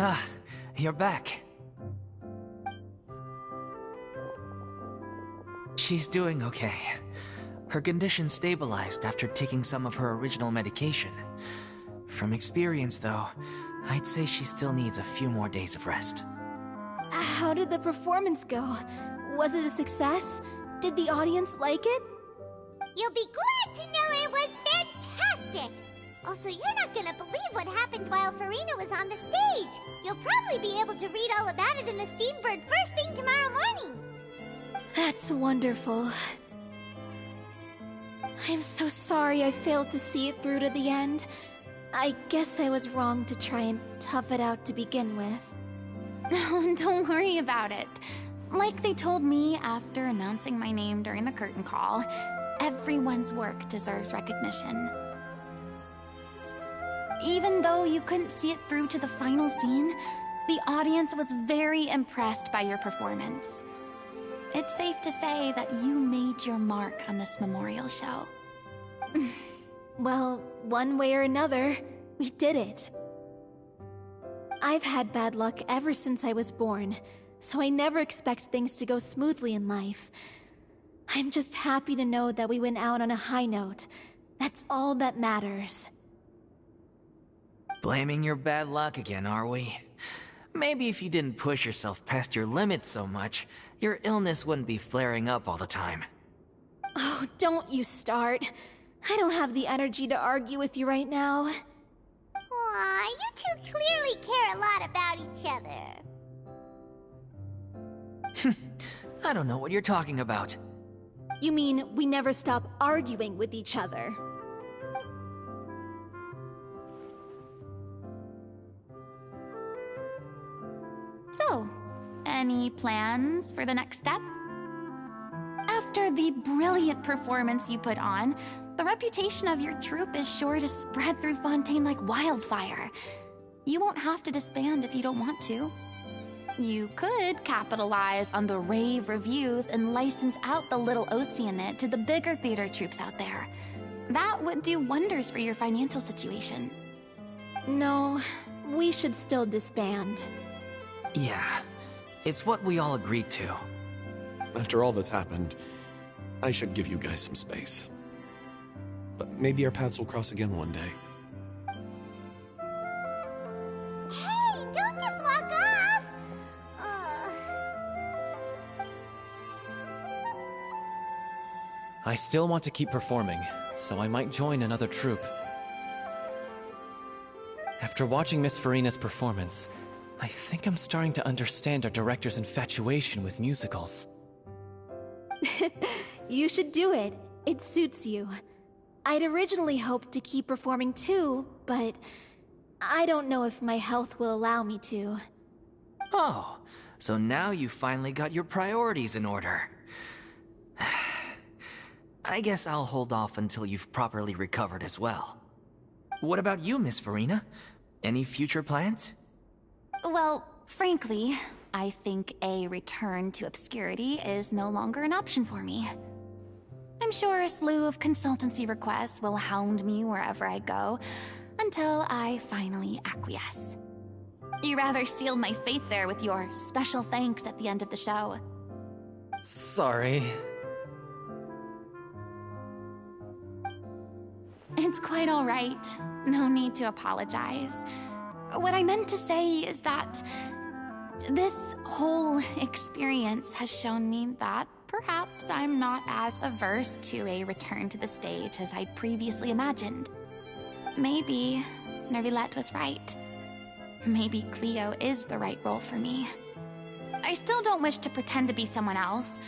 Ah, you're back. She's doing okay. Her condition stabilized after taking some of her original medication. From experience, though, I'd say she still needs a few more days of rest. How did the performance go? Was it a success? Did the audience like it? You'll be glad to know it was fantastic! Also, you're not gonna believe what happened while Farina was on the stage. You'll probably be able to read all about it in the Steambird first thing tomorrow morning. That's wonderful. I'm so sorry I failed to see it through to the end. I guess I was wrong to try and tough it out to begin with. Don't worry about it. Like they told me after announcing my name during the curtain call, everyone's work deserves recognition. Even though you couldn't see it through to the final scene, the audience was very impressed by your performance. It's safe to say that you made your mark on this memorial show. Well, one way or another, we did it. I've had bad luck ever since I was born, so I never expect things to go smoothly in life. I'm just happy to know that we went out on a high note. That's all that matters. Blaming your bad luck again, are we? Maybe if you didn't push yourself past your limits so much, your illness wouldn't be flaring up all the time. Oh, don't you start. I don't have the energy to argue with you right now. Aw, you two clearly care a lot about each other. I don't know what you're talking about. You mean we never stop arguing with each other? So, any plans for the next step? After the brilliant performance you put on, the reputation of your troupe is sure to spread through Fontaine like wildfire. You won't have to disband if you don't want to. You could capitalize on the rave reviews and license out the Little Oceanid to the bigger theater troupes out there. That would do wonders for your financial situation. No, we should still disband. Yeah, it's what we all agreed to. After all that's happened, I should give you guys some space. But maybe our paths will cross again one day. Hey, don't just walk off! I still want to keep performing, so I might join another troupe. After watching Miss Farina's performance, I think I'm starting to understand our director's infatuation with musicals. You should do it. It suits you. I'd originally hoped to keep performing too, but I don't know if my health will allow me to. Oh, so now you finally got your priorities in order. I guess I'll hold off until you've properly recovered as well. What about you, Miss Farina? Any future plans? Well, frankly, I think a return to obscurity is no longer an option for me. I'm sure a slew of consultancy requests will hound me wherever I go, until I finally acquiesce. You rather sealed my fate there with your special thanks at the end of the show. Sorry. It's quite all right. No need to apologize. What I meant to say is that this whole experience has shown me that perhaps I'm not as averse to a return to the stage as I'd previously imagined. Maybe Neuvillette was right. Maybe Cleo is the right role for me. I still don't wish to pretend to be someone else,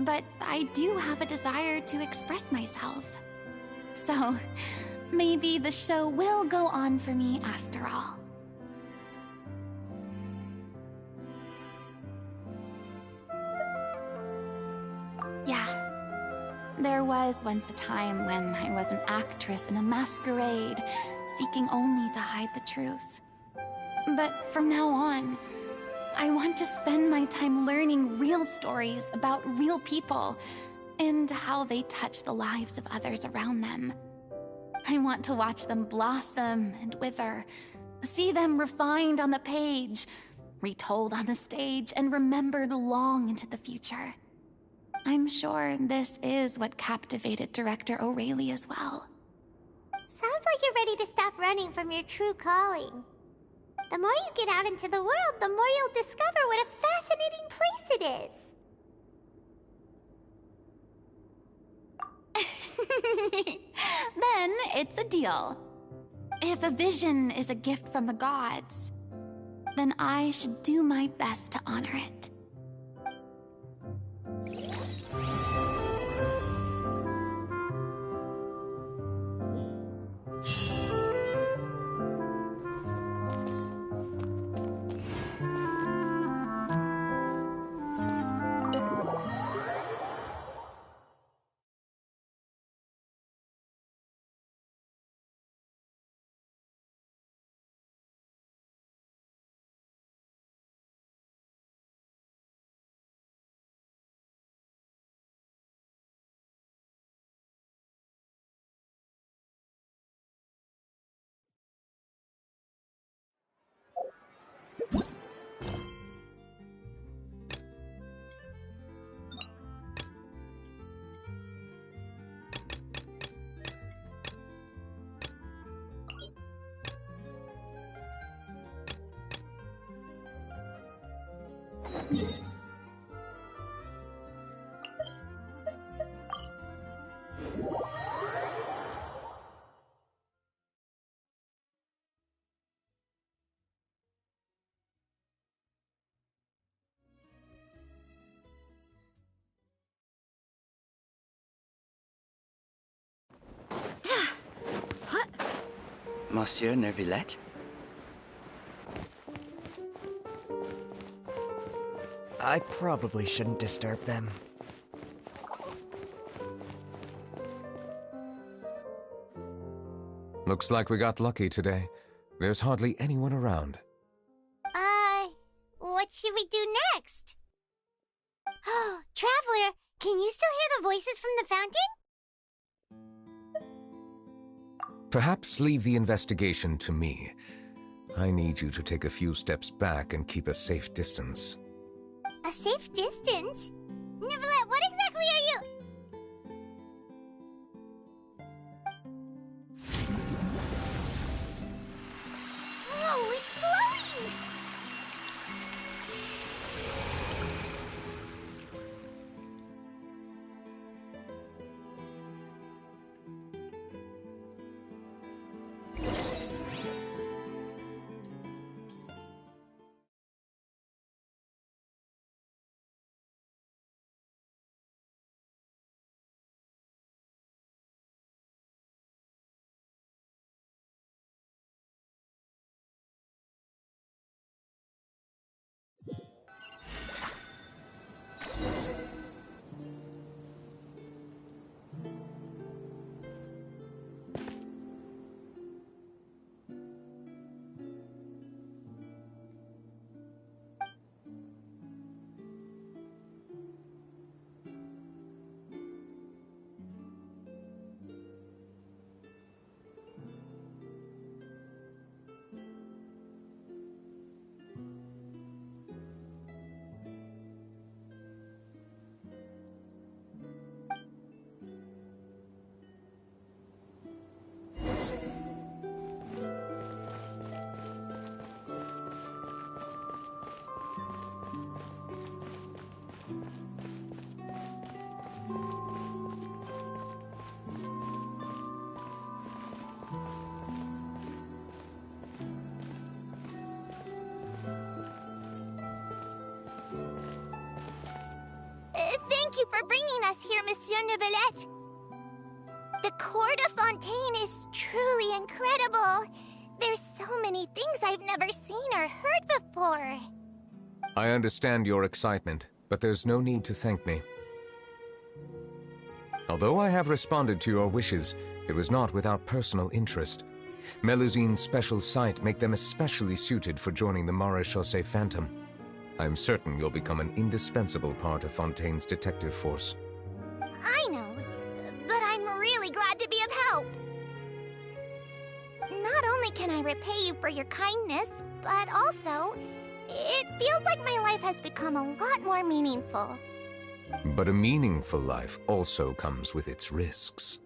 but I do have a desire to express myself. So, maybe the show will go on for me after all. Yeah. There was once a time when I was an actress in a masquerade, seeking only to hide the truth. But from now on, I want to spend my time learning real stories about real people and how they touch the lives of others around them. I want to watch them blossom and wither, see them refined on the page, retold on the stage, and remembered long into the future. I'm sure this is what captivated director O'Reilly as well. Sounds like you're ready to stop running from your true calling. The more you get out into the world, the more you'll discover what a fascinating place it is. Then it's a deal. If a vision is a gift from the gods, then I should do my best to honor it. Monsieur Neuvillette? I probably shouldn't disturb them. Looks like we got lucky today. There's hardly anyone around. What should we do next? Oh, Traveler, can you still hear the voices from the fountain? Perhaps leave the investigation to me. I need you to take a few steps back and keep a safe distance. A safe distance? Neuvillette, what exactly are you... Oh, it's glowing! Thank you for bringing us here, Monsieur Neuvillette. The court of Fontaine is truly incredible. There's so many things I've never seen or heard before. I understand your excitement, but there's no need to thank me. Although I have responded to your wishes, it was not without personal interest. Melusine's special sight make them especially suited for joining the Maréchaussée Phantom. I'm certain you'll become an indispensable part of Fontaine's detective force. I know, but I'm really glad to be of help. Not only can I repay you for your kindness, but also, it feels like my life has become a lot more meaningful. But a meaningful life also comes with its risks.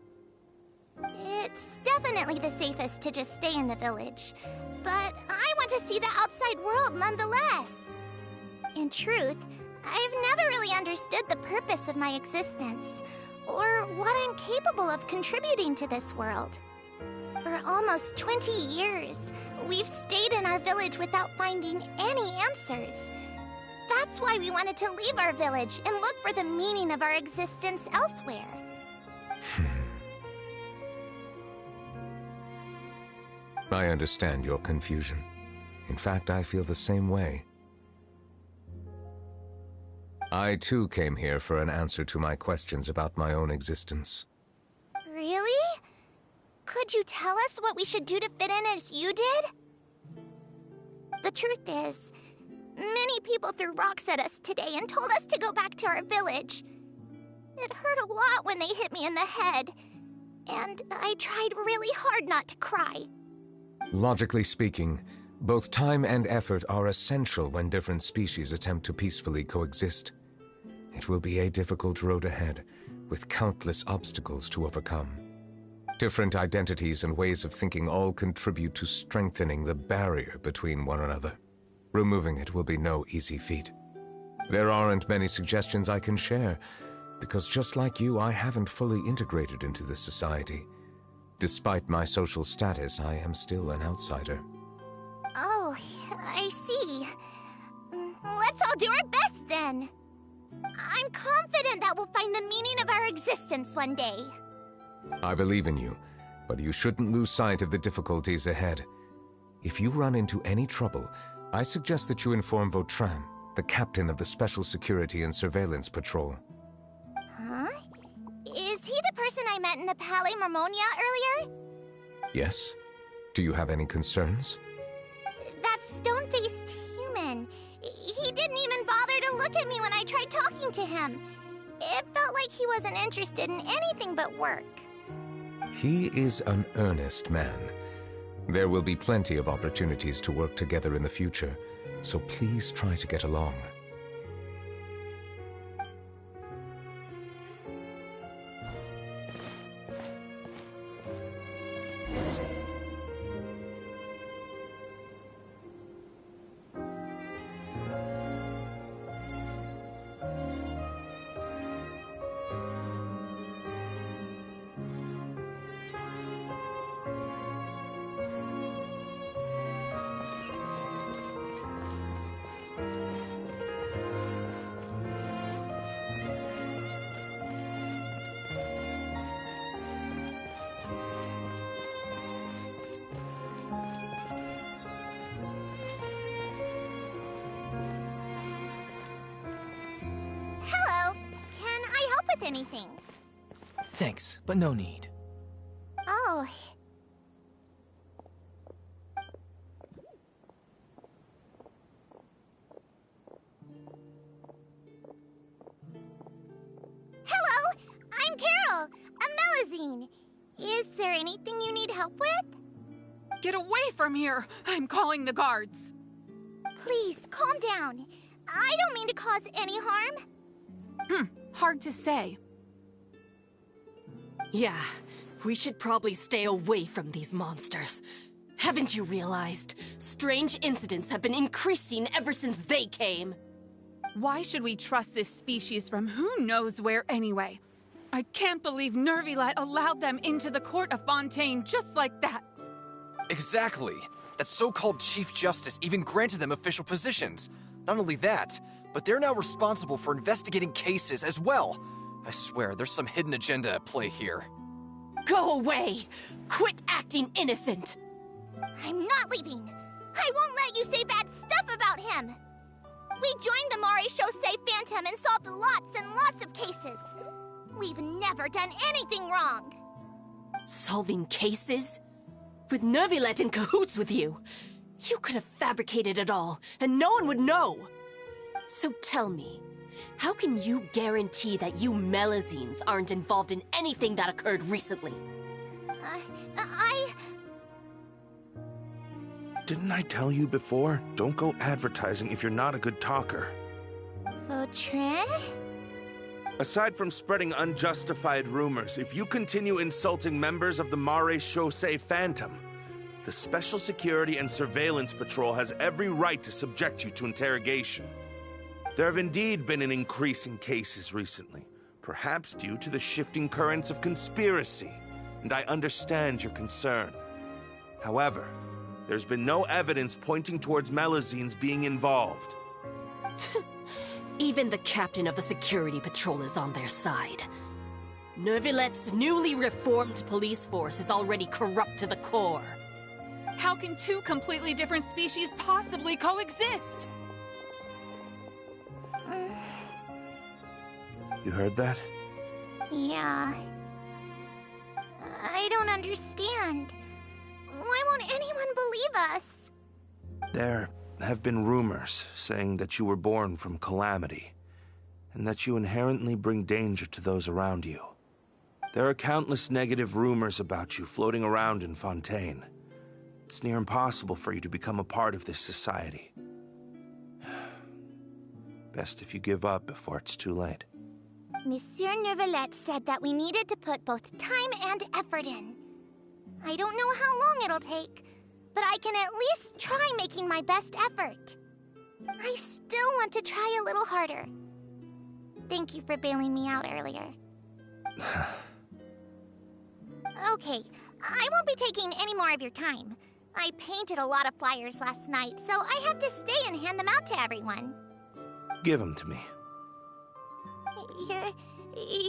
It's definitely the safest to just stay in the village, but I want to see the outside world nonetheless. In truth, I've never really understood the purpose of my existence, or what I'm capable of contributing to this world. For almost 20 years, we've stayed in our village without finding any answers. That's why we wanted to leave our village and look for the meaning of our existence elsewhere. I understand your confusion. In fact, I feel the same way. I too came here for an answer to my questions about my own existence. Really? Could you tell us what we should do to fit in as you did? The truth is, many people threw rocks at us today and told us to go back to our village. It hurt a lot when they hit me in the head, and I tried really hard not to cry. Logically speaking, both time and effort are essential when different species attempt to peacefully coexist. It will be a difficult road ahead, with countless obstacles to overcome. Different identities and ways of thinking all contribute to strengthening the barrier between one another. Removing it will be no easy feat. There aren't many suggestions I can share, because just like you, I haven't fully integrated into this society. Despite my social status, I am still an outsider. Oh, I see. Let's all do our best then. I'm confident that we'll find the meaning of our existence one day. I believe in you, but you shouldn't lose sight of the difficulties ahead. If you run into any trouble, I suggest that you inform Vautrin, the captain of the Special Security and Surveillance Patrol. Huh? Is he the person I met in the Palais Marmonia earlier? Yes? Do you have any concerns? That stone-faced human. He didn't even bother to look at me when I tried talking to him. It felt like he wasn't interested in anything but work. He is an earnest man. There will be plenty of opportunities to work together in the future, so please try to get along. Anything. Thanks, but no need. Oh. Hello, I'm Carol, a Melazine. Is there anything you need help with? Get away from here! I'm calling the guards. Please, calm down. I don't mean to cause any harm. Hard to say. Yeah, we should probably stay away from these monsters. Haven't you realized? Strange incidents have been increasing ever since they came. Why should we trust this species from who knows where anyway? I can't believe Nervilet allowed them into the court of Fontaine just like that. Exactly. That so-called Chief Justice even granted them official positions. Not only that, but they're now responsible for investigating cases as well. I swear, there's some hidden agenda at play here. Go away! Quit acting innocent! I'm not leaving. I won't let you say bad stuff about him. We joined the Maréchaussée Phantom and solved lots and lots of cases. We've never done anything wrong. Solving cases? With Nervilet in cahoots with you? You could have fabricated it all, and no one would know. So tell me, how can you guarantee that you Melazines aren't involved in anything that occurred recently? Didn't I tell you before? Don't go advertising if you're not a good talker. Vautrin? Aside from spreading unjustified rumors, if you continue insulting members of the Maréchaussée Phantom, the Special Security and Surveillance Patrol has every right to subject you to interrogation. There have indeed been an increase in cases recently, perhaps due to the shifting currents of conspiracy, and I understand your concern. However, there's been no evidence pointing towards Melazines being involved. Even the captain of the security patrol is on their side. Nervilet's newly reformed police force is already corrupt to the core. How can two completely different species possibly coexist? You heard that? Yeah. I don't understand. Why won't anyone believe us? There have been rumors saying that you were born from calamity, and that you inherently bring danger to those around you. There are countless negative rumors about you floating around in Fontaine. It's near impossible for you to become a part of this society. Best if you give up before it's too late. Monsieur Nervilet said that we needed to put both time and effort in. I don't know how long it'll take, but I can at least try making my best effort. I still want to try a little harder. Thank you for bailing me out earlier. Okay, I won't be taking any more of your time. I painted a lot of flyers last night, so I have to stay and hand them out to everyone. Give them to me.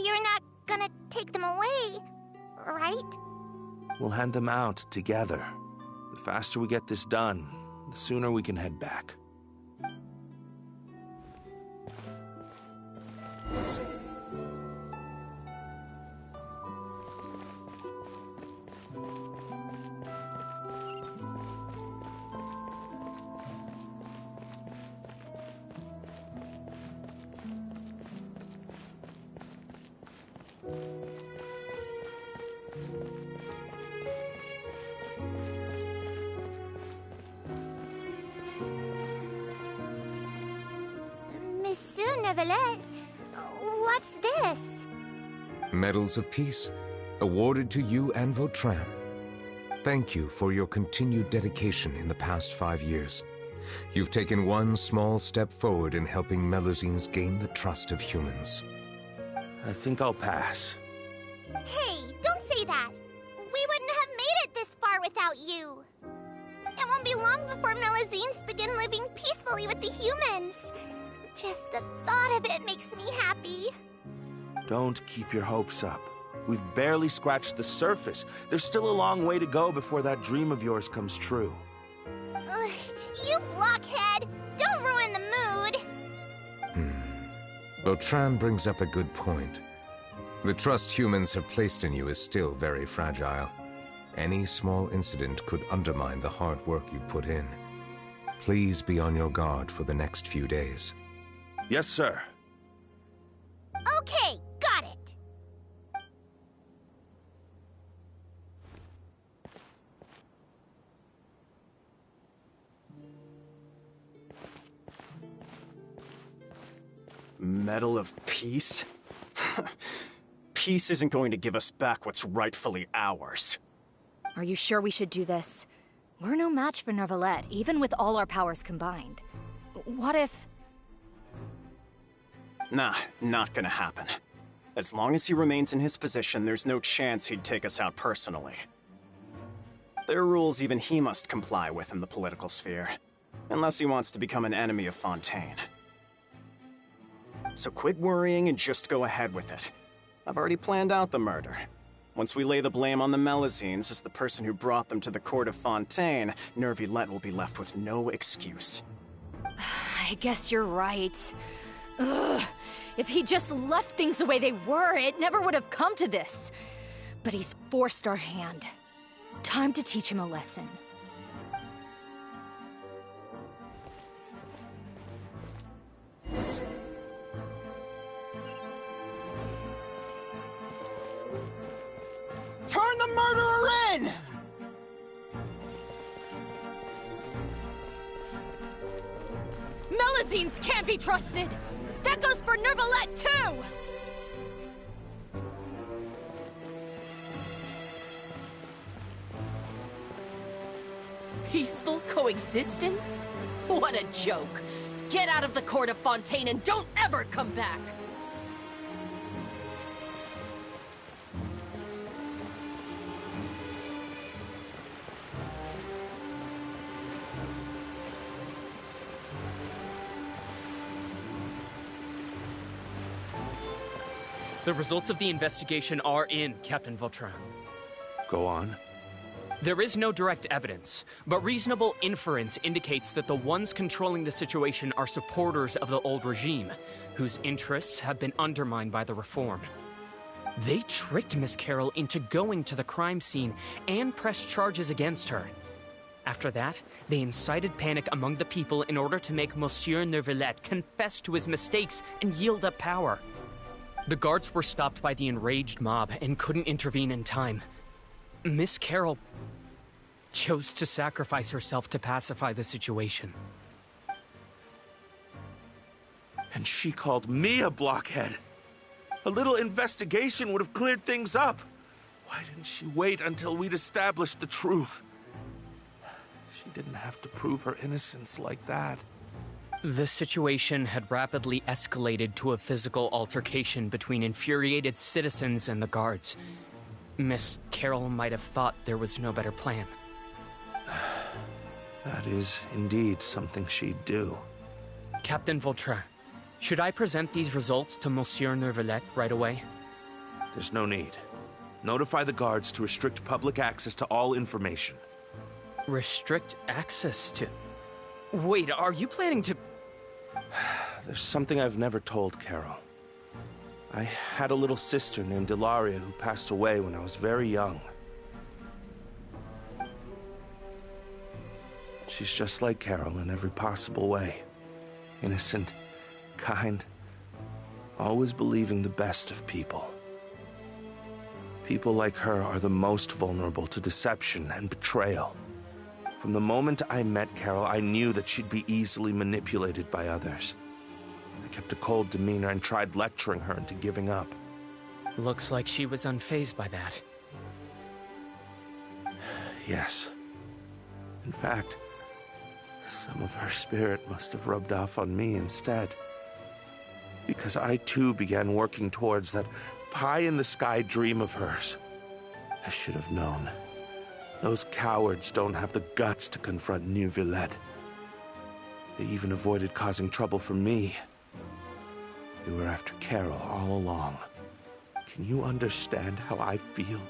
You're not gonna take them away, right? We'll hand them out together. The faster we get this done, the sooner we can head back. Monsieur Neuvillette, what's this? Medals of Peace, awarded to you and Vautrin. Thank you for your continued dedication in the past 5 years. You've taken one small step forward in helping Melusines gain the trust of humans. I think I'll pass. Hey, don't say that. We wouldn't have made it this far without you. It won't be long before Melusines begin living peacefully with the humans. Just the thought of it makes me happy. Don't keep your hopes up. We've barely scratched the surface. There's still a long way to go before that dream of yours comes true. Ugh, you blockhead! Don't ruin the mood! Vautrin brings up a good point. The trust humans have placed in you is still very fragile. Any small incident could undermine the hard work you've put in. Please be on your guard for the next few days. Yes, sir. Okay, got it. Medal of Peace? Peace isn't going to give us back what's rightfully ours. Are you sure we should do this? We're no match for Neuvillette, even with all our powers combined. What if... Nah, not gonna happen. As long as he remains in his position, there's no chance he'd take us out personally. There are rules even he must comply with in the political sphere, unless he wants to become an enemy of Fontaine. So quit worrying and just go ahead with it. I've already planned out the murder. Once we lay the blame on the Melusines as the person who brought them to the court of Fontaine, Neuvillette will be left with no excuse. I guess you're right. Ugh. If he just left things the way they were, it never would have come to this. But he's forced our hand. Time to teach him a lesson. Turn the murderer in! Melusines can't be trusted! That goes for Neuvillette, too! Peaceful coexistence? What a joke. Get out of the court of Fontaine and don't ever come back! The results of the investigation are in, Captain Vautrin. Go on. There is no direct evidence, but reasonable inference indicates that the ones controlling the situation are supporters of the old regime, whose interests have been undermined by the reform. They tricked Miss Carroll into going to the crime scene and pressed charges against her. After that, they incited panic among the people in order to make Monsieur Neuvillette confess to his mistakes and yield up power. The guards were stopped by the enraged mob and couldn't intervene in time. Miss Carroll chose to sacrifice herself to pacify the situation. And she called me a blockhead. A little investigation would have cleared things up. Why didn't she wait until we'd established the truth? She didn't have to prove her innocence like that. The situation had rapidly escalated to a physical altercation between infuriated citizens and the guards. Miss Carroll might have thought there was no better plan. That is indeed something she'd do. Captain Vautrin, should I present these results to Monsieur Neuvillette right away? There's no need. Notify the guards to restrict public access to all information. Restrict access to... Wait, are you planning to... There's something I've never told Carol. I had a little sister named Ilaria who passed away when I was very young. She's just like Carol in every possible way. Innocent, kind, always believing the best of people. People like her are the most vulnerable to deception and betrayal. From the moment I met Carol, I knew that she'd be easily manipulated by others. I kept a cold demeanor and tried lecturing her into giving up. Looks like she was unfazed by that. Yes. In fact, some of her spirit must have rubbed off on me instead. Because I too began working towards that pie-in-the-sky dream of hers. I should have known. Those cowards don't have the guts to confront Neuvillette. They even avoided causing trouble for me. They were after Carol all along. Can you understand how I feel?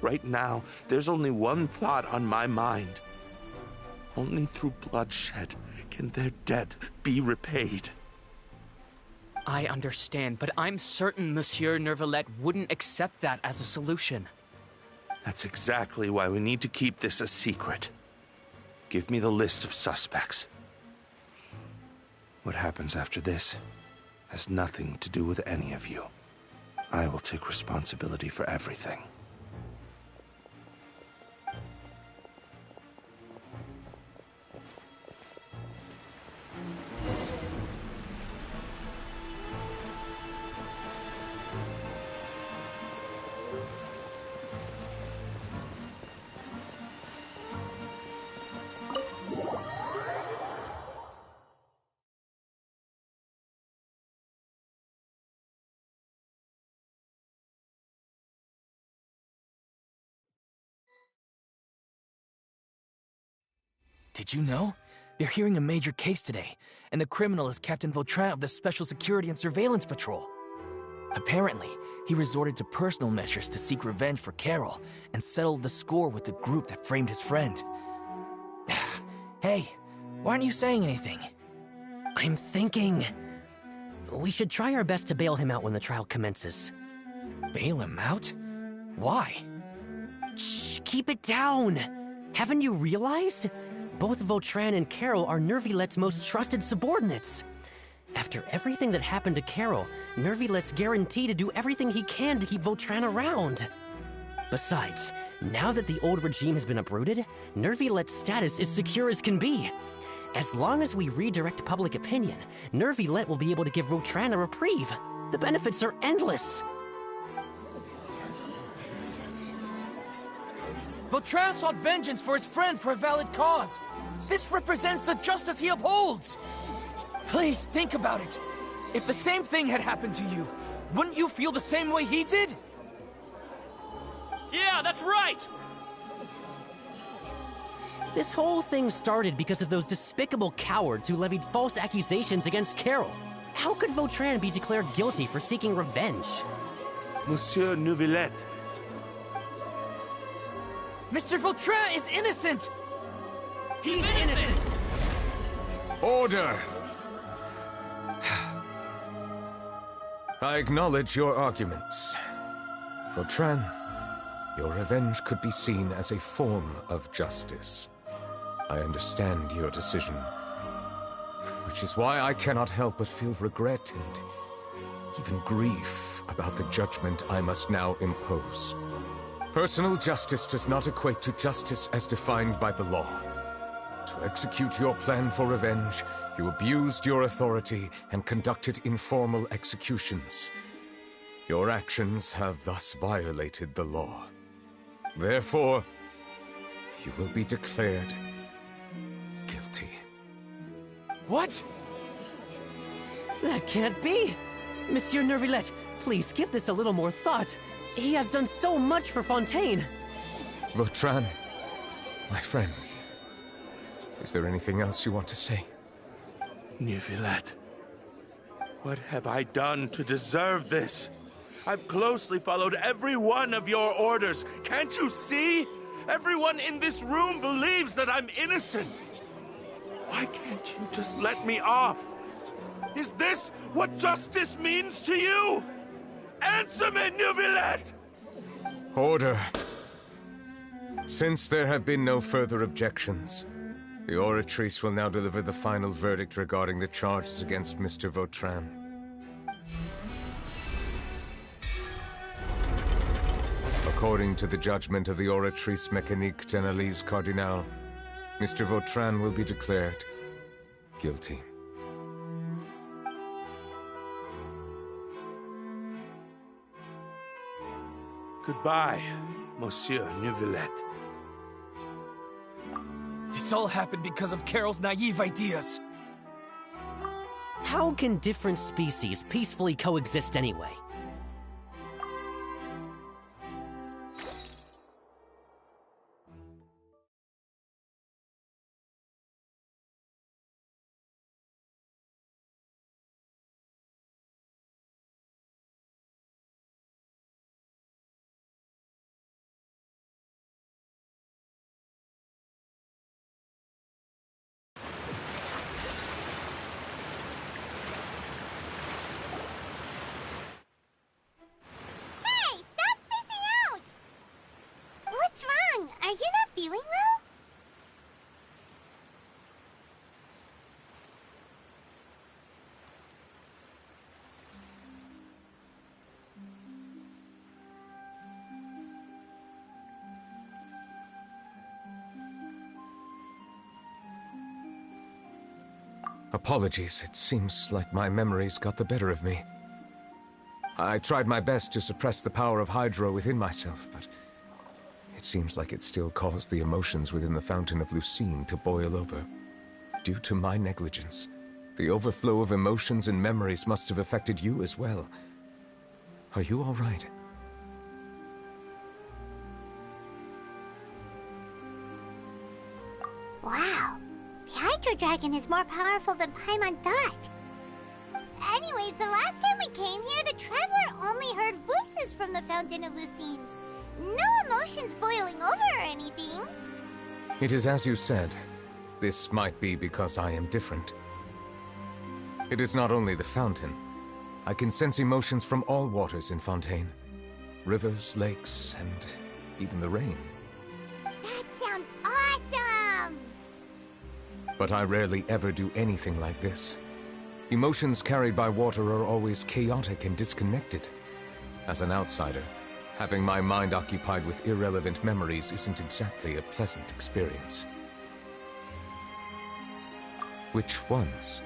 Right now, there's only one thought on my mind. Only through bloodshed can their debt be repaid. I understand, but I'm certain Monsieur Neuvillette wouldn't accept that as a solution. That's exactly why we need to keep this a secret. Give me the list of suspects. What happens after this has nothing to do with any of you. I will take responsibility for everything. Did you know? They're hearing a major case today, and the criminal is Captain Vautrin of the Special Security and Surveillance Patrol. Apparently, he resorted to personal measures to seek revenge for Carol and settled the score with the group that framed his friend. Hey, why aren't you saying anything? I'm thinking... we should try our best to bail him out when the trial commences. Bail him out? Why? Shh, keep it down! Haven't you realized? Both Vautrin and Carol are Nervillette's most trusted subordinates. After everything that happened to Carol, Nervillette's guaranteed to do everything he can to keep Vautrin around. Besides, now that the old regime has been uprooted, Nervillette's status is secure as can be. As long as we redirect public opinion, Neuvillette will be able to give Vautrin a reprieve. The benefits are endless. Vautrin sought vengeance for his friend for a valid cause. This represents the justice he upholds. Please, think about it. If the same thing had happened to you, wouldn't you feel the same way he did? Yeah, that's right! This whole thing started because of those despicable cowards who levied false accusations against Carol. How could Vautrin be declared guilty for seeking revenge? Monsieur Neuvillette. Mr. Vautrin is innocent! He's innocent! Order! I acknowledge your arguments. Vautrin, your revenge could be seen as a form of justice. I understand your decision, which is why I cannot help but feel regret and even grief about the judgment I must now impose. Personal justice does not equate to justice as defined by the law. To execute your plan for revenge, you abused your authority and conducted informal executions. Your actions have thus violated the law. Therefore, you will be declared guilty. What? That can't be! Monsieur Neuvillette, please give this a little more thought. He has done so much for Fontaine. Vautrin, my friend, is there anything else you want to say? Neuvillette, what have I done to deserve this? I've closely followed every one of your orders. Can't you see? Everyone in this room believes that I'm innocent. Why can't you just let me off? Is this what justice means to you? Answer me, Neuvillette! Order. Since there have been no further objections, the Oratrice will now deliver the final verdict regarding the charges against Mr. Vautrin. According to the judgment of the Oratrice Mécanique d'Analyse Cardinal, Mr. Vautrin will be declared guilty. Goodbye, Monsieur Neuvillette. This all happened because of Carol's naive ideas. How can different species peacefully coexist anyway? What's wrong? Are you not feeling well? Apologies, it seems like my memories got the better of me. I tried my best to suppress the power of Hydro within myself, but it seems like it still caused the emotions within the Fountain of Lucine to boil over. Due to my negligence, the overflow of emotions and memories must have affected you as well. Are you all right? Wow. The Hydro Dragon is more powerful than Paimon thought. Anyways, the last time we came here, the Traveler only heard voices from the Fountain of Lucine. No emotions boiling over or anything. It is as you said. This might be because I am different. It is not only the fountain. I can sense emotions from all waters in Fontaine. Rivers, lakes, and even the rain. That sounds awesome! But I rarely ever do anything like this. Emotions carried by water are always chaotic and disconnected. As an outsider, having my mind occupied with irrelevant memories isn't exactly a pleasant experience. Which ones?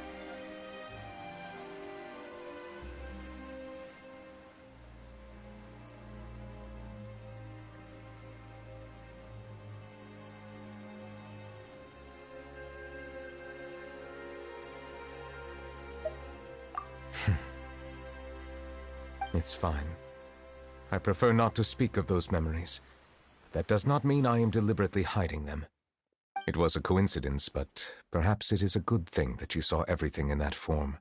It's fine. I prefer not to speak of those memories. That does not mean I am deliberately hiding them. It was a coincidence, but perhaps it is a good thing that you saw everything in that form.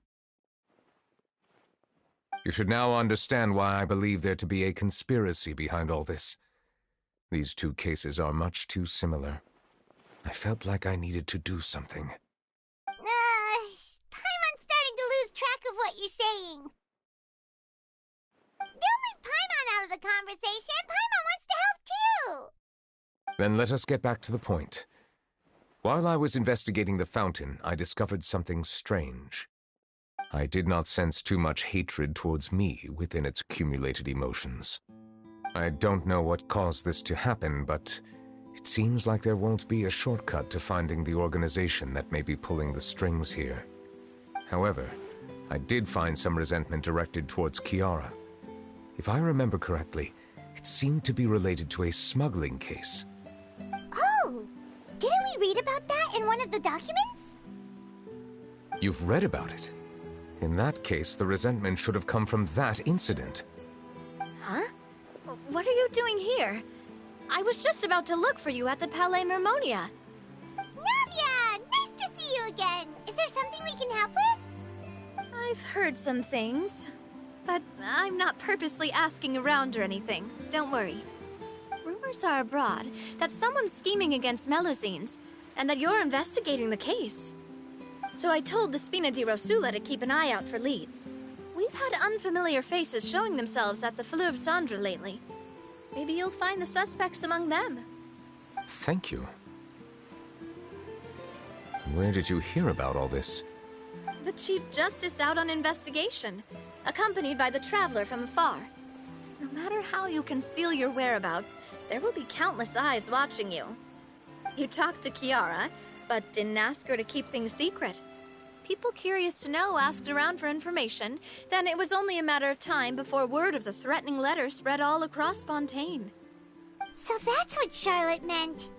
You should now understand why I believe there to be a conspiracy behind all this. These two cases are much too similar. I felt like I needed to do something. Paimon's starting to lose track of what you're saying. Don't leave Paimon out of the conversation. Paimon wants to help too. Then let us get back to the point. While I was investigating the fountain, I discovered something strange. I did not sense too much hatred towards me within its accumulated emotions. I don't know what caused this to happen, but it seems like there won't be a shortcut to finding the organization that may be pulling the strings here. However, I did find some resentment directed towards Kiara. If I remember correctly, it seemed to be related to a smuggling case. Oh! Didn't we read about that in one of the documents? You've read about it? In that case, the resentment should have come from that incident. Huh? What are you doing here? I was just about to look for you at the Palais Mermonia. Navia! Nice to see you again! Is there something we can help with? I've heard some things, but I'm not purposely asking around or anything. Don't worry. Rumors are abroad that someone's scheming against Melusines, and that you're investigating the case. So I told the Spina di Rosula to keep an eye out for leads. We've had unfamiliar faces showing themselves at the Fleuve Cendre lately. Maybe you'll find the suspects among them. Thank you. Where did you hear about all this? The Chief Justice out on investigation, accompanied by the Traveler from afar. No matter how you conceal your whereabouts, there will be countless eyes watching you. You talked to Kiara, but didn't ask her to keep things secret. People curious to know asked around for information, then it was only a matter of time before word of the threatening letter spread all across Fontaine. So that's what Charlotte meant.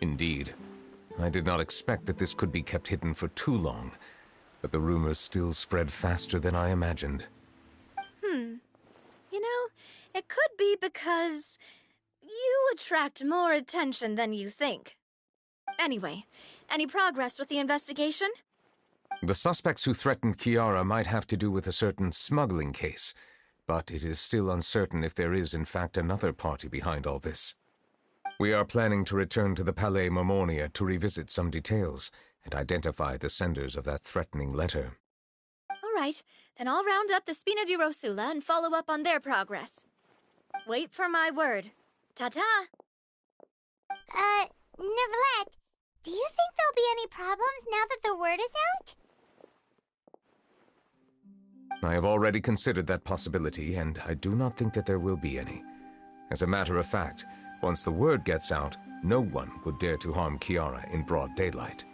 Indeed. I did not expect that this could be kept hidden for too long, but the rumors still spread faster than I imagined. You know, it could be because you attract more attention than you think. Anyway, any progress with the investigation? The suspects who threatened Kiara might have to do with a certain smuggling case, but it is still uncertain if there is in fact another party behind all this. We are planning to return to the Palais Mermonia to revisit some details and identify the senders of that threatening letter. All right, then I'll round up the Spina di Rosula and follow up on their progress. Wait for my word. Ta-ta! Neverlet, do you think there'll be any problems now that the word is out? I have already considered that possibility, and I do not think that there will be any. As a matter of fact, once the word gets out, no one would dare to harm Kiara in broad daylight.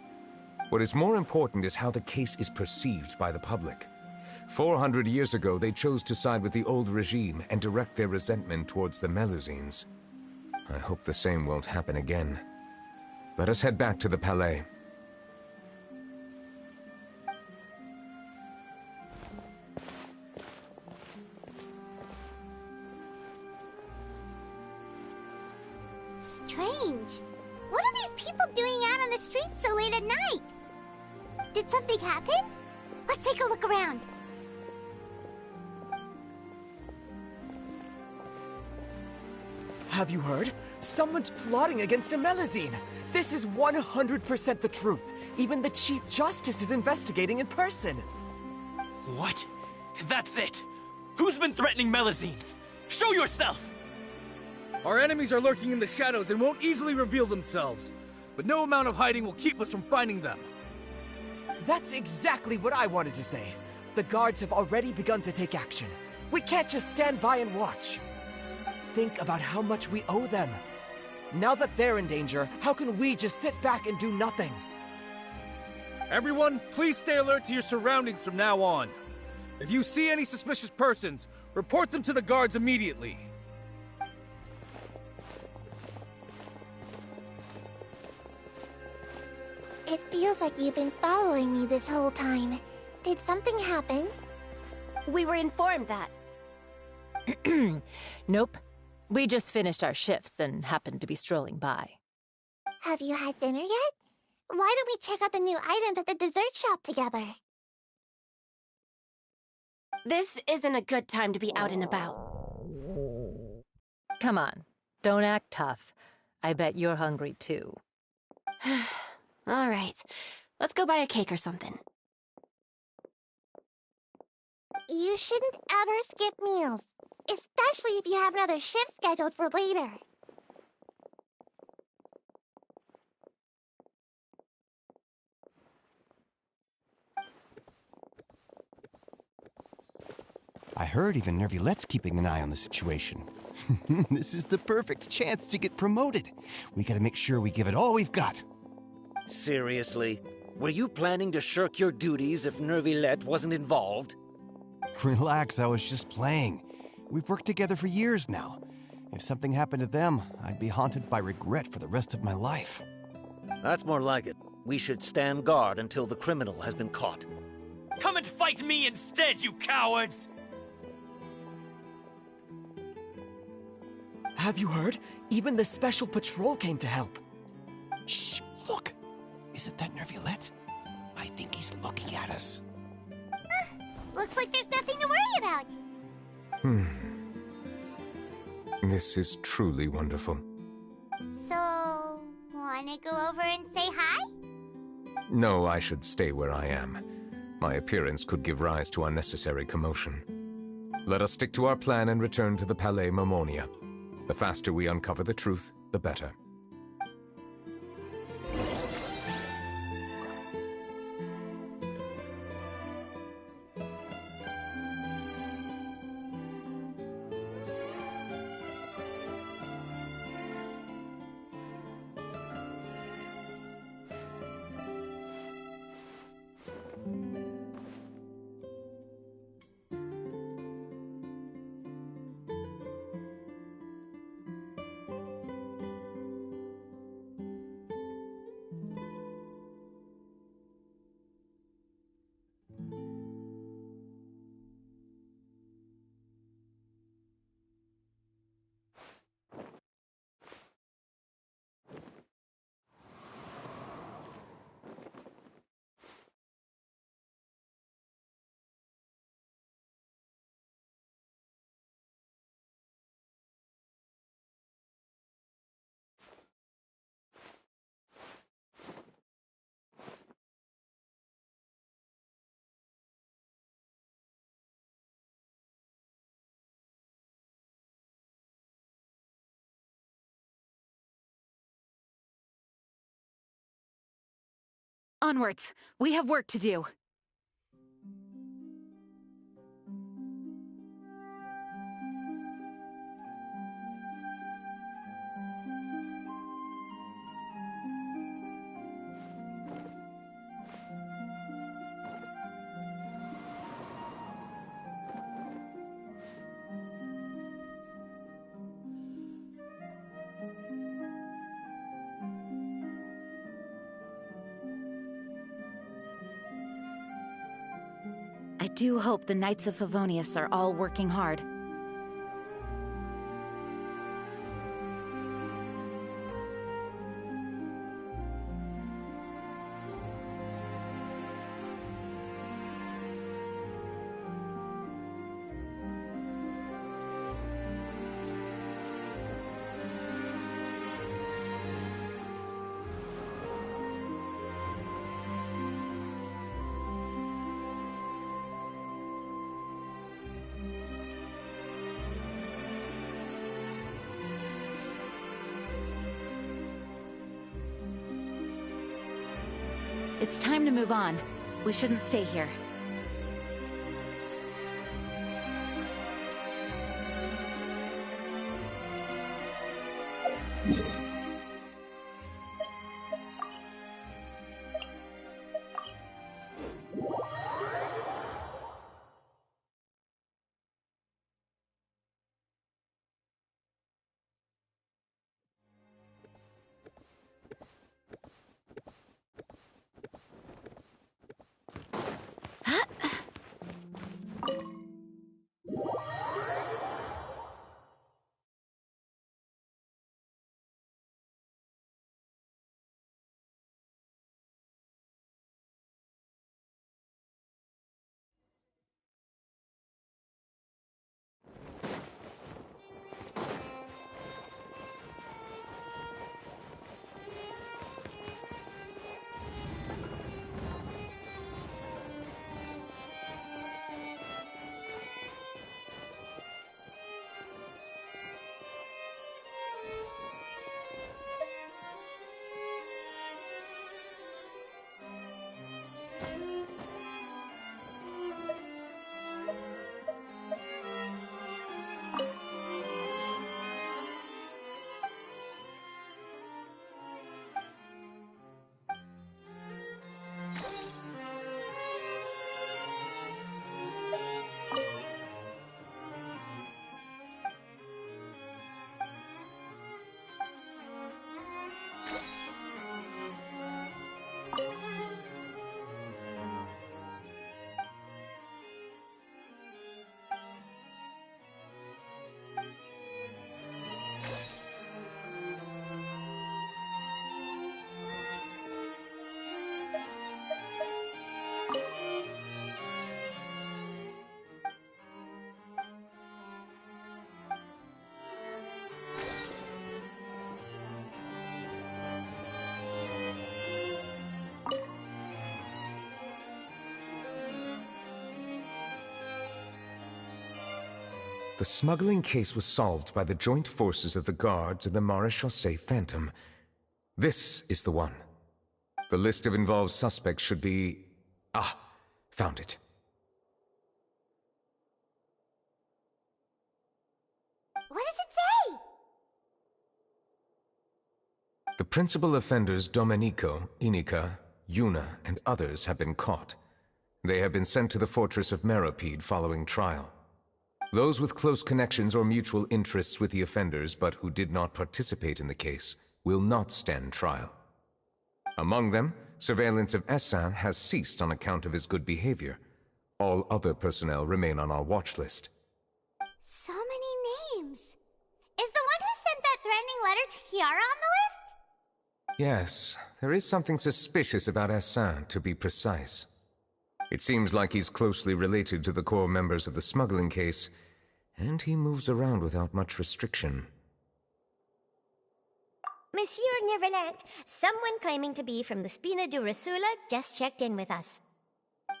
What is more important is how the case is perceived by the public. 400 years ago, they chose to side with the old regime and direct their resentment towards the Melusines. I hope the same won't happen again. Let us head back to the Palais. Strange. What are these people doing out on the streets so late at night? Did something happen? Let's take a look around. Have you heard? Someone's plotting against a Melusine. This is 100% the truth. Even the Chief Justice is investigating in person. What? That's it! Who's been threatening Melusines? Show yourself! Our enemies are lurking in the shadows and won't easily reveal themselves. But no amount of hiding will keep us from finding them. That's exactly what I wanted to say. The guards have already begun to take action. We can't just stand by and watch. Think about how much we owe them. Now that they're in danger, how can we just sit back and do nothing? Everyone, please stay alert to your surroundings from now on. If you see any suspicious persons, report them to the guards immediately. It feels like you've been following me this whole time. Did something happen? We were informed that. Nope. We just finished our shifts and happened to be strolling by. Have you had dinner yet? Why don't we check out the new items at the dessert shop together? This isn't a good time to be out and about. Come on, don't act tough. I bet you're hungry too. All right, let's go buy a cake or something. You shouldn't ever skip meals, especially if you have another shift scheduled for later. I heard even Nervilette's keeping an eye on the situation. This is the perfect chance to get promoted. We gotta make sure we give it all we've got. Seriously? Were you planning to shirk your duties if Nervilette wasn't involved? Relax, I was just playing. We've worked together for years now. If something happened to them, I'd be haunted by regret for the rest of my life. That's more like it. We should stand guard until the criminal has been caught. Come and fight me instead, you cowards! Have you heard? Even the Special Patrol came to help. Shh, look. Is it that Nervulette? I think he's looking at us. Looks like there's nothing to worry about. This is truly wonderful. So, wanna go over and say hi? No, I should stay where I am. My appearance could give rise to unnecessary commotion. Let us stick to our plan and return to the Palais Mammonia. The faster we uncover the truth, the better. Onwards! We have work to do. I do hope the Knights of Favonius are all working hard. It's time to move on. We shouldn't stay here. The smuggling case was solved by the joint forces of the guards and the Maréchaussée Phantom. This is the one. The list of involved suspects should be... Ah, found it. What does it say? The principal offenders Domenico, Inica, Yuna, and others have been caught. They have been sent to the fortress of Meropide following trial. Those with close connections or mutual interests with the offenders but who did not participate in the case will not stand trial. Among them, surveillance of Essin has ceased on account of his good behavior. All other personnel remain on our watch list. So many names. Is the one who sent that threatening letter to Kiara on the list? Yes, there is something suspicious about Essin, to be precise. It seems like he's closely related to the core members of the smuggling case, and he moves around without much restriction. Monsieur Neuvillette, someone claiming to be from the Spina Durasula just checked in with us.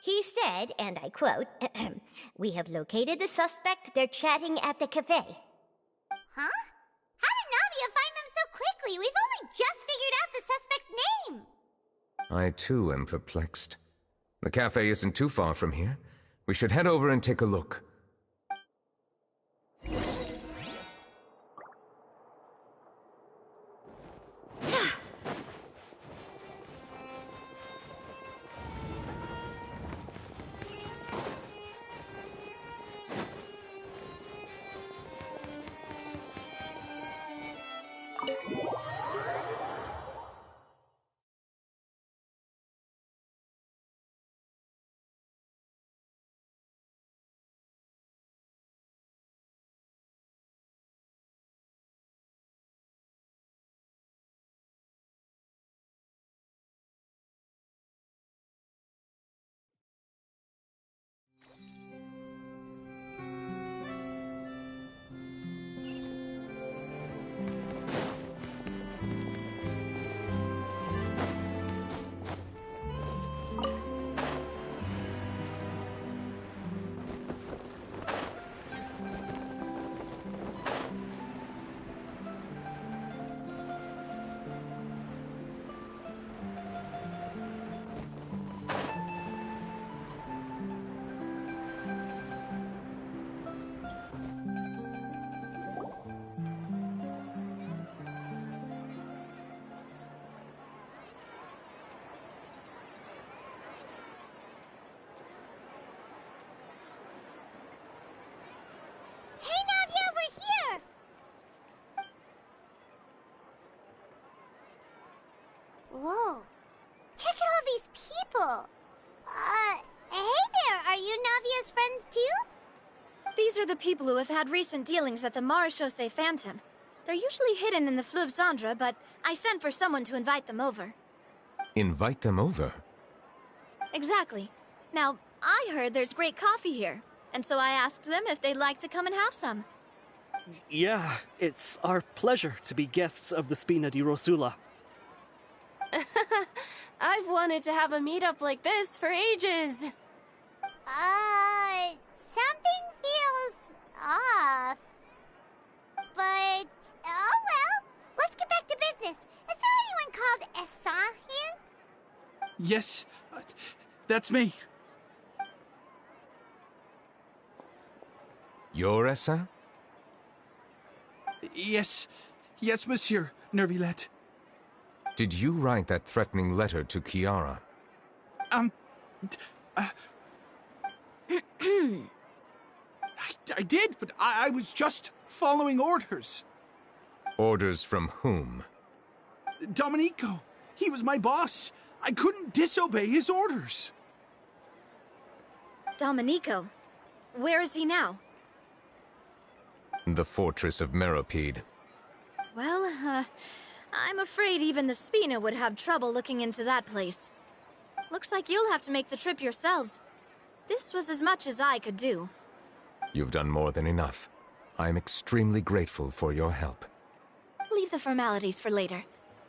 He said, and I quote, "We have located the suspect. They're chatting at the cafe." Huh? How did Navia find them so quickly? We've only just figured out the suspect's name. I too am perplexed. The cafe isn't too far from here. We should head over and take a look. Hey, Navia, we're here! Whoa. Check out all these people. Hey there, are you Navia's friends too? These are the people who have had recent dealings at the Maréchaussée Phantom. They're usually hidden in the Fleuve Cendre, but I sent for someone to invite them over. Invite them over? Exactly. Now, I heard there's great coffee here, and so I asked them if they'd like to come and have some. Yeah, it's our pleasure to be guests of the Spina di Rosula. I've wanted to have a meetup like this for ages. Something feels off. But, oh well, let's get back to business. Is there anyone called Essin here? Yes, that's me. You're Essin? Yes, monsieur Neuvillette. Did you write that threatening letter to Kiara? I did, but I was just following orders. Orders from whom? Domenico. He was my boss. I couldn't disobey his orders. Domenico? Where is he now? The fortress of Meropide. Well, I'm afraid even the Spina would have trouble looking into that place. Looks like you'll have to make the trip yourselves. This was as much as I could do. You've done more than enough. I am extremely grateful for your help. Leave the formalities for later.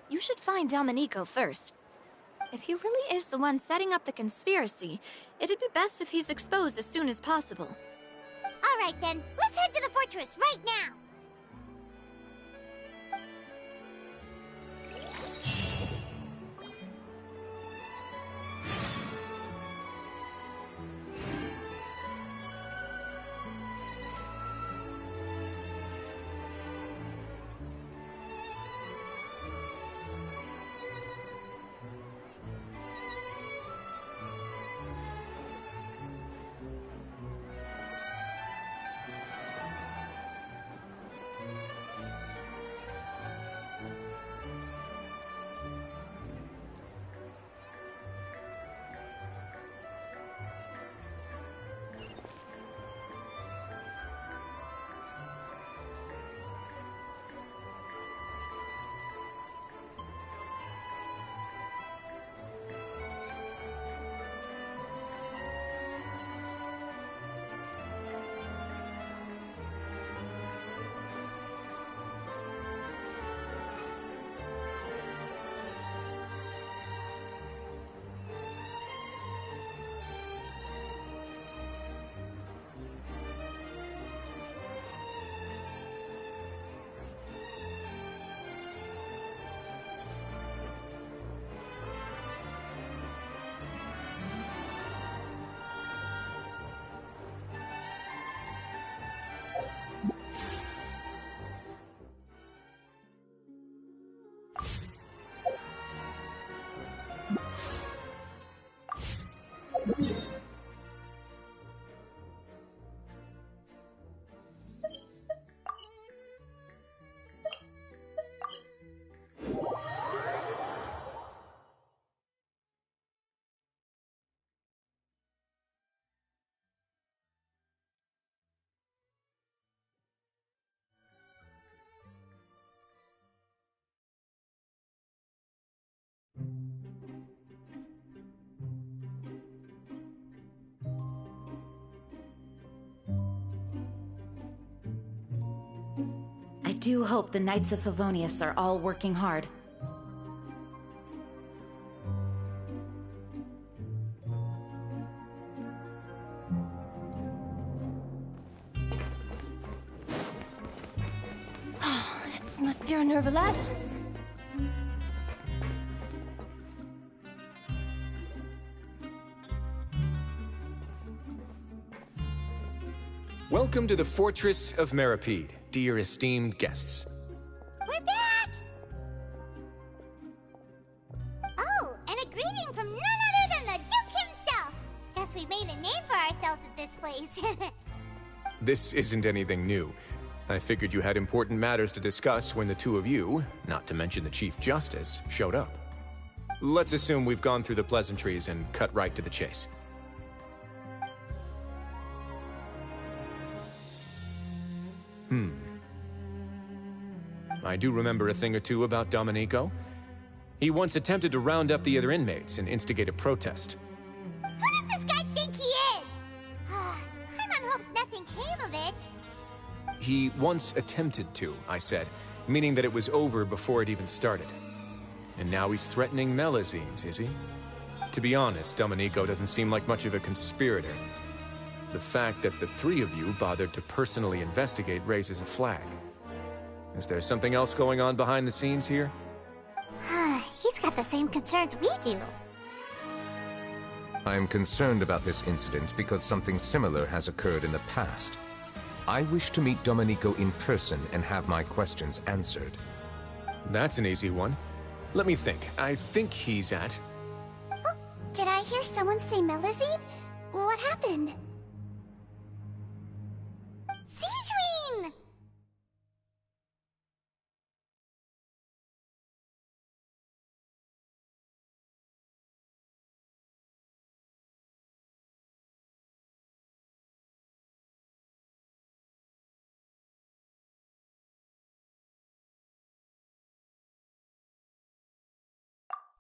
You should find Domenico first. If he really is the one setting up the conspiracy, it'd be best if he's exposed as soon as possible. All right then, let's head to the fortress right now. I do hope the Knights of Favonius are all working hard. It's Monsieur Nervalat. Welcome to the Fortress of Meripede, dear esteemed guests. We're back! Oh, and a greeting from none other than the Duke himself! Guess we've made a name for ourselves at this place. This isn't anything new. I figured you had important matters to discuss when the two of you, not to mention the Chief Justice, showed up. Let's assume we've gone through the pleasantries and cut right to the chase. I do remember a thing or two about Domenico. He once attempted to round up the other inmates and instigate a protest. Who does this guy think he is? Paimon hopes nothing came of it. He once attempted to, I said, meaning that it was over before it even started. And now he's threatening Melazines, is he? To be honest, Domenico doesn't seem like much of a conspirator. The fact that the three of you bothered to personally investigate raises a flag. Is there something else going on behind the scenes here? He's got the same concerns we do. I am concerned about this incident because something similar has occurred in the past. I wish to meet Domenico in person and have my questions answered. That's an easy one. Let me think. I think he's at... Oh, did I hear someone say Melazine? What happened? Sigewinne!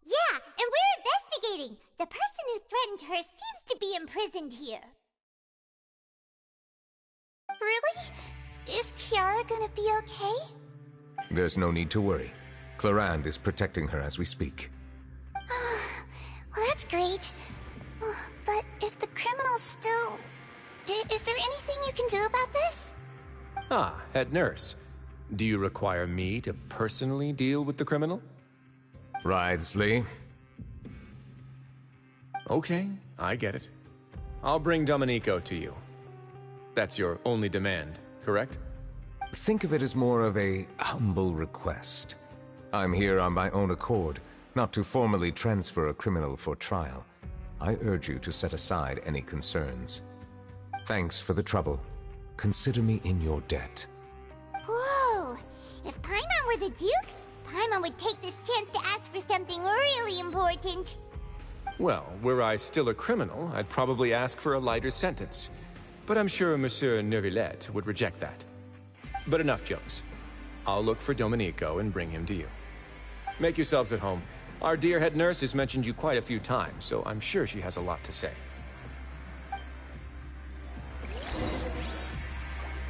Yeah, And we're investigating. The person who threatened her seems to be imprisoned here. Really? Is Kiara gonna be okay? There's no need to worry. Clarande is protecting her as we speak. Well, that's great. But if the criminal's still... Is there anything you can do about this? Ah, head nurse. Do you require me to personally deal with the criminal? Wriothesley. Okay, I get it. I'll bring Domenico to you. That's your only demand, correct? Think of it as more of a humble request. I'm here on my own accord, not to formally transfer a criminal for trial. I urge you to set aside any concerns. Thanks for the trouble. Consider me in your debt. Whoa! If Paimon were the Duke, Paimon would take this chance to ask for something really important. Well, were I still a criminal, I'd probably ask for a lighter sentence. But I'm sure Monsieur Neuvillette would reject that. But enough jokes. I'll look for Domenico and bring him to you. Make yourselves at home. Our dear head nurse has mentioned you quite a few times, so I'm sure she has a lot to say.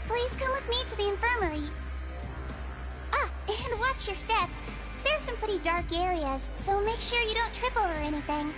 Please come with me to the infirmary. Ah, and watch your step. There's some pretty dark areas, so make sure you don't trip over anything.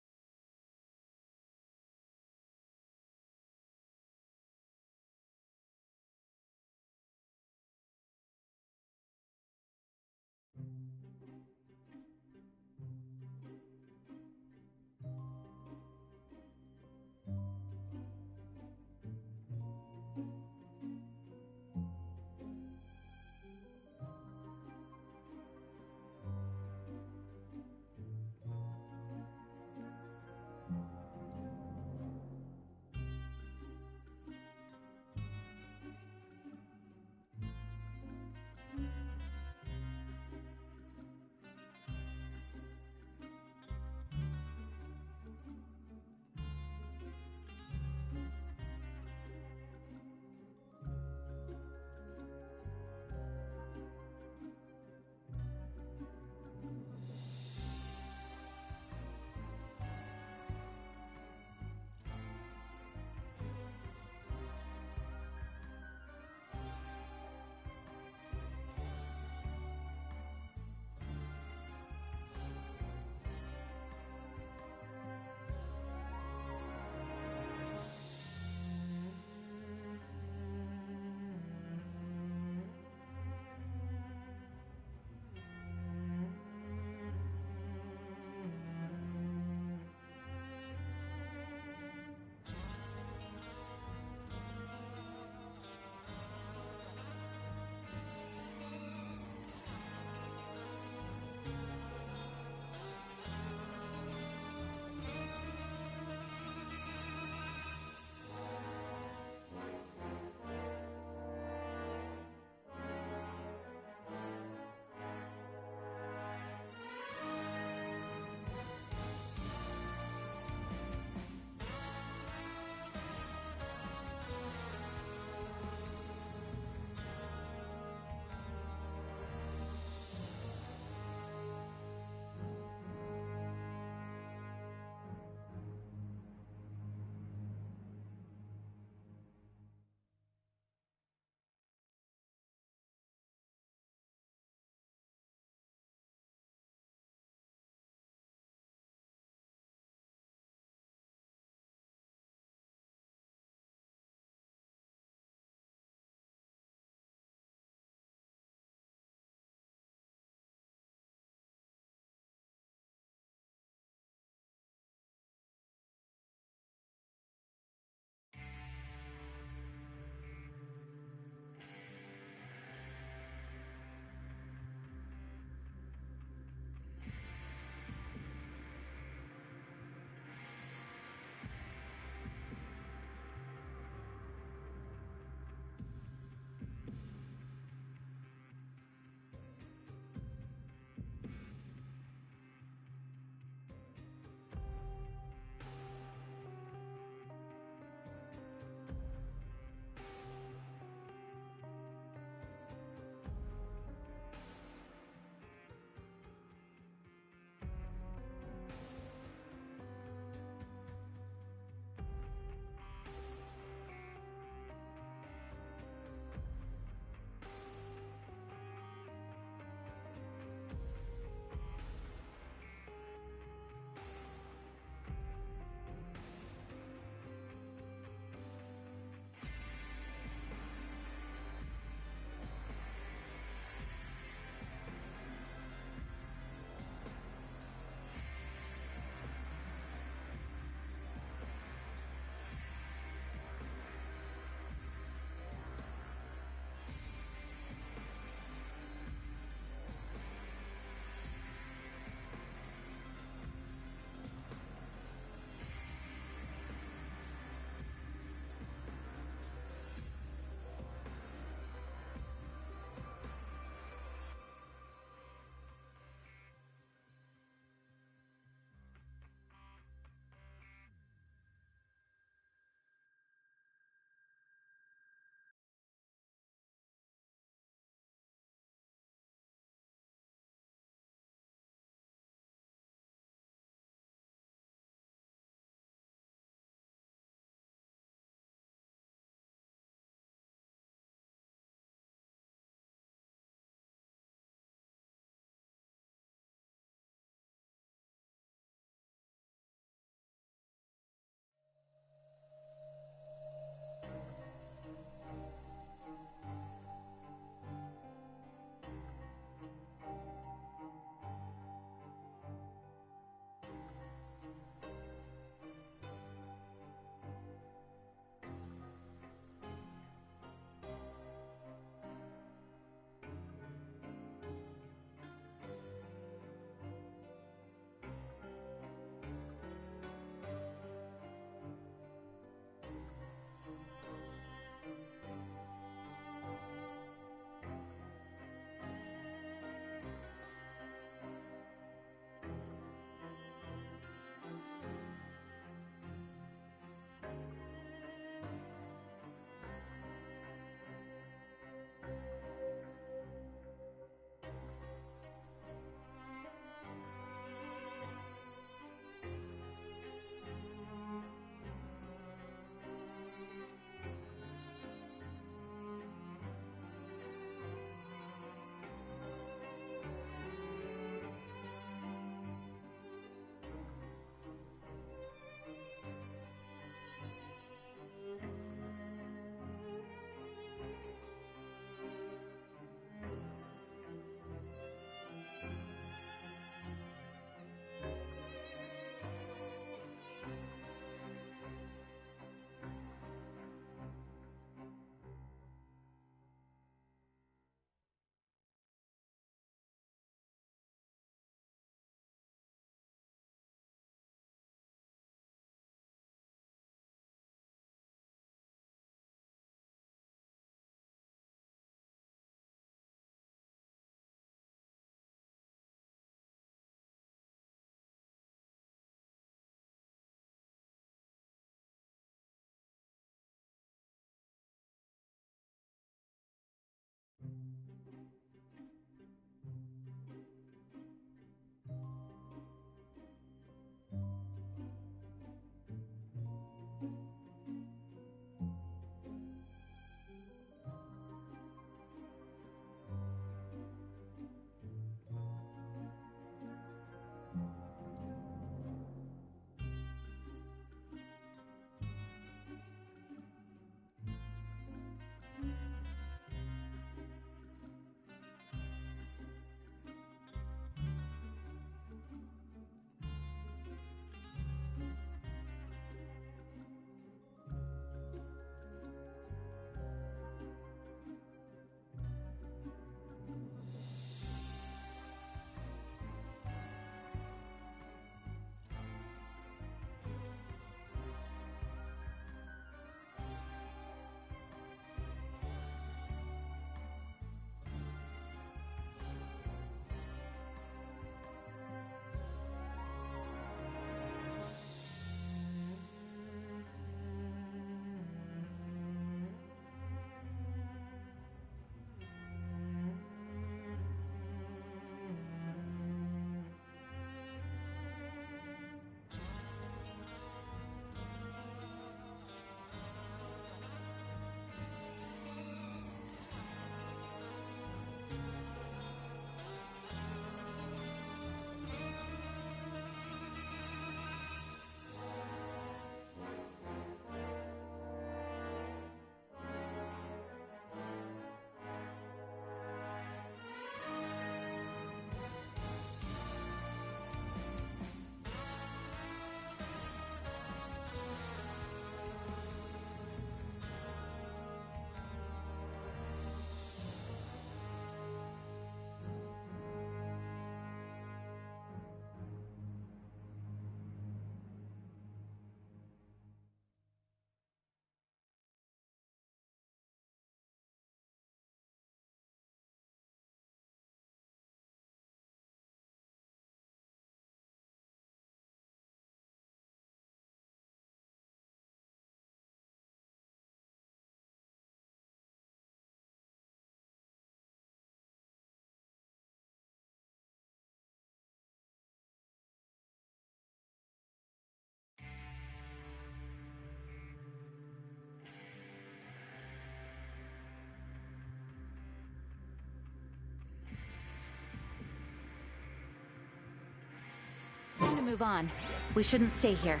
move on. We shouldn't stay here.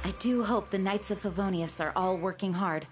I do hope the Knights of Favonius are all working hard.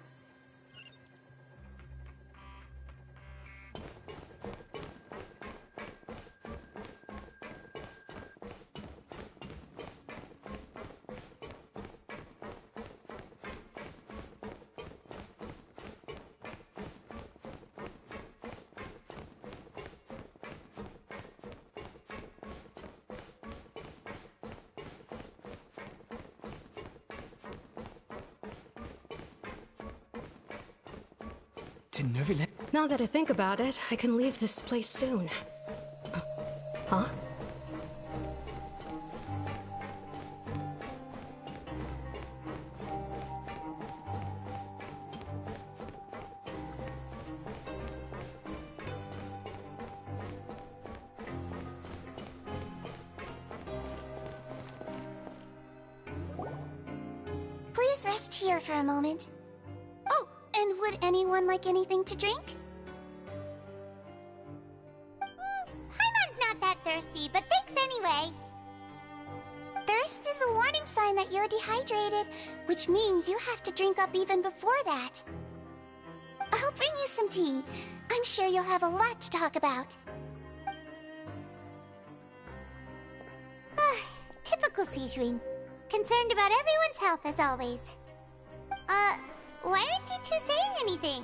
To Nervilet? Now that I think about it, I can leave this place soon. Huh? Please rest here for a moment. Oh, and would anyone like anything to drink? Paimon's not that thirsty, but thanks anyway. Thirst is a warning sign that you're dehydrated, which means you have to drink up even before that. I'll bring you some tea. I'm sure you'll have a lot to talk about. Typical Sijun. Concerned about everyone's health as always. Why aren't you two saying anything?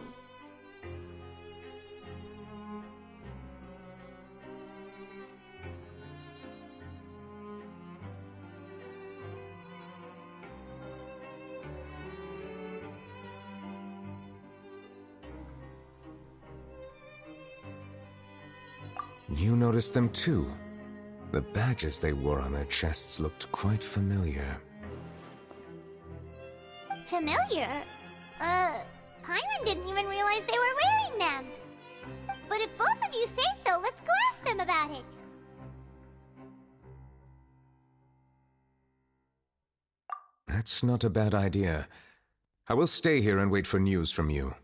You noticed them too. The badges they wore on their chests looked quite familiar. Familiar? Paimon didn't even realize they were wearing them. But if both of you say so, let's go ask them about it. That's not a bad idea. I will stay here and wait for news from you.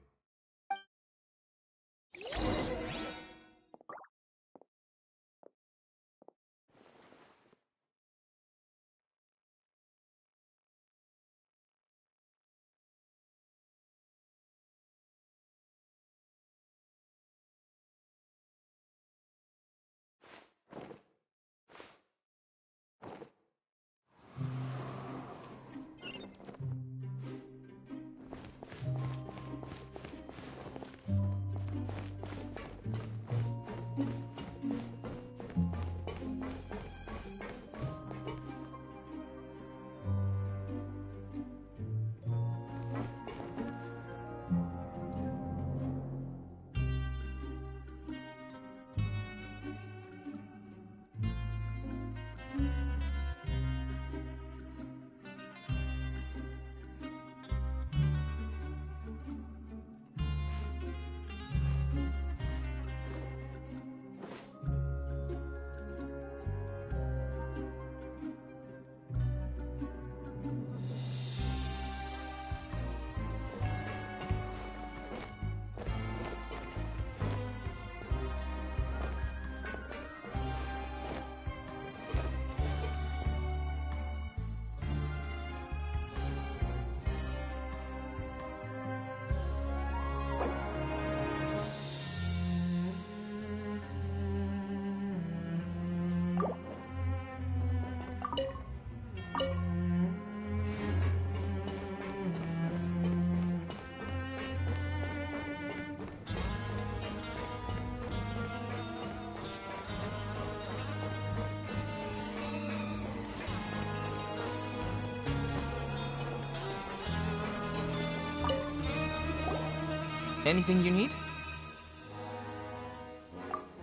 Anything you need?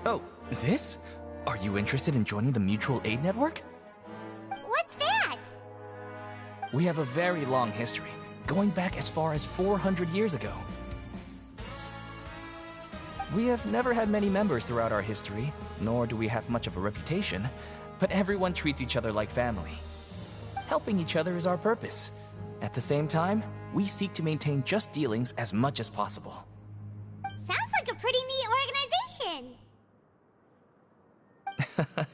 Oh, this? Are you interested in joining the Mutual Aid Network? What's that? We have a very long history, going back as far as 400 years ago. We have never had many members throughout our history, nor do we have much of a reputation, but everyone treats each other like family. Helping each other is our purpose. At the same time, we seek to maintain just dealings as much as possible. Sounds like a pretty neat organization.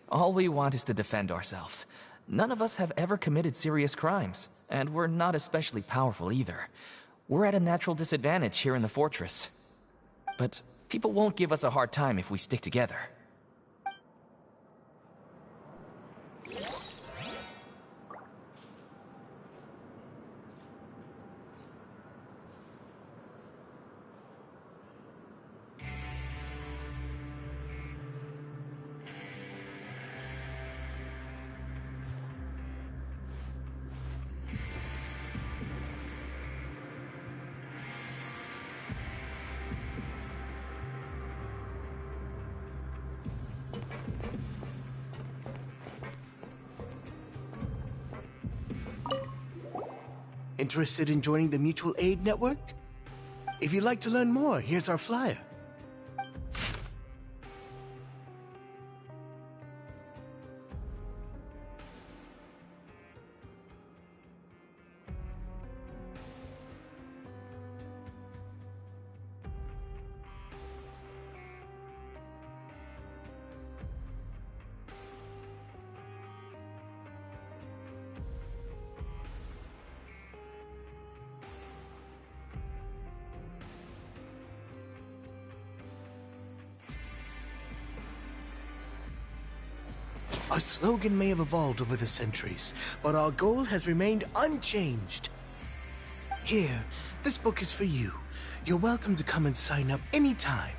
All we want is to defend ourselves. None of us have ever committed serious crimes, and we're not especially powerful either. We're at a natural disadvantage here in the fortress. But people won't give us a hard time if we stick together. Interested in joining the Mutual Aid Network? If you'd like to learn more, here's our flyer. Our slogan may have evolved over the centuries, but our goal has remained unchanged. Here, this book is for you. You're welcome to come and sign up anytime.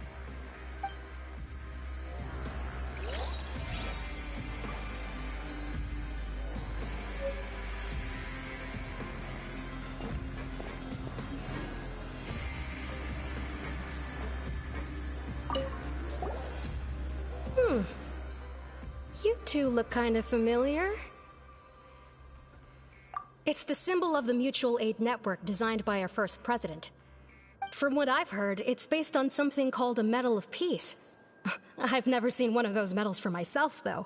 You two look kind of familiar. It's the symbol of the Mutual Aid Network designed by our first president. From what I've heard, it's based on something called a Medal of Peace. I've never seen one of those medals for myself, though.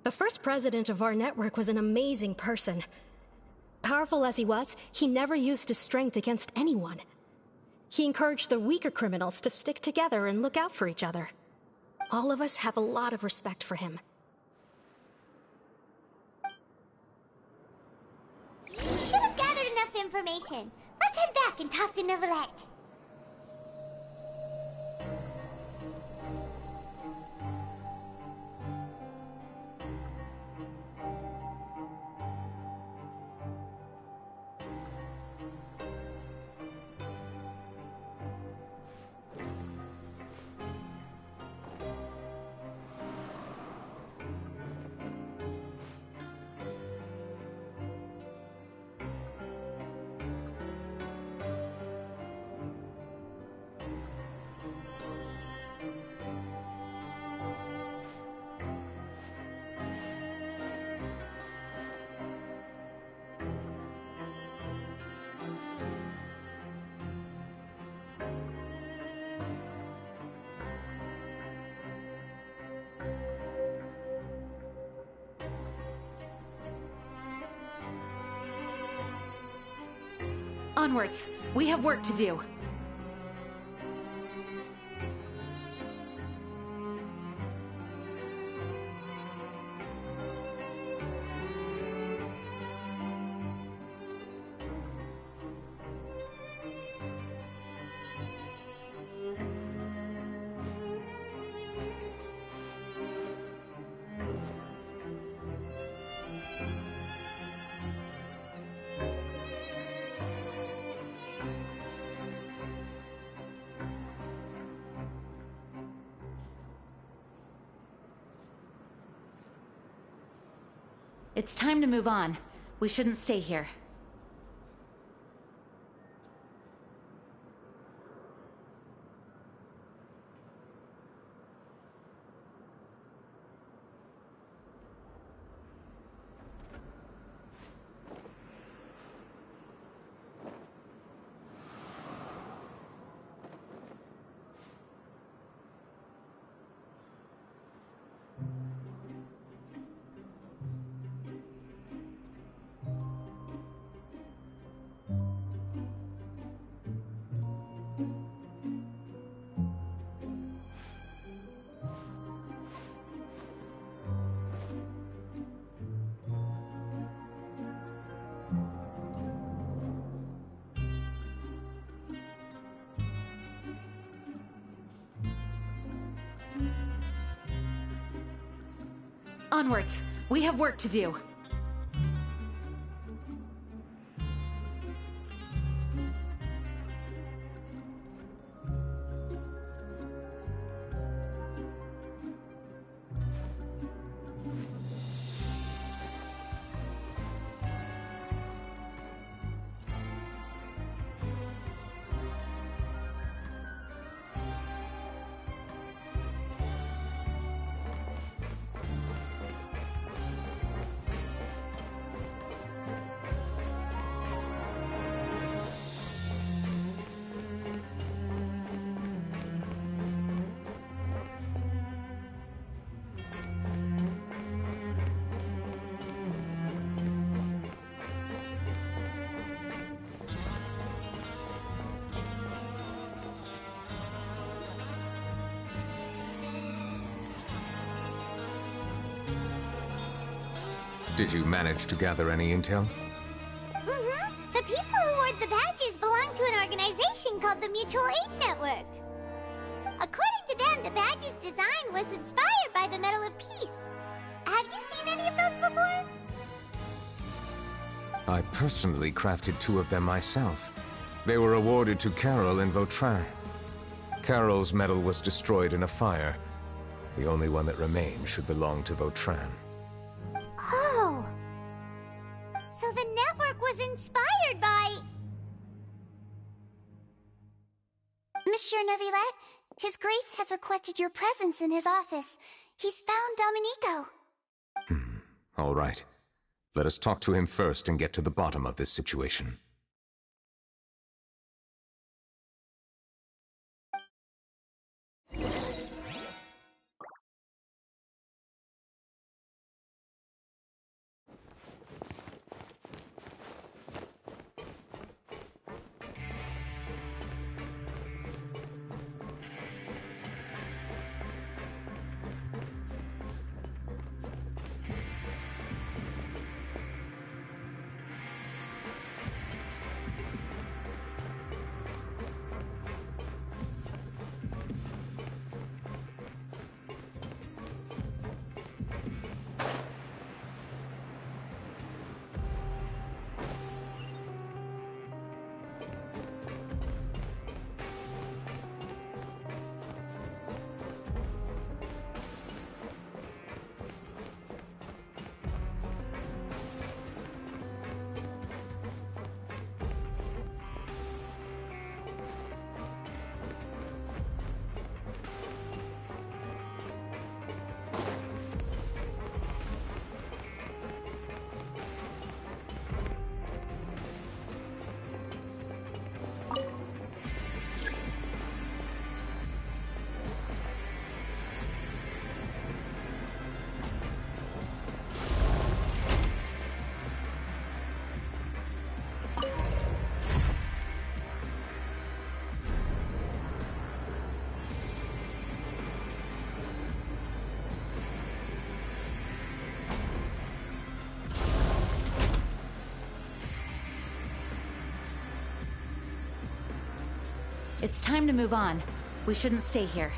The first president of our network was an amazing person. Powerful as he was, he never used his strength against anyone. He encouraged the weaker criminals to stick together and look out for each other. All of us have a lot of respect for him. We should have gathered enough information. Let's head back and talk to Neuvillette. Onwards. We have work to do. It's time to move on. We shouldn't stay here. onwards. We have work to do. Did you manage to gather any intel? Mm-hmm. The people who wore the badges belong to an organization called the Mutual Aid Network. According to them, the badge's design was inspired by the Medal of Peace. Have you seen any of those before? I personally crafted 2 of them myself. They were awarded to Carol in Vautrin. Carol's medal was destroyed in a fire. The only one that remained should belong to Vautrin. Oh! So the network was inspired by... Monsieur Neuvillette, His Grace has requested your presence in his office. He's found Domenico. All right. Let us talk to him first and get to the bottom of this situation. It's time to move on. We shouldn't stay here.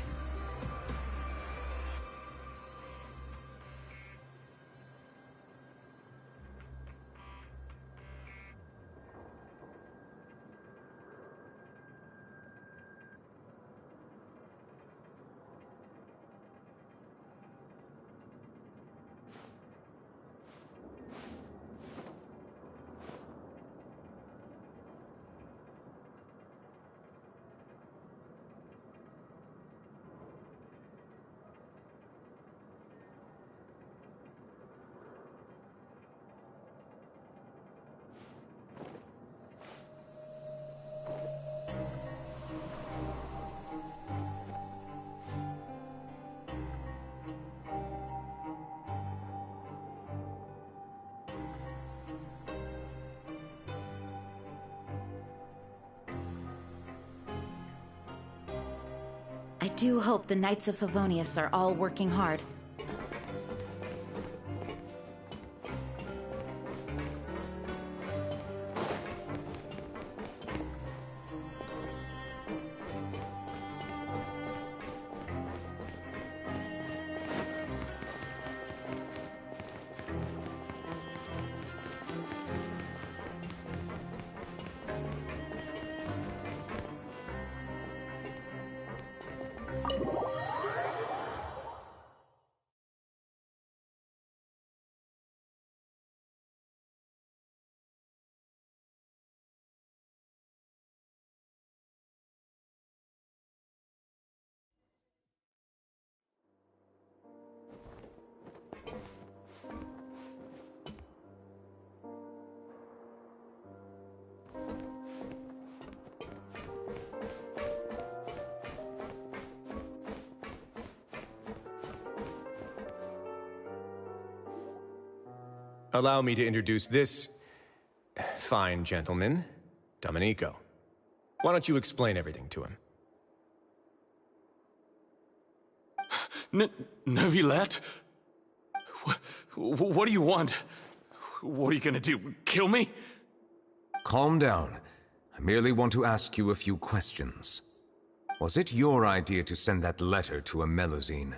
I do hope the Knights of Favonius are all working hard. Allow me to introduce this fine gentleman, Domenico. Why don't you explain everything to him? Neuvillette? What do you want? What are you gonna do, kill me? Calm down. I merely want to ask you a few questions. Was it your idea to send that letter to a Melusine?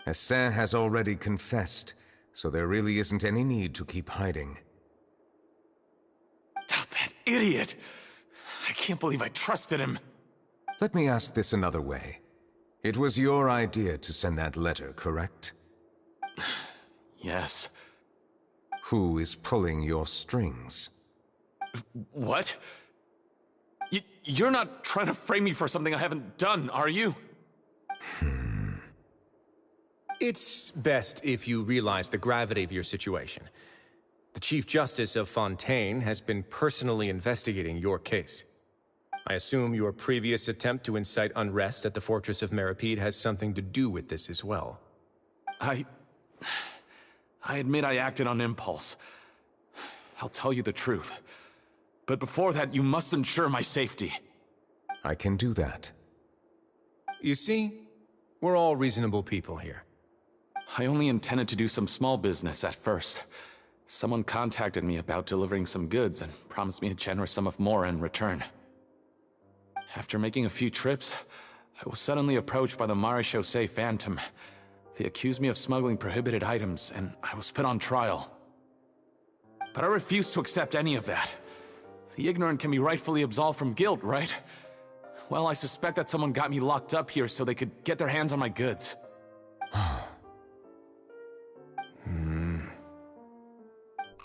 Hassan has already confessed, so there really isn't any need to keep hiding. That idiot! I can't believe I trusted him. Let me ask this another way. It was your idea to send that letter, correct? Yes. Who is pulling your strings? What? You're not trying to frame me for something I haven't done, are you? It's best if you realize the gravity of your situation. The Chief Justice of Fontaine has been personally investigating your case. I assume your previous attempt to incite unrest at the Fortress of Meripede has something to do with this as well. I admit I acted on impulse. I'll tell you the truth. But before that, you must ensure my safety. I can do that. You see, we're all reasonable people here. I only intended to do some small business at first. Someone contacted me about delivering some goods and promised me a generous sum of more in return. After making a few trips, I was suddenly approached by the Marechaussee Phantom. They accused me of smuggling prohibited items, and I was put on trial. But I refused to accept any of that. The ignorant can be rightfully absolved from guilt, right? Well, I suspect that someone got me locked up here so they could get their hands on my goods.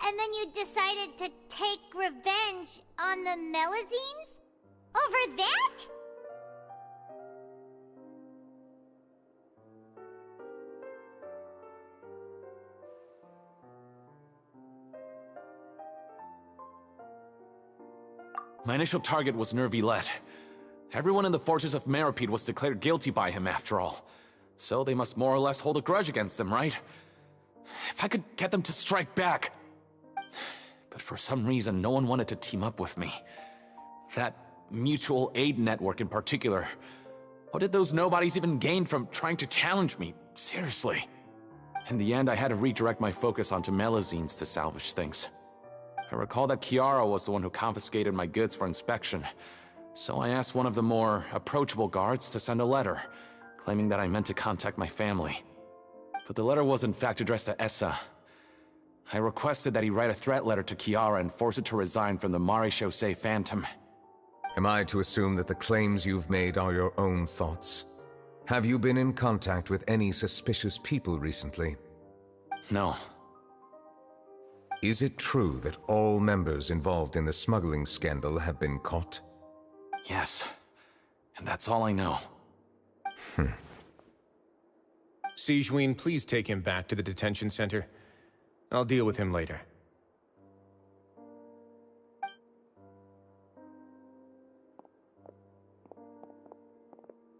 And then you decided to take revenge on the Melusines? Over that? My initial target was Neuvillette. Everyone in the Fortress of Meripede was declared guilty by him after all. So they must more or less hold a grudge against him, right? If I could get them to strike back. But for some reason, no one wanted to team up with me. That mutual aid network in particular. What did those nobodies even gain from trying to challenge me? Seriously. In the end, I had to redirect my focus onto Melusines to salvage things. I recall that Chiara was the one who confiscated my goods for inspection, so I asked one of the more approachable guards to send a letter, claiming that I meant to contact my family. But the letter was in fact addressed to Essa. I requested that he write a threat letter to Chiara and force her to resign from the Marechaussee Phantom. Am I to assume that the claims you've made are your own thoughts? Have you been in contact with any suspicious people recently? No. Is it true that all members involved in the smuggling scandal have been caught? Yes. And that's all I know. Sigewinne, please take him back to the detention center. I'll deal with him later.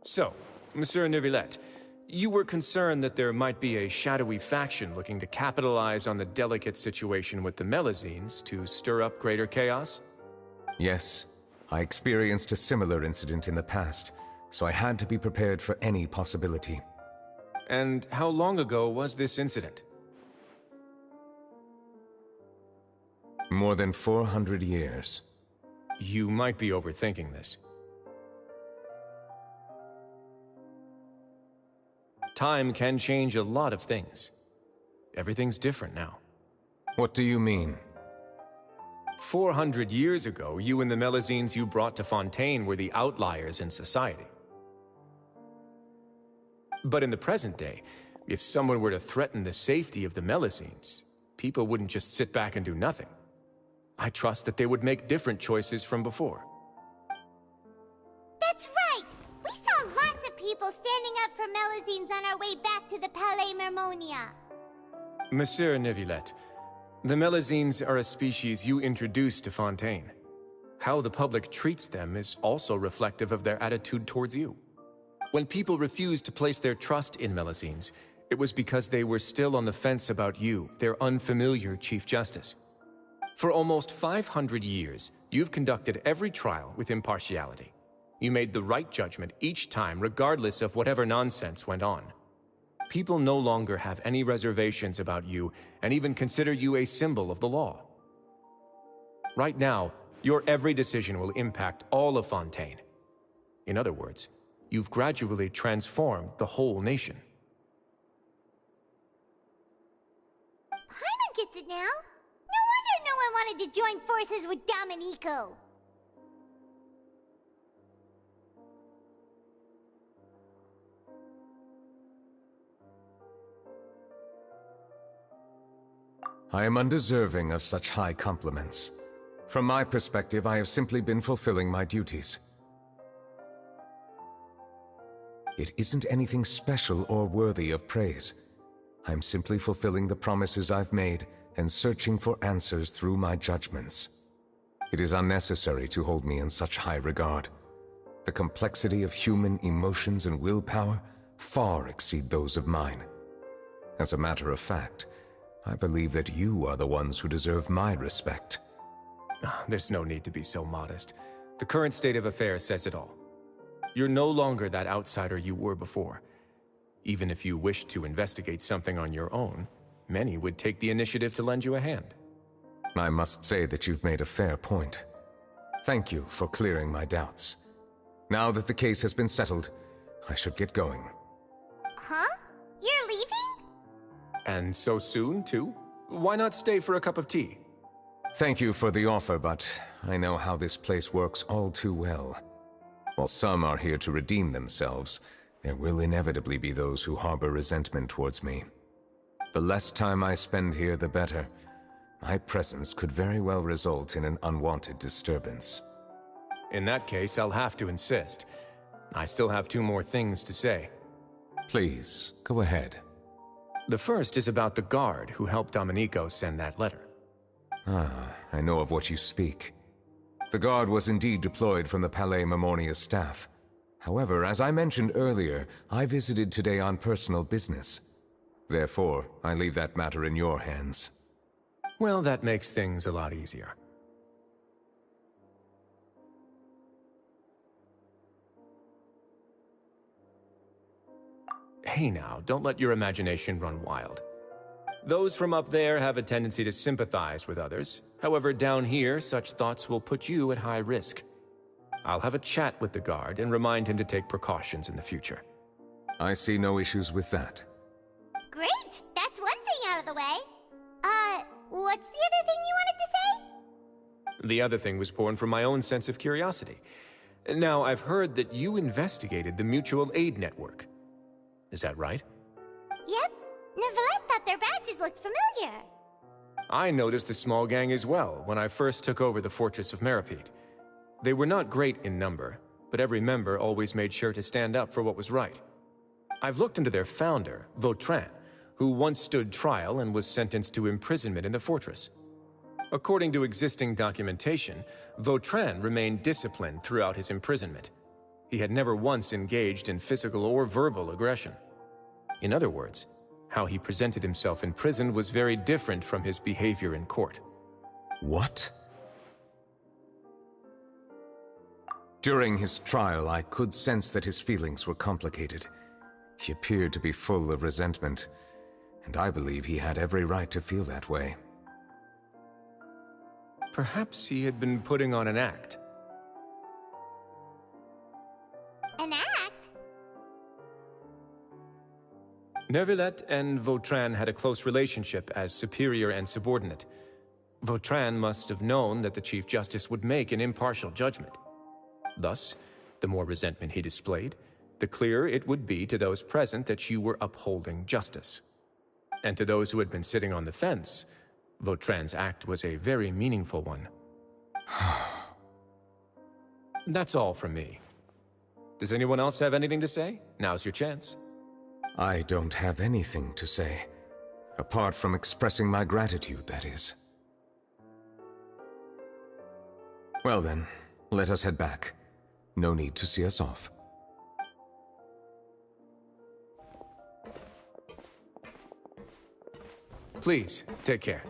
So, Monsieur Neuvillette, you were concerned that there might be a shadowy faction looking to capitalize on the delicate situation with the Melusines to stir up greater chaos? Yes. I experienced a similar incident in the past, so I had to be prepared for any possibility. And how long ago was this incident? More than 400 years. You might be overthinking this. Time can change a lot of things. Everything's different now. What do you mean? 400 years ago, you and the Melusines you brought to Fontaine were the outliers in society. But in the present day, if someone were to threaten the safety of the Melusines, people wouldn't just sit back and do nothing. I trust that they would make different choices from before. That's right! We saw lots of people standing up for Melusines on our way back to the Palais Mermonia. Monsieur Neuvillette, the Melusines are a species you introduced to Fontaine. How the public treats them is also reflective of their attitude towards you. When people refuse to place their trust in Melusines, it It was because they were still on the fence about you, their unfamiliar Chief Justice. For almost 500 years, you've conducted every trial with impartiality. You made the right judgment each time, regardless of whatever nonsense went on. People no longer have any reservations about you, and even consider you a symbol of the law. Right now, your every decision will impact all of Fontaine. In other words, you've gradually transformed the whole nation. Paimon gets it now. No wonder no one wanted to join forces with Domenico. I am undeserving of such high compliments. From my perspective, I have simply been fulfilling my duties. It isn't anything special or worthy of praise. I'm simply fulfilling the promises I've made and searching for answers through my judgments. It is unnecessary to hold me in such high regard. The complexity of human emotions and willpower far exceed those of mine. As a matter of fact, I believe that you are the ones who deserve my respect. There's no need to be so modest. The current state of affairs says it all. You're no longer that outsider you were before. Even if you wished to investigate something on your own, many would take the initiative to lend you a hand. I must say that you've made a fair point. Thank you for clearing my doubts. Now that the case has been settled, I should get going. Huh? You're leaving? And so soon, too? Why not stay for a cup of tea? Thank you for the offer, but I know how this place works all too well. While some are here to redeem themselves, there will inevitably be those who harbor resentment towards me. The less time I spend here, the better. My presence could very well result in an unwanted disturbance. In that case, I'll have to insist. I still have 2 more things to say. Please, go ahead. The first is about the guard who helped Domenico send that letter. I know of what you speak. The guard was indeed deployed from the Palais Memornia's staff. However, as I mentioned earlier, I visited today on personal business. Therefore, I leave that matter in your hands. Well, that makes things a lot easier. Hey now, don't let your imagination run wild. Those from up there have a tendency to sympathize with others. However, down here, such thoughts will put you at high risk. I'll have a chat with the guard and remind him to take precautions in the future. I see no issues with that. Great! That's one thing out of the way. What's the other thing you wanted to say? The other thing was born from my own sense of curiosity. Now, I've heard that you investigated the mutual aid network. Is that right? Yep. Neverlet thought their badges looked familiar. I noticed the small gang as well when I first took over the Fortress of Meripede. They were not great in number, but every member always made sure to stand up for what was right. I've looked into their founder, Vautrin, who once stood trial and was sentenced to imprisonment in the fortress. According to existing documentation, Vautrin remained disciplined throughout his imprisonment. He had never once engaged in physical or verbal aggression. In other words, how he presented himself in prison was very different from his behavior in court. What? During his trial, I could sense that his feelings were complicated. He appeared to be full of resentment, and I believe he had every right to feel that way. Perhaps he had been putting on an act. An act? Neuvillette and Vautrin had a close relationship as superior and subordinate. Vautrin must have known that the Chief Justice would make an impartial judgment. Thus, the more resentment he displayed, the clearer it would be to those present that you were upholding justice. And to those who had been sitting on the fence, Vautrin's act was a very meaningful one. That's all from me. Does anyone else have anything to say? Now's your chance. I don't have anything to say. Apart from expressing my gratitude, that is. Well then, let us head back. No need to see us off. Please, take care.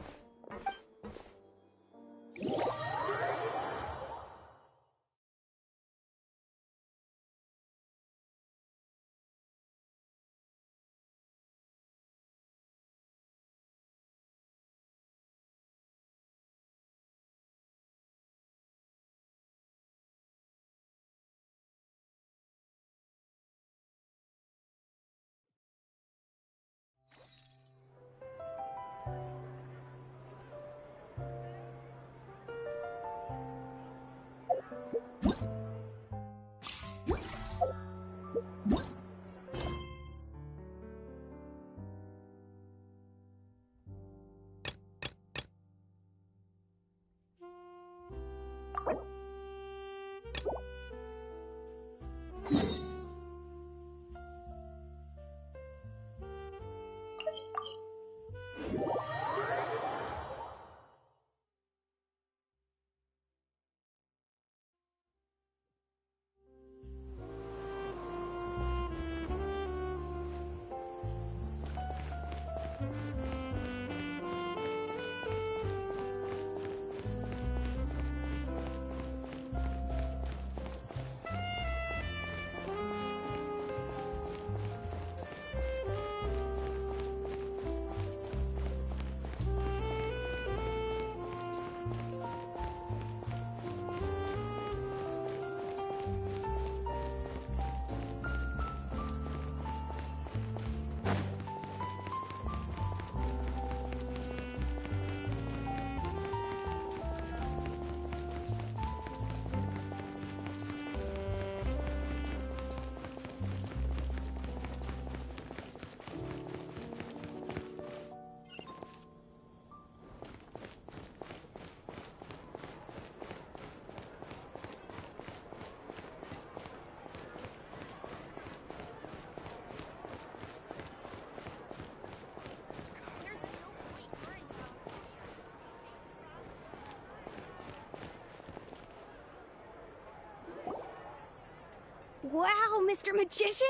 Wow, Mr. Magician!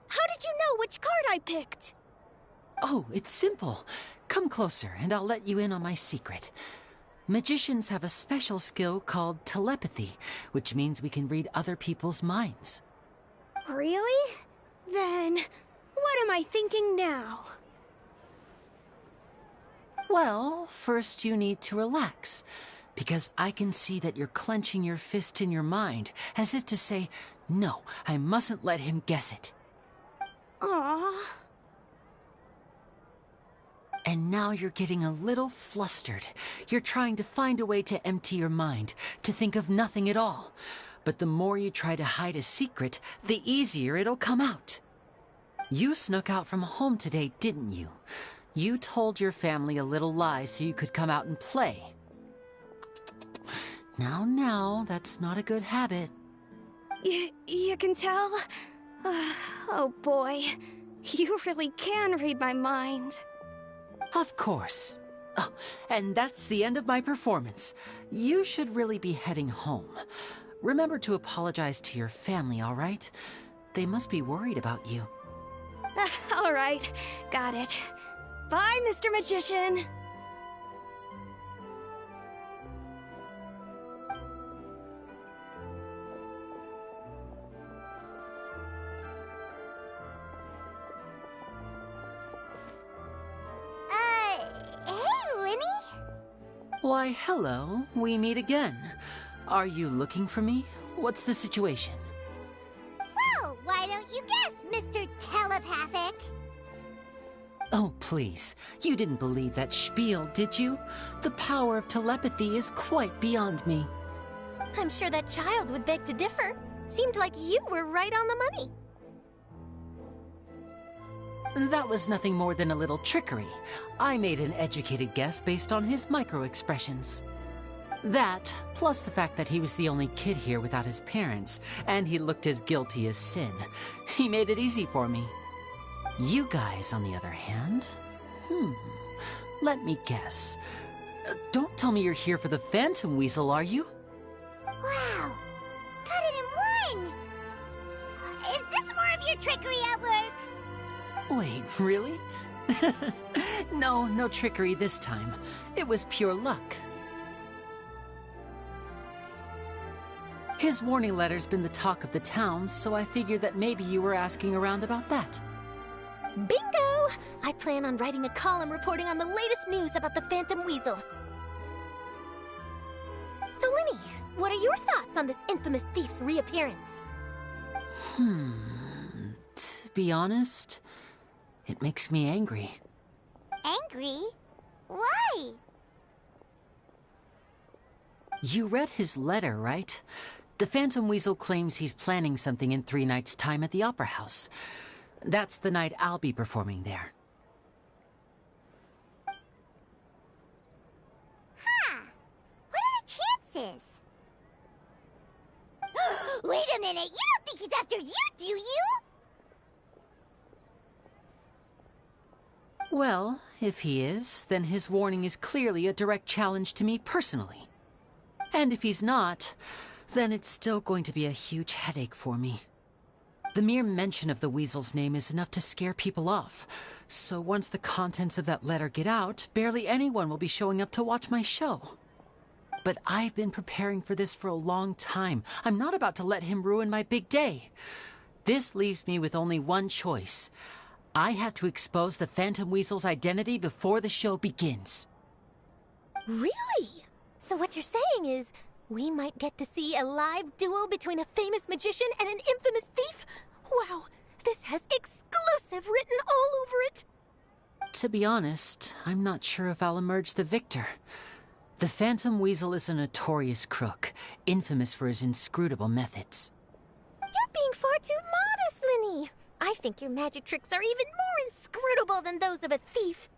How did you know which card I picked? Oh, it's simple. Come closer, and I'll let you in on my secret. Magicians have a special skill called telepathy, which means we can read other people's minds. Really? Then, what am I thinking now? Well, first you need to relax, because I can see that you're clenching your fist in your mind, as if to say, no, I mustn't let him guess it. Aww. And now you're getting a little flustered. You're trying to find a way to empty your mind, to think of nothing at all. But the more you try to hide a secret, the easier it'll come out. You snuck out from home today, didn't you? You told your family a little lie so you could come out and play. Now, that's not a good habit. You can tell? Oh boy, you really can read my mind. Of course. Oh, and that's the end of my performance. You should really be heading home. Remember to apologize to your family, all right? They must be worried about you. All right, got it. Bye, Mr. Magician. Why, hello. We meet again. Are you looking for me? What's the situation? Well, why don't you guess, Mr. Telepathic? Oh, please. You didn't believe that spiel, did you? The power of telepathy is quite beyond me. I'm sure that child would beg to differ. Seemed like you were right on the money. That was nothing more than a little trickery. I made an educated guess based on his micro-expressions. That, plus the fact that he was the only kid here without his parents, and he looked as guilty as sin. He made it easy for me. You guys, on the other hand... Let me guess. Don't tell me you're here for the Phantom Weasel, are you? Wow! Got it in one! Is this more of your trickery at work? Wait, really? No trickery this time. It was pure luck. His warning letter's been the talk of the town, so I figured that maybe you were asking around about that. Bingo! I plan on writing a column reporting on the latest news about the Phantom Weasel. So, Linny, what are your thoughts on this infamous thief's reappearance? To be honest, it makes me angry. Angry? Why? You read his letter, right? The Phantom Weasel claims he's planning something in 3 nights' time at the Opera House. That's the night I'll be performing there. Huh. What are the chances? Wait a minute, you don't think he's after you, do you? Well, if he is, then his warning is clearly a direct challenge to me personally. And if he's not, then it's still going to be a huge headache for me. The mere mention of the Weasel's name is enough to scare people off. So once the contents of that letter get out, barely anyone will be showing up to watch my show. But I've been preparing for this for a long time. I'm not about to let him ruin my big day. This leaves me with only one choice. I have to expose the Phantom Weasel's identity before the show begins. Really? So what you're saying is, we might get to see a live duel between a famous magician and an infamous thief? Wow, this has exclusive written all over it! To be honest, I'm not sure if I'll emerge the victor. The Phantom Weasel is a notorious crook, infamous for his inscrutable methods. You're being far too modest, Linny. I think your magic tricks are even more inscrutable than those of a thief.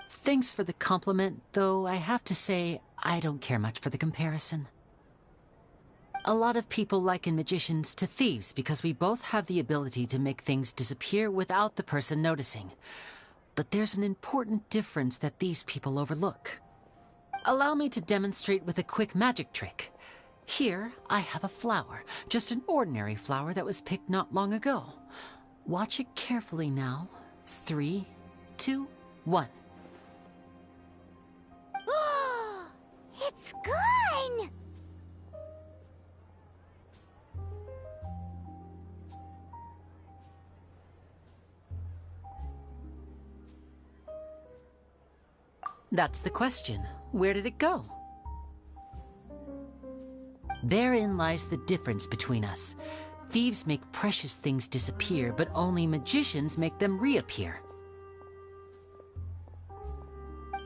Thanks for the compliment, though I have to say, I don't care much for the comparison. A lot of people liken magicians to thieves because we both have the ability to make things disappear without the person noticing. But there's an important difference that these people overlook. Allow me to demonstrate with a quick magic trick. Here, I have a flower, just an ordinary flower that was picked not long ago. Watch it carefully now. 3, 2, 1. It's gone! That's the question. Where did it go? Therein lies the difference between us. Thieves make precious things disappear, but only magicians make them reappear.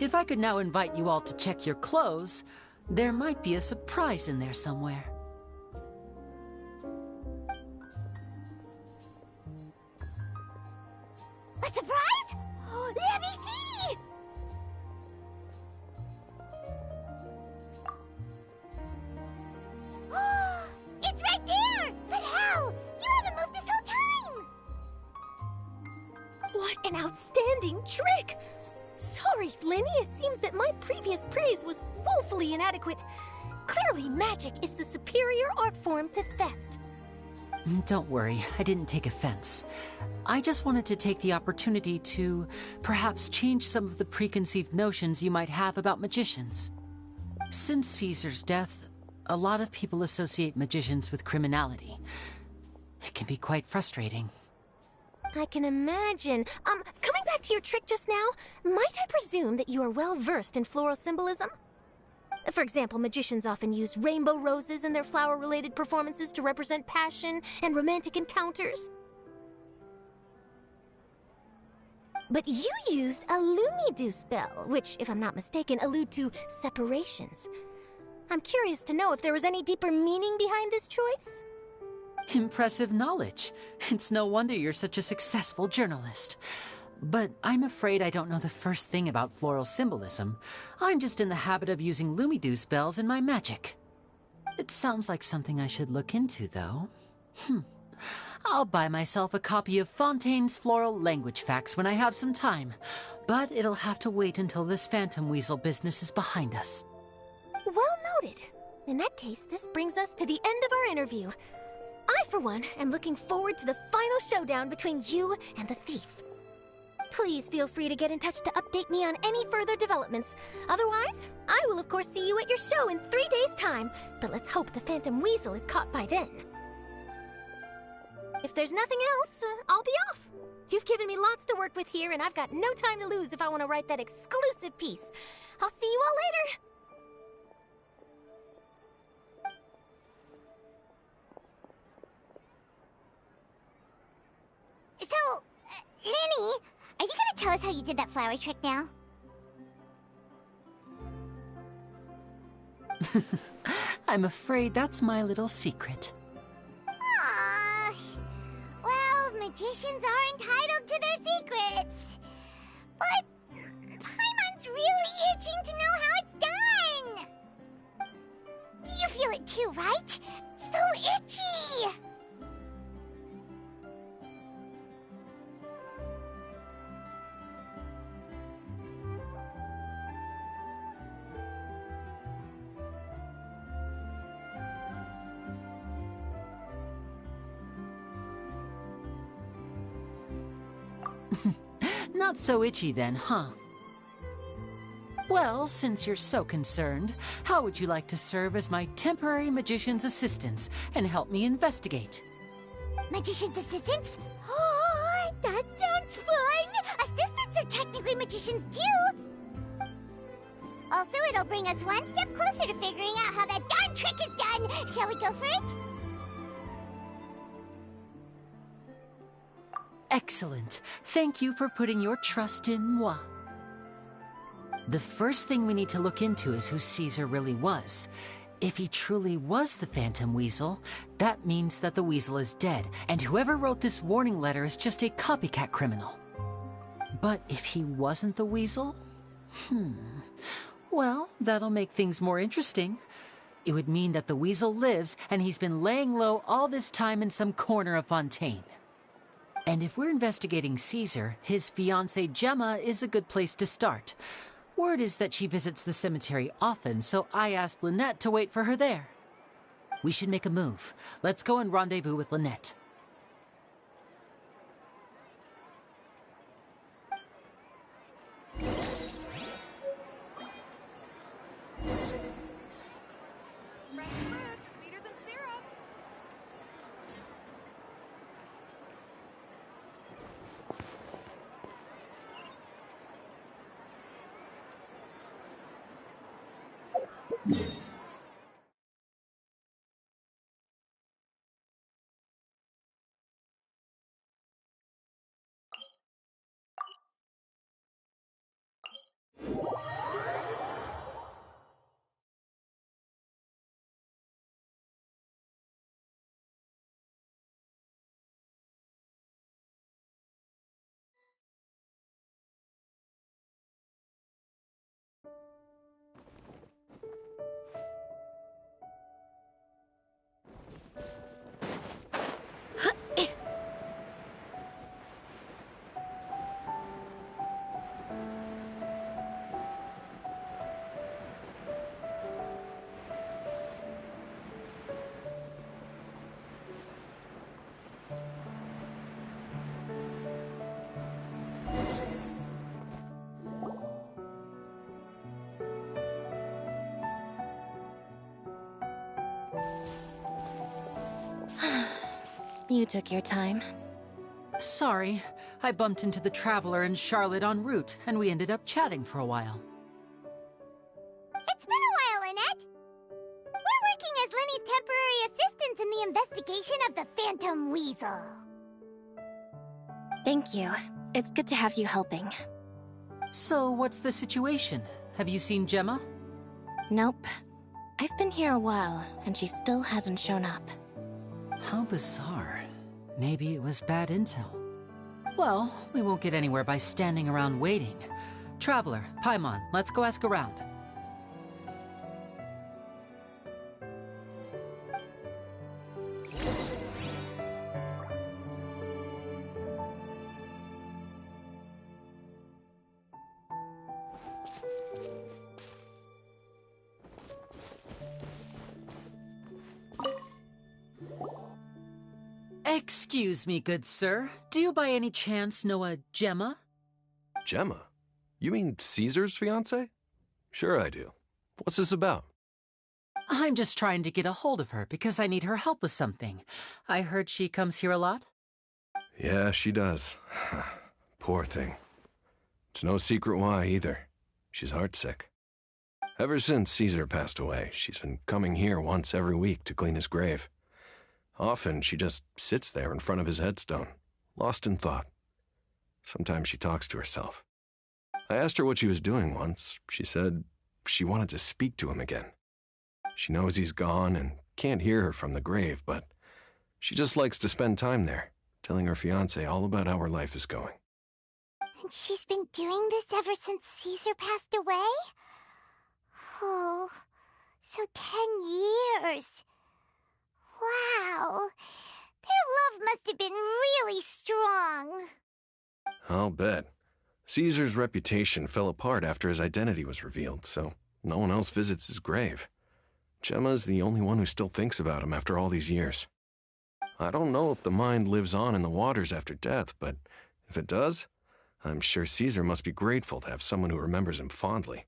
If I could now invite you all to check your clothes, there might be a surprise in there somewhere. A surprise? Let me see! It's right there! But how? You haven't moved this whole time! What an outstanding trick! Sorry, Linny, it seems that my previous praise was woefully inadequate. Clearly, magic is the superior art form to theft. Don't worry, I didn't take offense. I just wanted to take the opportunity to perhaps change some of the preconceived notions you might have about magicians. Since Caesar's death, a lot of people associate magicians with criminality. It can be quite frustrating. I can imagine. Coming back to your trick just now, might I presume that you are well versed in floral symbolism? For example, magicians often use rainbow roses in their flower-related performances to represent passion and romantic encounters. But you used a Lumidu spell, which, if I'm not mistaken, allude to separations. I'm curious to know if there was any deeper meaning behind this choice? Impressive knowledge. It's no wonder you're such a successful journalist. But I'm afraid I don't know the first thing about floral symbolism. I'm just in the habit of using Lumidu spells in my magic. It sounds like something I should look into, though. I'll buy myself a copy of Fontaine's Floral Language Facts when I have some time. But it'll have to wait until this Phantom Weasel business is behind us. Well noted. In that case, this brings us to the end of our interview. I, for one, am looking forward to the final showdown between you and the thief. Please feel free to get in touch to update me on any further developments. Otherwise, I will of course see you at your show in 3 days' time, but let's hope the Phantom Weasel is caught by then. If there's nothing else, I'll be off. You've given me lots to work with here, and I've got no time to lose if I want to write that exclusive piece. I'll see you all later. So, Lenny, are you gonna tell us how you did that flower trick now? I'm afraid that's my little secret. Aww. Well, magicians are entitled to their secrets. But Paimon's really itching to know how it's done. You feel it too, right? So itchy! Not so itchy then, huh? Well, since you're so concerned, how would you like to serve as my temporary magician's assistants and help me investigate? Magician's assistants? Oh, that sounds fun! Assistants are technically magicians too! Also, it'll bring us one step closer to figuring out how that darn trick is done! Shall we go for it? Excellent. Thank you for putting your trust in moi. The first thing we need to look into is who Caesar really was. If he truly was the Phantom Weasel, that means that the Weasel is dead, and whoever wrote this warning letter is just a copycat criminal. But if he wasn't the Weasel? Well, that'll make things more interesting. It would mean that the Weasel lives, and he's been laying low all this time in some corner of Fontaine. And if we're investigating Caesar, his fiancée Gemma is a good place to start. Word is that she visits the cemetery often, so I asked Lynette to wait for her there. We should make a move. Let's go and rendezvous with Lynette. Sweeter than syrup. You took your time. Sorry, I bumped into the Traveler and Charlotte en route, and we ended up chatting for a while. It's been a while, Lynette! We're working as Lenny's temporary assistants in the investigation of the Phantom Weasel. Thank you. It's good to have you helping. So, what's the situation? Have you seen Gemma? Nope. I've been here a while, and she still hasn't shown up. How bizarre. Maybe it was bad intel. Well, we won't get anywhere by standing around waiting. Traveler, Paimon, let's go ask around. Excuse me, good sir. Do you by any chance know a Gemma? Gemma? You mean Caesar's fiancée? Sure I do. What's this about? I'm just trying to get a hold of her because I need her help with something. I heard she comes here a lot. Yeah, she does. Poor thing. It's no secret why, either. She's heartsick. Ever since Caesar passed away, she's been coming here once every week to clean his grave. Often, she just sits there in front of his headstone, lost in thought. Sometimes she talks to herself. I asked her what she was doing once. She said she wanted to speak to him again. She knows he's gone and can't hear her from the grave, but she just likes to spend time there, telling her fiancé all about how her life is going. And she's been doing this ever since Caesar passed away? Oh, so 10 years. Wow, their love must have been really strong. I'll bet. Caesar's reputation fell apart after his identity was revealed, so no one else visits his grave. Gemma's the only one who still thinks about him after all these years. I don't know if the mind lives on in the waters after death, but if it does, I'm sure Caesar must be grateful to have someone who remembers him fondly.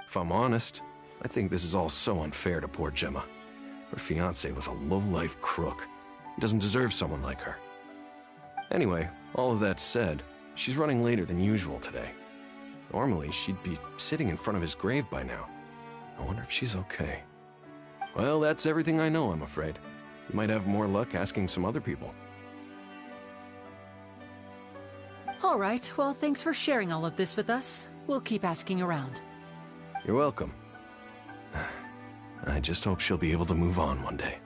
If I'm honest, I think this is all so unfair to poor Gemma. Her fiancé was a low-life crook. He doesn't deserve someone like her. Anyway, all of that said, she's running later than usual today. Normally, she'd be sitting in front of his grave by now. I wonder if she's okay. Well, that's everything I know, I'm afraid. You might have more luck asking some other people. All right, well, thanks for sharing all of this with us. We'll keep asking around. You're welcome. I just hope she'll be able to move on one day.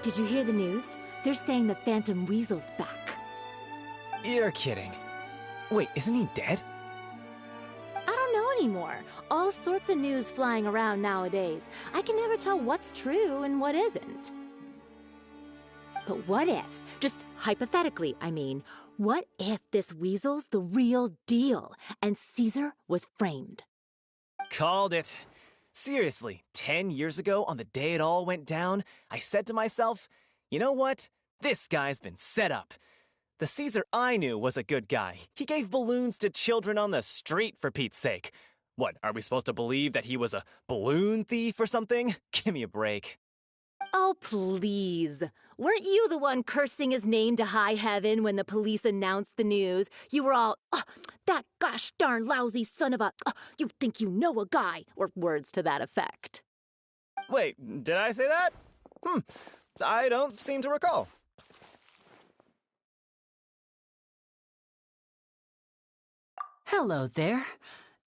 Did you hear the news? They're saying the Phantom Weasel's back. You're kidding. Wait, isn't he dead? I don't know anymore. All sorts of news flying around nowadays. I can never tell what's true and what isn't. But what if, just hypothetically, I mean, what if this Weasel's the real deal and Caesar was framed? Called it. Seriously, 10 years ago, on the day it all went down, I said to myself, you know what? This guy's been set up. The Caesar I knew was a good guy. He gave balloons to children on the street, for Pete's sake. What, are we supposed to believe that he was a balloon thief or something? Give me a break. Oh, please. Weren't you the one cursing his name to high heaven when the police announced the news? You were all, oh, that gosh darn lousy son of a, you think you know a guy, or words to that effect. Wait, did I say that? I don't seem to recall. Hello there.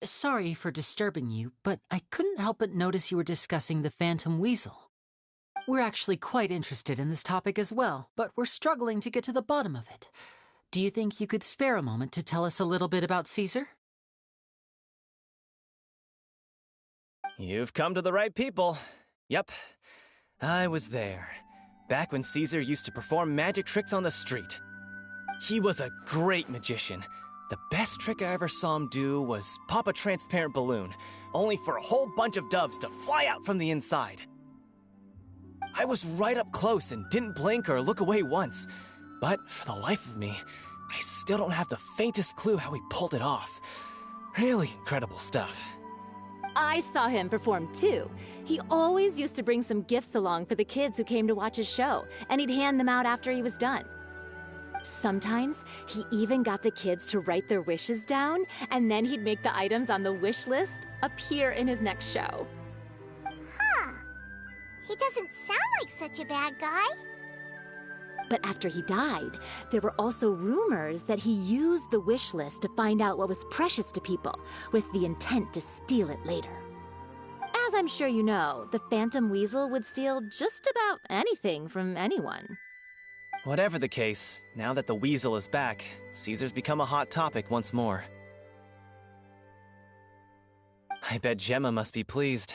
Sorry for disturbing you, but I couldn't help but notice you were discussing the Phantom Weasel. We're actually quite interested in this topic as well, but we're struggling to get to the bottom of it. Do you think you could spare a moment to tell us a little bit about Caesar? You've come to the right people. Yep, I was there. Back when Caesar used to perform magic tricks on the street. He was a great magician. The best trick I ever saw him do was pop a transparent balloon, only for a whole bunch of doves to fly out from the inside. I was right up close and didn't blink or look away once, but for the life of me, I still don't have the faintest clue how he pulled it off. Really incredible stuff. I saw him perform too. He always used to bring some gifts along for the kids who came to watch his show, and he'd hand them out after he was done. Sometimes, he even got the kids to write their wishes down, and then he'd make the items on the wish list appear in his next show. Huh. He doesn't sound like such a bad guy. But after he died, there were also rumors that he used the wish list to find out what was precious to people, with the intent to steal it later. As I'm sure you know, the Phantom Weasel would steal just about anything from anyone. Whatever the case, now that the Weasel is back, Caesar's become a hot topic once more. I bet Gemma must be pleased.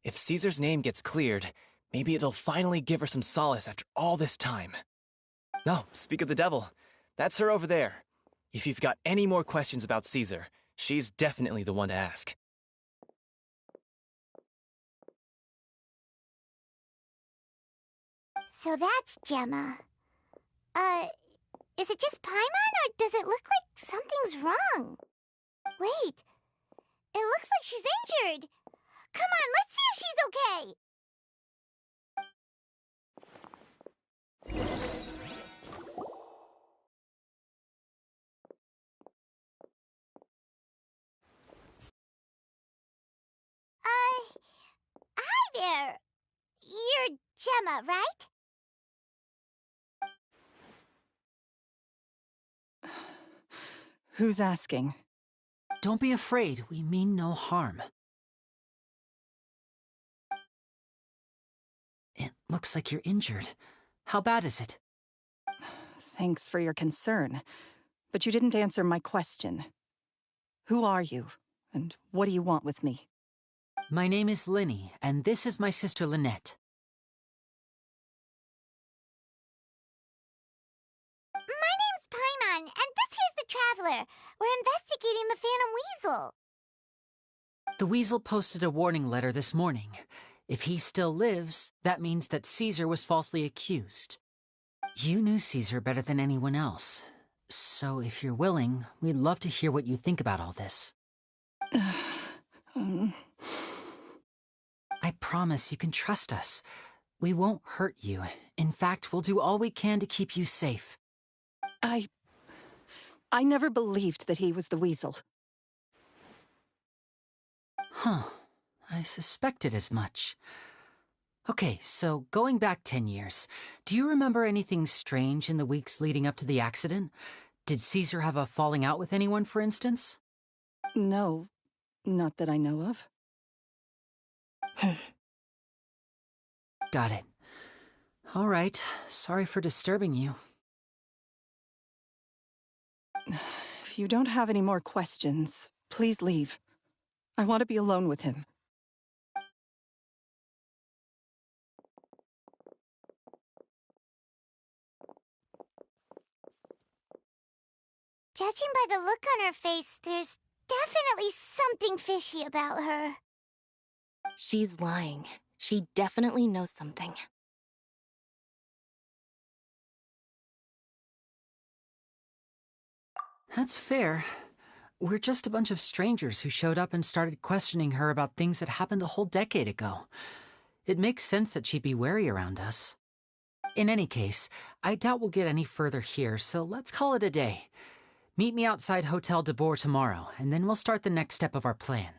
If Caesar's name gets cleared, maybe it'll finally give her some solace after all this time. Oh, speak of the devil. That's her over there. If you've got any more questions about Caesar, she's definitely the one to ask. So that's Gemma. Is it just Paimon, or does it look like something's wrong? Wait, it looks like she's injured. Come on, let's see if she's okay. Hi there. You're Gemma, right? Who's asking? Don't be afraid. We mean no harm. It looks like you're injured. How bad is it? Thanks for your concern, but you didn't answer my question. Who are you, and what do you want with me? My name is Linny, and this is my sister Lynette. My name's Paimon, and this here's the Traveler. We're investigating the Phantom Weasel. The Weasel posted a warning letter this morning. If he still lives, that means that Caesar was falsely accused. You knew Caesar better than anyone else. So if you're willing, we'd love to hear what you think about all this. I promise you can trust us. We won't hurt you. In fact, we'll do all we can to keep you safe. I never believed that he was the Weasel. Huh. I suspected as much. Okay, so going back 10 years, do you remember anything strange in the weeks leading up to the accident? Did Caesar have a falling out with anyone, for instance? No, not that I know of. Got it. All right, sorry for disturbing you. If you don't have any more questions, please leave. I want to be alone with him. Judging by the look on her face, there's definitely something fishy about her. She's lying. She definitely knows something. That's fair. We're just a bunch of strangers who showed up and started questioning her about things that happened a whole decade ago. It makes sense that she'd be wary around us. In any case, I doubt we'll get any further here, so let's call it a day. Meet me outside Hotel de Boer tomorrow, and then we'll start the next step of our plan.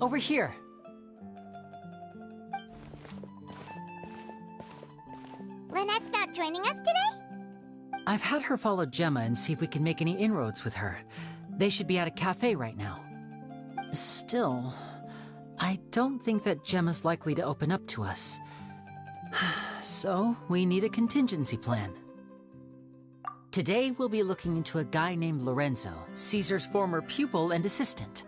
over here. Lynette's not joining us today? I've had her follow Gemma and see if we can make any inroads with her. They should be at a cafe right now. Still, I don't think that Gemma's likely to open up to us. So, we need a contingency plan. Today, we'll be looking into a guy named Lorenzo, Caesar's former pupil and assistant.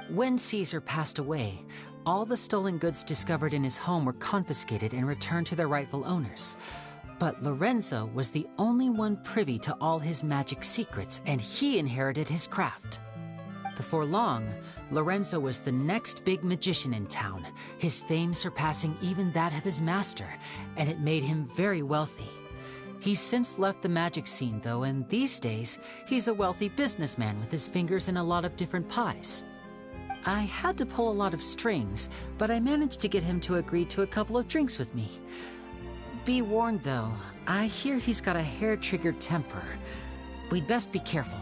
When Caesar passed away, all the stolen goods discovered in his home were confiscated and returned to their rightful owners. But Lorenzo was the only one privy to all his magic secrets, and he inherited his craft. Before long, Lorenzo was the next big magician in town, his fame surpassing even that of his master, and it made him very wealthy. He's since left the magic scene, though, and these days, he's a wealthy businessman with his fingers in a lot of different pies. I had to pull a lot of strings, but I managed to get him to agree to a couple of drinks with me. Be warned, though, I hear he's got a hair-triggered temper. We'd best be careful.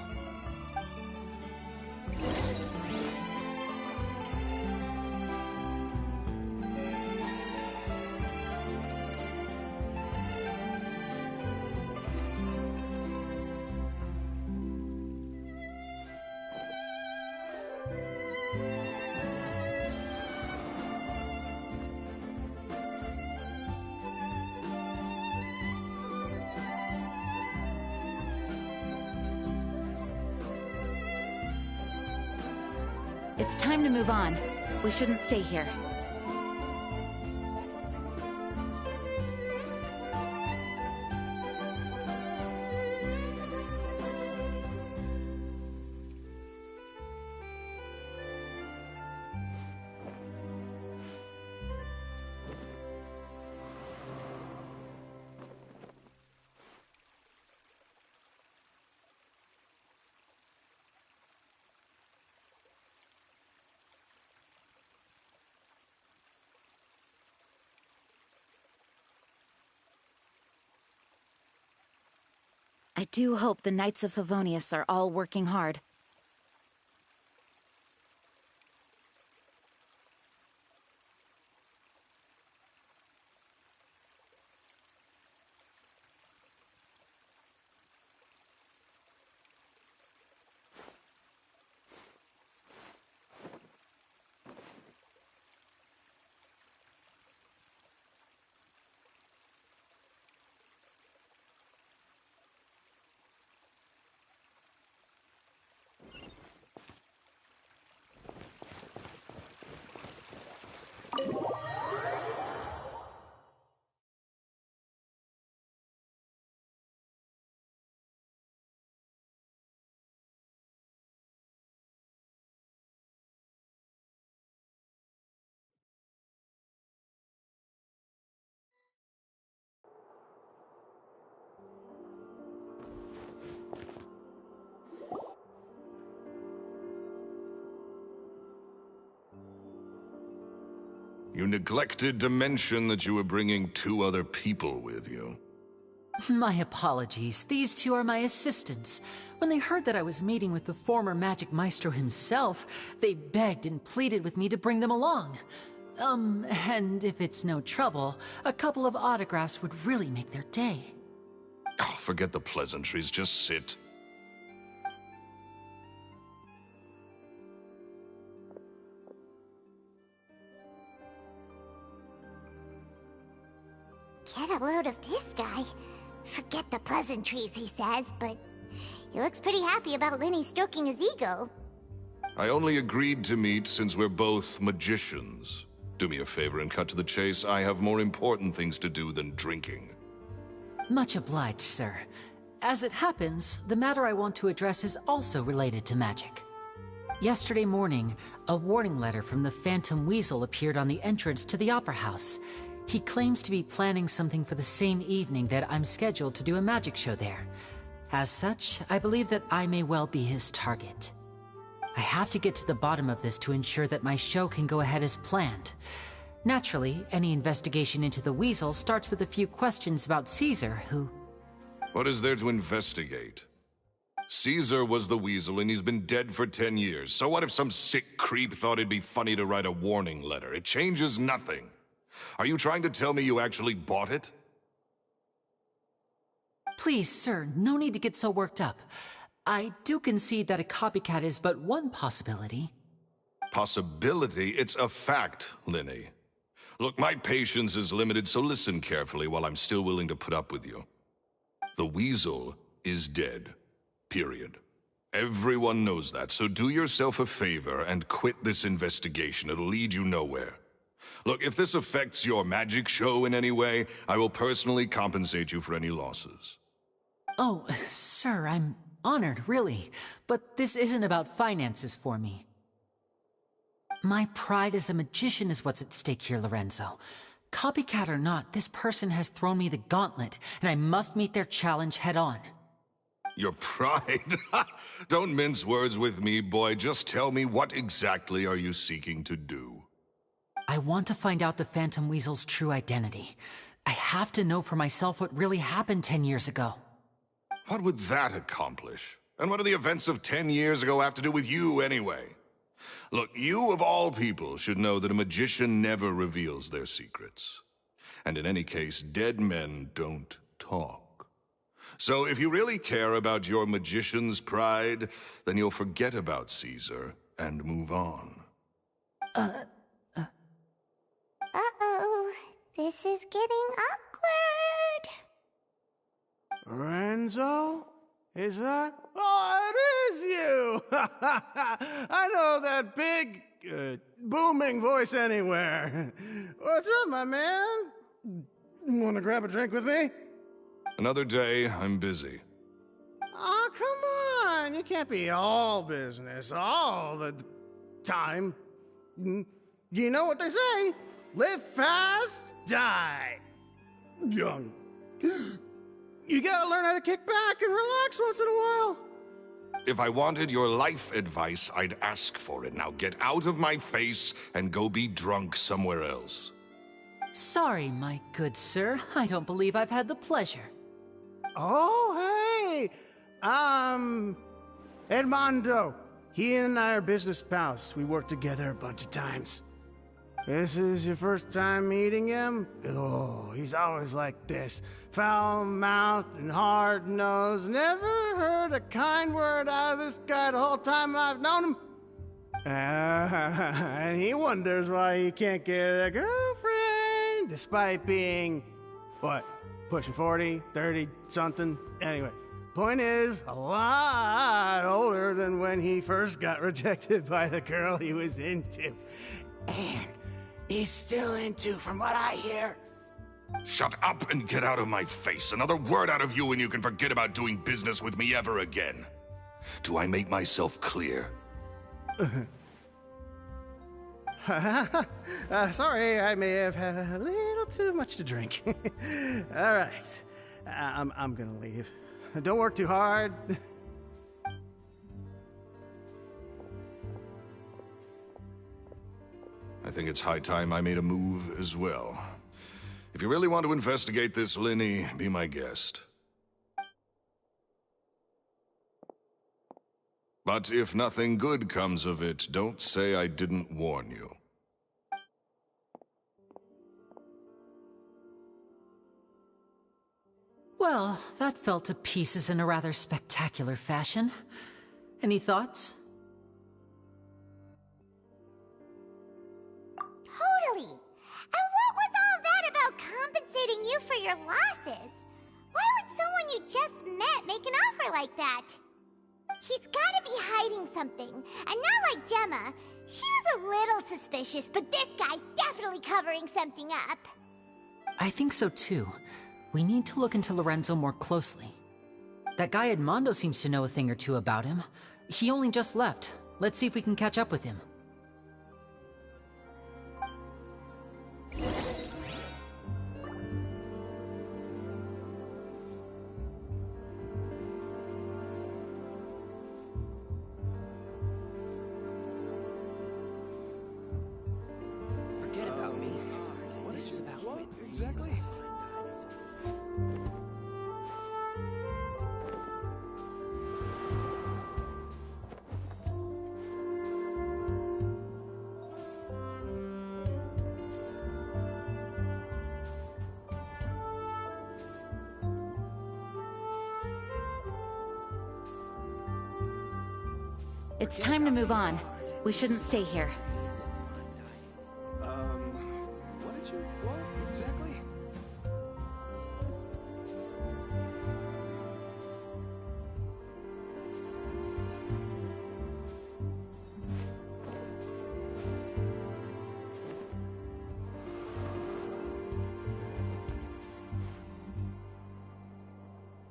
It's time to move on. We shouldn't stay here. I do hope the Knights of Favonius are all working hard. You neglected to mention that you were bringing 2 other people with you. My apologies. These 2 are my assistants. When they heard that I was meeting with the former magic maestro himself, they begged and pleaded with me to bring them along. And if it's no trouble, a couple of autographs would really make their day. Oh, forget the pleasantries, just sit. Get a load of this guy. Forget the pleasantries, he says, but he looks pretty happy about Lenny stroking his ego. I only agreed to meet since we're both magicians. Do me a favor and cut to the chase. I have more important things to do than drinking. Much obliged, sir. As it happens, the matter I want to address is also related to magic. Yesterday morning, a warning letter from the Phantom Weasel appeared on the entrance to the Opera House. He claims to be planning something for the same evening that I'm scheduled to do a magic show there. As such, I believe that I may well be his target. I have to get to the bottom of this to ensure that my show can go ahead as planned. Naturally, any investigation into the Weasel starts with a few questions about Caesar, who... What is there to investigate? Caesar was the weasel, and he's been dead for 10 years. So what if some sick creep thought it'd be funny to write a warning letter? It changes nothing. Are you trying to tell me you actually bought it? Please, sir, no need to get so worked up. I do concede that a copycat is but one possibility. Possibility? It's a fact, Linny. Look, my patience is limited, so listen carefully while I'm still willing to put up with you. The weasel is dead. Period. Everyone knows that, so do yourself a favor and quit this investigation. It'll lead you nowhere. Look, if this affects your magic show in any way, I will personally compensate you for any losses. Oh, sir, I'm honored, really. But this isn't about finances for me. My pride as a magician is what's at stake here, Lorenzo. Copycat or not, this person has thrown me the gauntlet, and I must meet their challenge head-on. Your pride? Don't mince words with me, boy. Just tell me, what exactly are you seeking to do? I want to find out the Phantom Weasel's true identity. I have to know for myself what really happened 10 years ago. What would that accomplish? And what do the events of 10 years ago have to do with you, anyway? Look, you of all people should know that a magician never reveals their secrets. And in any case, dead men don't talk. So if you really care about your magician's pride, then you'll forget about Caesar and move on. Uh-oh. This is getting awkward. Lorenzo? Is that? Oh, it is you! I know that big, booming voice anywhere. What's up, my man? Want to grab a drink with me? Another day, I'm busy. Oh, come on. You can't be all business all the time. You know what they say? Live fast, die young. You gotta learn how to kick back and relax once in a while. If I wanted your life advice, I'd ask for it. Now get out of my face and go be drunk somewhere else. Sorry, my good sir. I don't believe I've had the pleasure. Oh, hey! Edmondo. He and I are business pals. We worked together a bunch of times. This is your first time meeting him? Oh, he's always like this. Foul-mouthed and hard-nosed. Never heard a kind word out of this guy the whole time I've known him. And he wonders why he can't get a girlfriend, despite being, what, pushing 40, 30, something? Anyway, point is, a lot older than when he first got rejected by the girl he was into. And he's still into, from what I hear. Shut up and get out of my face. Another word out of you and you can forget about doing business with me ever again. Do I make myself clear? Sorry, I may have had a little too much to drink. All right, I'm gonna leave. Don't work too hard. I think it's high time I made a move as well. If you really want to investigate this, Linny, be my guest. But if nothing good comes of it, don't say I didn't warn you. Well, that fell to pieces in a rather spectacular fashion. Any thoughts? Totally. And what was all that about compensating you for your losses? Why would someone you just met make an offer like that? He's gotta be hiding something. And not like Gemma. She was a little suspicious, but this guy's definitely covering something up. I think so too. We need to look into Lorenzo more closely. That guy Edmondo seems to know a thing or two about him. He only just left. Let's see if we can catch up with him. Forget about me. This is about what exactly? It's time to move on. We shouldn't stay here. What exactly?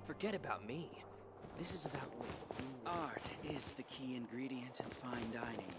Forget about me. This is about what art is the key ingredient in fine dining.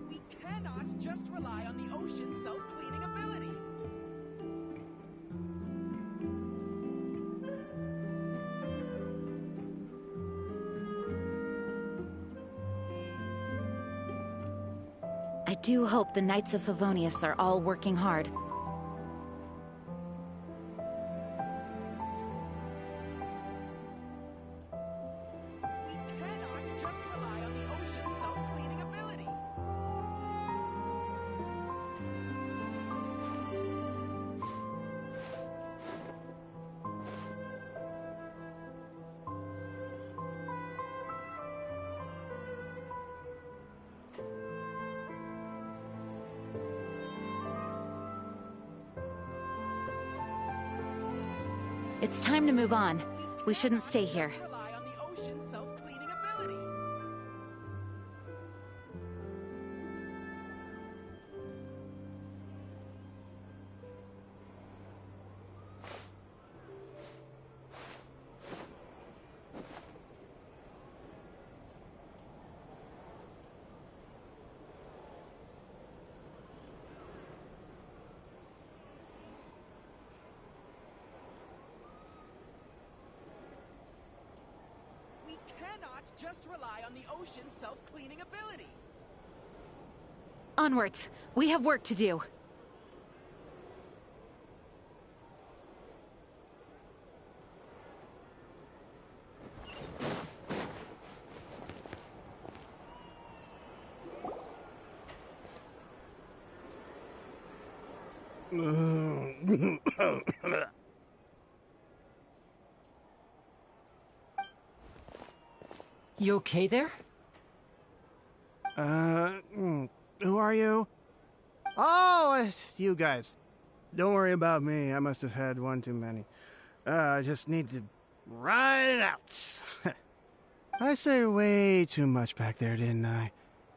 We cannot just rely on the ocean's self-cleaning ability. I do hope the Knights of Favonius are all working hard. It's time to move on. We shouldn't stay here. Rely on the ocean's self-cleaning ability. We cannot just rely on the ocean's self-cleaning ability. Onwards. We have work to do. You okay there? Who are you? Oh, it's you guys. Don't worry about me. I must have had one too many. I just need to ride it out. I say way too much back there, didn't I?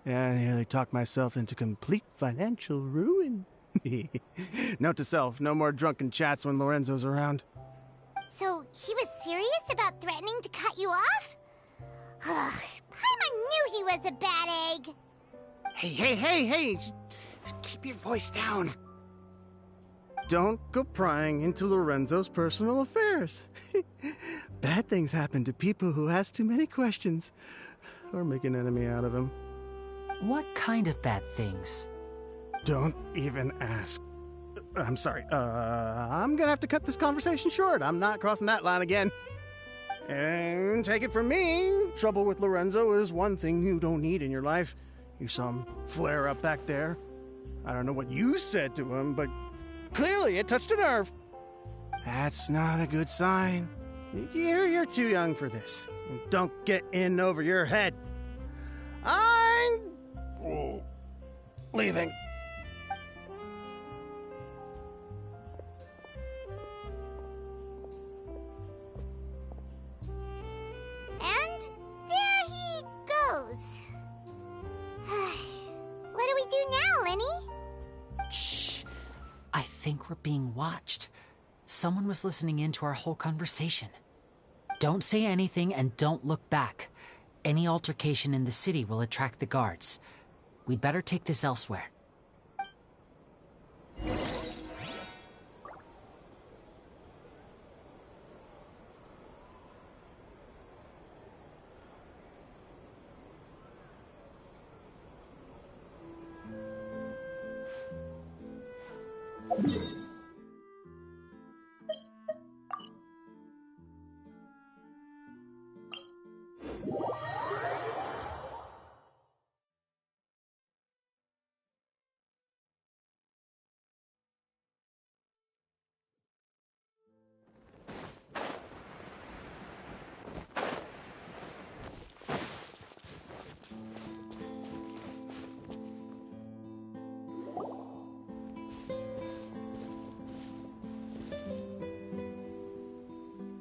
Yeah, I nearly talked myself into complete financial ruin. Note to self, no more drunken chats when Lorenzo's around. So, he was serious about threatening to cut you off? Paimon knew he was a bad egg! Hey! Keep your voice down. Don't go prying into Lorenzo's personal affairs. Bad things happen to people who ask too many questions, or make an enemy out of him. What kind of bad things? Don't even ask. I'm sorry, I'm gonna have to cut this conversation short. I'm not crossing that line again. And take it from me, trouble with Lorenzo is one thing you don't need in your life. You saw him flare up back there. I don't know what you said to him, but clearly it touched a nerve. That's not a good sign. You're too young for this. Don't get in over your head. I'm leaving. And there he goes. What do we do now, Lenny? Shh. I think we're being watched. Someone was listening in to our whole conversation. Don't say anything and don't look back. Any altercation in the city will attract the guards. We'd better take this elsewhere.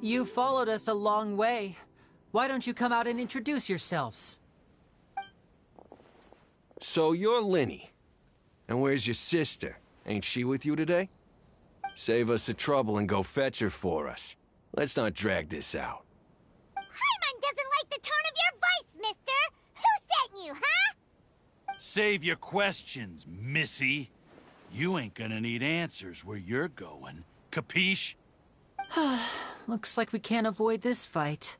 You followed us a long way. Why don't you come out and introduce yourselves? So you're Linny. And where's your sister? Ain't she with you today? Save us the trouble and go fetch her for us. Let's not drag this out. Paimon doesn't like the tone of your voice, mister! Who sent you, huh? Save your questions, missy. You ain't gonna need answers where you're going. Capiche? Looks like we can't avoid this fight.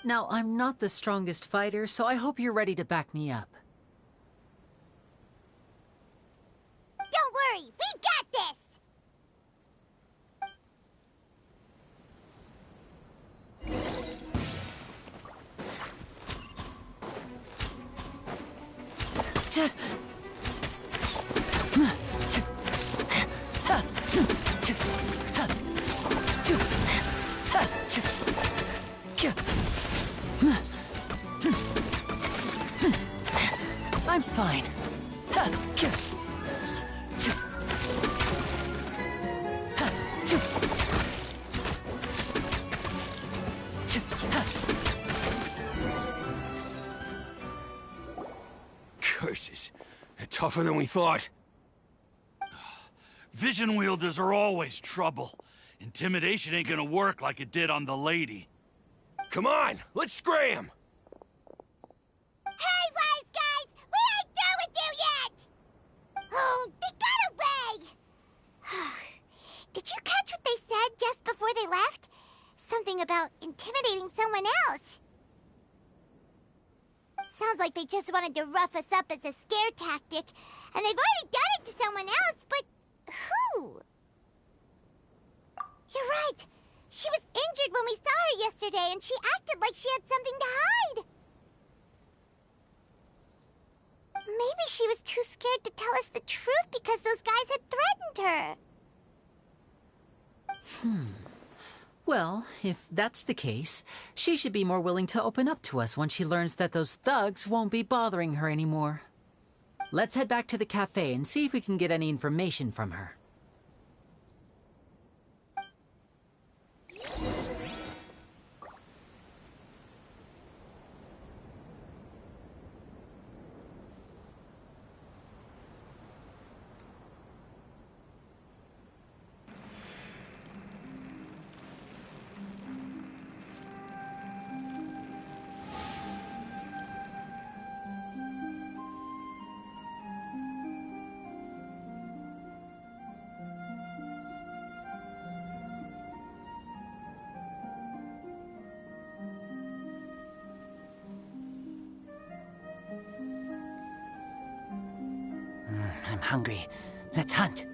Now, I'm not the strongest fighter, so I hope you're ready to back me up. Don't worry, we got this! I'm fine. Curses. They're tougher than we thought. Vision wielders are always trouble. Intimidation ain't gonna work like it did on the lady. Come on, let's scram! Hey, wise guys! We ain't through with you yet! Oh, they got away! Did you catch what they said just before they left? Something about intimidating someone else. Sounds like they just wanted to rough us up as a scare tactic, and they've already done it to someone else, but who? You're right. She was injured when we saw her yesterday, and she acted like she had something to hide. Maybe she was too scared to tell us the truth because those guys had threatened her. Well, if that's the case, she should be more willing to open up to us once she learns that those thugs won't be bothering her anymore. Let's head back to the cafe and see if we can get any information from her. I'm hungry. Let's hunt.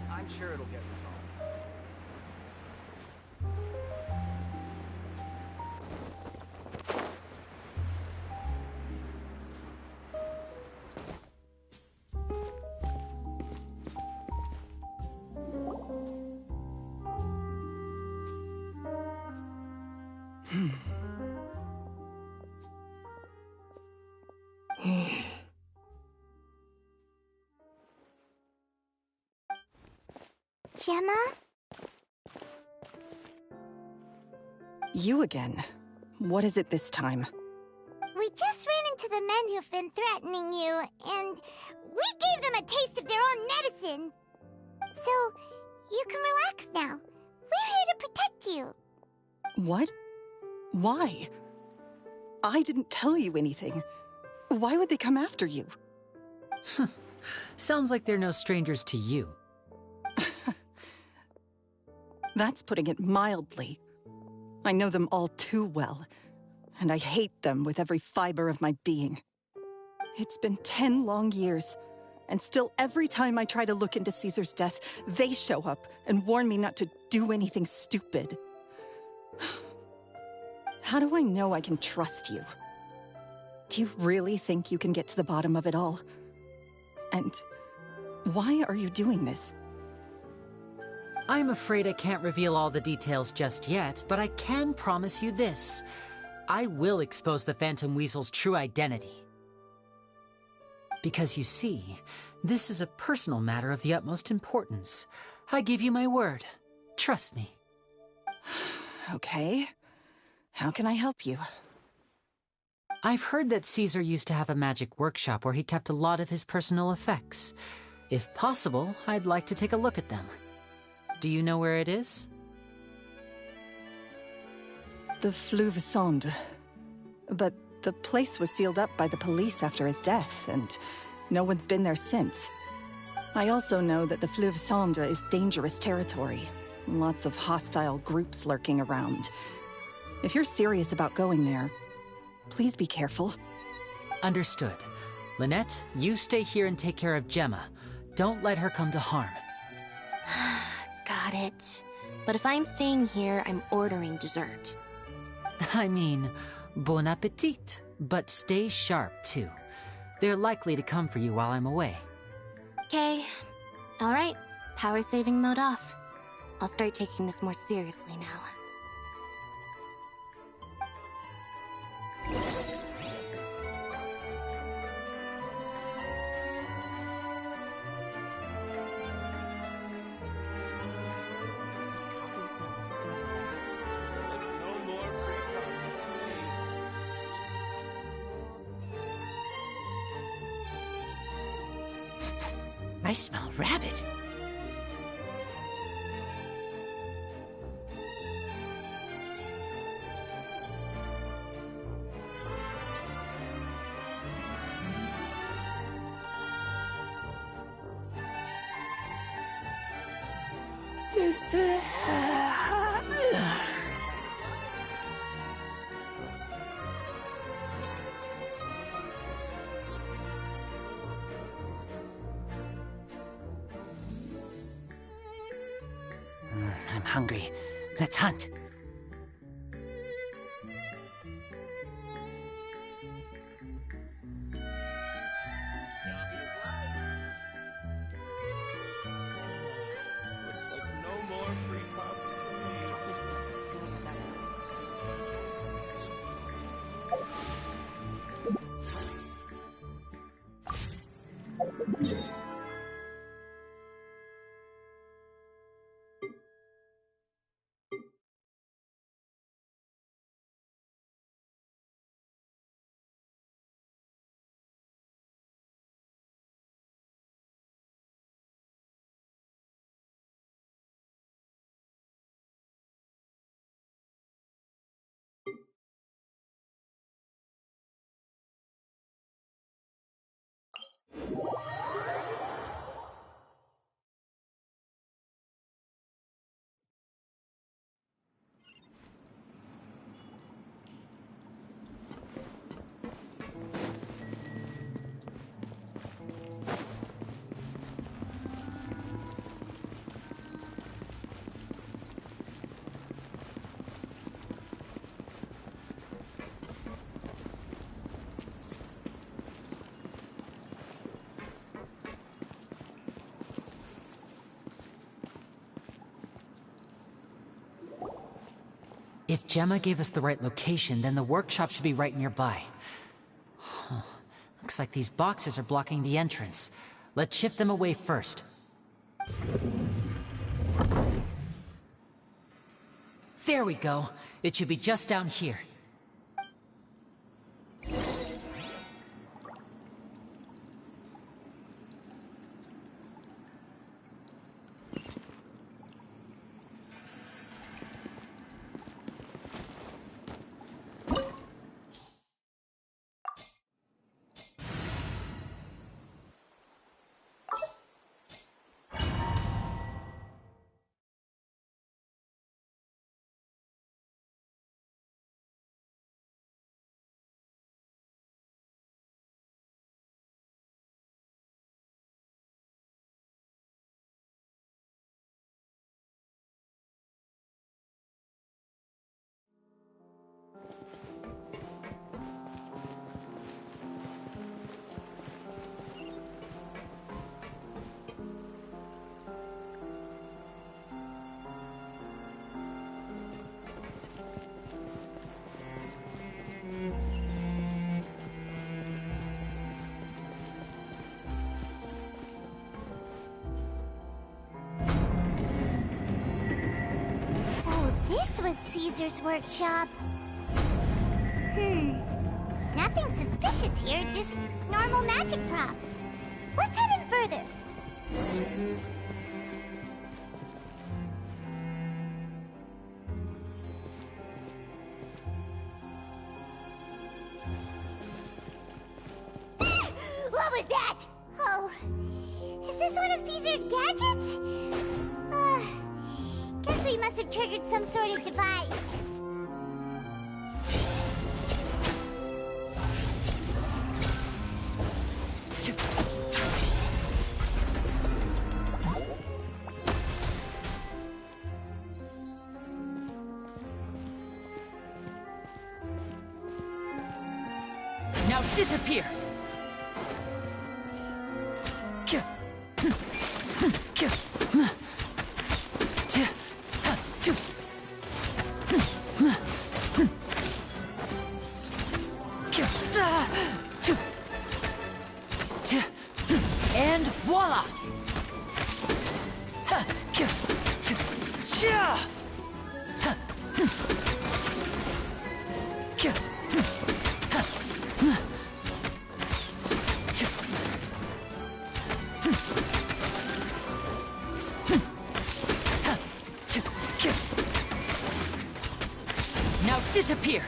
I'm sure it'll get resolved. Gemma? You again. What is it this time? We just ran into the men who've been threatening you, and we gave them a taste of their own medicine. So, you can relax now. We're here to protect you. What? Why? I didn't tell you anything. Why would they come after you? Sounds like they're no strangers to you. That's putting it mildly. I know them all too well, and I hate them with every fiber of my being. It's been 10 long years, and still every time I try to look into Caesar's death, they show up and warn me not to do anything stupid. How do I know I can trust you? Do you really think you can get to the bottom of it all? And why are you doing this? I'm afraid I can't reveal all the details just yet, but I can promise you this. I will expose the Phantom Weasel's true identity. Because you see, this is a personal matter of the utmost importance. I give you my word. Trust me. Okay. How can I help you? I've heard that Caesar used to have a magic workshop where he kept a lot of his personal effects. If possible, I'd like to take a look at them. Do you know where it is? The Fleuve Sonde. But the place was sealed up by the police after his death, and no one's been there since. I also know that the Fleuve Sonde is dangerous territory. Lots of hostile groups lurking around. If you're serious about going there, please be careful. Understood. Lynette, you stay here and take care of Gemma. Don't let her come to harm. Got it. But if I'm staying here, I'm ordering dessert. I mean, bon appetit. But stay sharp, too. They're likely to come for you while I'm away. Okay. Alright. Power saving mode off. I'll start taking this more seriously now. I smell rabbit. I'm hungry. Let's hunt. Looks like no more free coffee. If Gemma gave us the right location, then the workshop should be right nearby. Huh. Looks like these boxes are blocking the entrance. Let's shift them away first. There we go. It should be just down here. This was Caesar's workshop. Nothing suspicious here, just normal magic props. Let's head in further. What was that? Oh, is this one of Caesar's gadgets? Guess we must have triggered some sort of device. Now disappear! And voila! Now disappear!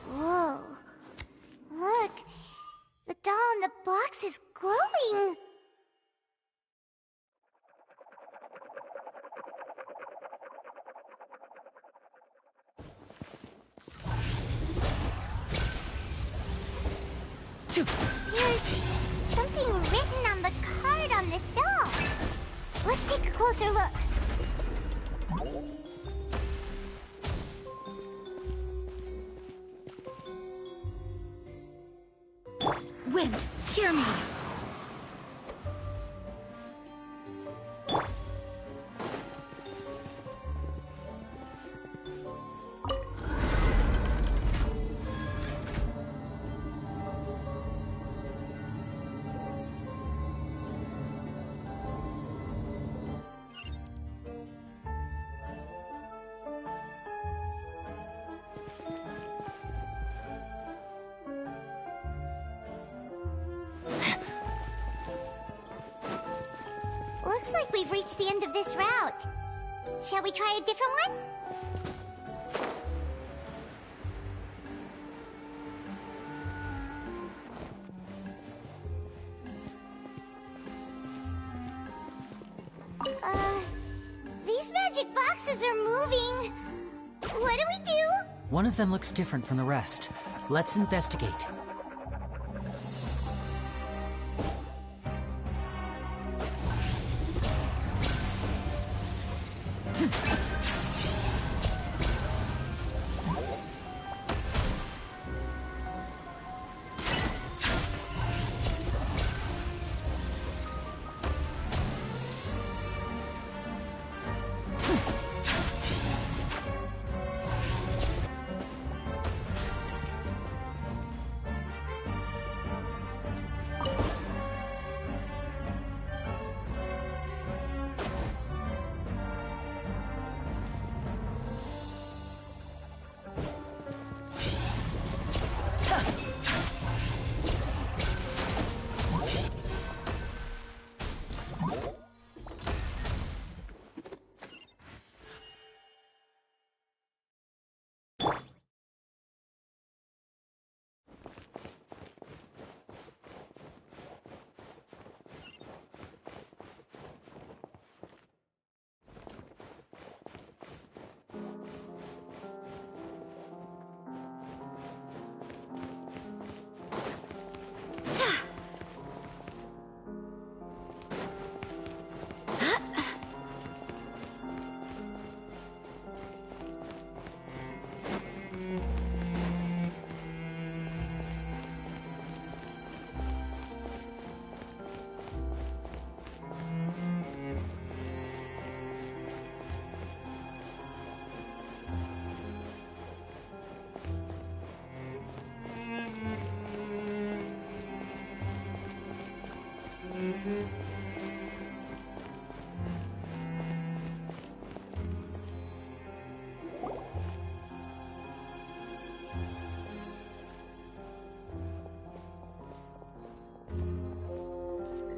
Whoa. Look. The doll in the box is glowing. There's something written on the card on this doll. Let's take a closer look. Wind, hear me! Looks like we've reached the end of this route. Shall we try a different one? boxes are moving. What do we do? One of them looks different from the rest. Let's investigate.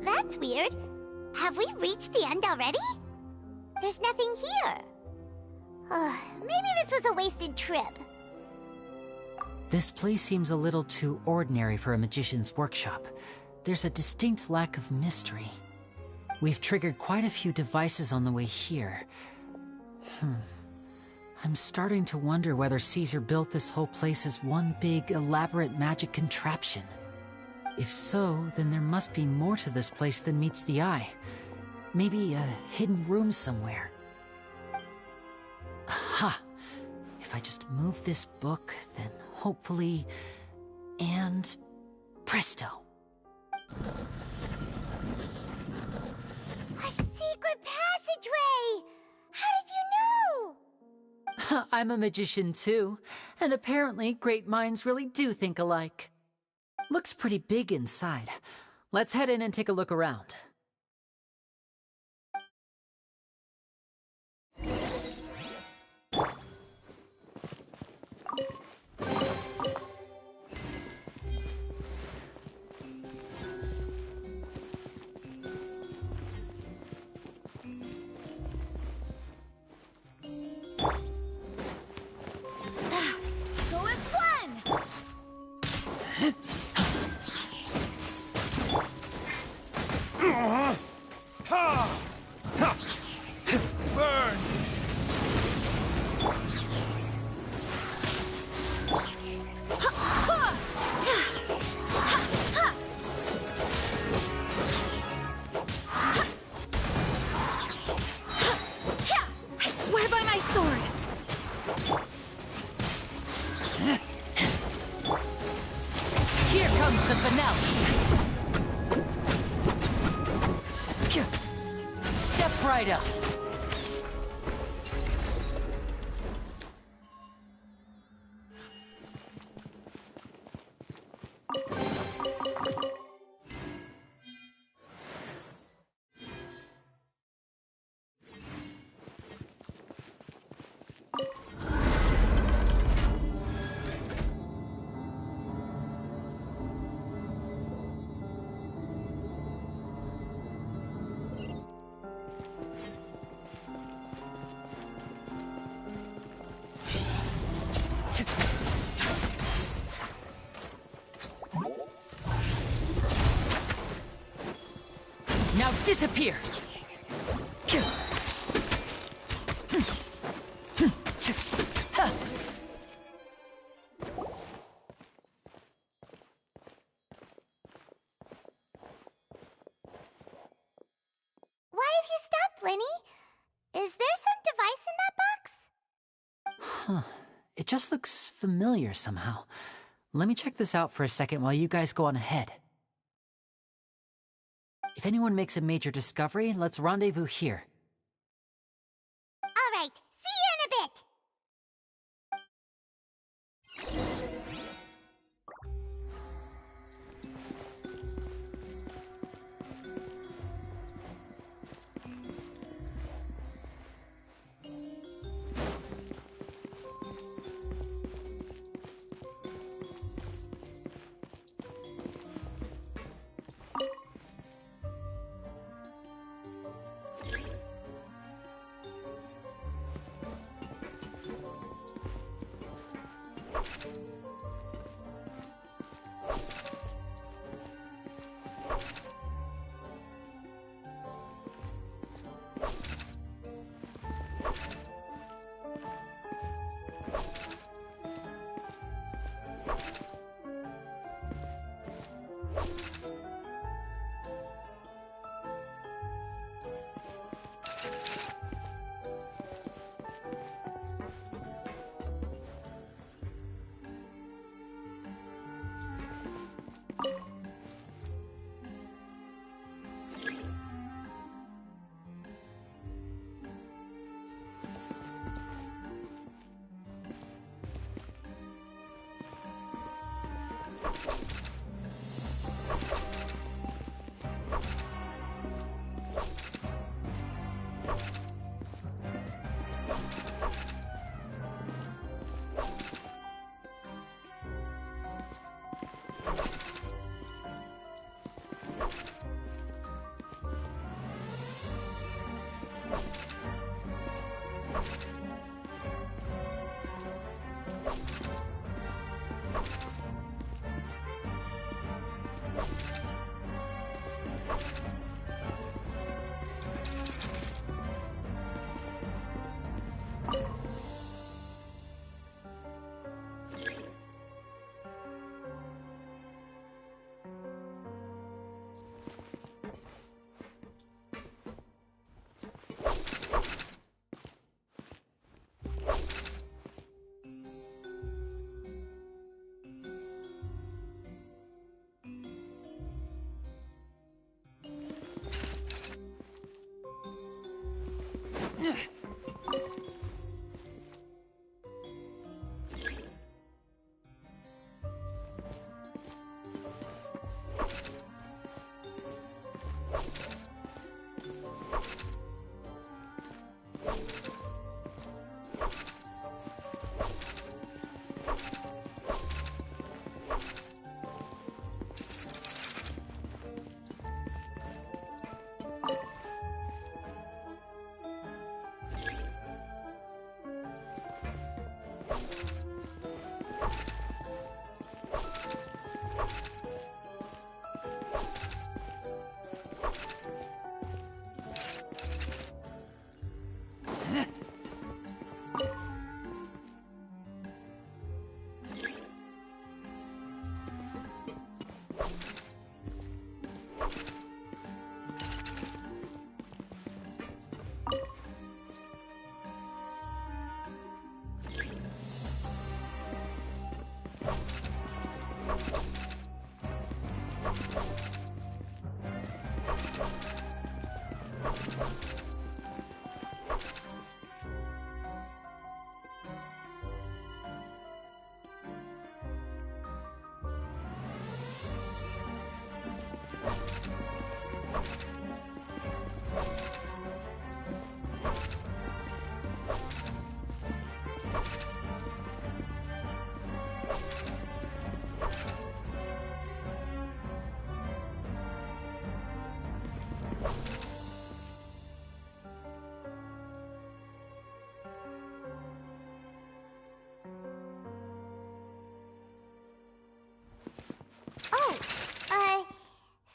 That's weird. Have we reached the end already? There's nothing here. Maybe this was a wasted trip. This place seems a little too ordinary for a magician's workshop. There's a distinct lack of mystery. We've triggered quite a few devices on the way here. I'm starting to wonder whether Caesar built this whole place as one big, elaborate magic contraption. If so, then there must be more to this place than meets the eye. Maybe a hidden room somewhere. Aha! If I just move this book, then hopefully... and... presto! A secret passageway! How did you know? I'm a magician too, and apparently great minds really do think alike. Looks pretty big inside. Let's head in and take a look around. Now disappear! It just looks familiar somehow. Let me check this out for a second while you guys go on ahead. If anyone makes a major discovery, let's rendezvous here. All right, see you in a bit.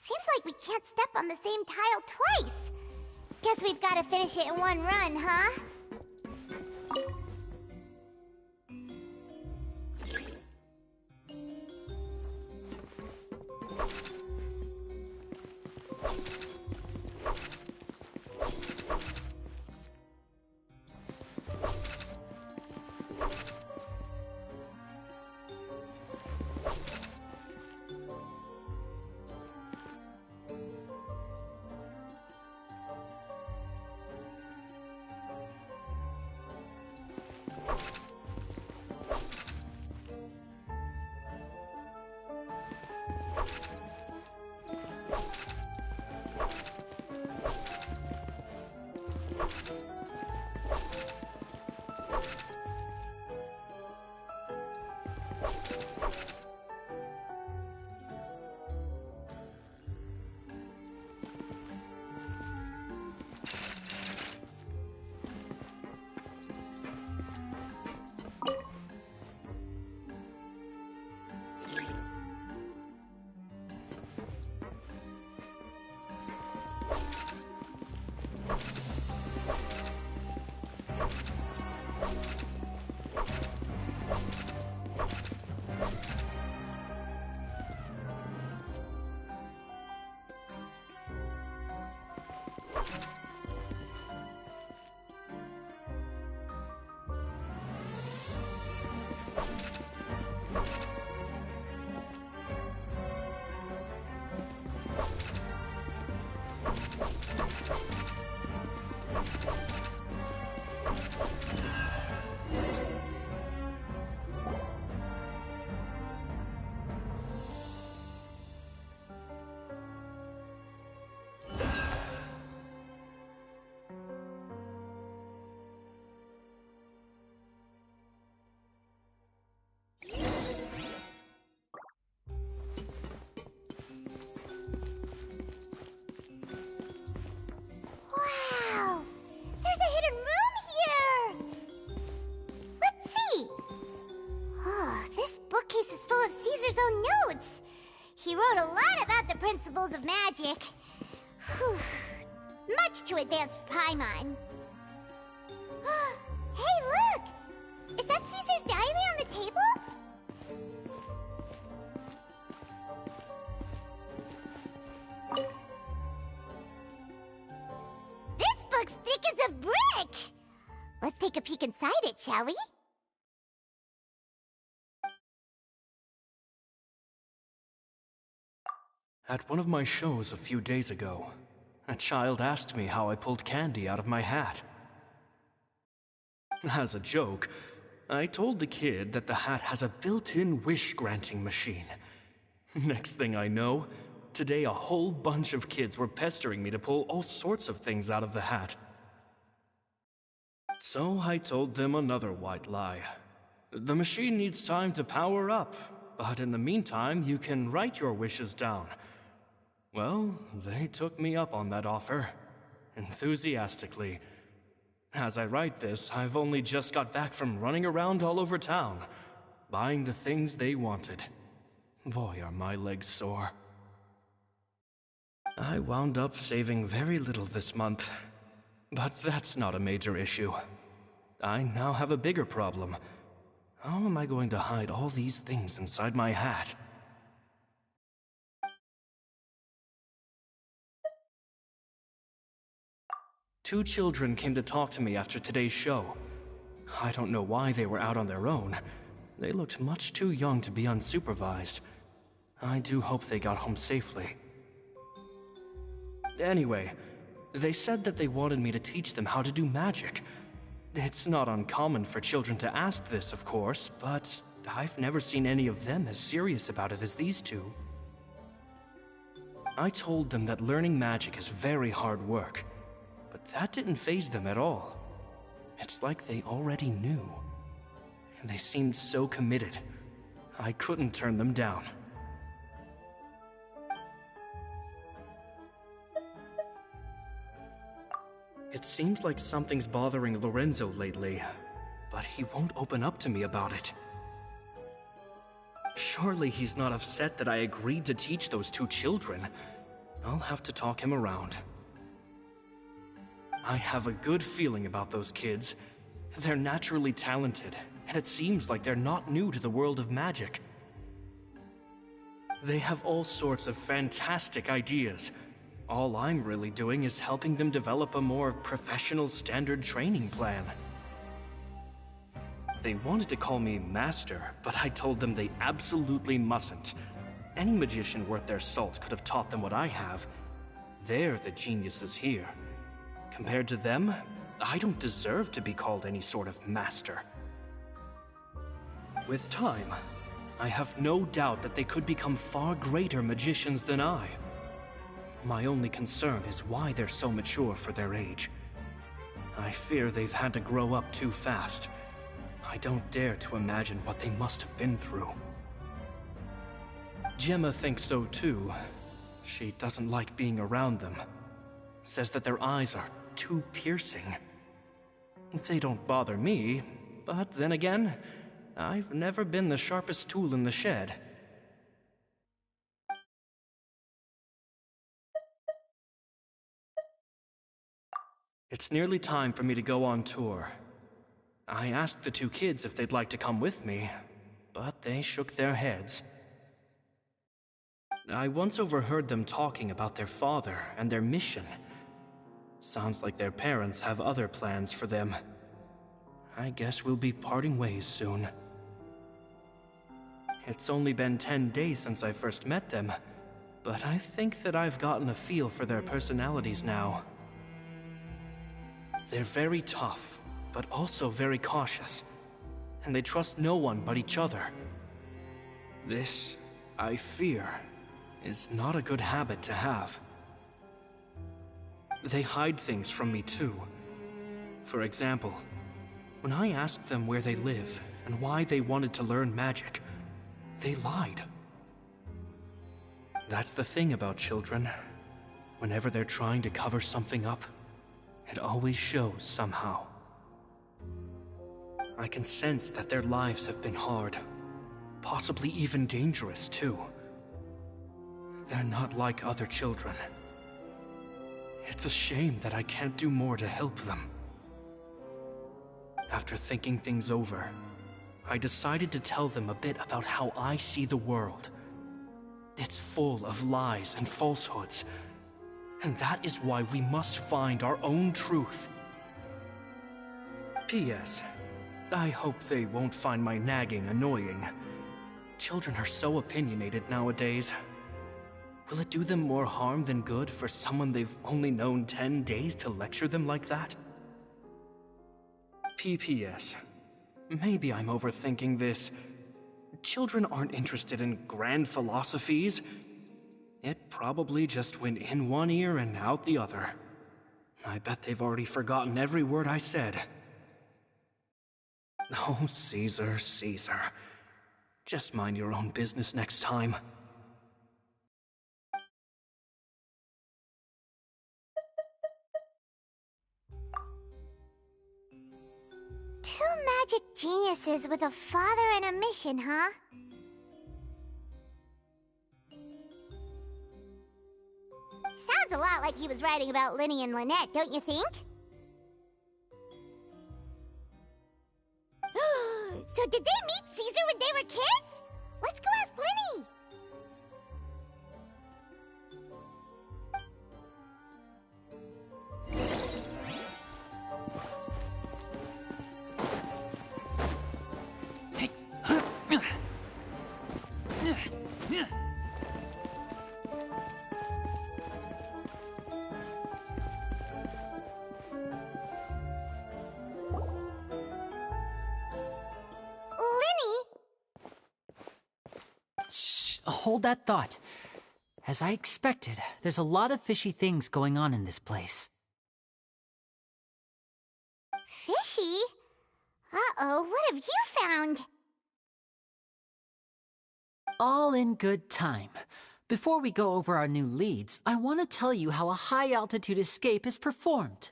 Seems like we can't step on the same tile twice. Guess we've got to finish it in one run, huh? levels of magic. Whew. Much too advanced for Paimon. Hey, look! Is that Caesar's diary on the table? This book's thick as a brick! Let's take a peek inside it, shall we? At one of my shows a few days ago, a child asked me how I pulled candy out of my hat. As a joke, I told the kid that the hat has a built-in wish-granting machine. Next thing I know, today a whole bunch of kids were pestering me to pull all sorts of things out of the hat. So I told them another white lie. The machine needs time to power up, but in the meantime, you can write your wishes down. Well, they took me up on that offer, enthusiastically. As I write this, I've only just got back from running around all over town, buying the things they wanted. Boy, are my legs sore. I wound up saving very little this month, but that's not a major issue. I now have a bigger problem. How am I going to hide all these things inside my hat? Two children came to talk to me after today's show. I don't know why they were out on their own. They looked much too young to be unsupervised. I do hope they got home safely. Anyway, they said that they wanted me to teach them how to do magic. It's not uncommon for children to ask this, of course, but I've never seen any of them as serious about it as these two. I told them that learning magic is very hard work, but that didn't faze them at all. It's like they already knew. And they seemed so committed. I couldn't turn them down. It seems like something's bothering Lorenzo lately, but he won't open up to me about it. Surely he's not upset that I agreed to teach those two children. I'll have to talk him around. I have a good feeling about those kids. They're naturally talented, and it seems like they're not new to the world of magic. They have all sorts of fantastic ideas. All I'm really doing is helping them develop a more professional standard training plan. They wanted to call me Master, but I told them they absolutely mustn't. Any magician worth their salt could have taught them what I have. They're the geniuses here. Compared to them, I don't deserve to be called any sort of master. With time, I have no doubt that they could become far greater magicians than I. My only concern is why they're so mature for their age. I fear they've had to grow up too fast. I don't dare to imagine what they must have been through. Gemma thinks so too. She doesn't like being around them. Says that their eyes are too piercing. They don't bother me, but then again, I've never been the sharpest tool in the shed. It's nearly time for me to go on tour. I asked the two kids if they'd like to come with me, but they shook their heads. I once overheard them talking about their father and their mission. Sounds like their parents have other plans for them. I guess we'll be parting ways soon. It's only been 10 days since I first met them, but I think that I've gotten a feel for their personalities now. They're very tough, but also very cautious, and they trust no one but each other. This, I fear, is not a good habit to have. They hide things from me too. For example, when I asked them where they live and why they wanted to learn magic, they lied. That's the thing about children. Whenever they're trying to cover something up, it always shows somehow. I can sense that their lives have been hard, possibly even dangerous too. They're not like other children. It's a shame that I can't do more to help them. After thinking things over, I decided to tell them a bit about how I see the world. It's full of lies and falsehoods, and that is why we must find our own truth. P.S. I hope they won't find my nagging annoying. Children are so opinionated nowadays. Will it do them more harm than good for someone they've only known 10 days to lecture them like that? P.P.S. Maybe I'm overthinking this. Children aren't interested in grand philosophies. It probably just went in one ear and out the other. I bet they've already forgotten every word I said. Oh, Caesar, Caesar. Just mind your own business next time. Two magic geniuses with a father and a mission, huh? Sounds a lot like he was writing about Linny and Lynette, don't you think? So did they meet Caesar when they were kids? Let's go ask Linny! Hold that thought. As I expected, there's a lot of fishy things going on in this place. Fishy? Uh-oh, what have you found? All in good time. Before we go over our new leads, I want to tell you how a high-altitude escape is performed.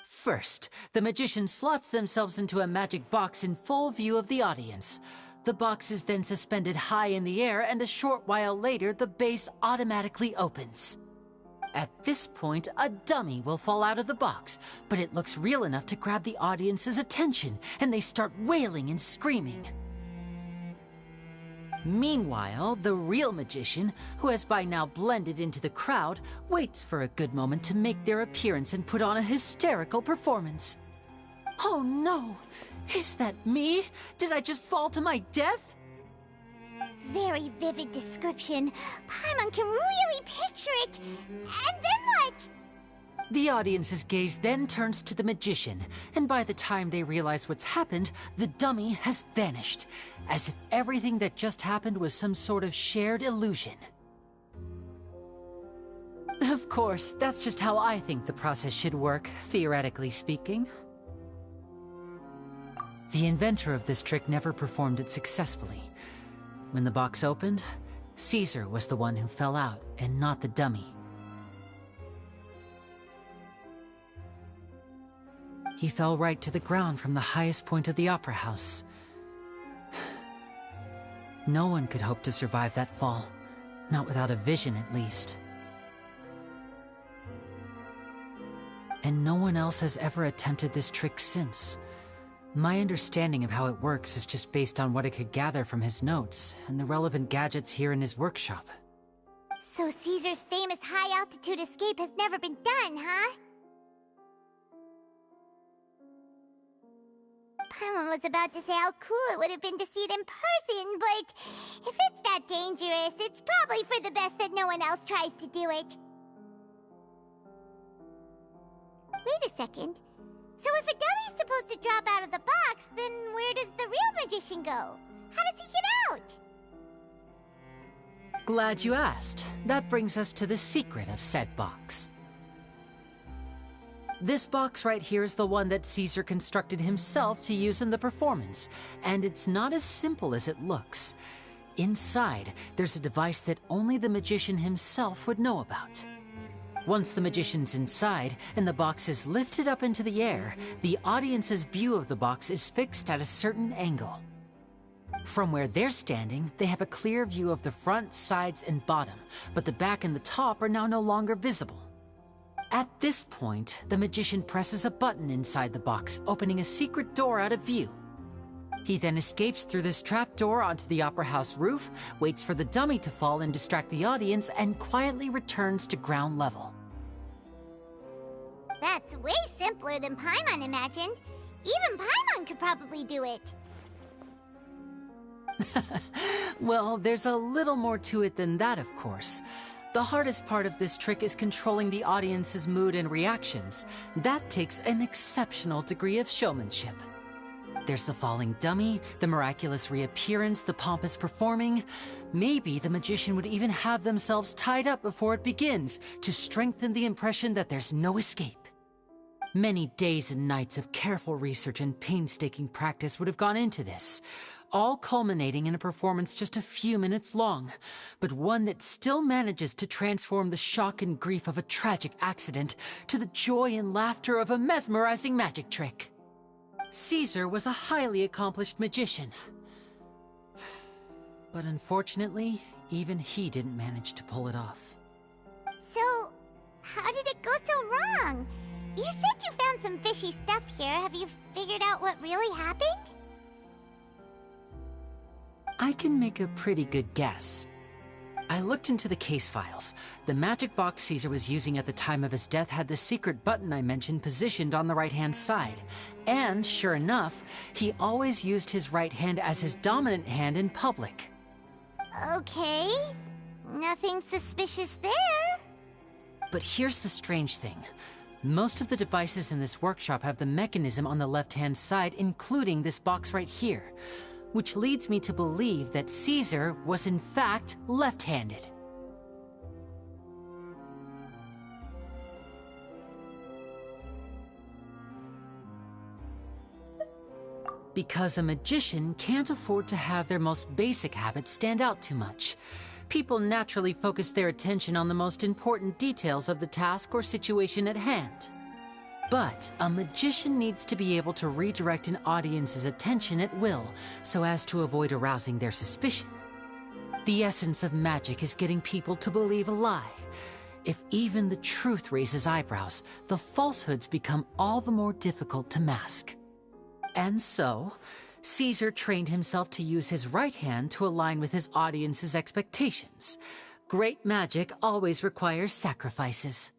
First, the magician slots themselves into a magic box in full view of the audience. The box is then suspended high in the air, and a short while later, the base automatically opens. At this point, a dummy will fall out of the box, but it looks real enough to grab the audience's attention, and they start wailing and screaming. Meanwhile, the real magician, who has by now blended into the crowd, waits for a good moment to make their appearance and put on a hysterical performance. Oh no! Is that me? Did I just fall to my death? Very vivid description. Paimon can really picture it. And then what? The audience's gaze then turns to the magician, and by the time they realize what's happened, the dummy has vanished, as if everything that just happened was some sort of shared illusion. Of course, that's just how I think the process should work, theoretically speaking. The inventor of this trick never performed it successfully. When the box opened, Caesar was the one who fell out, and not the dummy. He fell right to the ground from the highest point of the opera house. No one could hope to survive that fall, not without a vision at least. And no one else has ever attempted this trick since. My understanding of how it works is just based on what I could gather from his notes and the relevant gadgets here in his workshop. So Caesar's famous high-altitude escape has never been done, huh? Paimon was about to say how cool it would have been to see it in person, but if it's that dangerous, it's probably for the best that no one else tries to do it. Wait a second. So if a dummy's supposed to drop out of the box, then where does the real magician go? How does he get out? Glad you asked. That brings us to the secret of said box. This box right here is the one that Caesar constructed himself to use in the performance, and it's not as simple as it looks. Inside, there's a device that only the magician himself would know about. Once the magician's inside and the box is lifted up into the air, the audience's view of the box is fixed at a certain angle. From where they're standing, they have a clear view of the front, sides, and bottom, but the back and the top are now no longer visible. At this point, the magician presses a button inside the box, opening a secret door out of view. He then escapes through this trap door onto the opera house roof, waits for the dummy to fall and distract the audience, and quietly returns to ground level. That's way simpler than Paimon imagined. Even Paimon could probably do it. Well, there's a little more to it than that, of course. The hardest part of this trick is controlling the audience's mood and reactions. That takes an exceptional degree of showmanship. There's the falling dummy, the miraculous reappearance, the pompous performing. Maybe the magician would even have themselves tied up before it begins to strengthen the impression that there's no escape. Many days and nights of careful research and painstaking practice would have gone into this, all culminating in a performance just a few minutes long, but one that still manages to transform the shock and grief of a tragic accident to the joy and laughter of a mesmerizing magic trick. Caesar was a highly accomplished magician, but unfortunately, even he didn't manage to pull it off. So, how did it go so wrong? You said you found some fishy stuff here. Have you figured out what really happened? I can make a pretty good guess. I looked into the case files. The magic box Caesar was using at the time of his death had the secret button I mentioned positioned on the right-hand side. And, sure enough, he always used his right hand as his dominant hand in public. Okay. Nothing suspicious there. But here's the strange thing. Most of the devices in this workshop have the mechanism on the left-hand side, including this box right here, which leads me to believe that Caesar was in fact left-handed. Because a magician can't afford to have their most basic habits stand out too much. People naturally focus their attention on the most important details of the task or situation at hand. But a magician needs to be able to redirect an audience's attention at will, so as to avoid arousing their suspicion. The essence of magic is getting people to believe a lie. If even the truth raises eyebrows, the falsehoods become all the more difficult to mask. And so, Caesar trained himself to use his right hand to align with his audience's expectations. Great magic always requires sacrifices.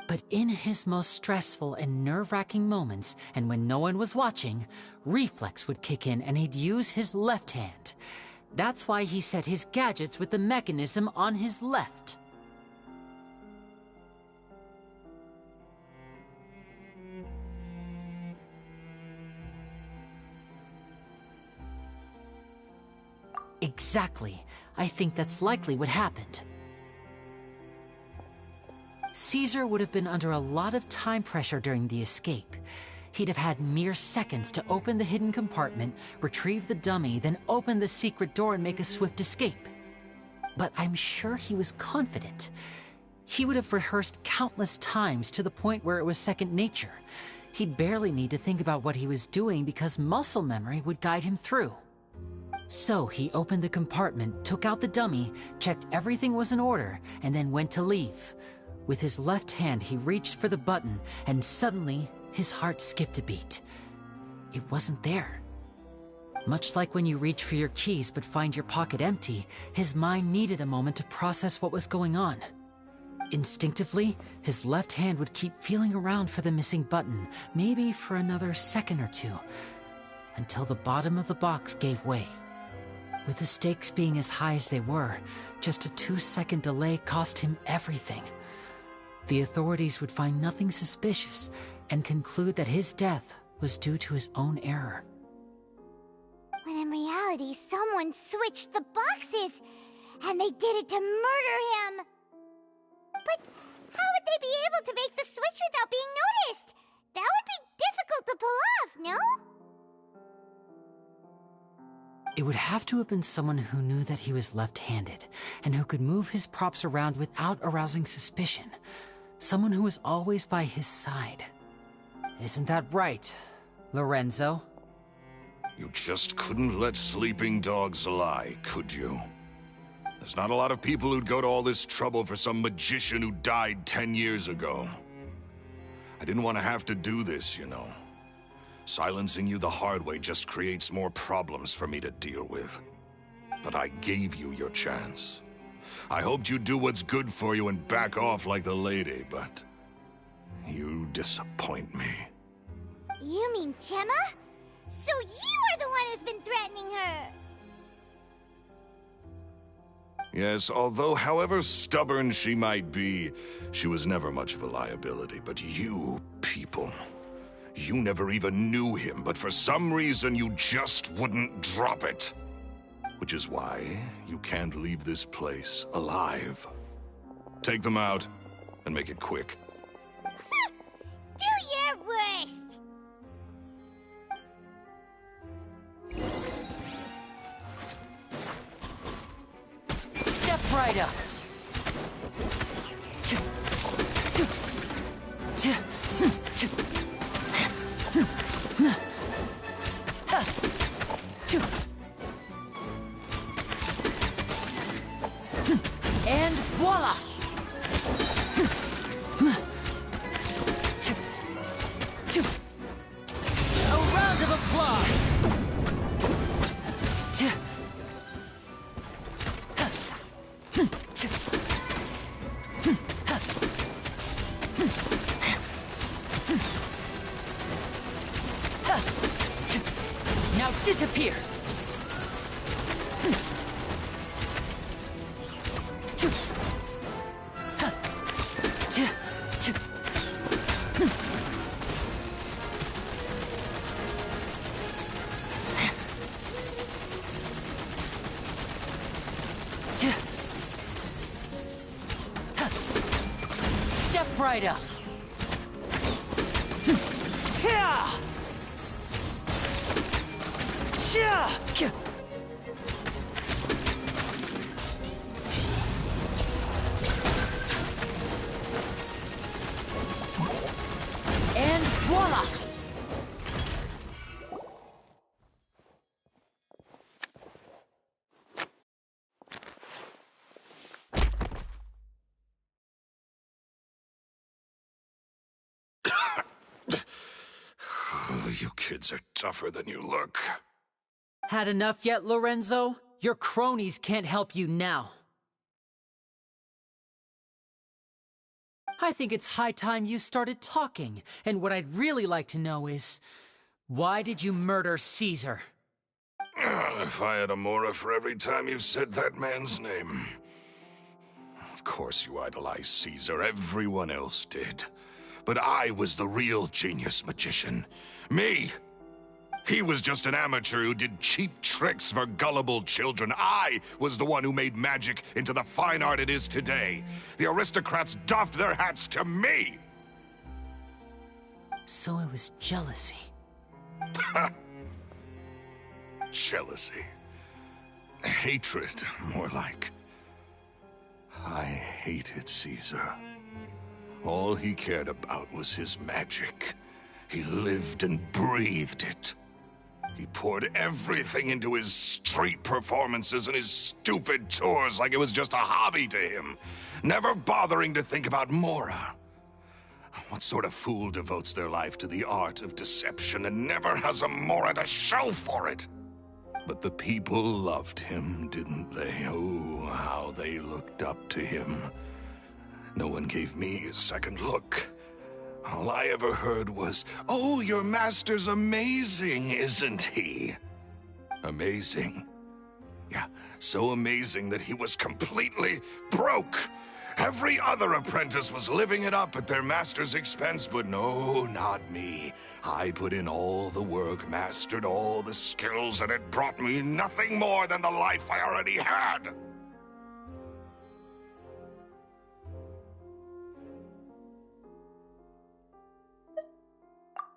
But in his most stressful and nerve-wracking moments, and when no one was watching, reflex would kick in and he'd use his left hand. That's why he set his gadgets with the mechanism on his left. Exactly. I think that's likely what happened. Caesar would have been under a lot of time pressure during the escape. He'd have had mere seconds to open the hidden compartment, retrieve the dummy, then open the secret door and make a swift escape. But I'm sure he was confident. He would have rehearsed countless times to the point where it was second nature. He'd barely need to think about what he was doing because muscle memory would guide him through. So he opened the compartment, took out the dummy, checked everything was in order, and then went to leave. With his left hand, he reached for the button, and suddenly, his heart skipped a beat. It wasn't there. Much like when you reach for your keys but find your pocket empty, his mind needed a moment to process what was going on. Instinctively, his left hand would keep feeling around for the missing button, maybe for another second or two, until the bottom of the box gave way. With the stakes being as high as they were, just a 2-second delay cost him everything. The authorities would find nothing suspicious and conclude that his death was due to his own error. When in reality, someone switched the boxes, and they did it to murder him. But how would they be able to make the switch without being noticed? That would be difficult to pull off, no? It would have to have been someone who knew that he was left-handed, and who could move his props around without arousing suspicion. Someone who was always by his side. Isn't that right, Lorenzo? You just couldn't let sleeping dogs lie, could you? There's not a lot of people who'd go to all this trouble for some magician who died 10 years ago. I didn't want to have to do this, you know. Silencing you the hard way just creates more problems for me to deal with. But I gave you your chance. I hoped you'd do what's good for you and back off like the lady, but you disappoint me. You mean Gemma? So you are the one who's been threatening her! Yes, although however stubborn she might be, she was never much of a liability. But you people, you never even knew him, but for some reason you just wouldn't drop it. Which is why you can't leave this place alive. Take them out, and make it quick. Do your worst! Step right up. And voila! A round of applause! Now disappear! Step right up. And voila! You kids are tougher than you look. Had enough yet, Lorenzo? Your cronies can't help you now. I think it's high time you started talking, and what I'd really like to know is, why did you murder Caesar? If I had a mora for every time you've said that man's name. Of course you idolized Caesar, everyone else did. But I was the real genius magician. Me! He was just an amateur who did cheap tricks for gullible children. I was the one who made magic into the fine art it is today. The aristocrats doffed their hats to me! So it was jealousy. Jealousy. Hatred, more like. I hated Caesar. All he cared about was his magic. He lived and breathed it. He poured everything into his street performances and his stupid tours like it was just a hobby to him, never bothering to think about Mora. What sort of fool devotes their life to the art of deception and never has a Mora to show for it? But the people loved him, didn't they? Oh, how they looked up to him. No one gave me a second look. All I ever heard was, "Oh, your master's amazing, isn't he?" Amazing? Yeah, so amazing that he was completely broke. Every other apprentice was living it up at their master's expense, but no, not me. I put in all the work, mastered all the skills, and it brought me nothing more than the life I already had.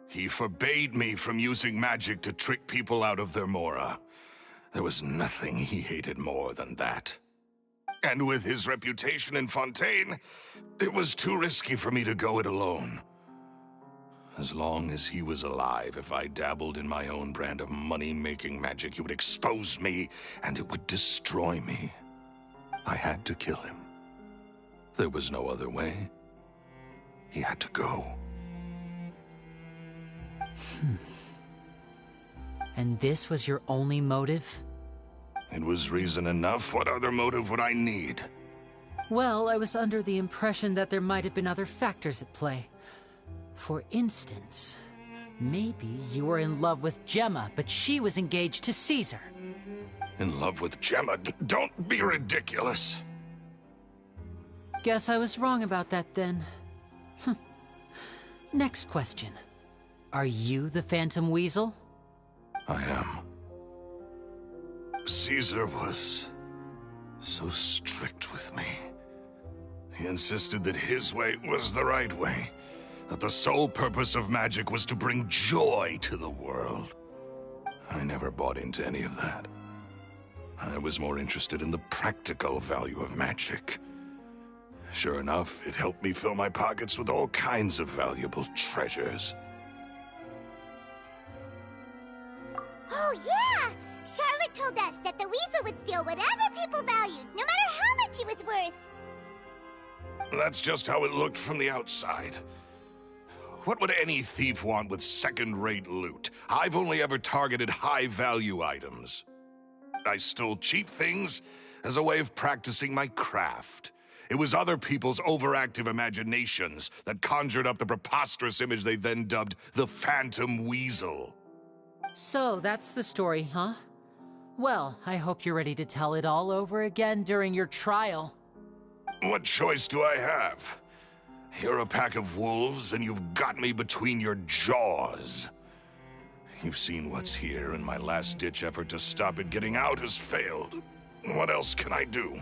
He forbade me from using magic to trick people out of their Mora. There was nothing he hated more than that. And with his reputation in Fontaine, it was too risky for me to go it alone. As long as he was alive, if I dabbled in my own brand of money-making magic, he would expose me, and it would destroy me. I had to kill him. There was no other way. He had to go. And this was your only motive? It was reason enough. What other motive would I need? Well, I was under the impression that there might have been other factors at play. For instance, maybe you were in love with Gemma, but she was engaged to Caesar. In love with Gemma? Don't be ridiculous. Guess I was wrong about that then. Next question. Are you the Phantom Weasel? I am. Caesar was so strict with me. He insisted that his way was the right way, that the sole purpose of magic was to bring joy to the world. I never bought into any of that. I was more interested in the practical value of magic. Sure enough, it helped me fill my pockets with all kinds of valuable treasures. Oh, yeah! Charlotte told us that the weasel would steal whatever people valued, no matter how much it was worth. That's just how it looked from the outside. What would any thief want with second-rate loot? I've only ever targeted high-value items. I stole cheap things as a way of practicing my craft. It was other people's overactive imaginations that conjured up the preposterous image they then dubbed the Phantom Weasel. So, that's the story, huh? Well, I hope you're ready to tell it all over again during your trial. What choice do I have? You're a pack of wolves, and you've got me between your jaws. You've seen what's here, and my last-ditch effort to stop it getting out has failed. What else can I do?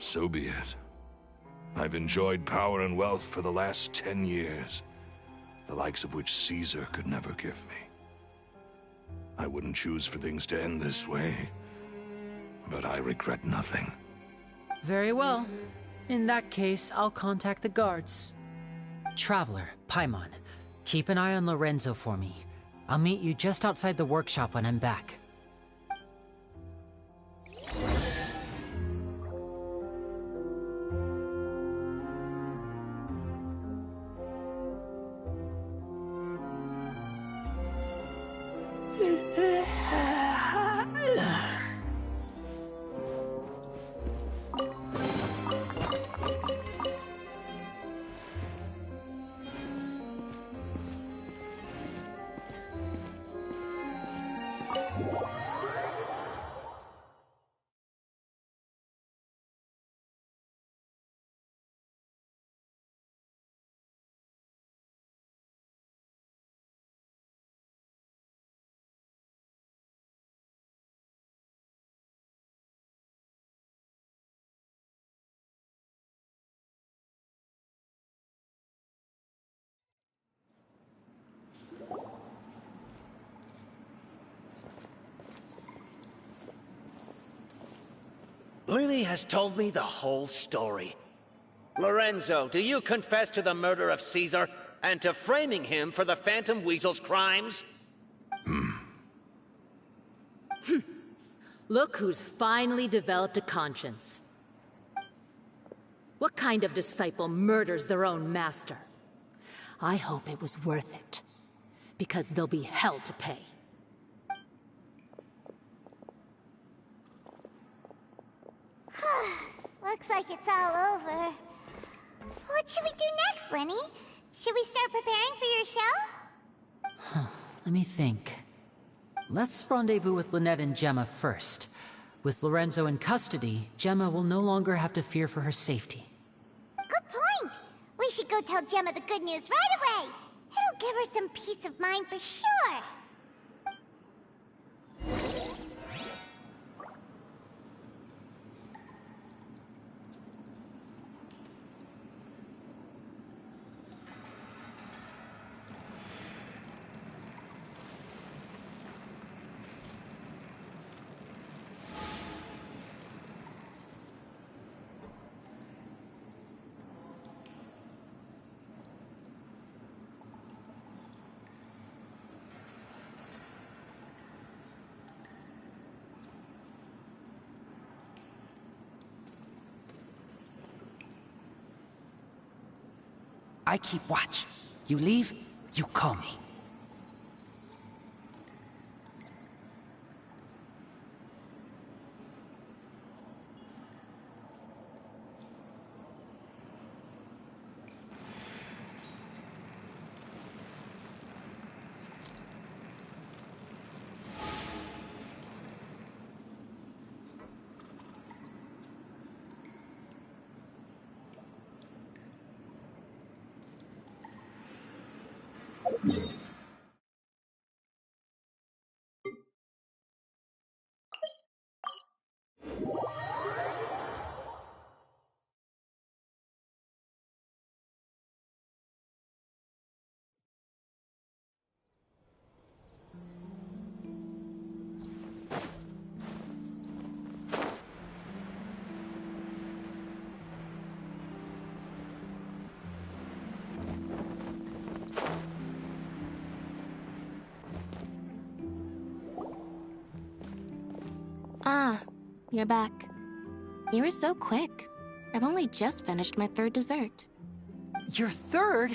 So be it. I've enjoyed power and wealth for the last 10 years, the likes of which Caesar could never give me. I wouldn't choose for things to end this way, but I regret nothing. Very well. In that case, I'll contact the guards. Traveler, Paimon, keep an eye on Lorenzo for me. I'll meet you just outside the workshop when I'm back. Lily has told me the whole story. Lorenzo, do you confess to the murder of Caesar and to framing him for the Phantom Weasel's crimes? Look who's finally developed a conscience. What kind of disciple murders their own master? I hope it was worth it, because there'll be hell to pay. Looks like it's all over. What should we do next, Lenny? Should we start preparing for your show? Let me think. Let's rendezvous with Lynette and Gemma first. With Lorenzo in custody, Gemma will no longer have to fear for her safety. Good point! We should go tell Gemma the good news right away! It'll give her some peace of mind for sure! I keep watch. You leave, you call me. Ah, you're back. You were so quick. I've only just finished my third dessert. Your third?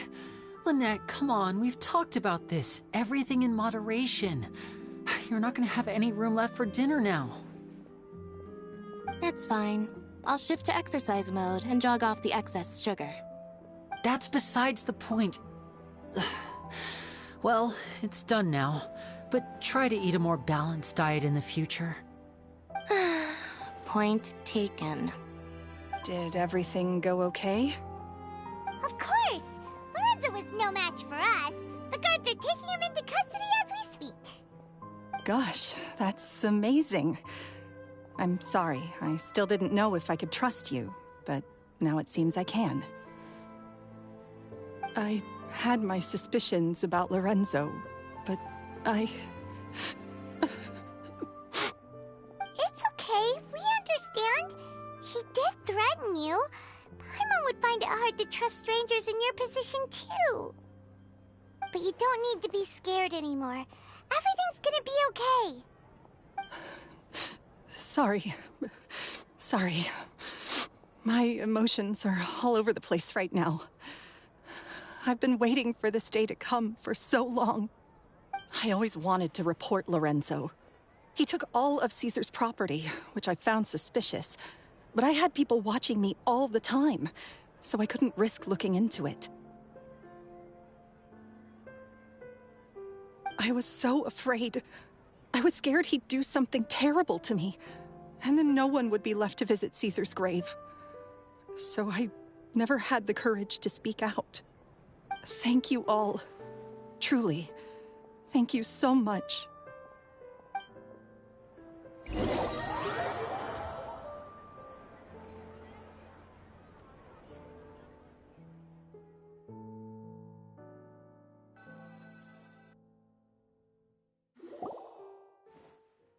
Lynette, come on, we've talked about this. Everything in moderation. You're not gonna have any room left for dinner now. It's fine. I'll shift to exercise mode and jog off the excess sugar. That's besides the point. Well, it's done now, but try to eat a more balanced diet in the future. Point taken. Did everything go okay? Of course! Lorenzo was no match for us. The guards are taking him into custody as we speak. Gosh, that's amazing. I'm sorry, I still didn't know if I could trust you, but now it seems I can. I had my suspicions about Lorenzo, but It's okay, we understand. He did threaten you. Paimon would find it hard to trust strangers in your position, too. But you don't need to be scared anymore. Everything's gonna be okay. Sorry. My emotions are all over the place right now. I've been waiting for this day to come for so long. I always wanted to report Lorenzo. He took all of Caesar's property, which I found suspicious. But I had people watching me all the time, so I couldn't risk looking into it. I was so afraid. I was scared he'd do something terrible to me, and then no one would be left to visit Caesar's grave. So I never had the courage to speak out. Thank you all. Truly. Thank you so much.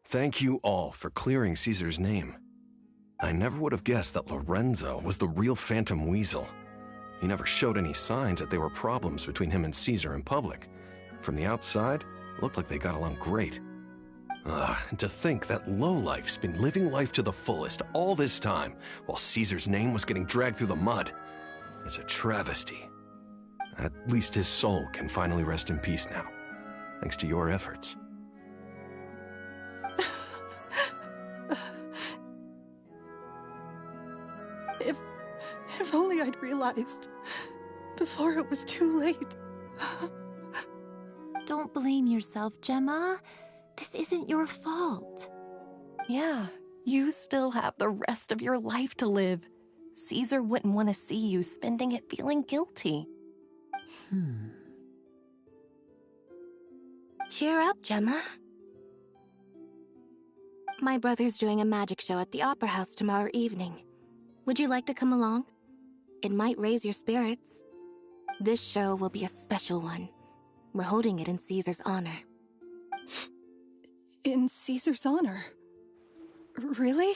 Thank you all for clearing Caesar's name. I never would have guessed that Lorenzo was the real Phantom Weasel. He never showed any signs that there were problems between him and Caesar in public. From the outside, it looked like they got along great. And to think that lowlife's been living life to the fullest all this time, while Caesar's name was getting dragged through the mud. It's a travesty. At least his soul can finally rest in peace now, thanks to your efforts. If only I'd realized before it was too late. Don't blame yourself, Gemma. This isn't your fault. Yeah, you still have the rest of your life to live. Caesar wouldn't want to see you spending it feeling guilty. Cheer up, Gemma. My brother's doing a magic show at the Opera House tomorrow evening. Would you like to come along? It might raise your spirits. This show will be a special one. We're holding it in Caesar's honor. In Caesar's honor? Really?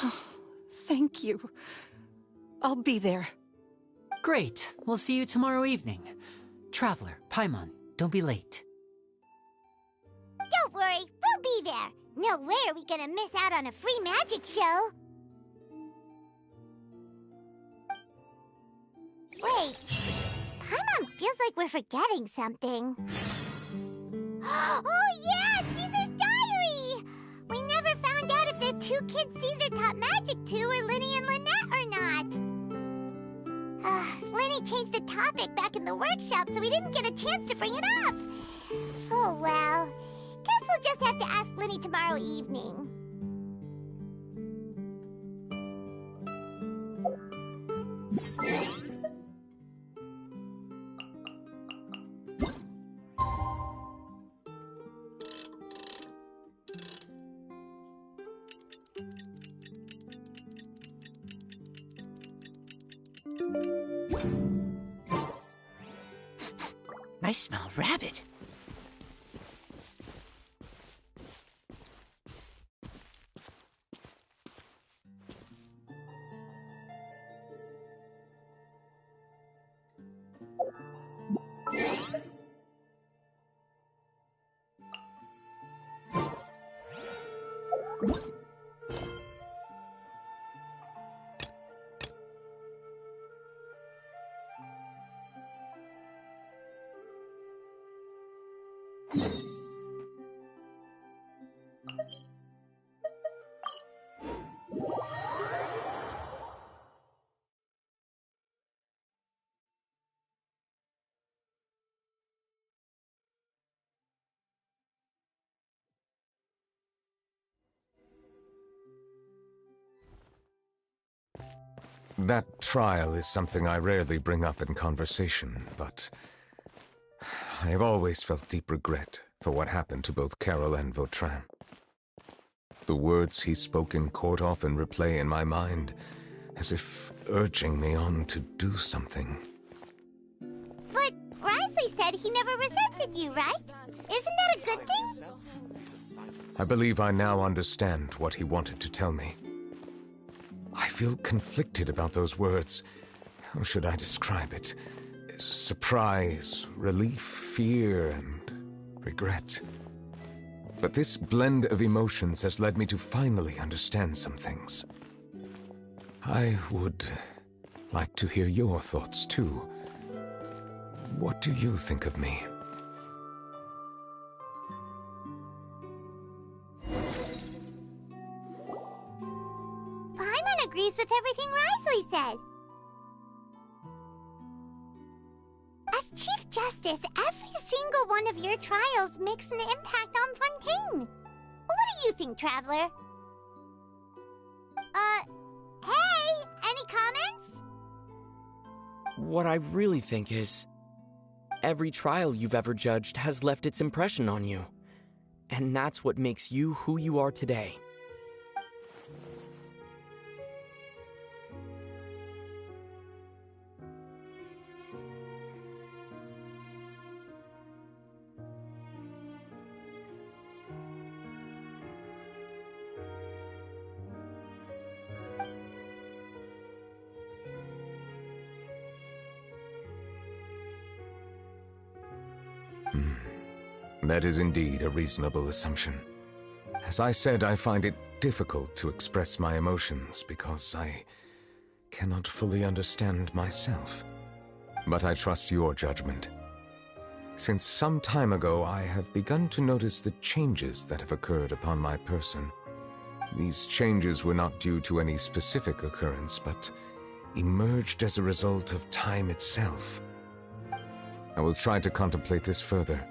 Oh, thank you. I'll be there. Great. We'll see you tomorrow evening. Traveler, Paimon, don't be late. Don't worry, we'll be there. No way are we gonna miss out on a free magic show. Wait, Feels like we're forgetting something. Oh yeah, Caesar's diary! We never found out if the two kids Caesar taught magic to were Linny and Lynette or not. Linny changed the topic back in the workshop, so we didn't get a chance to bring it up. Oh well, guess we'll just have to ask Linny tomorrow evening. I smell rabbit. That trial is something I rarely bring up in conversation, but I have always felt deep regret for what happened to both Carol and Vautrin. The words he spoke in court often replay in my mind, as if urging me on to do something. But Risley said he never resented you, right? Isn't that a good thing? I believe I now understand what he wanted to tell me. I feel conflicted about those words. How should I describe it? Surprise, relief, fear, and regret. But this blend of emotions has led me to finally understand some things. I would like to hear your thoughts, too. What do you think of me? Paimon agrees with everything Risley said. As Chief Justice, every single one of your trials makes an impact on Fontaine. What do you think, Traveler? Hey, any comments? What I really think is, every trial you've ever judged has left its impression on you. And that's what makes you who you are today. That is indeed a reasonable assumption. As I said, I find it difficult to express my emotions because I cannot fully understand myself. But I trust your judgment. Since some time ago, I have begun to notice the changes that have occurred upon my person. These changes were not due to any specific occurrence, but emerged as a result of time itself. I will try to contemplate this further.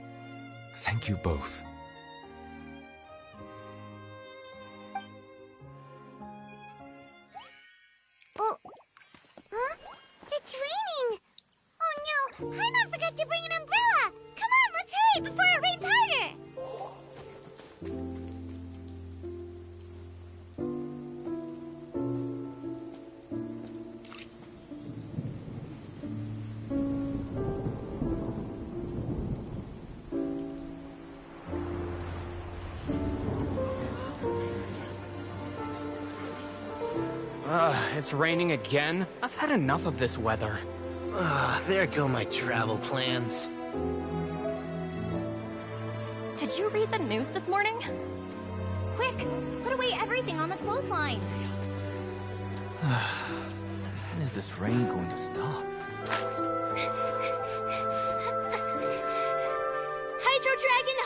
Thank you both. Oh, huh? It's raining! Oh no, Paimon forgot to bring an umbrella! Come on, let's hurry before it rains harder! It's raining again? I've had enough of this weather. There go my travel plans. Did you read the news this morning? Quick, put away everything on the clothesline. When is this rain going to stop?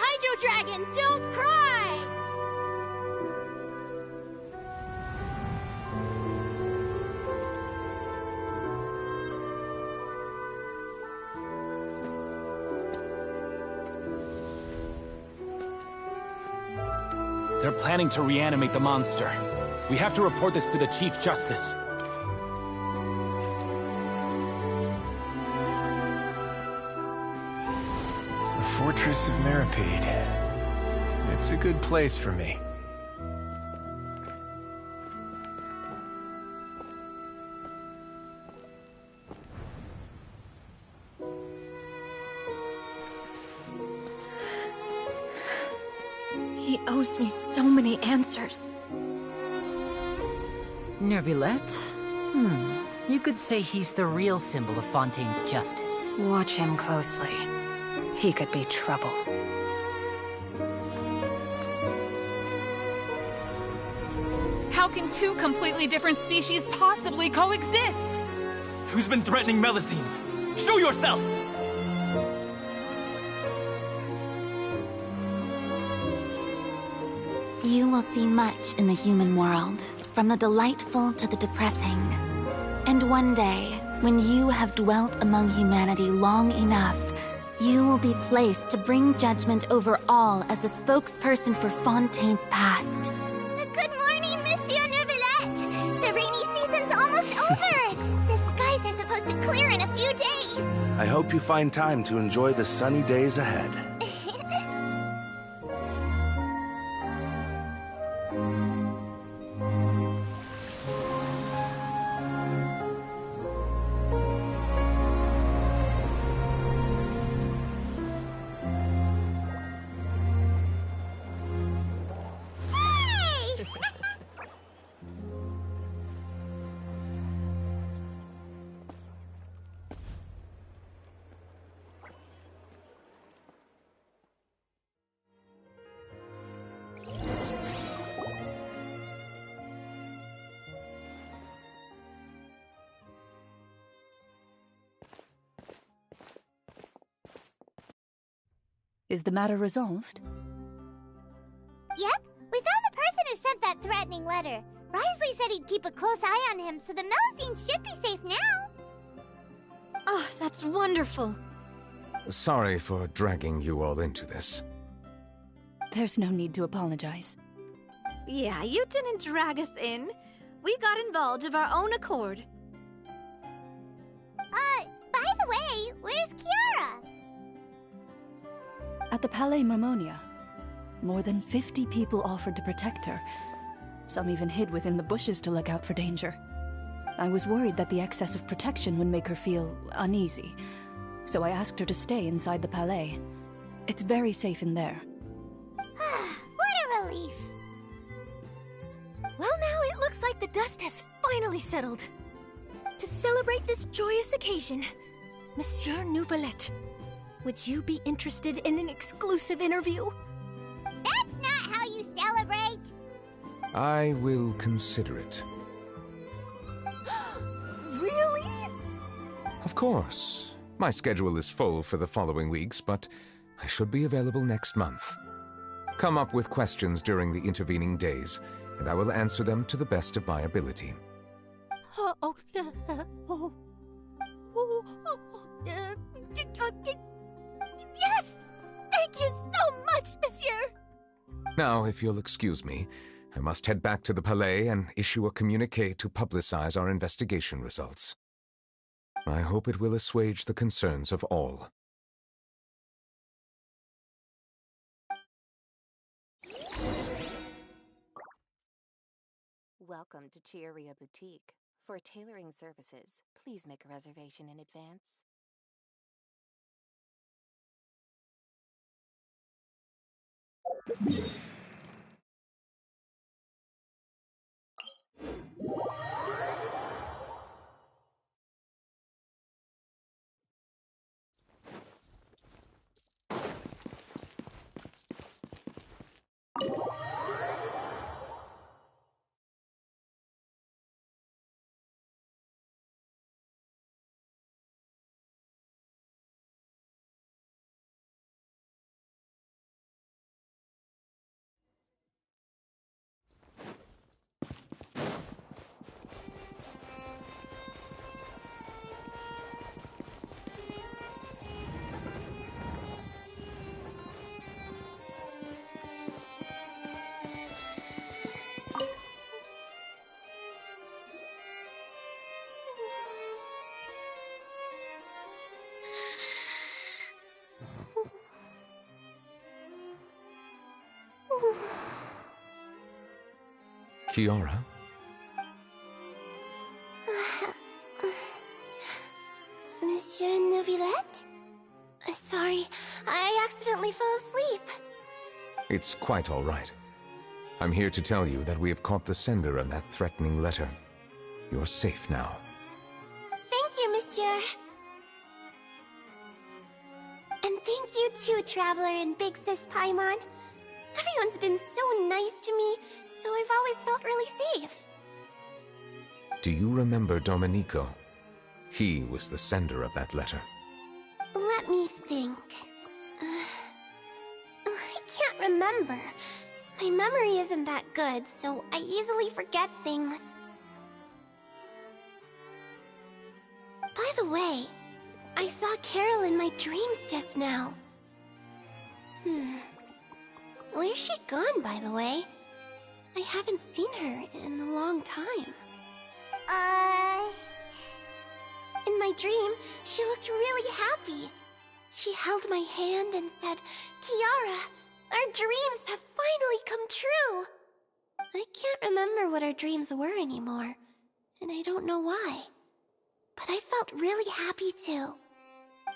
Hydro Dragon, don't cry! They're planning to reanimate the monster. We have to report this to the Chief Justice. The Fortress of Mirapede. It's a good place for me. He owes me so many answers. Neuvillette? You could say he's the real symbol of Fontaine's justice. Watch him closely. He could be trouble. How can two completely different species possibly coexist? Who's been threatening Melusines? Show yourself! You will see much in the human world, from the delightful to the depressing. And one day, when you have dwelt among humanity long enough, you will be placed to bring judgment over all as a spokesperson for Fontaine's past. Good morning, Monsieur Neuvillette! The rainy season's almost over! The skies are supposed to clear in a few days! I hope you find time to enjoy the sunny days ahead. Is the matter resolved? Yep, we found the person who sent that threatening letter. Risley said he'd keep a close eye on him, so the Melusines should be safe now. Oh, that's wonderful. Sorry for dragging you all into this. There's no need to apologize. Yeah, you didn't drag us in. We got involved of our own accord. By the way, where's Kiara? At the Palais Mermonia, more than 50 people offered to protect her. Some even hid within the bushes to look out for danger. I was worried that the excess of protection would make her feel uneasy, so I asked her to stay inside the Palais. It's very safe in there. What a relief. Well, now it looks like the dust has finally settled. To celebrate this joyous occasion, Monsieur Neuvillette, would you be interested in an exclusive interview? That's not how you celebrate! I will consider it. Really? Of course. My schedule is full for the following weeks, but I should be available next month. Come up with questions during the intervening days, and I will answer them to the best of my ability. Yes! Thank you so much, Monsieur! Now, if you'll excuse me, I must head back to the Palais and issue a communiqué to publicize our investigation results. I hope it will assuage the concerns of all. Welcome to Chiaria Boutique. For tailoring services, please make a reservation in advance. Kiara? Monsieur Neuvillette? Sorry, I accidentally fell asleep. It's quite all right. I'm here to tell you that we have caught the sender of that threatening letter. You're safe now. Thank you, Monsieur. And thank you too, Traveler and Big Sis Paimon. Everyone's been so nice to me, so I've always felt really safe. Do you remember Domenico? He was the sender of that letter. Let me think. I can't remember. My memory isn't that good, so I easily forget things. By the way, I saw Carol in my dreams just now. Where's she gone, by the way? I haven't seen her in a long time. In my dream, she looked really happy. She held my hand and said, "Kiara, our dreams have finally come true." I can't remember what our dreams were anymore, and I don't know why. But I felt really happy too.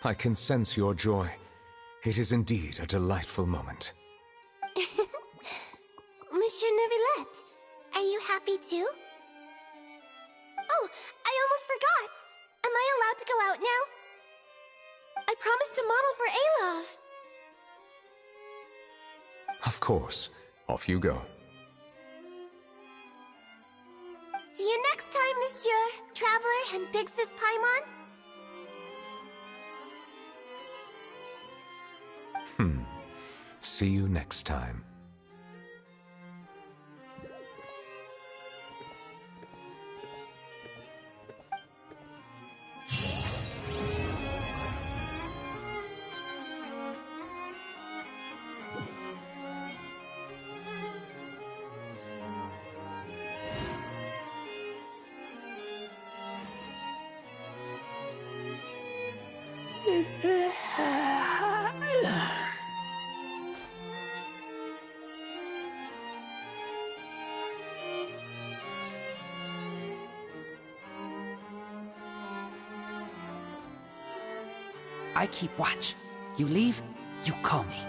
I can sense your joy. It is indeed a delightful moment. Monsieur Neuvillette, are you happy too? Oh, I almost forgot! Am I allowed to go out now? I promised to model for Alov. Of course. Off you go. See you next time, Monsieur, Traveler, and Big Sis Paimon. See you next time. I keep watch. You leave, you call me.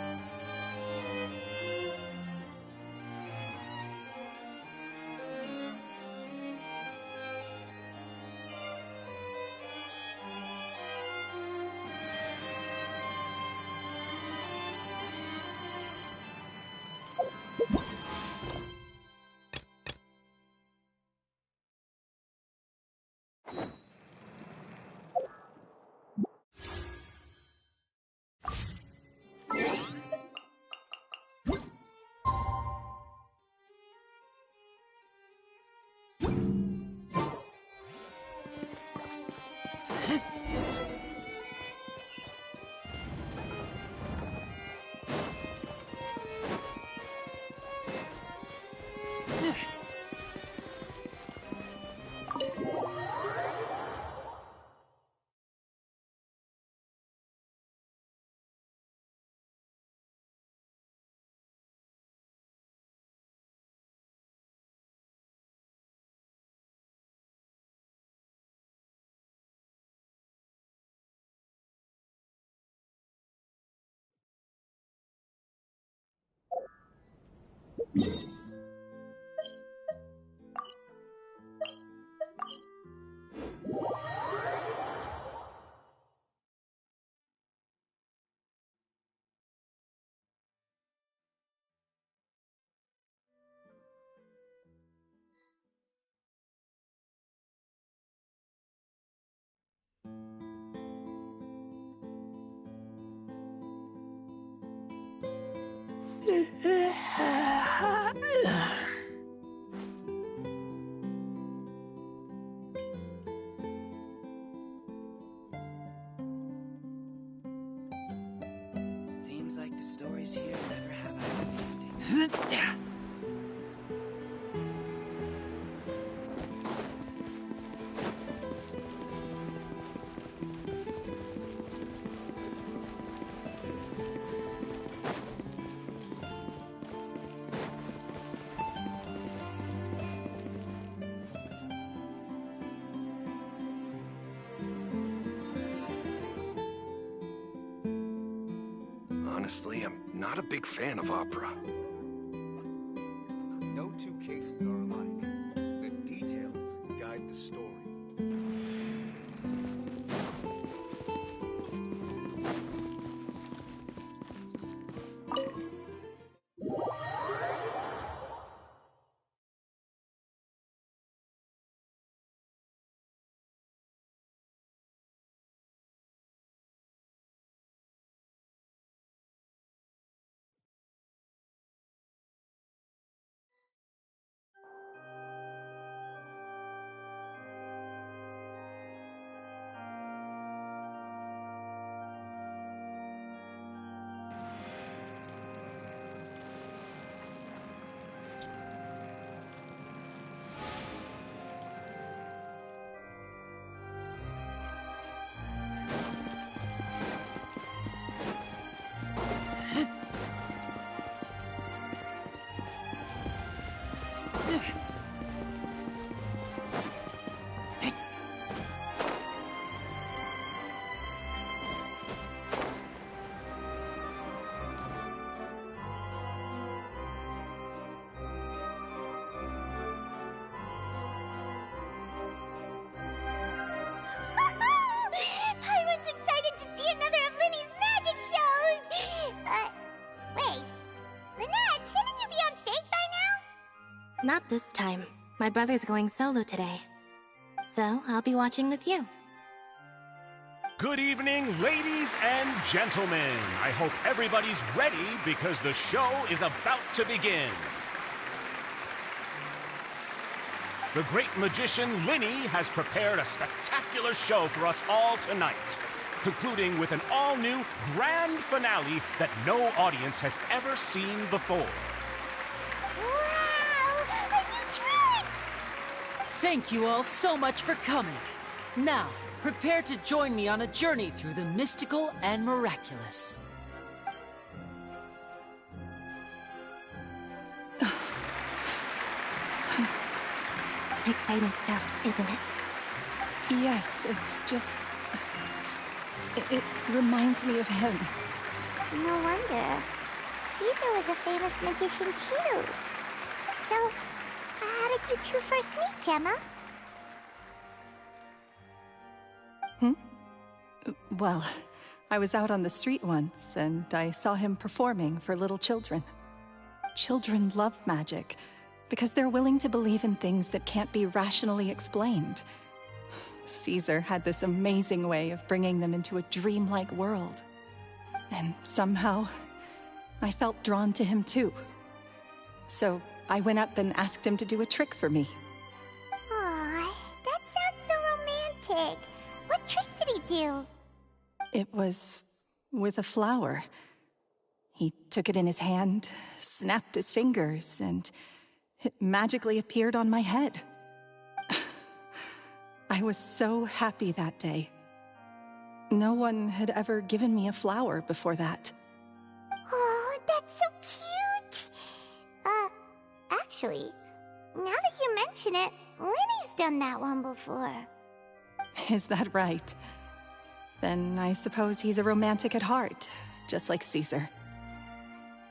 Seems like the stories here never have a happy ending. Honestly, I'm not a big fan of opera. No two cases are alike. The details guide the story. Paiwan's excited to see another of Linny's magic shows! Wait. Lynette, shouldn't you be on stage by now? Not this time. My brother's going solo today. So, I'll be watching with you. Good evening, ladies and gentlemen. I hope everybody's ready because the show is about to begin. The great magician Linny has prepared a spectacular show for us all tonight, concluding with an all-new grand finale that no audience has ever seen before. Wow! A new trick! Thank you all so much for coming. Now, prepare to join me on a journey through the mystical and miraculous. Exciting stuff, isn't it? Yes, it's just... It reminds me of him. No wonder. Caesar was a famous magician too. So, how did you two first meet, Gemma? Well, I was out on the street once, and I saw him performing for little children. Children love magic, because they're willing to believe in things that can't be rationally explained. Caesar had this amazing way of bringing them into a dreamlike world. And somehow, I felt drawn to him too. So I went up and asked him to do a trick for me. Aw, that sounds so romantic. What trick did he do? It was with a flower. He took it in his hand, snapped his fingers, and it magically appeared on my head. I was so happy that day. No one had ever given me a flower before that. Oh, that's so cute! Actually, now that you mention it, Linny's done that one before. Is that right? Then I suppose he's a romantic at heart, just like Caesar.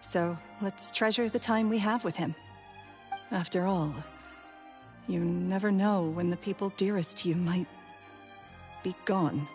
So let's treasure the time we have with him. After all, you never know when the people dearest to you might be gone.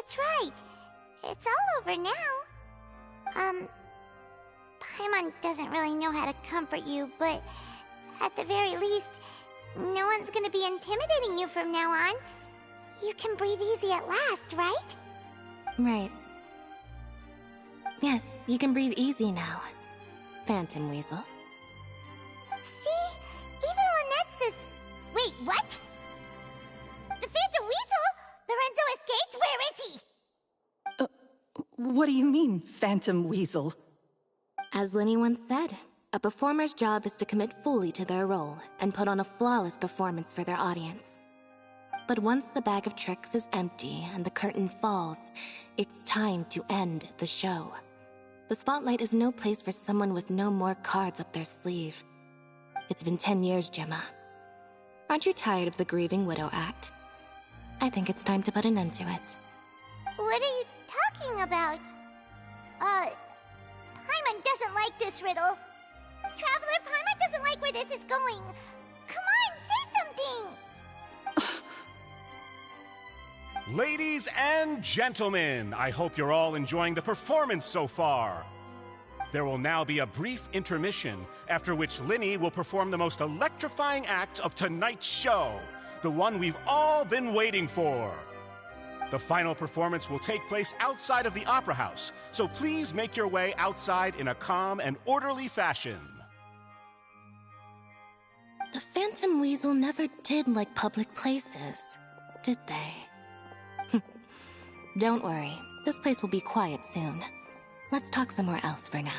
That's right. It's all over now. Paimon doesn't really know how to comfort you, but at the very least, no one's gonna be intimidating you from now on. You can breathe easy at last, right? Right. Yes, you can breathe easy now, Phantom Weasel. See? Even Lynette says... Wait, what? The Phantom Weasel? Lorenzo escaped? Where is he? What do you mean, Phantom Weasel? As Linny once said, a performer's job is to commit fully to their role and put on a flawless performance for their audience. But once the bag of tricks is empty and the curtain falls, it's time to end the show. The spotlight is no place for someone with no more cards up their sleeve. It's been 10 years, Gemma. Aren't you tired of the grieving widow act? I think it's time to put an end to it. What are you talking about? Paimon doesn't like this riddle. Traveler, Paimon doesn't like where this is going. Come on, say something! Ladies and gentlemen, I hope you're all enjoying the performance so far. There will now be a brief intermission, after which Linny will perform the most electrifying act of tonight's show, the one we've all been waiting for. The final performance will take place outside of the Opera House, so please make your way outside in a calm and orderly fashion. The Phantom Weasel never did like public places, did they? Don't worry, this place will be quiet soon. Let's talk somewhere else for now.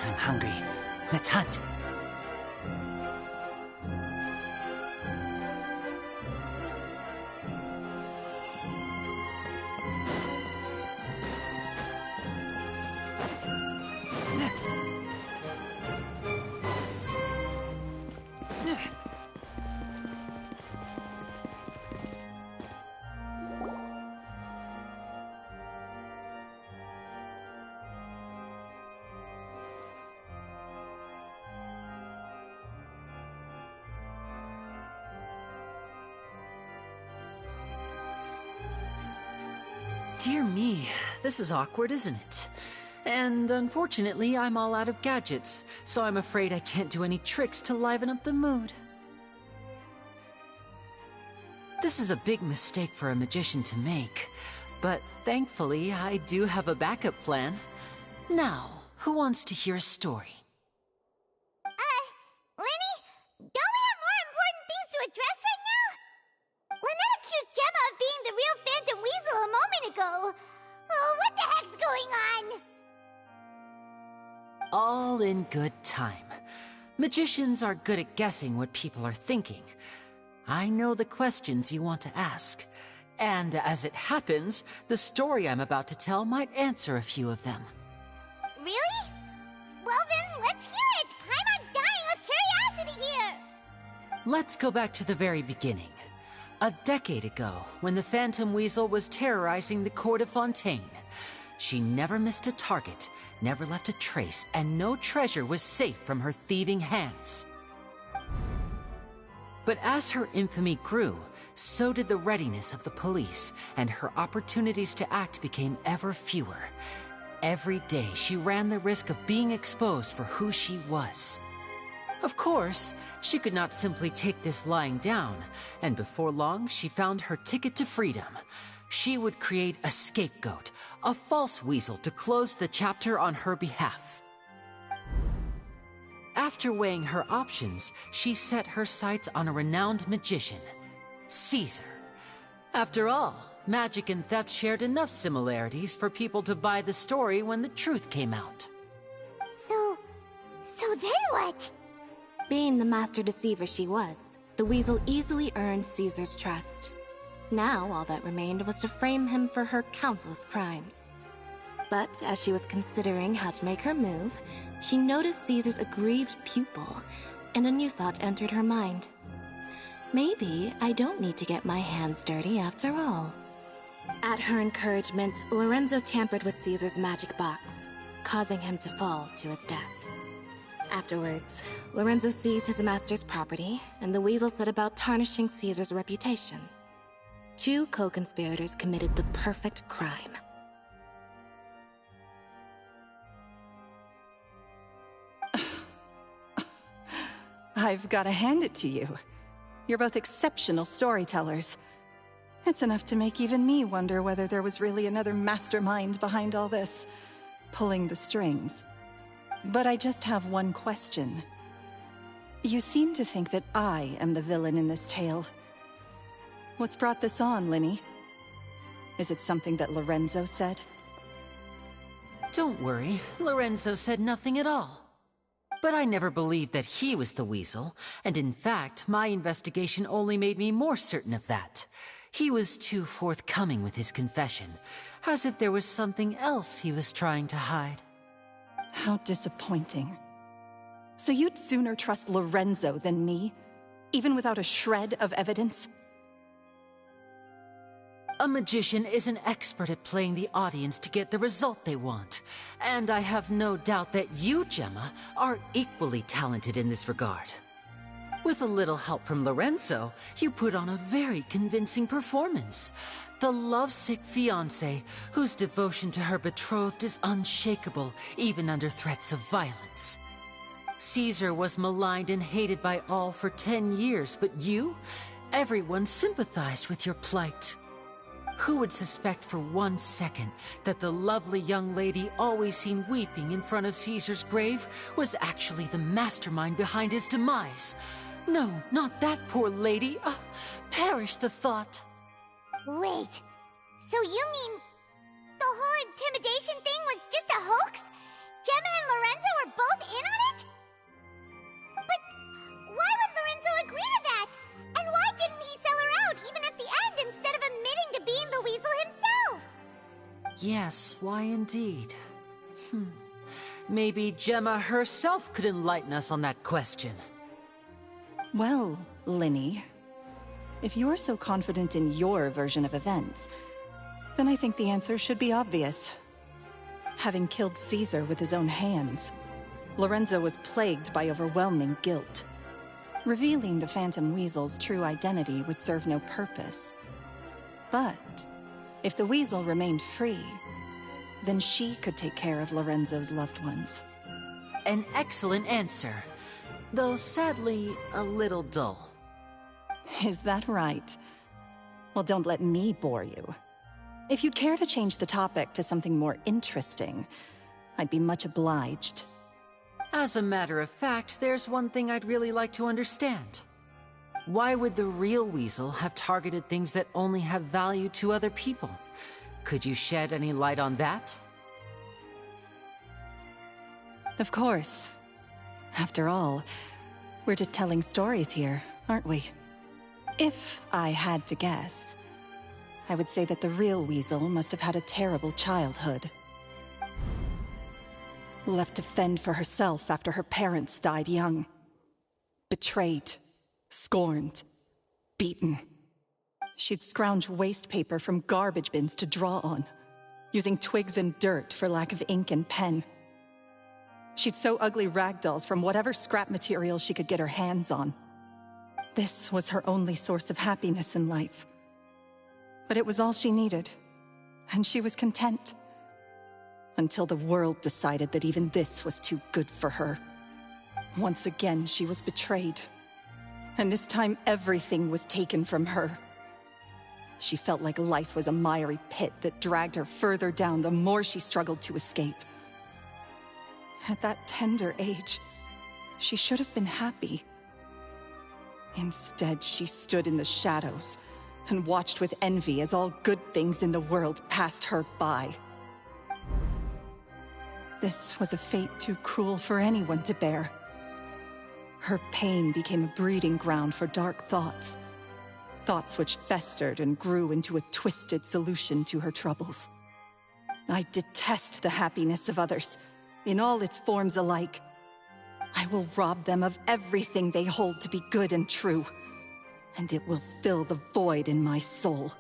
I'm hungry. Let's hunt. Dear me, this is awkward, isn't it? And unfortunately, I'm all out of gadgets, so I'm afraid I can't do any tricks to liven up the mood. This is a big mistake for a magician to make, but thankfully, I do have a backup plan. Now, who wants to hear a story? Linny, don't we have more important things to address right now? Lynette accused Gemma of being the real Phantom Weasel a moment ago. Oh, what the heck's going on? All in good time. Magicians are good at guessing what people are thinking. I know the questions you want to ask. And as it happens, the story I'm about to tell might answer a few of them. Really? Well then, let's hear it! Paimon's dying of curiosity here! Let's go back to the very beginning. A decade ago, when the Phantom Weasel was terrorizing the court of Fontaine. She never missed a target, never left a trace, and no treasure was safe from her thieving hands. But as her infamy grew, so did the readiness of the police, and her opportunities to act became ever fewer. Every day, she ran the risk of being exposed for who she was. Of course, she could not simply take this lying down, and before long, she found her ticket to freedom. She would create a scapegoat, a false weasel to close the chapter on her behalf. After weighing her options, she set her sights on a renowned magician, Caesar. After all, magic and theft shared enough similarities for people to buy the story when the truth came out. So then what? Being the master deceiver she was, the weasel easily earned Caesar's trust. Now, all that remained was to frame him for her countless crimes. But as she was considering how to make her move, she noticed Caesar's aggrieved pupil, and a new thought entered her mind. Maybe I don't need to get my hands dirty after all. At her encouragement, Lorenzo tampered with Caesar's magic box, causing him to fall to his death. Afterwards, Lorenzo seized his master's property, and the weasel set about tarnishing Caesar's reputation. Two co-conspirators committed the perfect crime. I've got to hand it to you. You're both exceptional storytellers. It's enough to make even me wonder whether there was really another mastermind behind all this, pulling the strings. But I just have one question. You seem to think that I am the villain in this tale. What's brought this on, Linny? Is it something that Lorenzo said? Don't worry, Lorenzo said nothing at all. But I never believed that he was the weasel, and in fact, my investigation only made me more certain of that. He was too forthcoming with his confession, as if there was something else he was trying to hide. How disappointing. So you'd sooner trust Lorenzo than me, even without a shred of evidence? A magician is an expert at playing the audience to get the result they want. And I have no doubt that you, Gemma, are equally talented in this regard. With a little help from Lorenzo, you put on a very convincing performance. The lovesick fiancé, whose devotion to her betrothed is unshakable, even under threats of violence. Caesar was maligned and hated by all for 10 years, but you? Everyone sympathized with your plight. Who would suspect for 1 second that the lovely young lady always seen weeping in front of Caesar's grave was actually the mastermind behind his demise? No, not that poor lady. Perish the thought. Wait, so you mean the whole intimidation thing was just a hoax? Gemma and Lorenzo were both in on it? But why would Lorenzo agree to that? And why didn't he sell her out even at the end instead of admitting to being the weasel himself? Yes, why indeed? Maybe Gemma herself could enlighten us on that question. Well, Linny, if you're so confident in your version of events, then I think the answer should be obvious. Having killed Caesar with his own hands, Lorenzo was plagued by overwhelming guilt. Revealing the Phantom Weasel's true identity would serve no purpose. But if the Weasel remained free, then she could take care of Lorenzo's loved ones. An excellent answer, though sadly a little dull. Is that right? Well, don't let me bore you. If you'd care to change the topic to something more interesting, I'd be much obliged. As a matter of fact, there's one thing I'd really like to understand. Why would the real weasel have targeted things that only have value to other people? Could you shed any light on that? Of course. After all, we're just telling stories here, aren't we? If I had to guess, I would say that the real weasel must have had a terrible childhood. Left to fend for herself after her parents died young. Betrayed, scorned, beaten. She'd scrounge waste paper from garbage bins to draw on, using twigs and dirt for lack of ink and pen. She'd sew ugly rag dolls from whatever scrap material she could get her hands on. This was her only source of happiness in life. But it was all she needed, and she was content. Until the world decided that even this was too good for her. Once again, she was betrayed. And this time, everything was taken from her. She felt like life was a miry pit that dragged her further down the more she struggled to escape. At that tender age, she should have been happy. Instead, she stood in the shadows and watched with envy as all good things in the world passed her by. This was a fate too cruel for anyone to bear. Her pain became a breeding ground for dark thoughts. Thoughts which festered and grew into a twisted solution to her troubles. I detest the happiness of others, in all its forms alike. I will rob them of everything they hold to be good and true, and it will fill the void in my soul.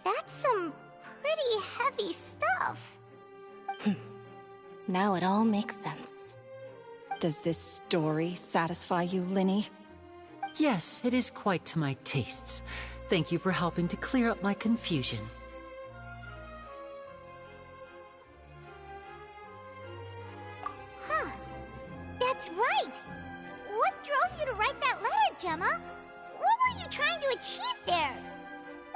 That's some pretty heavy stuff. Now it all makes sense. Does this story satisfy you, Linny? Yes, it is quite to my tastes. Thank you for helping to clear up my confusion. Huh. That's right! What drove you to write that letter, Gemma? What were you trying to achieve there?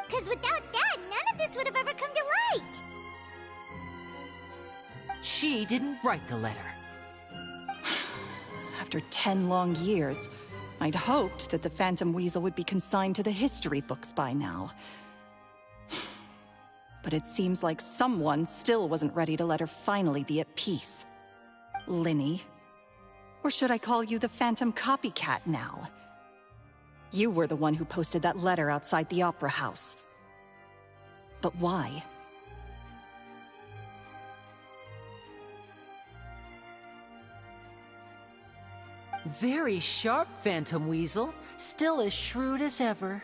Because without that, none of this would have ever come to light! She didn't write the letter. After 10 long years, I'd hoped that the Phantom Weasel would be consigned to the history books by now. But it seems like someone still wasn't ready to let her finally be at peace. Linny. Or should I call you the Phantom Copycat now? You were the one who posted that letter outside the Opera House. But why? Very sharp, Phantom Weasel. Still as shrewd as ever.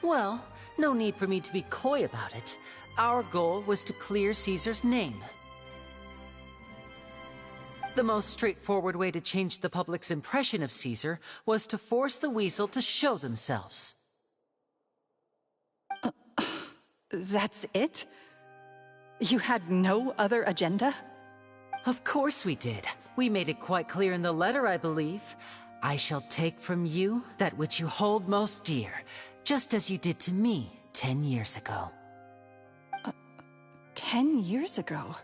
Well, no need for me to be coy about it. Our goal was to clear Caesar's name. The most straightforward way to change the public's impression of Caesar was to force the Weasel to show themselves. That's it? You had no other agenda? Of course we did. We made it quite clear in the letter, I believe. I shall take from you that which you hold most dear, just as you did to me 10 years ago. 10 years ago?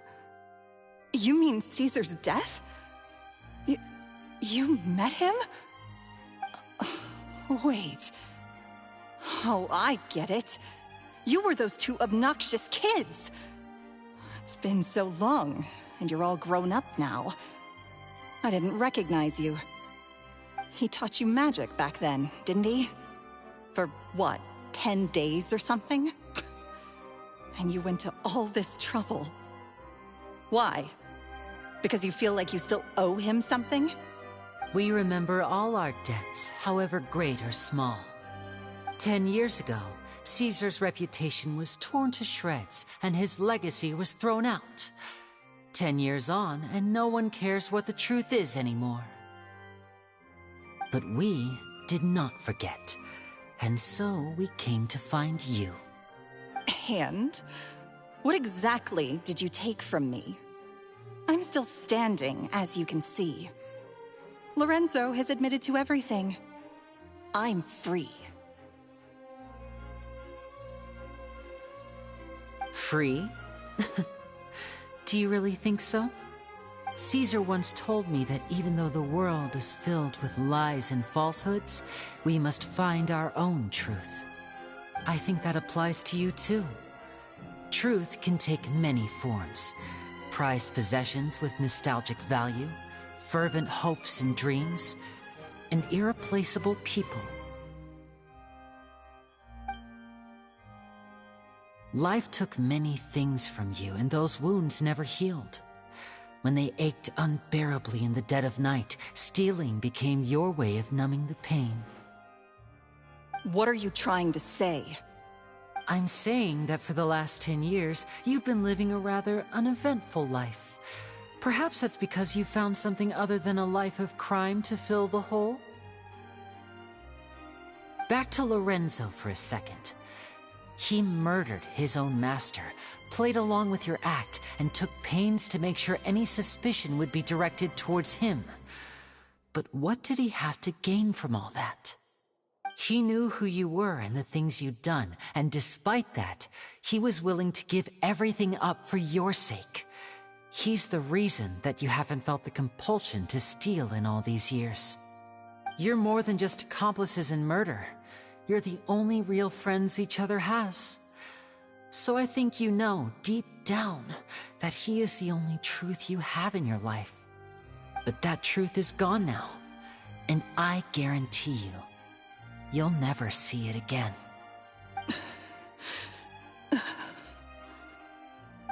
You mean Caesar's death? You met him? Wait. Oh, I get it. You were those two obnoxious kids. It's been so long, and you're all grown up now. I didn't recognize you. He taught you magic back then, didn't he? For what, 10 days or something? And you went to all this trouble. Why? Because you feel like you still owe him something? We remember all our debts, however great or small. 10 years ago, Caesar's reputation was torn to shreds, and his legacy was thrown out. 10 years on, and no one cares what the truth is anymore. But we did not forget, and so we came to find you. And? What exactly did you take from me? I'm still standing, as you can see. Lorenzo has admitted to everything. I'm free. Free? Do you really think so? Caesar once told me that even though the world is filled with lies and falsehoods, we must find our own truth. I think that applies to you too. Truth can take many forms. Prized possessions with nostalgic value, fervent hopes and dreams, and irreplaceable people. Life took many things from you, and those wounds never healed. When they ached unbearably in the dead of night, stealing became your way of numbing the pain. What are you trying to say? I'm saying that for the last 10 years, you've been living a rather uneventful life. Perhaps that's because you found something other than a life of crime to fill the hole? Back to Lorenzo for a second. He murdered his own master, played along with your act, and took pains to make sure any suspicion would be directed towards him. But what did he have to gain from all that? He knew who you were and the things you'd done, and despite that, he was willing to give everything up for your sake. He's the reason that you haven't felt the compulsion to steal in all these years. You're more than just accomplices in murder. You're the only real friends each other has. So I think you know, deep down, that he is the only truth you have in your life. But that truth is gone now, and I guarantee you, you'll never see it again.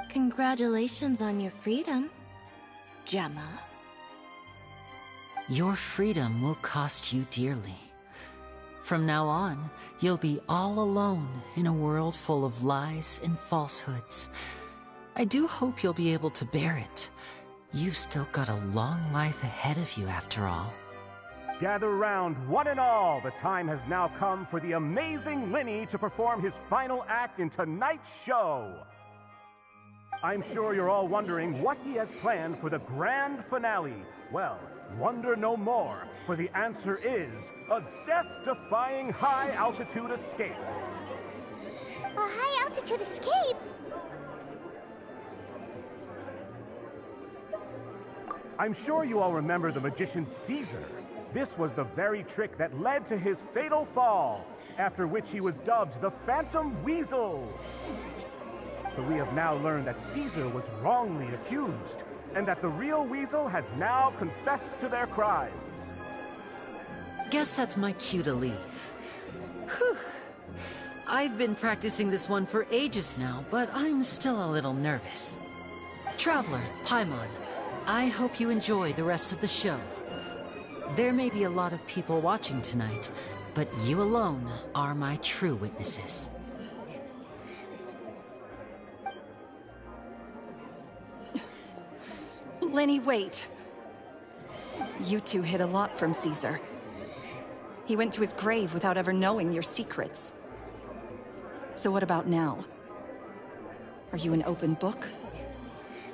Congratulations on your freedom. Gemma? Your freedom will cost you dearly. From now on, you'll be all alone in a world full of lies and falsehoods. I do hope you'll be able to bear it. You've still got a long life ahead of you, after all. Gather round, one and all. The time has now come for the amazing Linny to perform his final act in tonight's show. I'm sure you're all wondering what he has planned for the grand finale. Well, wonder no more, for the answer is a death-defying high-altitude escape. A high-altitude escape? I'm sure you all remember the magician Caesar. This was the very trick that led to his fatal fall, after which he was dubbed the Phantom Weasel. But we have now learned that Caesar was wrongly accused, and that the real Weasel has now confessed to their crimes. Guess that's my cue to leave. Whew. I've been practicing this one for ages now, but I'm still a little nervous. Traveler, Paimon, I hope you enjoy the rest of the show. There may be a lot of people watching tonight, but you alone are my true witnesses. Lenny, wait. You two hid a lot from Caesar. He went to his grave without ever knowing your secrets. So what about now? Are you an open book?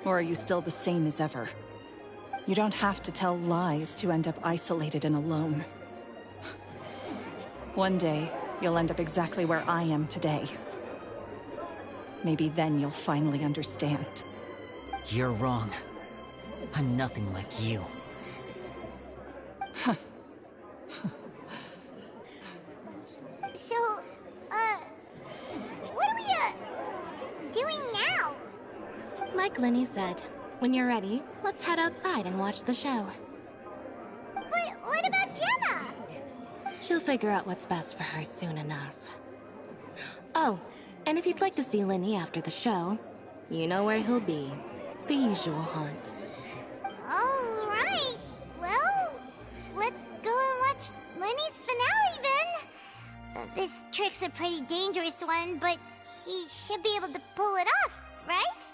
Or are you still the same as ever? You don't have to tell lies to end up isolated and alone. One day, you'll end up exactly where I am today. Maybe then you'll finally understand. You're wrong. I'm nothing like you. So, what are we, doing now? Like Lenny said, when you're ready, let's head outside and watch the show. But what about Gemma? She'll figure out what's best for her soon enough. Oh, and if you'd like to see Lenny after the show, you know where he'll be. The usual haunt. All right. Well, let's go and watch Lenny's finale then. This trick's a pretty dangerous one, but he should be able to pull it off, right?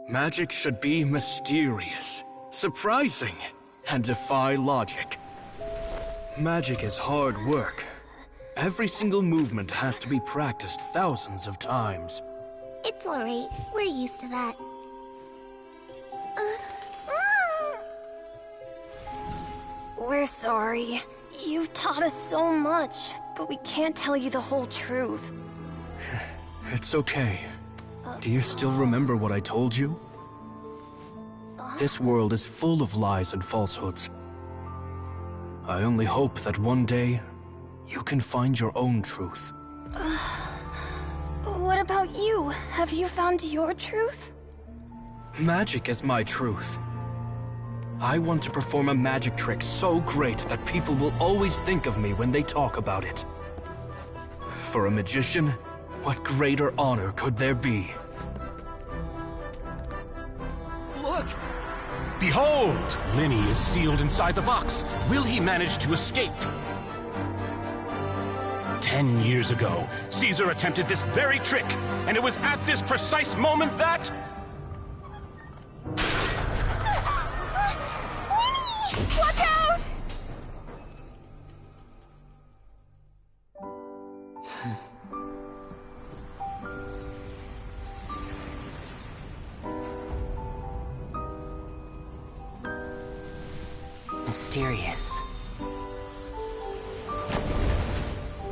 Magic should be mysterious, surprising, and defy logic. Magic is hard work. Every single movement has to be practiced thousands of times. It's alright. We're used to that. We're sorry. You've taught us so much, but we can't tell you the whole truth. It's okay. Do you still remember what I told you? This world is full of lies and falsehoods. I only hope that one day, you can find your own truth. What about you? Have you found your truth? Magic is my truth. I want to perform a magic trick so great that people will always think of me when they talk about it. For a magician, what greater honor could there be? Look! Behold! Linny is sealed inside the box. Will he manage to escape? 10 years ago, Caesar attempted this very trick, and it was at this precise moment that... Watch out! Mysterious.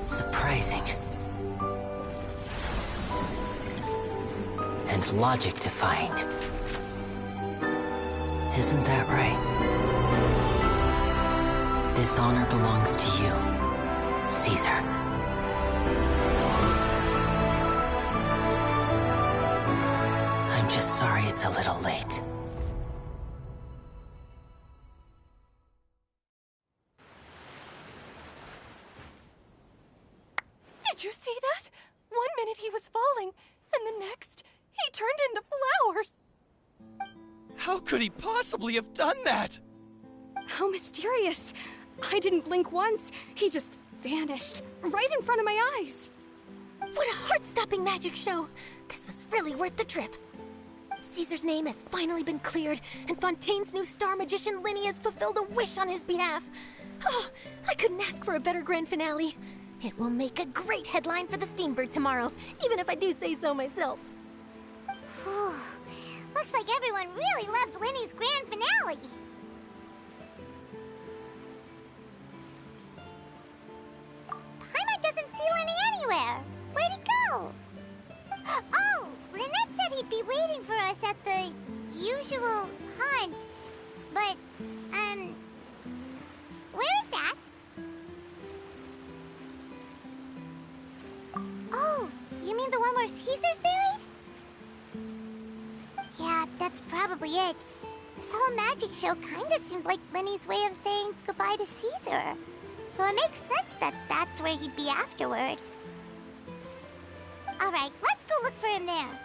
Surprising. And logic-defying. Isn't that right? This honor belongs to you, Caesar. I'm just sorry it's a little late. Did you see that? 1 minute he was falling, and the next, he turned into flowers. How could he possibly have done that? How mysterious. I didn't blink once. He just vanished, right in front of my eyes. What a heart-stopping magic show. This was really worth the trip. Caesar's name has finally been cleared, and Fontaine's new star magician Linny has fulfilled a wish on his behalf. Oh, I couldn't ask for a better grand finale. It will make a great headline for the Steambird tomorrow, even if I do say so myself. Whew. Looks like everyone really loved Linny's grand finale. Paimon doesn't see Linny anywhere. Where'd he go? Oh, Lynette said he'd be waiting for us at the usual hunt. But, where is that? Oh, you mean the one where Caesar's buried? Yeah, that's probably it. This whole magic show kinda seemed like Linny's way of saying goodbye to Caesar. So it makes sense that that's where he'd be afterward. Alright, let's go look for him there.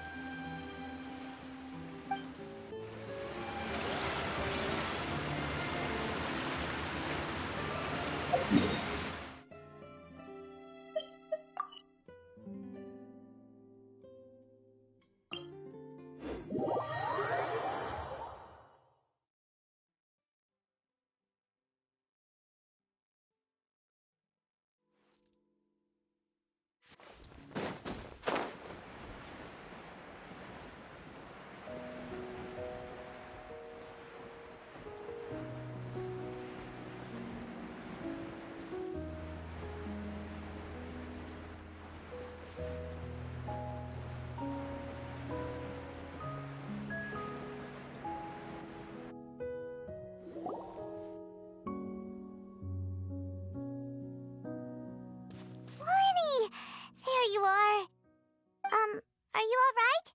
Are you all right?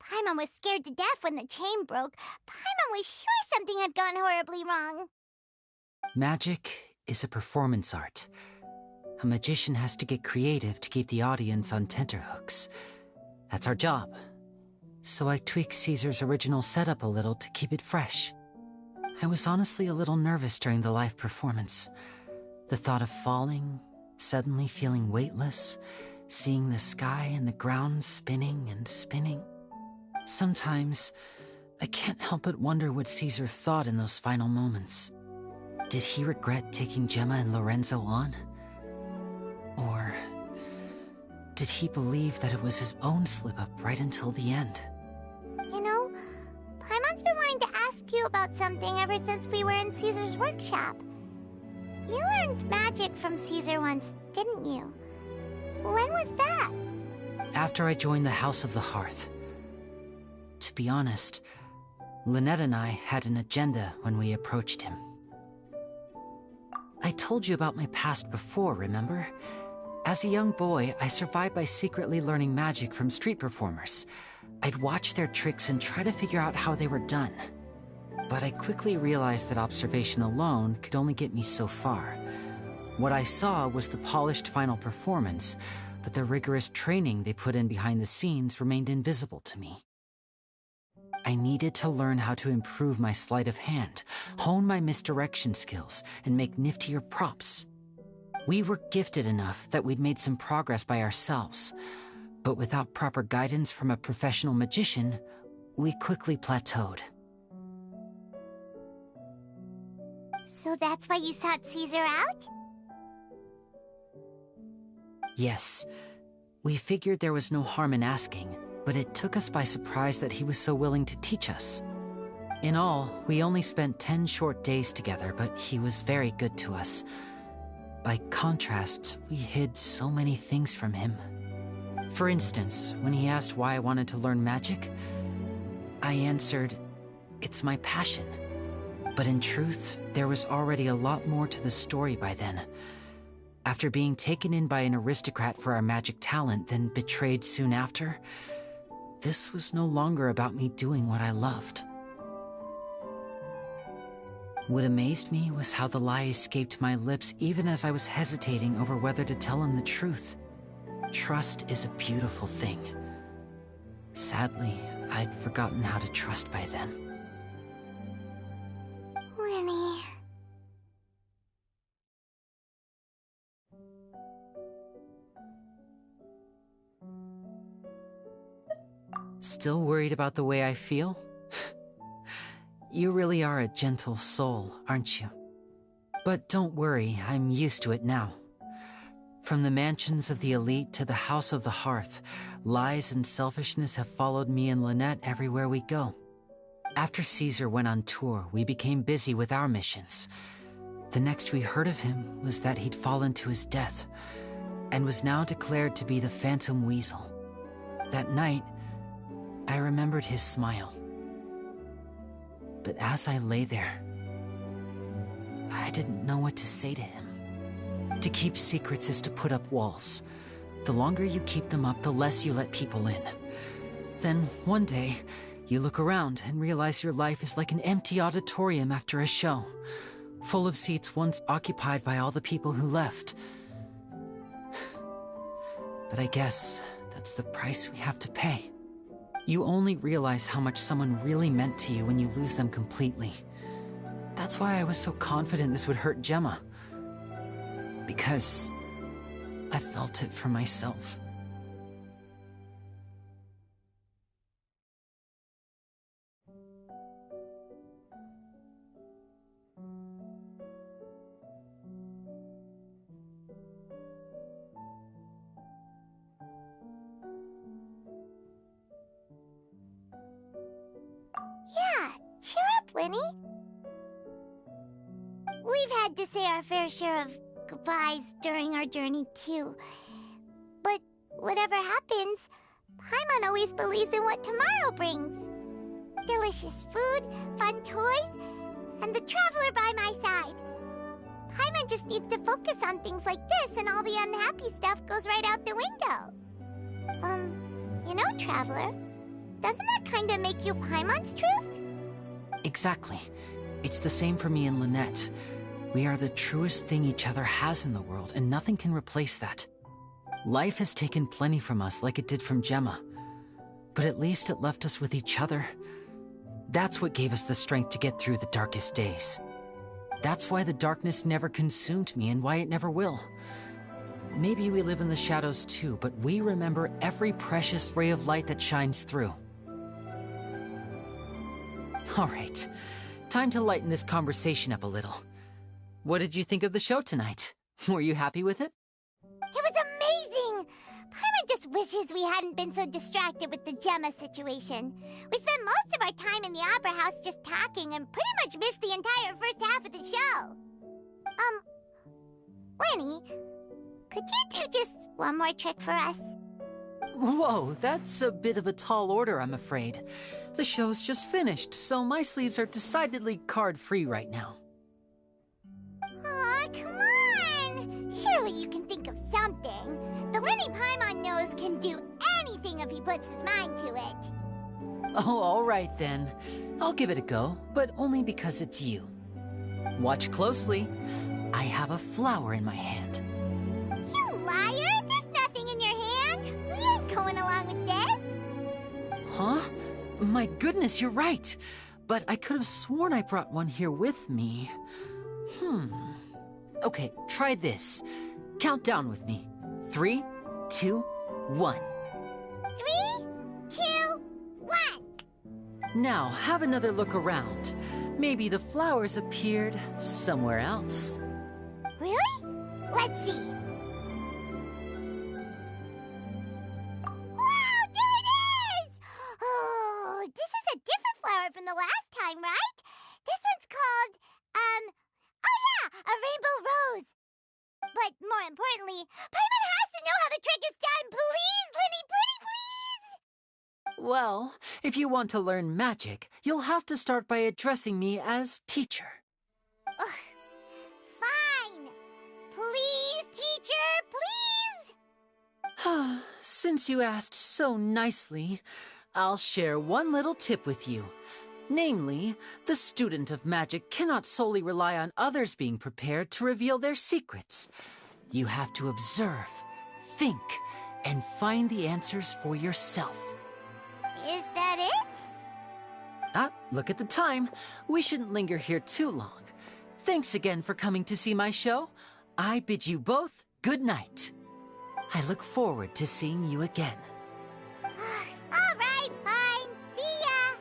Paimon was scared to death when the chain broke. Paimon was sure something had gone horribly wrong. Magic is a performance art. A magician has to get creative to keep the audience on tenterhooks. That's our job. So I tweaked Caesar's original setup a little to keep it fresh. I was honestly a little nervous during the live performance. The thought of falling, suddenly feeling weightless, seeing the sky and the ground spinning and spinning. Sometimes, I can't help but wonder what Caesar thought in those final moments. Did he regret taking Gemma and Lorenzo on? Or did he believe that it was his own slip-up right until the end? You know, Paimon's been wanting to ask you about something ever since we were in Caesar's workshop. You learned magic from Caesar once, didn't you? When was that? After I joined the House of the Hearth. To be honest, Lynette and I had an agenda when we approached him. I told you about my past before, remember? As a young boy, I survived by secretly learning magic from street performers. I'd watch their tricks and try to figure out how they were done. But I quickly realized that observation alone could only get me so far. What I saw was the polished final performance, but the rigorous training they put in behind the scenes remained invisible to me. I needed to learn how to improve my sleight of hand, hone my misdirection skills, and make niftier props. We were gifted enough that we'd made some progress by ourselves, but without proper guidance from a professional magician, we quickly plateaued. So that's why you sought Caesar out? Yes. We figured there was no harm in asking, but it took us by surprise that he was so willing to teach us. In all, we only spent 10 short days together, but he was very good to us. By contrast, we hid so many things from him. For instance, when he asked why I wanted to learn magic, I answered, "It's my passion." But in truth, there was already a lot more to the story by then. After being taken in by an aristocrat for our magic talent, then betrayed soon after, this was no longer about me doing what I loved. What amazed me was how the lie escaped my lips even as I was hesitating over whether to tell him the truth. Trust is a beautiful thing. Sadly, I'd forgotten how to trust by then. Winnie. Still worried about the way I feel? You really are a gentle soul, aren't you? But don't worry, I'm used to it now. From the mansions of the elite to the house of the hearth, lies and selfishness have followed me and Lynette everywhere we go. After Caesar went on tour, we became busy with our missions. The next we heard of him was that he'd fallen to his death, and was now declared to be the Phantom Weasel. That night, I remembered his smile. But as I lay there, I didn't know what to say to him. To keep secrets is to put up walls. The longer you keep them up, the less you let people in. Then, one day, you look around and realize your life is like an empty auditorium after a show, full of seats once occupied by all the people who left. But I guess that's the price we have to pay. You only realize how much someone really meant to you when you lose them completely. That's why I was so confident this would hurt Gemma. Because I felt it for myself. Yeah, cheer up, Winnie. We've had to say our fair share of goodbyes during our journey, too. But whatever happens, Paimon always believes in what tomorrow brings. Delicious food, fun toys, and the traveler by my side. Paimon just needs to focus on things like this, and all the unhappy stuff goes right out the window. You know, Traveler, doesn't that kind of make you Paimon's truth? Exactly. It's the same for me and Lynette. We are the truest thing each other has in the world, and nothing can replace that. Life has taken plenty from us, like it did from Gemma. But at least it left us with each other. That's what gave us the strength to get through the darkest days. That's why the darkness never consumed me, and why it never will. Maybe we live in the shadows too, but we remember every precious ray of light that shines through. All right, time to lighten this conversation up a little. What did you think of the show tonight? Were you happy with it? It was amazing! Paimon just wishes we hadn't been so distracted with the Gemma situation. We spent most of our time in the Opera House just talking and pretty much missed the entire first half of the show. Winnie, could you do just one more trick for us? Whoa, that's a bit of a tall order, I'm afraid. The show's just finished, so my sleeves are decidedly card-free right now. Aw, come on! Surely you can think of something. The Winnie Paimon knows can do anything if he puts his mind to it. Oh, all right then. I'll give it a go, but only because it's you. Watch closely. I have a flower in my hand. You liar! There's nothing in your hand! We ain't going along with this! Huh? My goodness, you're right. But I could have sworn I brought one here with me. Okay, try this. Count down with me. 3, 2, 1. 3, 2, 1. Now, have another look around. Maybe the flowers appeared somewhere else. Really? Let's see. Wow, there it is! Oh, this is a different flower from the last time, right? This one's called, oh yeah, a rainbow rose. But more importantly, Paimon has to know how the trick is done. Please, Linny, pretty please! Well, if you want to learn magic, you'll have to start by addressing me as teacher. Ugh. Fine. Please, teacher, please! Since you asked so nicely, I'll share one little tip with you. Namely, the student of magic cannot solely rely on others being prepared to reveal their secrets. You have to observe, think, and find the answers for yourself. Is that it? Look at the time. We shouldn't linger here too long. Thanks again for coming to see my show. I bid you both good night. I look forward to seeing you again. All right, fine. See ya.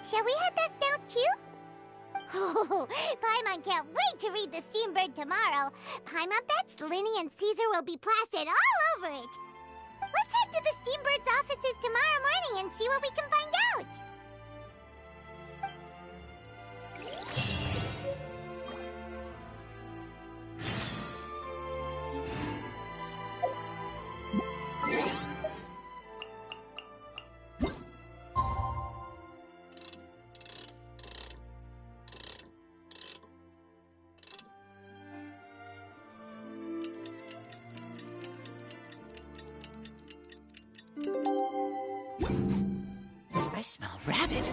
Shall we head back now, too? Oh, Paimon can't wait to read The Steambird tomorrow. Paimon bets Linny and Caesar will be placid all over it. Let's head to the Steambird's offices tomorrow morning and see what we can find out. I smell rabbit.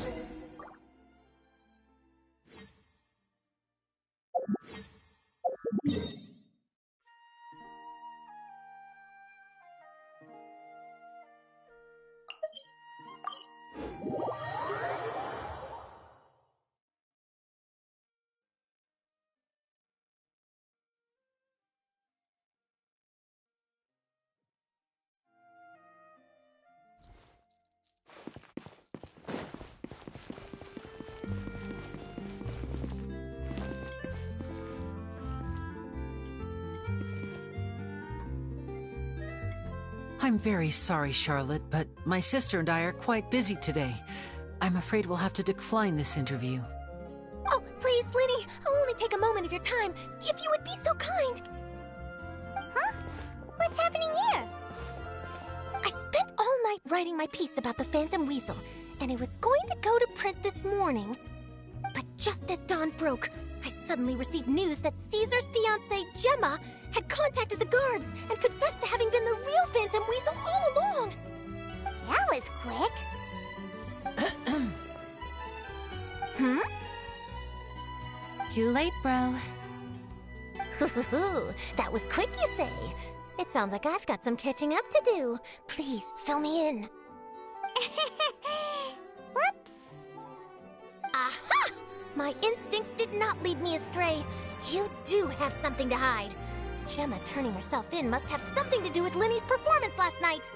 I'm very sorry, Charlotte, but my sister and I are quite busy today. I'm afraid we'll have to decline this interview. Oh, please, Linny, I'll only take a moment of your time, if you would be so kind. Huh? What's happening here? I spent all night writing my piece about the Phantom Weasel, and it was going to go to print this morning. But just as dawn broke, I suddenly received news that Caesar's fiancée, Gemma, had contacted the guards and confessed to having been the real Phantom Weasel all along. That was quick. Too late, bro. That was quick, you say? It sounds like I've got some catching up to do. Please, fill me in. Whoops. Aha! My instincts did not lead me astray. You do have something to hide. Gemma turning herself in must have something to do with Linny's performance last night.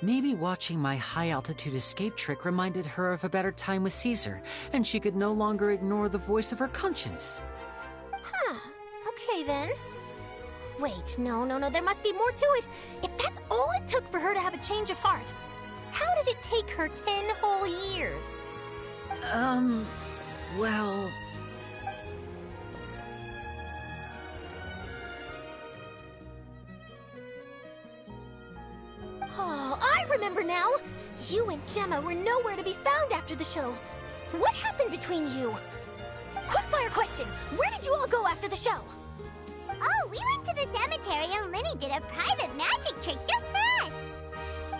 Maybe watching my high-altitude escape trick reminded her of a better time with Caesar, and she could no longer ignore the voice of her conscience. Huh. Okay, then. Wait, no, there must be more to it. If that's all it took for her to have a change of heart, how did it take her 10 whole years? Well... Oh, I remember now! You and Gemma were nowhere to be found after the show. What happened between you? Quickfire question! Where did you all go after the show? Oh, we went to the cemetery and Linny did a private magic trick just for us.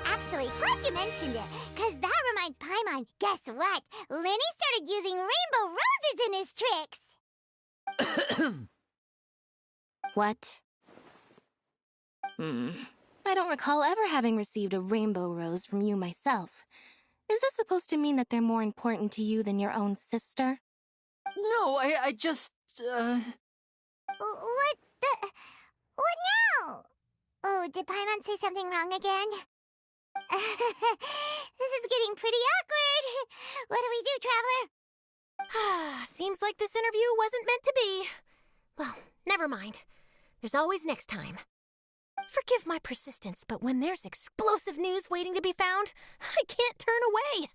Actually, glad you mentioned it, because that reminds Paimon, guess what? Linny started using rainbow roses in his tricks! What? I don't recall ever having received a rainbow rose from you myself. Is this supposed to mean that they're more important to you than your own sister? No, I just, What Oh, did Paimon say something wrong again? This is getting pretty awkward. What do we do, Traveler? Seems like this interview wasn't meant to be. Well, never mind. There's always next time. Forgive my persistence, but when there's explosive news waiting to be found, I can't turn away.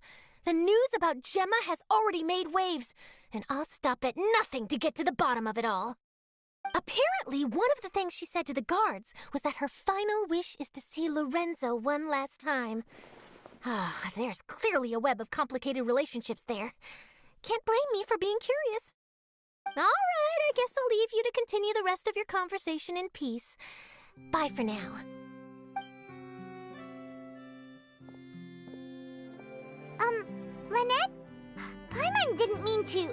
The news about Gemma has already made waves, and I'll stop at nothing to get to the bottom of it all. Apparently, one of the things she said to the guards was that her final wish is to see Lorenzo one last time. There's clearly a web of complicated relationships there. Can't blame me for being curious. All right, I guess I'll leave you to continue the rest of your conversation in peace. Bye for now. Lynette? Paimon didn't mean to...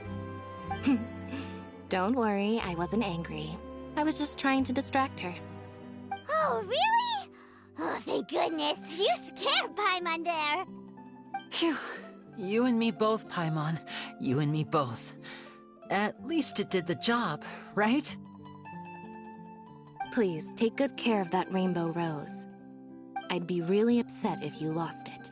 Don't worry, I wasn't angry. I was just trying to distract her. Oh, really? Oh, thank goodness. You scared Paimon there. Phew. You and me both, Paimon. You and me both. At least it did the job, right? Please, take good care of that rainbow rose. I'd be really upset if you lost it.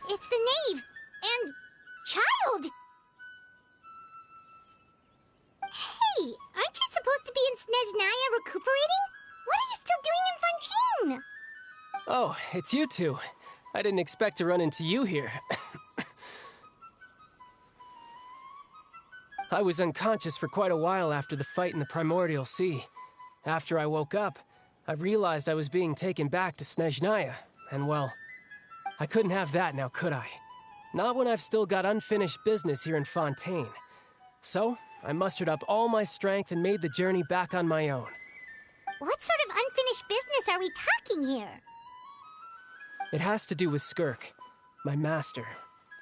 It's the knave! And... child! Hey, aren't you supposed to be in Snezhnaya recuperating? What are you still doing in Fontaine? Oh, it's you two. I didn't expect to run into you here. I was unconscious for quite a while after the fight in the Primordial Sea. After I woke up, I realized I was being taken back to Snezhnaya, and well, I couldn't have that now, could I? Not when I've still got unfinished business here in Fontaine. So, I mustered up all my strength and made the journey back on my own. What sort of unfinished business are we talking here? It has to do with Skirk, my master.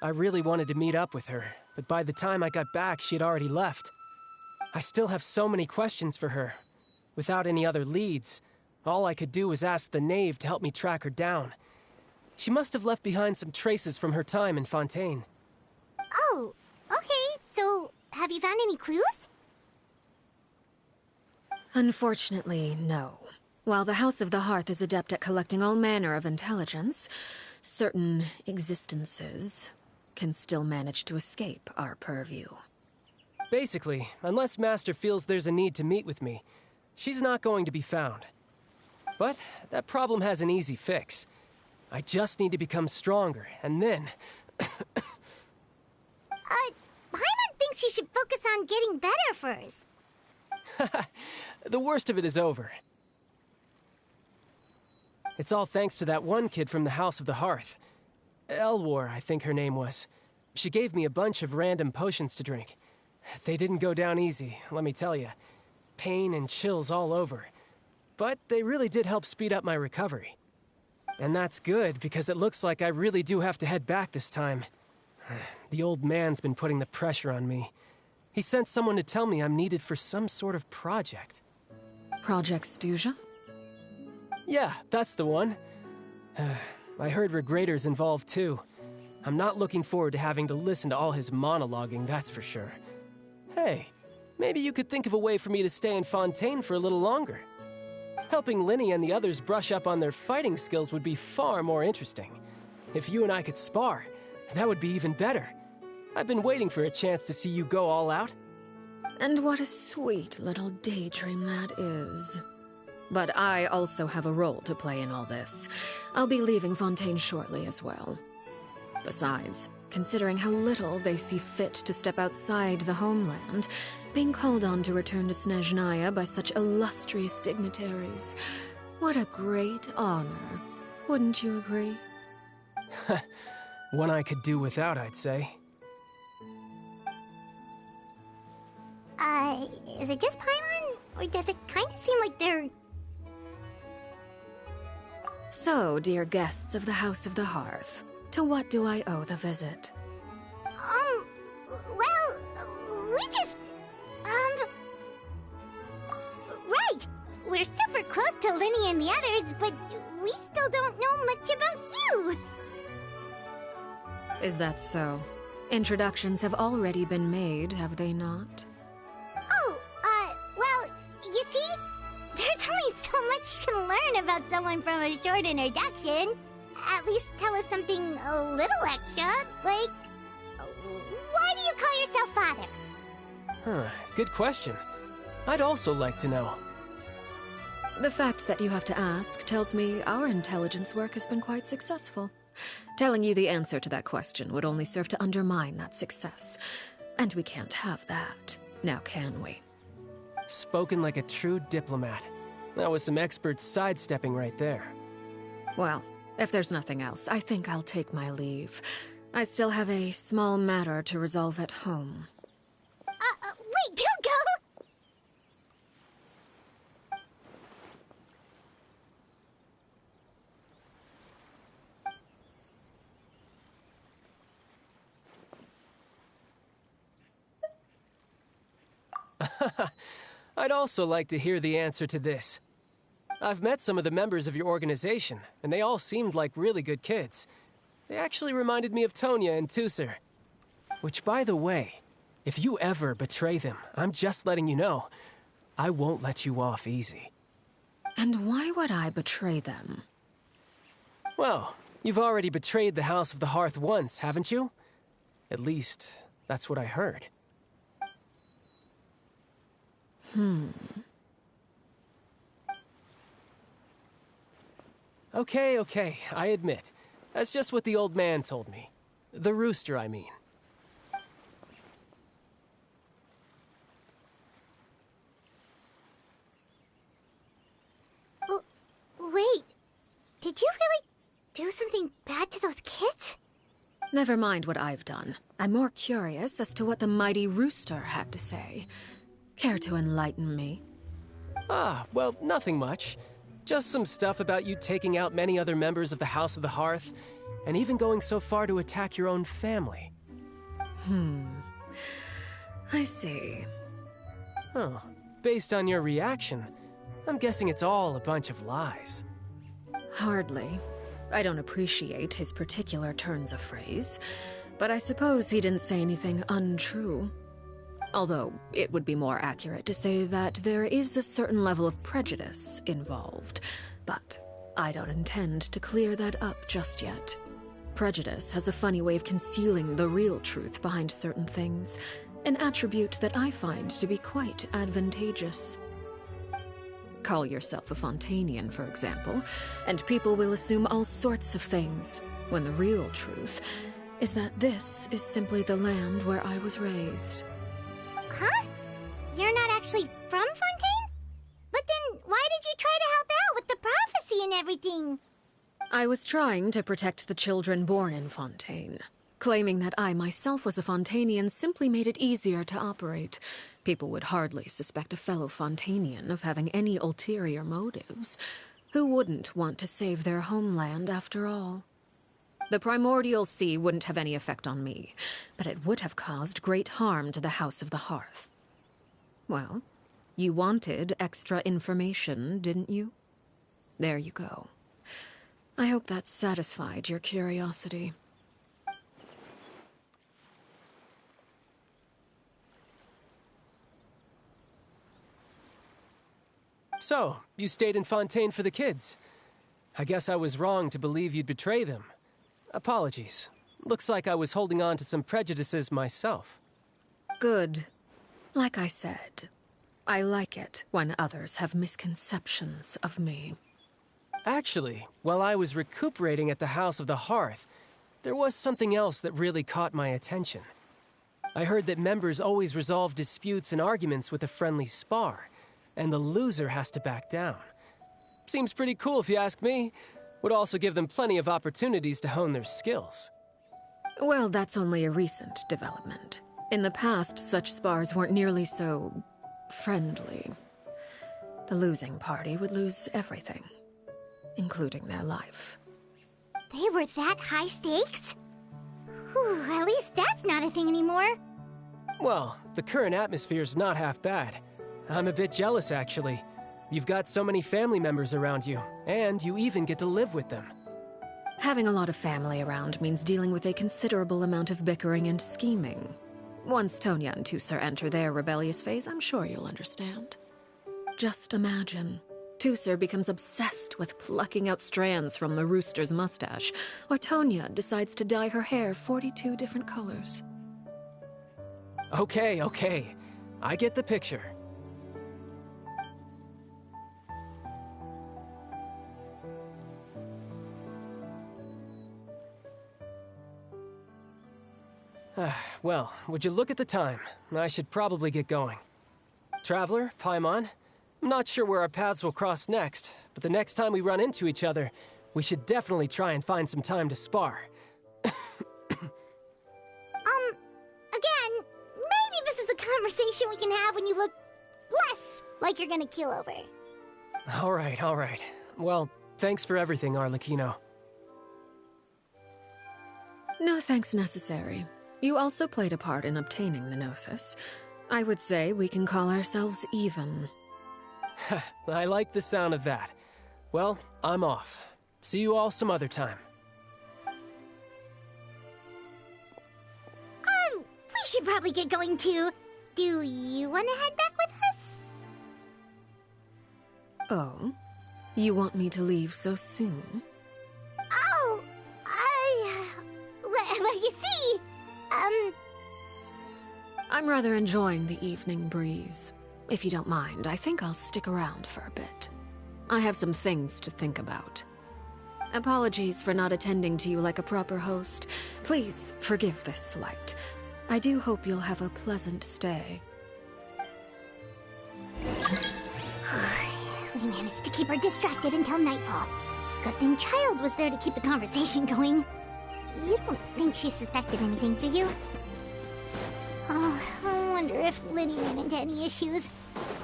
I really wanted to meet up with her, but by the time I got back, she had already left. I still have so many questions for her. Without any other leads, all I could do was ask the knave to help me track her down. She must have left behind some traces from her time in Fontaine. Oh, okay, so have you found any clues? Unfortunately, no. While the House of the Hearth is adept at collecting all manner of intelligence, certain existences can still manage to escape our purview. Basically, unless Master feels there's a need to meet with me, she's not going to be found. But that problem has an easy fix. I just need to become stronger, and then... Paimon thinks you should focus on getting better first. The worst of it is over. It's all thanks to that one kid from the House of the Hearth. Elwar, I think her name was. She gave me a bunch of random potions to drink. They didn't go down easy, let me tell you. Pain and chills all over. But they really did help speed up my recovery. And that's good, because it looks like I really do have to head back this time. The old man's been putting the pressure on me. He sent someone to tell me I'm needed for some sort of project. Project Stuja? Yeah, that's the one. I heard Regrator's involved too. I'm not looking forward to having to listen to all his monologuing, that's for sure. Hey, maybe you could think of a way for me to stay in Fontaine for a little longer. Helping Linny and the others brush up on their fighting skills would be far more interesting. If you and I could spar, that would be even better. I've been waiting for a chance to see you go all out. And what a sweet little daydream that is. But I also have a role to play in all this. I'll be leaving Fontaine shortly as well. Besides, considering how little they see fit to step outside the homeland, being called on to return to Snezhnaya by such illustrious dignitaries, what a great honor. Wouldn't you agree? One I could do without, I'd say. Is it just Paimon? Or does it kind of seem like they're... So, dear guests of the House of the Hearth, to what do I owe the visit? Well, we just... Right! We're super close to Linny and the others, but we still don't know much about you! Is that so? Introductions have already been made, have they not? Oh, well, you see? There's only so much you can learn about someone from a short introduction. At least tell us something a little extra, like... Why do you call yourself father? Huh, good question. I'd also like to know. The fact that you have to ask tells me our intelligence work has been quite successful. Telling you the answer to that question would only serve to undermine that success. And we can't have that, now can we? Spoken like a true diplomat. That was some expert sidestepping right there. Well, if there's nothing else, I think I'll take my leave. I still have a small matter to resolve at home. Wait, don't go! I'd also like to hear the answer to this. I've met some of the members of your organization, and they all seemed like really good kids. They actually reminded me of Tonya and Tusser. Which, by the way, if you ever betray them, I'm just letting you know, I won't let you off easy. And why would I betray them? Well, you've already betrayed the House of the Hearth once, haven't you? At least, that's what I heard. Okay, I admit. That's just what the old man told me. The rooster, I mean. Wait, did you really do something bad to those kids? Never mind what I've done. I'm more curious as to what the mighty rooster had to say. Care to enlighten me? Well, nothing much. Just some stuff about you taking out many other members of the House of the Hearth, and even going so far to attack your own family. I see. Oh, based on your reaction, I'm guessing it's all a bunch of lies. Hardly. I don't appreciate his particular turns of phrase, but I suppose he didn't say anything untrue. Although, it would be more accurate to say that there is a certain level of prejudice involved, but I don't intend to clear that up just yet. Prejudice has a funny way of concealing the real truth behind certain things, an attribute that I find to be quite advantageous. Call yourself a Fontainian, for example, and people will assume all sorts of things, when the real truth is that this is simply the land where I was raised. Huh? You're not actually from Fontaine? But then, why did you try to help out with the prophecy and everything? I was trying to protect the children born in Fontaine. Claiming that I myself was a Fontainian simply made it easier to operate. People would hardly suspect a fellow Fontainian of having any ulterior motives. Who wouldn't want to save their homeland, after all? The primordial sea wouldn't have any effect on me, but it would have caused great harm to the House of the Hearth. Well, you wanted extra information, didn't you? There you go. I hope that satisfied your curiosity. So, you stayed in Fontaine for the kids. I guess I was wrong to believe you'd betray them. Apologies. Looks like I was holding on to some prejudices myself. Good. Like I said, I like it when others have misconceptions of me. Actually, while I was recuperating at the House of the Hearth, there was something else that really caught my attention. I heard that members always resolve disputes and arguments with a friendly spar, and the loser has to back down. Seems pretty cool if you ask me. Would also give them plenty of opportunities to hone their skills. Well, that's only a recent development. In the past, such spars weren't nearly so friendly. The losing party would lose everything, including their life. They were that high stakes? Whew, at least that's not a thing anymore. Well, the current atmosphere's not half bad. I'm a bit jealous, actually. You've got so many family members around you, and you even get to live with them. Having a lot of family around means dealing with a considerable amount of bickering and scheming. Once Tonya and Tusser enter their rebellious phase, I'm sure you'll understand. Just imagine. Tusser becomes obsessed with plucking out strands from the rooster's mustache, or Tonya decides to dye her hair 42 different colors. Okay. I get the picture. Well, would you look at the time? I should probably get going. Traveler, Paimon, I'm not sure where our paths will cross next, but the next time we run into each other, we should definitely try and find some time to spar. Again, maybe this is a conversation we can have when you look less like you're gonna keel over. All right. Well, thanks for everything, Arlecchino. No thanks necessary. You also played a part in obtaining the Gnosis. I would say we can call ourselves even. I like the sound of that. Well, I'm off. See you all some other time. We should probably get going too. Do you want to head back with us? Oh? You want me to leave so soon? Oh, well, you see, I'm rather enjoying the evening breeze. If you don't mind, I think I'll stick around for a bit. I have some things to think about. Apologies for not attending to you like a proper host. Please forgive this slight. I do hope you'll have a pleasant stay. We managed to keep her distracted until nightfall. Good thing Child was there to keep the conversation going. You don't think she suspected anything, do you? Oh, I wonder if Liddy ran into any issues.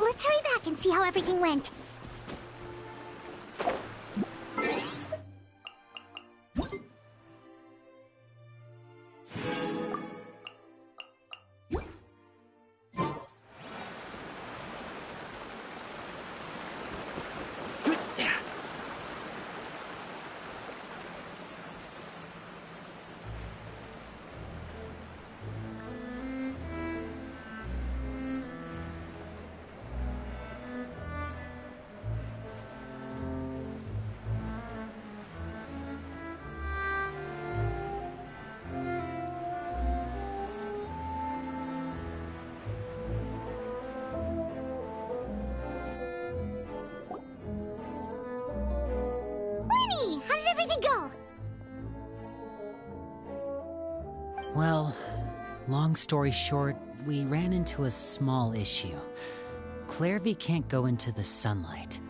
Let's hurry back and see how everything went. How did everything go? Well, long story short, we ran into a small issue. Clairvy can't go into the sunlight.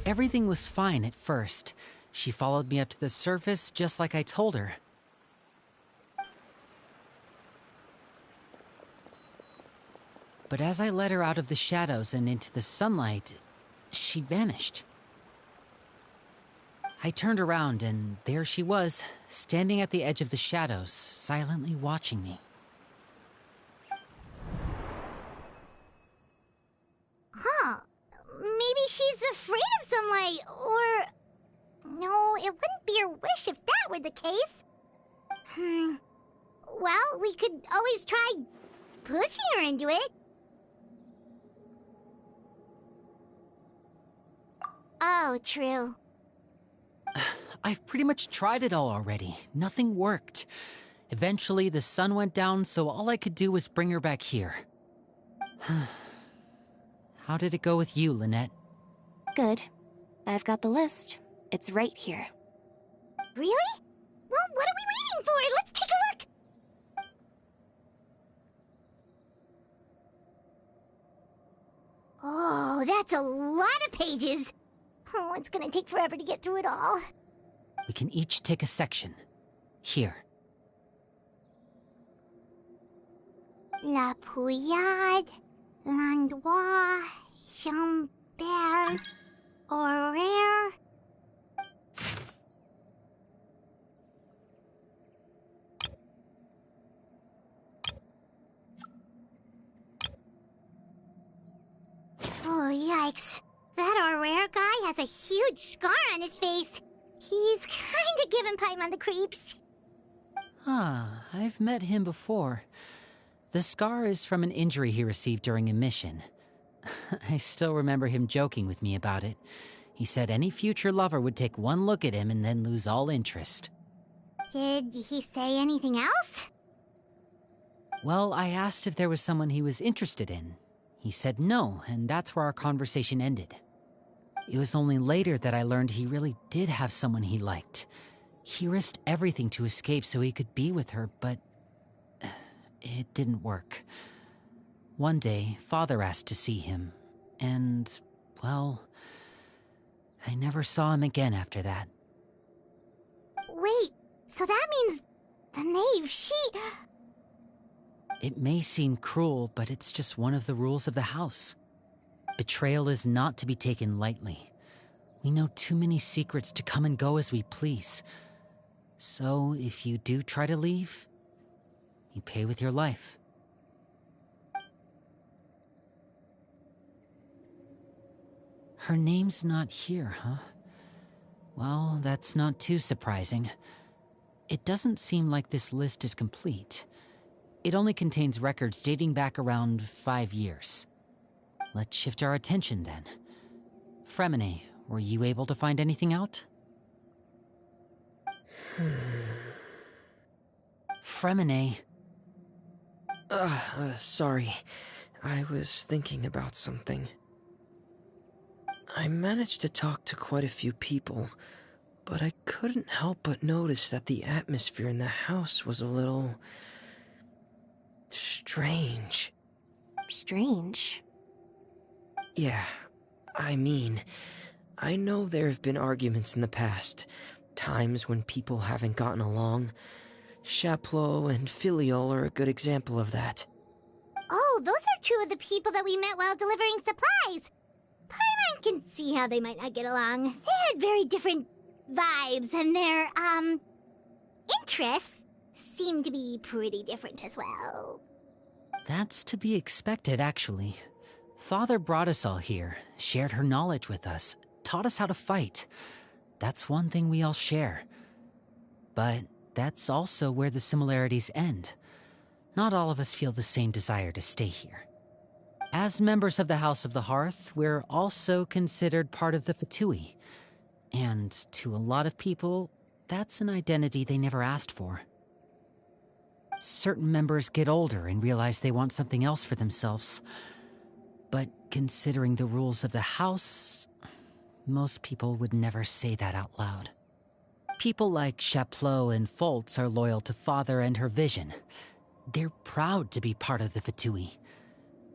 Everything was fine at first. She followed me up to the surface just like I told her. But as I led her out of the shadows and into the sunlight, she vanished. I turned around and there she was, standing at the edge of the shadows, silently watching me. Huh. Maybe she's afraid of sunlight, or... No, it wouldn't be her wish if that were the case. Well, we could always try pushing her into it. Oh, true. I've pretty much tried it all already. Nothing worked. Eventually, the sun went down, so all I could do was bring her back here. How did it go with you, Lynette? Good. I've got the list. It's right here. Really? Well, what are we waiting for? Let's take a look! Oh, that's a lot of pages. Oh, it's gonna take forever to get through it all. We can each take a section. Here. La Pouillade, L'Endroit, Chambert, Horaire. Oh, yikes. That Horaire guy has a huge scar on his face. He's kinda giving Paimon the creeps. I've met him before. The scar is from an injury he received during a mission. I still remember him joking with me about it. He said any future lover would take one look at him and then lose all interest. Did he say anything else? Well, I asked if there was someone he was interested in. He said no, and that's where our conversation ended. It was only later that I learned he really did have someone he liked. He risked everything to escape so he could be with her, but it didn't work. One day, Father asked to see him, and, well, I never saw him again after that. Wait, so that means the knave, she... It may seem cruel, but it's just one of the rules of the house. Betrayal is not to be taken lightly. We know too many secrets to come and go as we please. So, if you do try to leave, you pay with your life. Her name's not here, huh? Well, that's not too surprising. It doesn't seem like this list is complete. It only contains records dating back around 5 years. Let's shift our attention then. Fremine, were you able to find anything out? Fremine. Sorry. I was thinking about something. I managed to talk to quite a few people, but I couldn't help but notice that the atmosphere in the house was a little... strange. Strange? Yeah, I mean, I know there have been arguments in the past, times when people haven't gotten along. Chaplot and Filiol are a good example of that. Oh, those are two of the people that we met while delivering supplies. Paimon can see how they might not get along. They had very different vibes, and their, interests seem to be pretty different as well. That's to be expected, actually. Father brought us all here, shared her knowledge with us, taught us how to fight. That's one thing we all share. But that's also where the similarities end. Not all of us feel the same desire to stay here. As members of the House of the Hearth, we're also considered part of the Fatui. And to a lot of people, that's an identity they never asked for. Certain members get older and realize they want something else for themselves. But considering the rules of the house, most people would never say that out loud. People like Chaplot and Foltz are loyal to Father and her vision. They're proud to be part of the Fatui.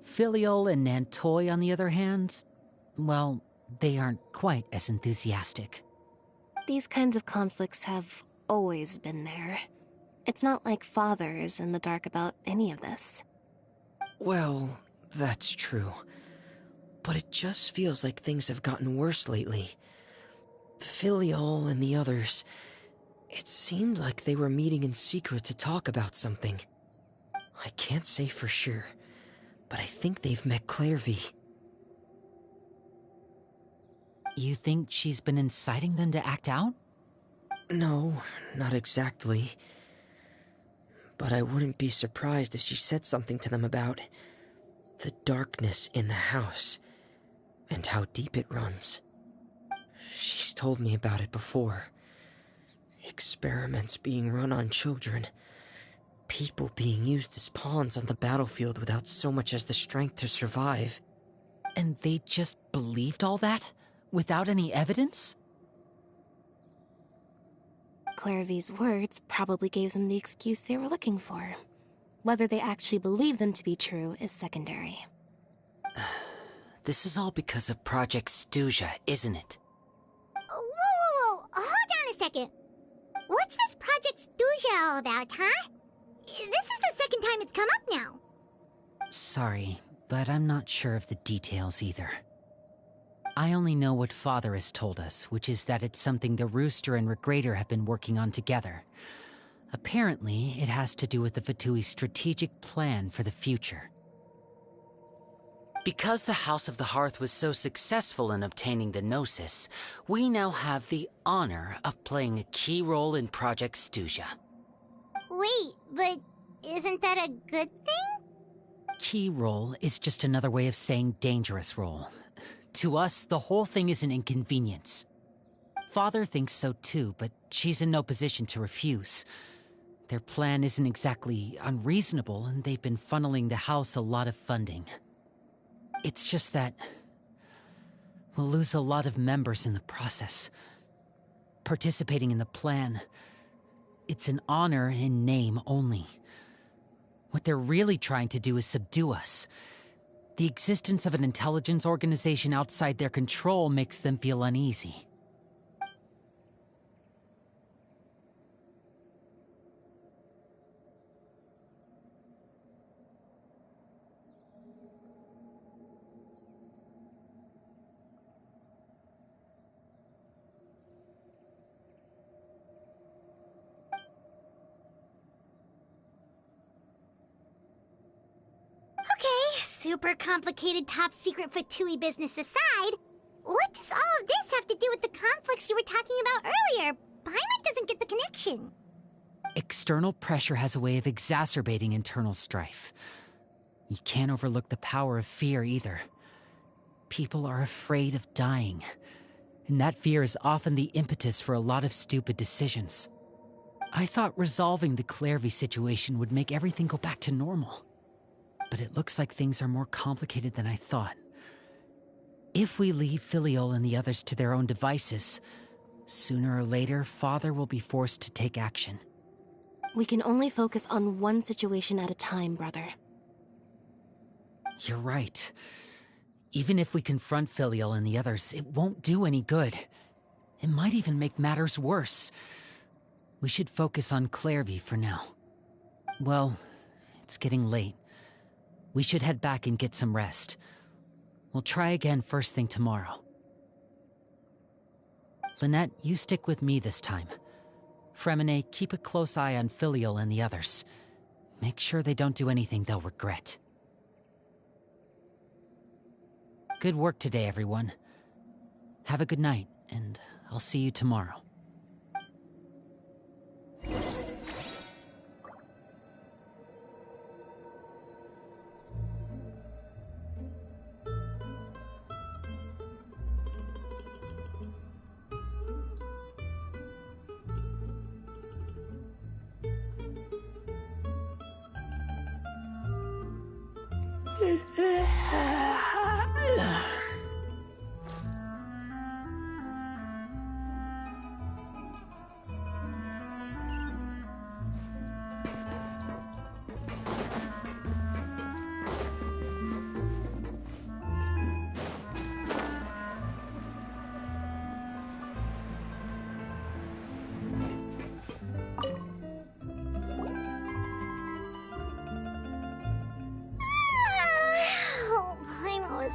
Filiol and Nantoy, on the other hand, well, they aren't quite as enthusiastic. These kinds of conflicts have always been there. It's not like Father is in the dark about any of this. Well, that's true. But it just feels like things have gotten worse lately. Filiol and the others, it seemed like they were meeting in secret to talk about something. I can't say for sure, but I think they've met Clairvy. You think she's been inciting them to act out? No, not exactly. But I wouldn't be surprised if she said something to them about the darkness in the house and how deep it runs. She's told me about it before. Experiments being run on children. People being used as pawns on the battlefield without so much as the strength to survive. And they just believed all that? Without any evidence? Clairvy's words probably gave them the excuse they were looking for. Whether they actually believe them to be true is secondary. This is all because of Project Stuja, isn't it? Whoa. Hold on a second. What's this Project Stuja all about, huh? This is the second time it's come up now. Sorry, but I'm not sure of the details either. I only know what Father has told us, which is that it's something the Rooster and Regrader have been working on together. Apparently, it has to do with the Fatui's strategic plan for the future. Because the House of the Hearth was so successful in obtaining the Gnosis, we now have the honor of playing a key role in Project Stuja. Wait, but isn't that a good thing? Key role is just another way of saying dangerous role. To us, the whole thing is an inconvenience. Father thinks so too, but she's in no position to refuse. Their plan isn't exactly unreasonable, and they've been funneling the house a lot of funding. It's just that we'll lose a lot of members in the process. Participating in the plan, it's an honor in name only. What they're really trying to do is subdue us. The existence of an intelligence organization outside their control makes them feel uneasy. Okay, super complicated top secret Fatui business aside, what does all of this have to do with the conflicts you were talking about earlier? Paimon doesn't get the connection. External pressure has a way of exacerbating internal strife. You can't overlook the power of fear either. People are afraid of dying, and that fear is often the impetus for a lot of stupid decisions. I thought resolving the Clairvy situation would make everything go back to normal. But it looks like things are more complicated than I thought. If we leave Filiol and the others to their own devices, sooner or later, Father will be forced to take action. We can only focus on one situation at a time, brother. You're right. Even if we confront Filiol and the others, it won't do any good. It might even make matters worse. We should focus on Clairvy for now. Well, it's getting late. We should head back and get some rest. We'll try again first thing tomorrow. Lynette, you stick with me this time. Fremine, keep a close eye on Filiol and the others. Make sure they don't do anything they'll regret. Good work today, everyone. Have a good night, and I'll see you tomorrow.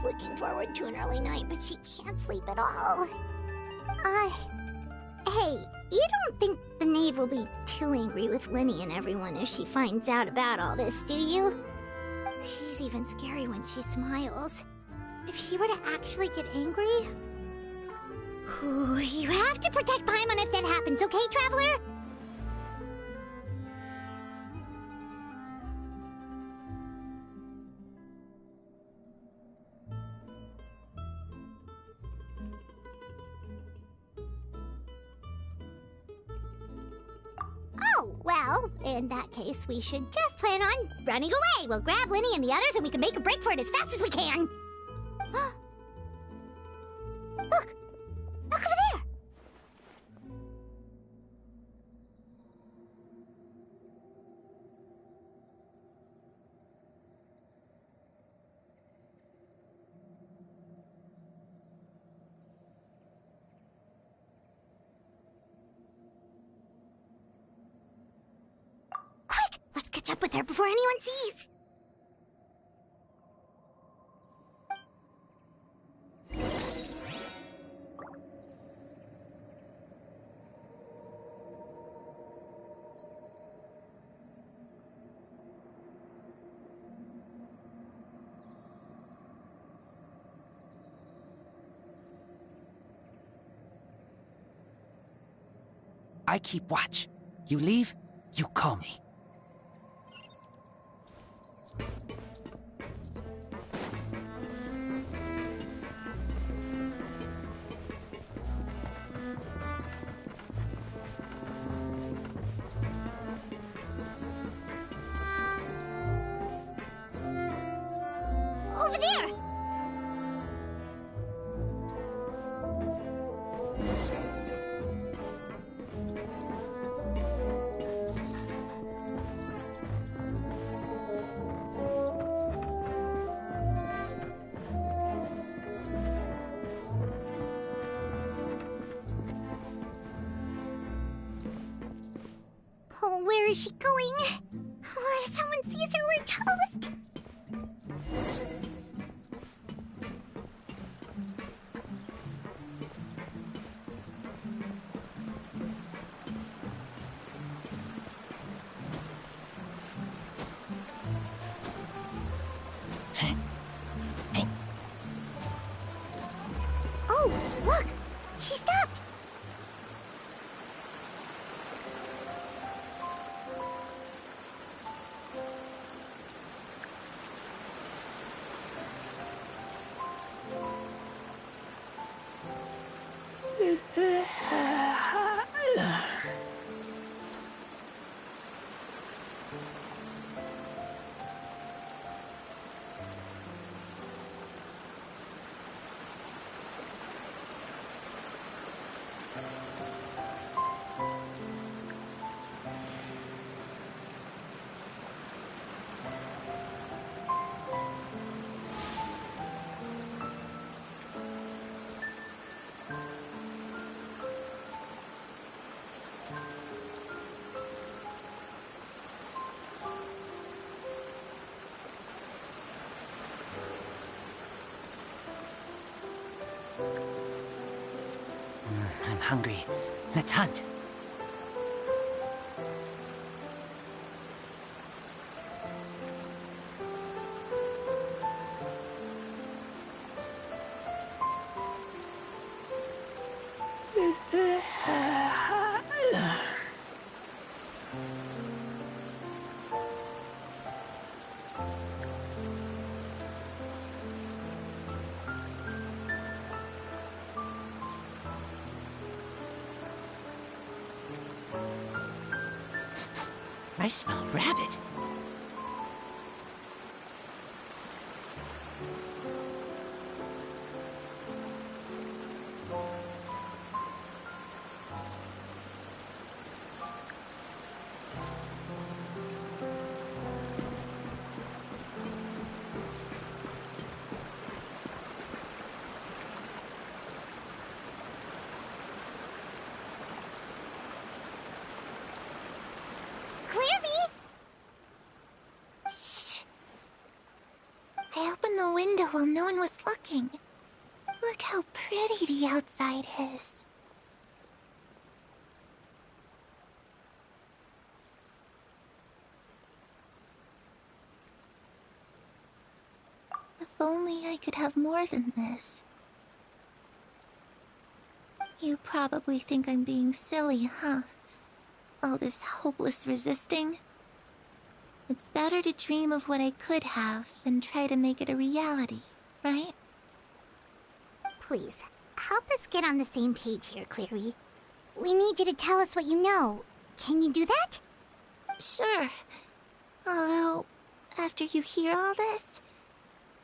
Looking forward to an early night, but she can't sleep at all. Hey, you don't think the knave will be too angry with Linny and everyone if she finds out about all this, do you? She's even scary when she smiles. If she were to actually get angry... Ooh, you have to protect Paimon if that happens, okay, Traveler? Well, in that case, we should just plan on running away. We'll grab Linny and the others and we can make a break for it as fast as we can. Look! Look over there! Quick! Let's catch up with her before anyone sees! I keep watch. You leave, you call me. Over there! Oh, where is she going? Oh, if someone sees her, we're toast! Oh, look! She stopped! I'm hungry. Let's hunt. I smell rabbit. I opened the window while no one was looking. Look how pretty the outside is. If only I could have more than this. You probably think I'm being silly, huh? All this hopeless resisting. It's better to dream of what I could have than try to make it a reality, right? Please, help us get on the same page here, Clary. We need you to tell us what you know. Can you do that? Sure. Although, after you hear all this,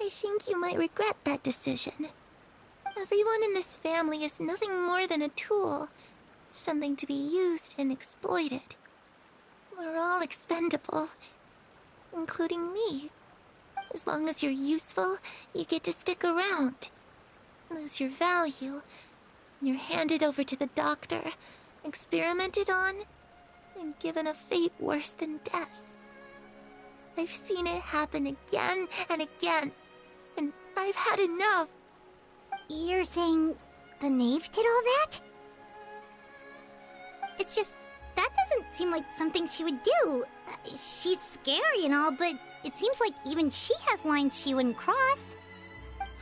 I think you might regret that decision. Everyone in this family is nothing more than a tool, something to be used and exploited. We're all expendable, including me. As long as you're useful, you get to stick around. Lose your value, and you're handed over to the doctor, experimented on, and given a fate worse than death. I've seen it happen again and again, and I've had enough. You're saying the knave did all that? It's just, that doesn't seem like something she would do. She's scary and all, but it seems like even she has lines she wouldn't cross.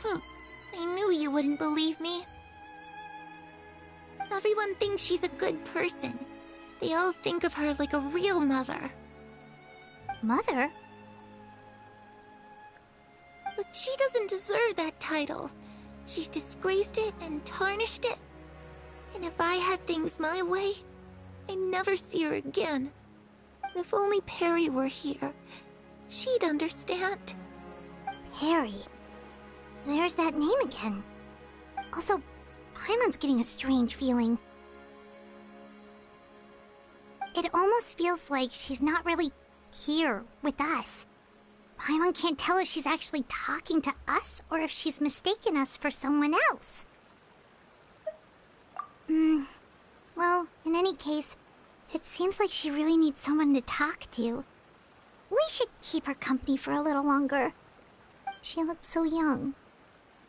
I knew you wouldn't believe me. Everyone thinks she's a good person. They all think of her like a real mother. Mother? But she doesn't deserve that title. She's disgraced it and tarnished it. And if I had things my way, I'd never see her again. If only Perry were here, she'd understand. Perry. There's that name again. Also, Paimon's getting a strange feeling. It almost feels like she's not really here with us. Paimon can't tell if she's actually talking to us or if she's mistaken us for someone else. Well, in any case, it seems like she really needs someone to talk to. We should keep her company for a little longer. She looks so young.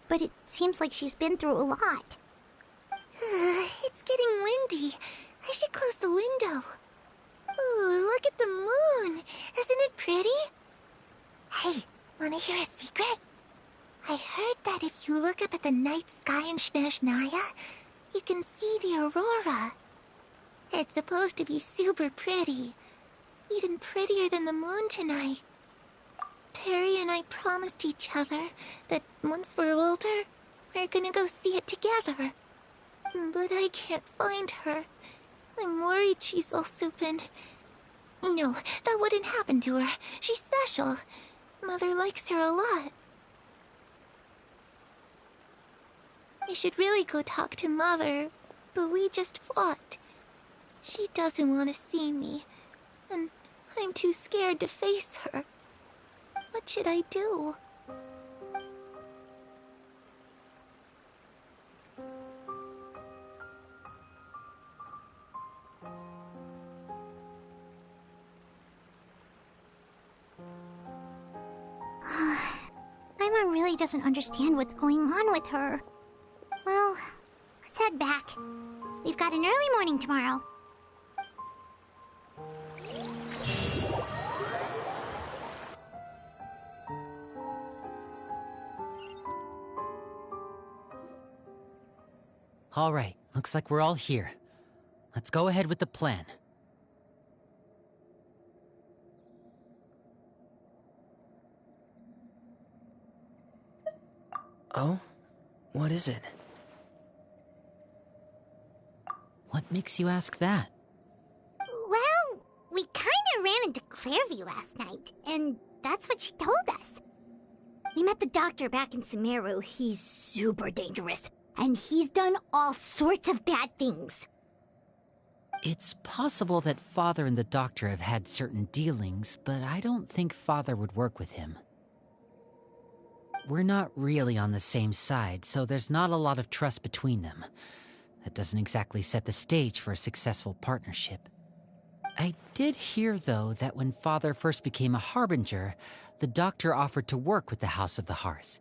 But it seems like she's been through a lot. It's getting windy. I should close the window. Ooh, look at the moon. Isn't it pretty? Hey, wanna hear a secret? I heard that if you look up at the night sky in Snezhnaya, you can see the aurora. It's supposed to be super pretty. Even prettier than the moon tonight. Perry and I promised each other that once we're older, we're gonna go see it together. But I can't find her. I'm worried she's also been... No, that wouldn't happen to her. She's special. Mother likes her a lot. I should really go talk to Mother, but we just fought. She doesn't want to see me, and I'm too scared to face her. What should I do? Paimon really doesn't understand what's going on with her. Well, let's head back. We've got an early morning tomorrow. All right, looks like we're all here. Let's go ahead with the plan. Oh? What is it? What makes you ask that? Well, we kinda ran into Clairview last night, and that's what she told us. We met the doctor back in Sumeru. He's super dangerous, and he's done all sorts of bad things. It's possible that Father and the Doctor have had certain dealings, but I don't think Father would work with him. We're not really on the same side, so there's not a lot of trust between them. That doesn't exactly set the stage for a successful partnership. I did hear, though, that when Father first became a Harbinger, the Doctor offered to work with the House of the Hearth.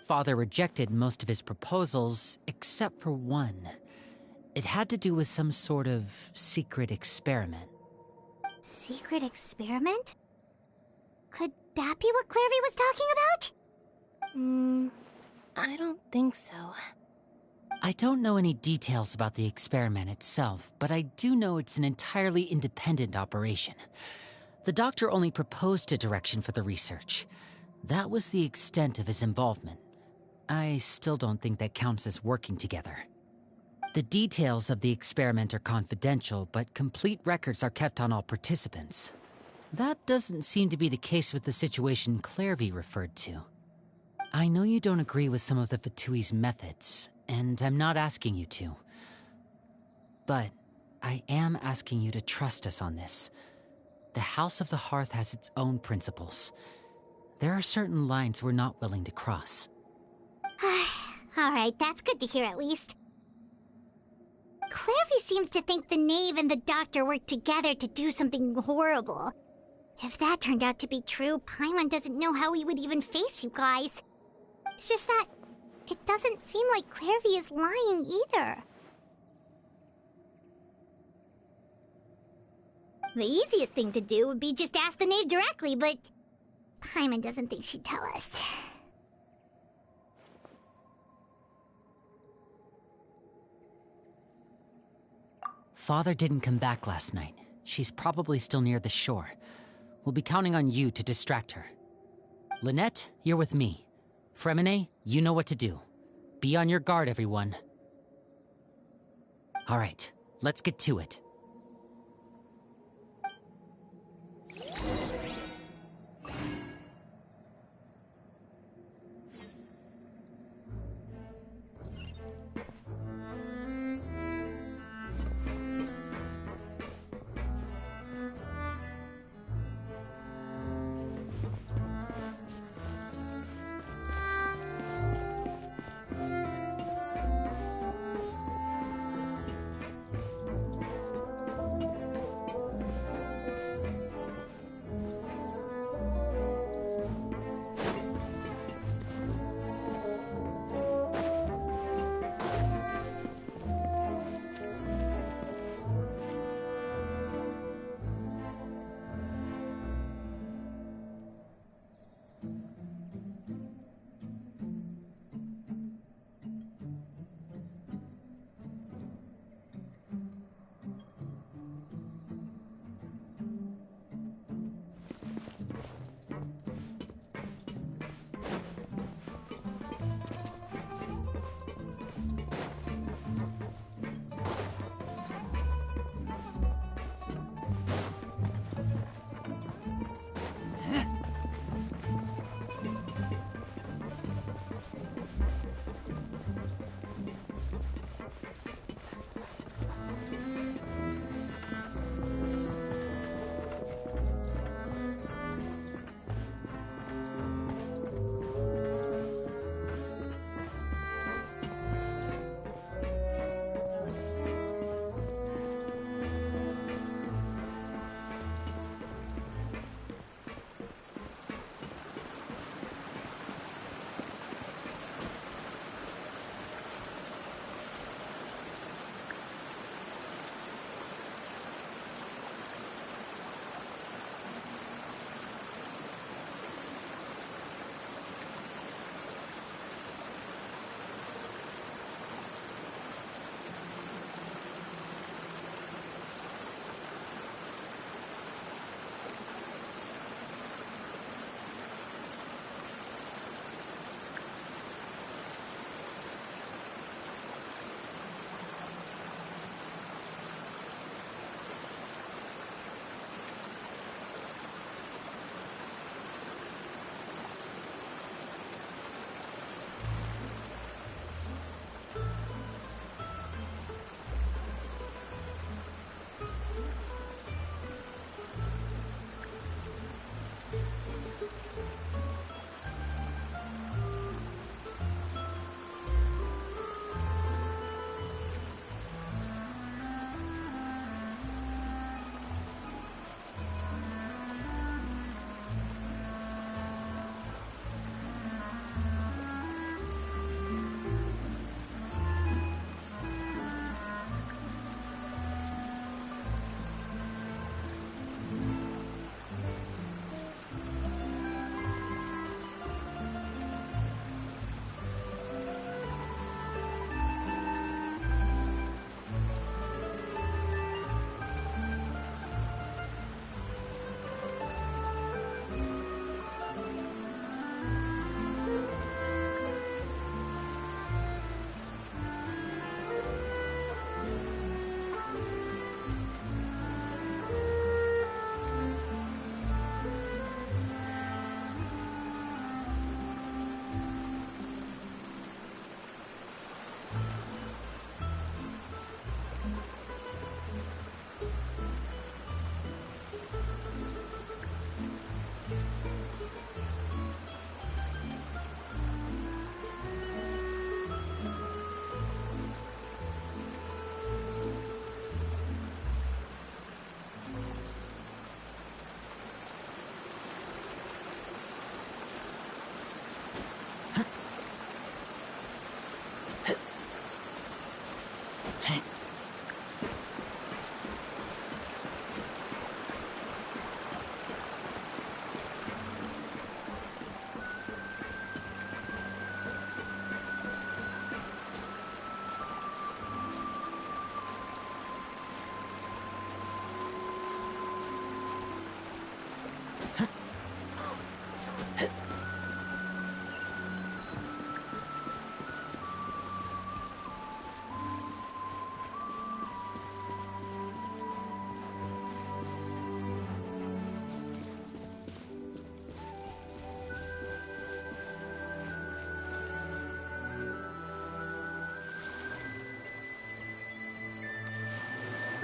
Father rejected most of his proposals, except for one. It had to do with some sort of secret experiment. Secret experiment? Could that be what Clairview was talking about? I don't think so. I don't know any details about the experiment itself, but I do know it's an entirely independent operation. The Doctor only proposed a direction for the research. That was the extent of his involvement. I still don't think that counts as working together. The details of the experiment are confidential, but complete records are kept on all participants. That doesn't seem to be the case with the situation Clairvy referred to. I know you don't agree with some of the Fatui's methods, and I'm not asking you to. But I am asking you to trust us on this. The House of the Hearth has its own principles. There are certain lines we're not willing to cross. Alright, that's good to hear at least. Clairvy seems to think the knave and the doctor worked together to do something horrible. If that turned out to be true, Paimon doesn't know how he would even face you guys. It's just that it doesn't seem like Clairvy is lying either. The easiest thing to do would be just ask the knave directly, but Paimon doesn't think she'd tell us. Father didn't come back last night. She's probably still near the shore. We'll be counting on you to distract her. Lynette, you're with me. Fremine, you know what to do. Be on your guard, everyone. All right, let's get to it.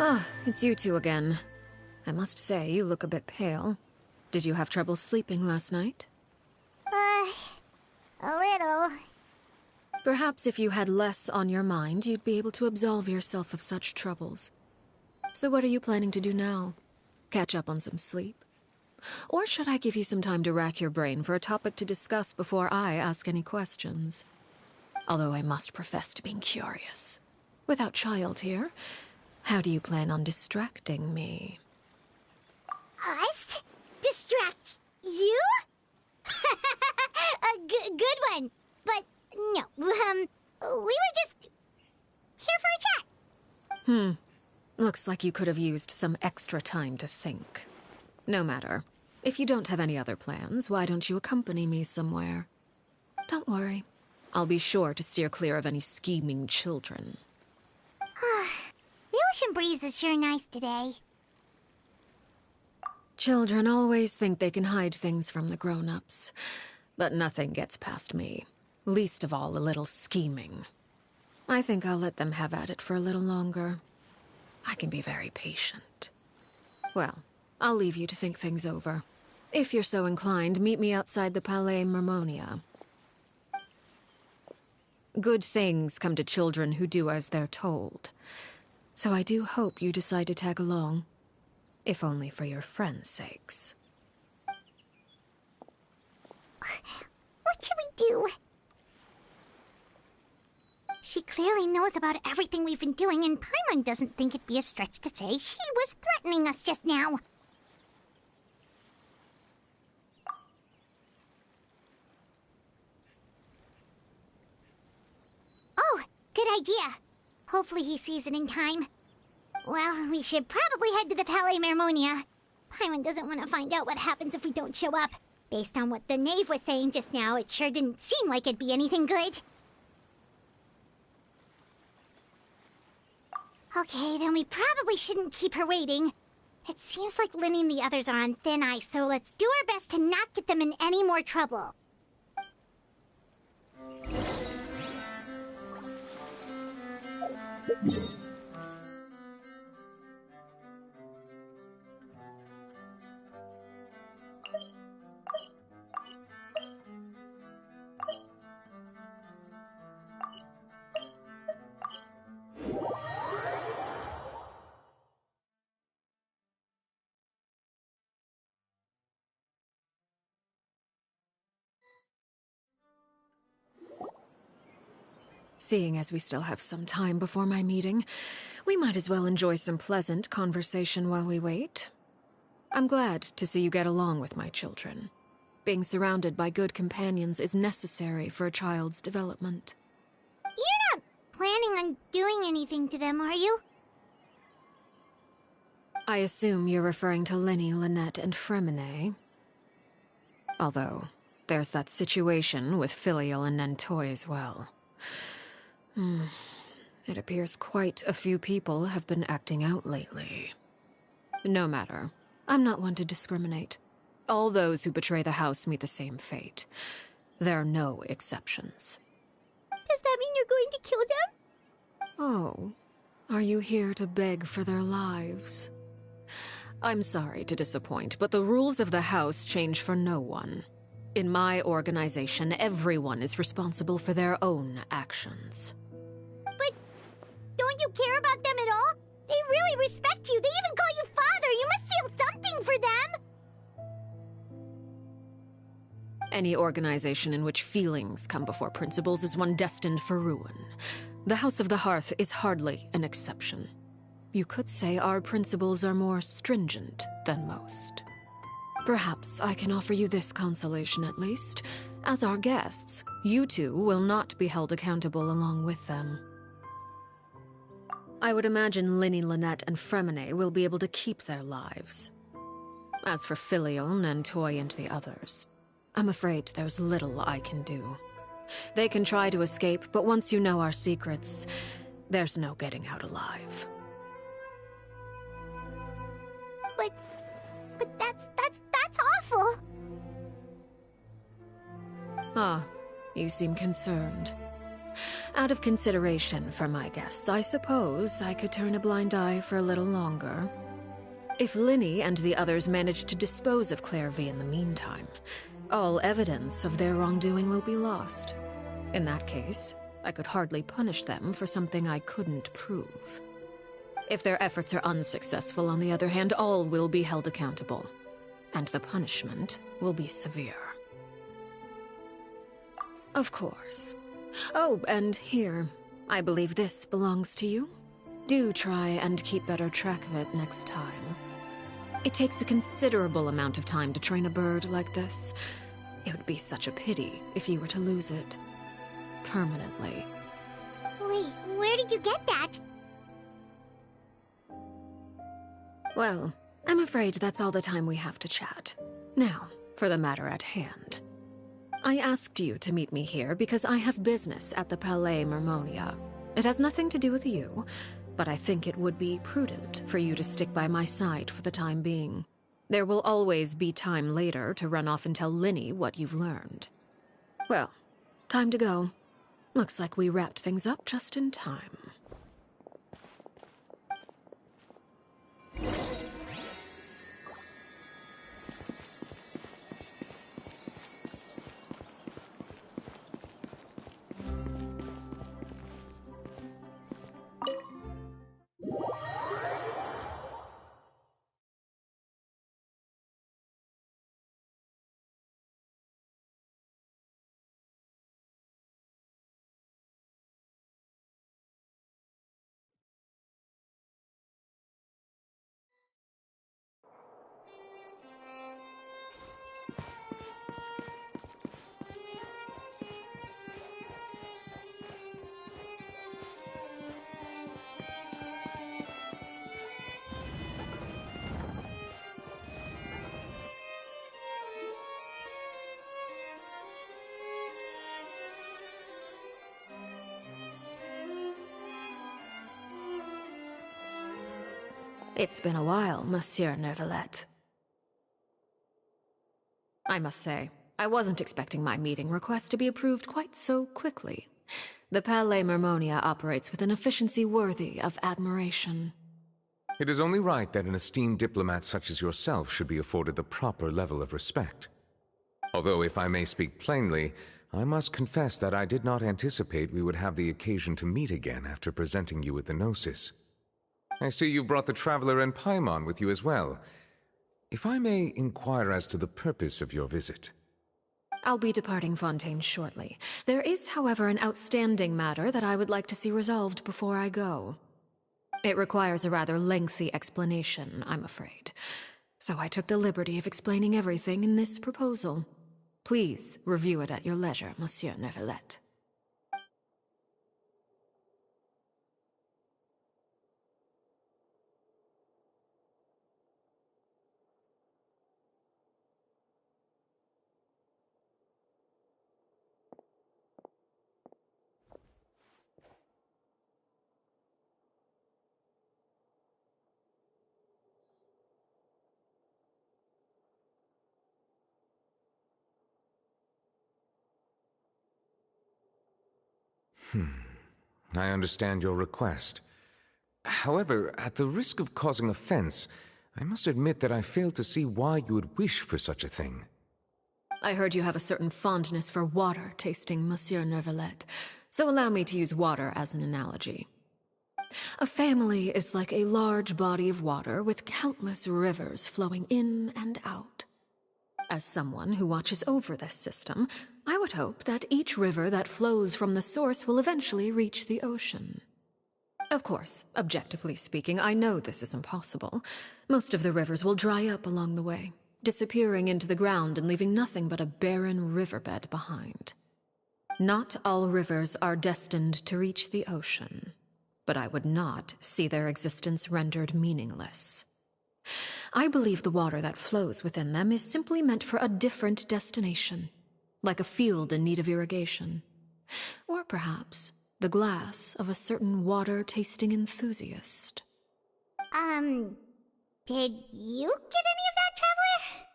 Ah, it's you two again. I must say, you look a bit pale. Did you have trouble sleeping last night? A little. Perhaps if you had less on your mind, you'd be able to absolve yourself of such troubles. So what are you planning to do now? Catch up on some sleep? Or should I give you some time to rack your brain for a topic to discuss before I ask any questions? Although I must profess to being curious. Without Child here, how do you plan on distracting me? Us? Distract you? A good one. But no, we were just here for a chat. Looks like you could have used some extra time to think. No matter. If you don't have any other plans, why don't you accompany me somewhere? Don't worry. I'll be sure to steer clear of any scheming children. The ocean breeze is sure nice today. Children always think they can hide things from the grown-ups. But nothing gets past me. Least of all a little scheming. I think I'll let them have at it for a little longer. I can be very patient. Well, I'll leave you to think things over. If you're so inclined, meet me outside the Palais Mermonia. Good things come to children who do as they're told. So I do hope you decide to tag along. If only for your friends' sakes. What should we do? She clearly knows about everything we've been doing, and Paimon doesn't think it'd be a stretch to say she was threatening us just now. Oh, good idea. Hopefully he sees it in time. Well, we should probably head to the Palais Mermonia. Paimon doesn't want to find out what happens if we don't show up. Based on what the knave was saying just now, it sure didn't seem like it'd be anything good. Okay, then we probably shouldn't keep her waiting. It seems like Linny and the others are on thin ice, so let's do our best to not get them in any more trouble. Seeing as we still have some time before my meeting, we might as well enjoy some pleasant conversation while we wait. I'm glad to see you get along with my children. Being surrounded by good companions is necessary for a child's development. You're not planning on doing anything to them, are you? I assume you're referring to Linny, Lynette, and Fremine. Although, there's that situation with Filial and Nentoy as well. It appears quite a few people have been acting out lately. No matter. I'm not one to discriminate. All those who betray the house meet the same fate. There are no exceptions. Does that mean you're going to kill them? Oh, are you here to beg for their lives? I'm sorry to disappoint, but the rules of the house change for no one. In my organization, everyone is responsible for their own actions. But don't you care about them at all? They really respect you. They even call you father. You must feel something for them. Any organization in which feelings come before principles is one destined for ruin. the House of the Hearth is hardly an exception. You could say our principles are more stringent than most. Perhaps I can offer you this consolation at least. As our guests, you two will not be held accountable along with them. I would imagine Linny, Lynette, and Fremine will be able to keep their lives. As for Filion and Toy and the others, I'm afraid there's little I can do. They can try to escape, but once you know our secrets, there's no getting out alive. But that's awful. Ah, you seem concerned. Out of consideration for my guests, I suppose I could turn a blind eye for a little longer. If Linny and the others manage to dispose of Claire V in the meantime, all evidence of their wrongdoing will be lost. In that case, I could hardly punish them for something I couldn't prove. If their efforts are unsuccessful, on the other hand, all will be held accountable, and the punishment will be severe. Of course. Oh, and here, I believe this belongs to you. Do try and keep better track of it next time. It takes a considerable amount of time to train a bird like this. It would be such a pity if you were to lose it. Permanently. Wait, where did you get that? Well, I'm afraid that's all the time we have to chat. Now, for the matter at hand. I asked you to meet me here because I have business at the Palais Mermonia. It has nothing to do with you, but I think it would be prudent for you to stick by my side for the time being. There will always be time later to run off and tell Linny what you've learned. Well, time to go. Looks like we wrapped things up just in time. It's been a while, Monsieur Neuvillette. I must say, I wasn't expecting my meeting request to be approved quite so quickly. The Palais Mermonia operates with an efficiency worthy of admiration. It is only right that an esteemed diplomat such as yourself should be afforded the proper level of respect. Although, if I may speak plainly, I must confess that I did not anticipate we would have the occasion to meet again after presenting you with the Gnosis. I see you brought the Traveler and Paimon with you as well. If I may inquire as to the purpose of your visit. I'll be departing Fontaine shortly. There is, however, an outstanding matter that I would like to see resolved before I go. It requires a rather lengthy explanation, I'm afraid. So I took the liberty of explaining everything in this proposal. Please review it at your leisure, Monsieur Neuvillette. I understand your request. However, at the risk of causing offense, I must admit that I fail to see why you would wish for such a thing. I heard you have a certain fondness for water tasting, Monsieur Neuvillette, so allow me to use water as an analogy. A family is like a large body of water with countless rivers flowing in and out. As someone who watches over this system, I would hope that each river that flows from the source will eventually reach the ocean. Of course, objectively speaking, I know this is impossible. Most of the rivers will dry up along the way, disappearing into the ground and leaving nothing but a barren riverbed behind. Not all rivers are destined to reach the ocean, but I would not see their existence rendered meaningless. I believe the water that flows within them is simply meant for a different destination, like a field in need of irrigation. Or perhaps the glass of a certain water-tasting enthusiast. Did you get any of that, Traveler?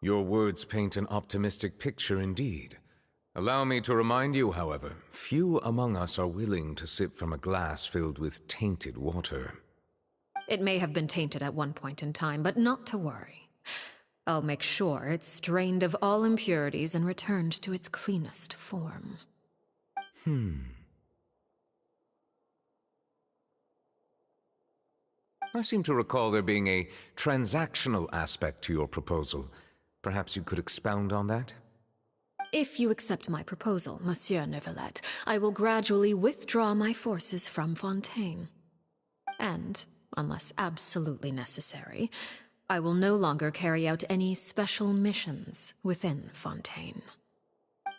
Your words paint an optimistic picture indeed. Allow me to remind you, however, few among us are willing to sip from a glass filled with tainted water. It may have been tainted at one point in time, but not to worry. I'll make sure it's strained of all impurities and returned to its cleanest form. I seem to recall there being a transactional aspect to your proposal. Perhaps you could expound on that? If you accept my proposal, Monsieur Neuvillette, I will gradually withdraw my forces from Fontaine. And, unless absolutely necessary, I will no longer carry out any special missions within Fontaine.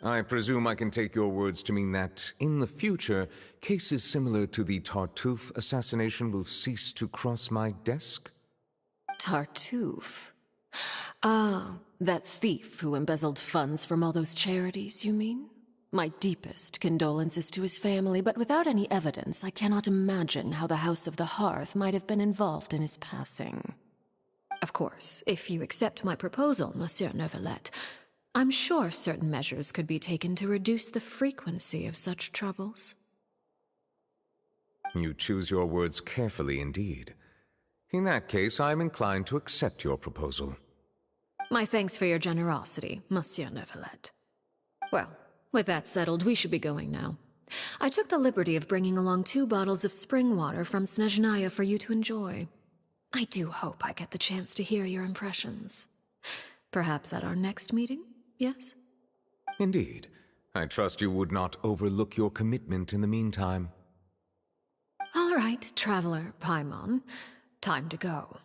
I presume I can take your words to mean that, in the future, cases similar to the Tartuffe assassination will cease to cross my desk? Tartuffe? Ah, that thief who embezzled funds from all those charities, you mean? My deepest condolences to his family, but without any evidence, I cannot imagine how the House of the Hearth might have been involved in his passing. Of course, if you accept my proposal, Monsieur Neuvillette, I'm sure certain measures could be taken to reduce the frequency of such troubles. You choose your words carefully indeed. In that case, I am inclined to accept your proposal. My thanks for your generosity, Monsieur Neuvillette. Well, with that settled, we should be going now. I took the liberty of bringing along 2 bottles of spring water from Snezhnaya for you to enjoy. I do hope I get the chance to hear your impressions. Perhaps at our next meeting, yes? Indeed. I trust you would not overlook your commitment in the meantime. All right, Traveler Paimon. Time to go.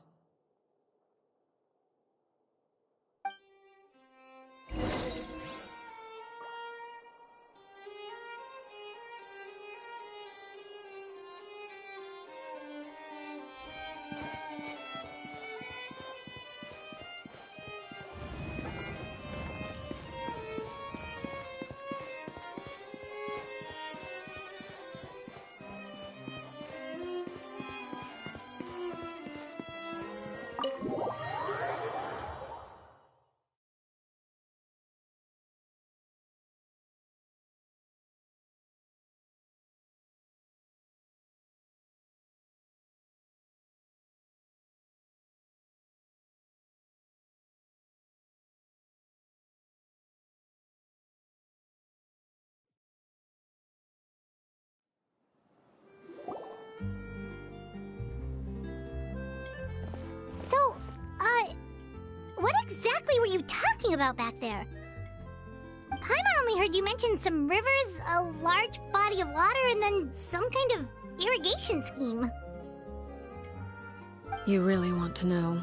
What exactly were you talking about back there? Paimon only heard you mention some rivers, a large body of water, and then some kind of irrigation scheme. You really want to know?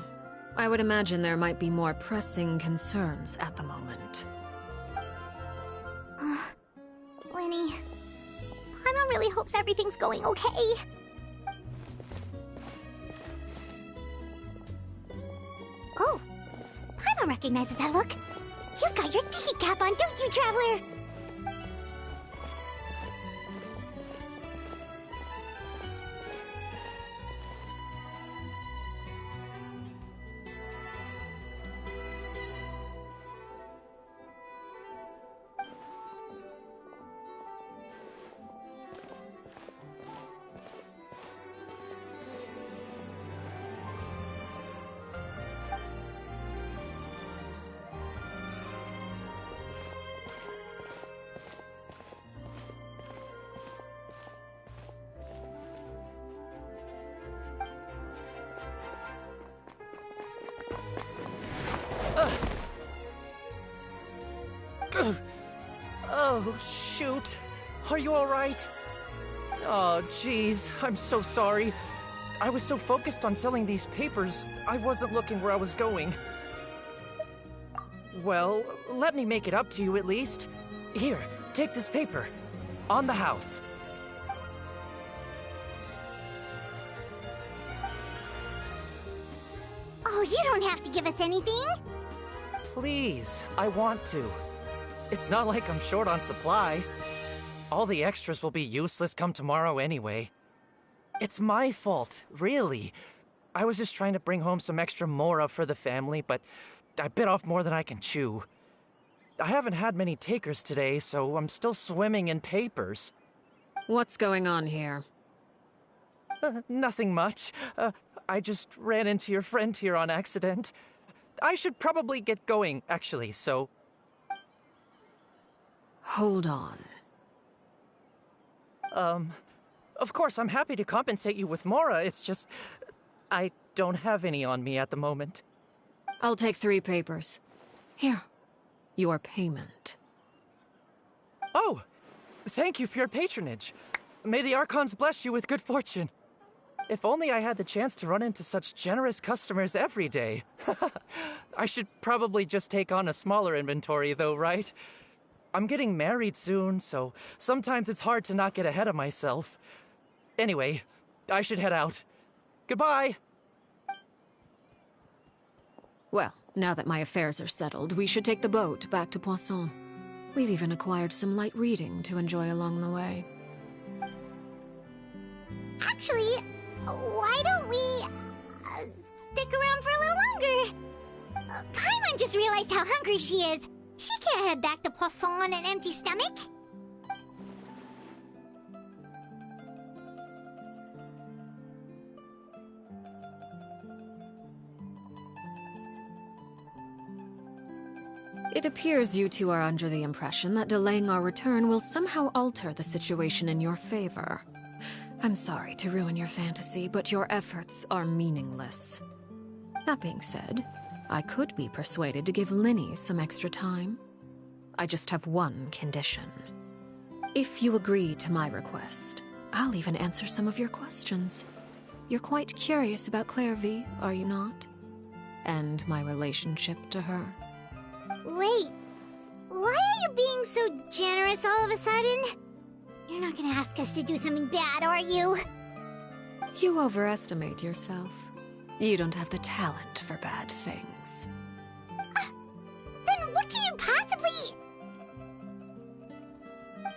I would imagine there might be more pressing concerns at the moment. Lenny, Paimon really hopes everything's going okay. Oh, Paimon recognizes that look. You've got your thinking cap on, don't you, Traveler? Oh, shoot. Are you alright? Oh, jeez. I'm so sorry. I was so focused on selling these papers, I wasn't looking where I was going. Well, let me make it up to you at least. Here, take this paper. On the house. Oh, you don't have to give us anything. Please, I want to. It's not like I'm short on supply. All the extras will be useless come tomorrow anyway. It's my fault, really. I was just trying to bring home some extra mora for the family, but I bit off more than I can chew. I haven't had many takers today, so I'm still swimming in papers. What's going on here? Nothing much. I just ran into your friend here on accident. I should probably get going, actually, so... Hold on. Of course, I'm happy to compensate you with mora, it's just... I don't have any on me at the moment. I'll take 3 papers. Here. Your payment. Oh! Thank you for your patronage. May the Archons bless you with good fortune. If only I had the chance to run into such generous customers every day. I should probably just take on a smaller inventory though, right? I'm getting married soon, so sometimes it's hard to not get ahead of myself. Anyway, I should head out. Goodbye! Well, now that my affairs are settled, we should take the boat back to Poisson. We've even acquired some light reading to enjoy along the way. Actually, why don't we stick around for a little longer? Paimon just realized how hungry she is. She can't head back to Poisson on an empty stomach. It appears you two are under the impression that delaying our return will somehow alter the situation in your favor. I'm sorry to ruin your fantasy, but your efforts are meaningless. That being said, I could be persuaded to give Linny some extra time. I just have one condition. If you agree to my request, I'll even answer some of your questions. You're quite curious about Claire V, are you not? And my relationship to her. Wait, why are you being so generous all of a sudden? You're not gonna ask us to do something bad, are you? You overestimate yourself. You don't have the talent for bad things. Then what can you possibly...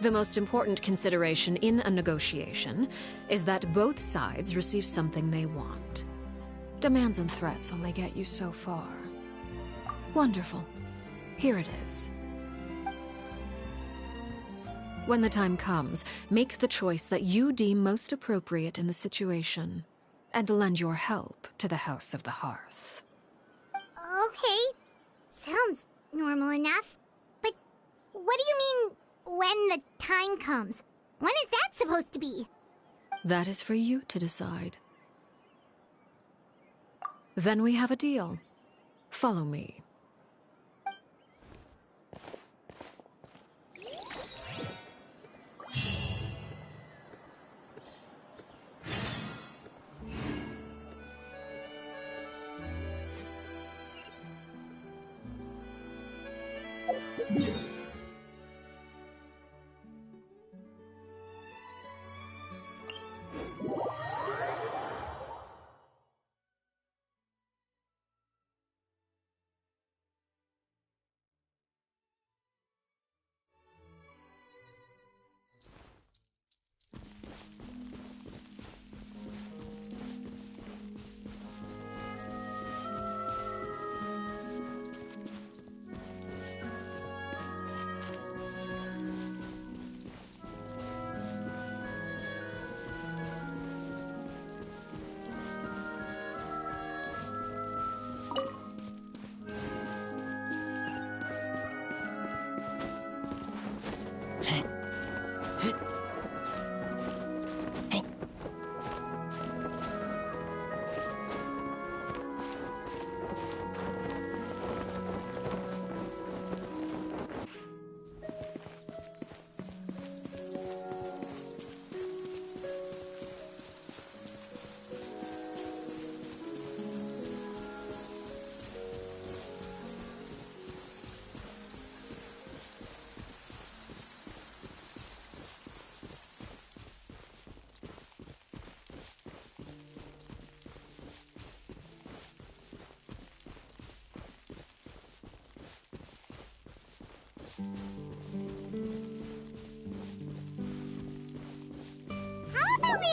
The most important consideration in a negotiation is that both sides receive something they want. Demands and threats only get you so far. Wonderful. Here it is. When the time comes, make the choice that you deem most appropriate in the situation, and lend your help to the House of the Hearth. Okay, sounds normal enough. But what do you mean, when the time comes? When is that supposed to be? That is for you to decide. Then we have a deal. Follow me.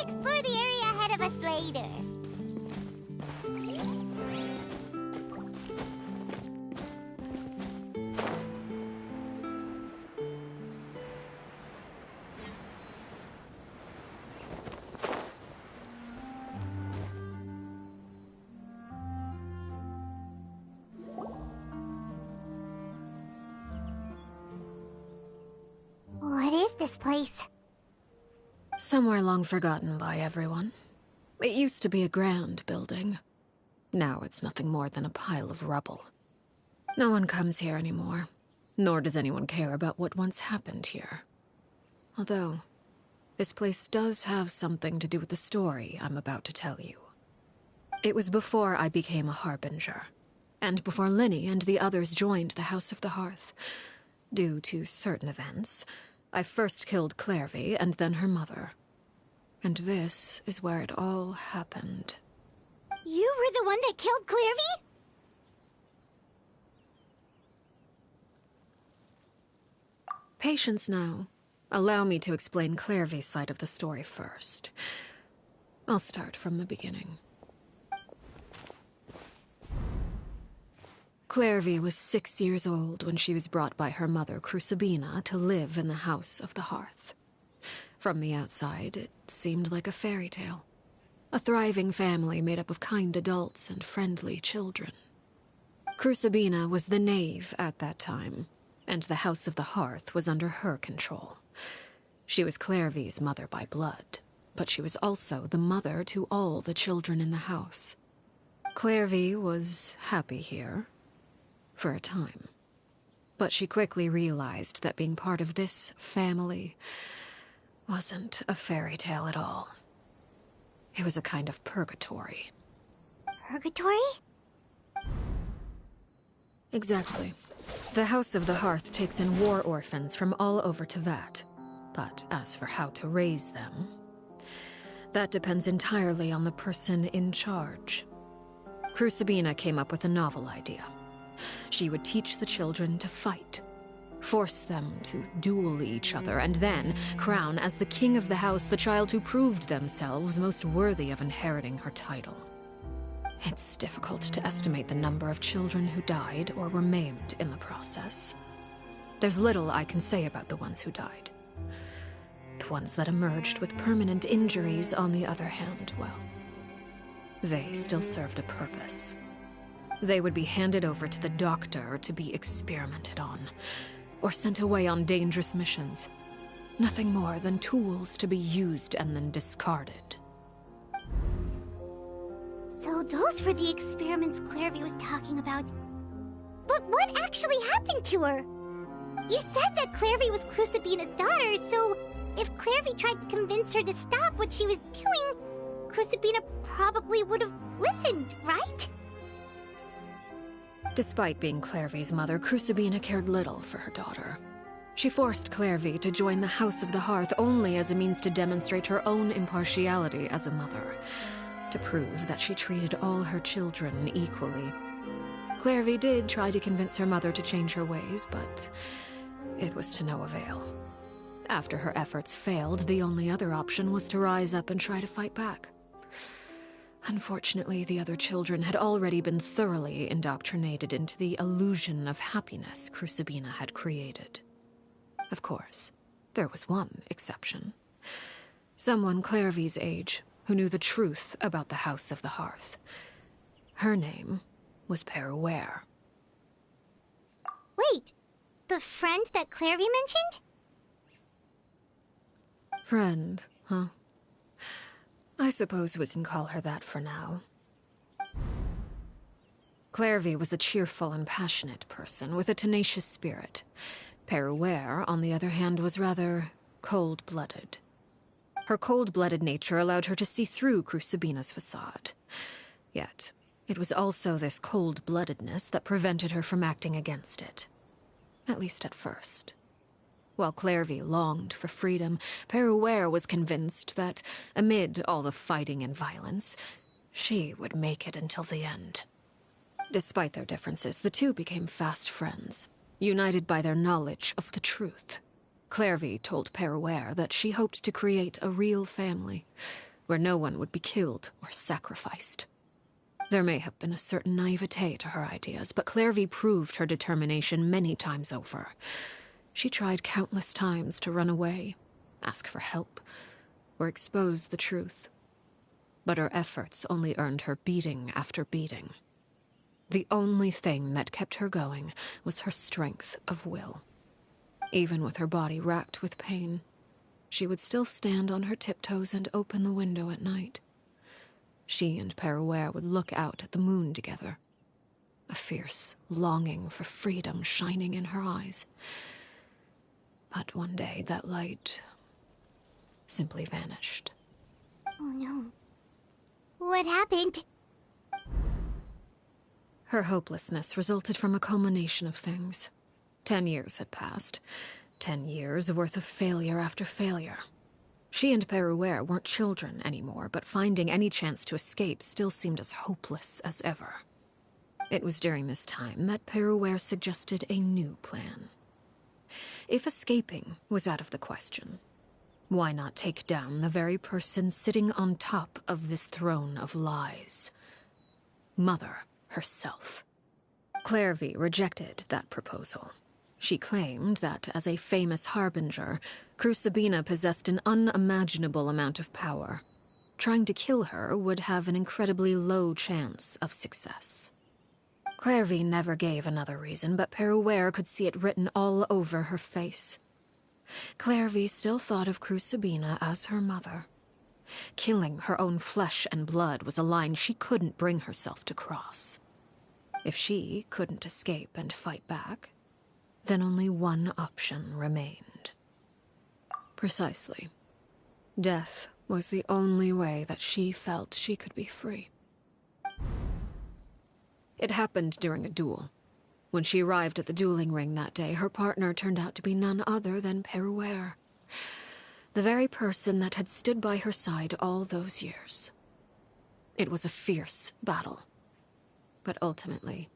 explore the area ahead of us later. What is this place? Somewhere long forgotten by everyone. It used to be a grand building. Now it's nothing more than a pile of rubble. No one comes here anymore, nor does anyone care about what once happened here. Although, this place does have something to do with the story I'm about to tell you. It was before I became a Harbinger, and before Linny and the others joined the House of the Hearth. Due to certain events, I first killed Clairvy and then her mother. And this is where it all happened. You were the one that killed Clairvy? Patience now. Allow me to explain Clairvy's side of the story first. I'll start from the beginning. Clairvy was 6 years old when she was brought by her mother, Crucibina, to live in the House of the Hearth. From the outside, it seemed like a fairy tale. A thriving family made up of kind adults and friendly children. Crucibina was the knave at that time, and the House of the Hearth was under her control. She was Clairvy's mother by blood, but she was also the mother to all the children in the house. Clairvy was happy here, for a time. But she quickly realized that being part of this family wasn't a fairy tale at all. It was a kind of purgatory. Purgatory? Exactly. The House of the Hearth takes in war orphans from all over Teyvat. But as for how to raise them, that depends entirely on the person in charge. Crucibina came up with a novel idea. She would teach the children to fight, force them to duel each other, and then crown as the king of the house the child who proved themselves most worthy of inheriting her title. It's difficult to estimate the number of children who died or were maimed in the process. There's little I can say about the ones who died. The ones that emerged with permanent injuries, on the other hand, well, they still served a purpose. They would be handed over to the doctor to be experimented on, or sent away on dangerous missions. Nothing more than tools to be used and then discarded. So those were the experiments Clairvy was talking about. But what actually happened to her? You said that Clairvy was Crucibina's daughter, so if Clairvy tried to convince her to stop what she was doing, Crucibina probably would have listened, right? Despite being Clairvy's mother, Crucibina cared little for her daughter. She forced Clairvy to join the House of the Hearth only as a means to demonstrate her own impartiality as a mother, to prove that she treated all her children equally. Clairvy did try to convince her mother to change her ways, but it was to no avail. After her efforts failed, the only other option was to rise up and try to fight back. Unfortunately, the other children had already been thoroughly indoctrinated into the illusion of happiness Crucibina had created. Of course, there was one exception. Someone Clairvy's age who knew the truth about the House of the Hearth. Her name was Peruere. Wait, the friend that Clairvy mentioned? Friend, huh? I suppose we can call her that for now. Clairvy was a cheerful and passionate person with a tenacious spirit. Peruere, on the other hand, was rather cold-blooded. Her cold-blooded nature allowed her to see through Crucibina's facade. Yet, it was also this cold-bloodedness that prevented her from acting against it. At least at first. While Clairvy longed for freedom, Peruere was convinced that, amid all the fighting and violence, she would make it until the end. Despite their differences, the two became fast friends, united by their knowledge of the truth. Clairvy told Peruere that she hoped to create a real family, where no one would be killed or sacrificed. There may have been a certain naivete to her ideas, but Clairvy proved her determination many times over. She tried countless times to run away, ask for help, or expose the truth. But her efforts only earned her beating after beating. The only thing that kept her going was her strength of will. Even with her body racked with pain, she would still stand on her tiptoes and open the window at night. She and Perouer would look out at the moon together, a fierce longing for freedom shining in her eyes. But one day that light simply vanished. Oh no. What happened? Her hopelessness resulted from a culmination of things. 10 years had passed. 10 years worth of failure after failure. She and Perouer weren't children anymore, but finding any chance to escape still seemed as hopeless as ever. It was during this time that Perouer suggested a new plan. If escaping was out of the question, why not take down the very person sitting on top of this throne of lies? Mother herself. Clairvy rejected that proposal. She claimed that, as a famous harbinger, Crucibina possessed an unimaginable amount of power. Trying to kill her would have an incredibly low chance of success. Clairvy never gave another reason, but Perouer could see it written all over her face. Clairvy still thought of Crucibina as her mother. Killing her own flesh and blood was a line she couldn't bring herself to cross. If she couldn't escape and fight back, then only one option remained. Precisely. Death was the only way that she felt she could be free. It happened during a duel. When she arrived at the dueling ring that day, her partner turned out to be none other than Perouer, the very person that had stood by her side all those years. It was a fierce battle. But ultimately,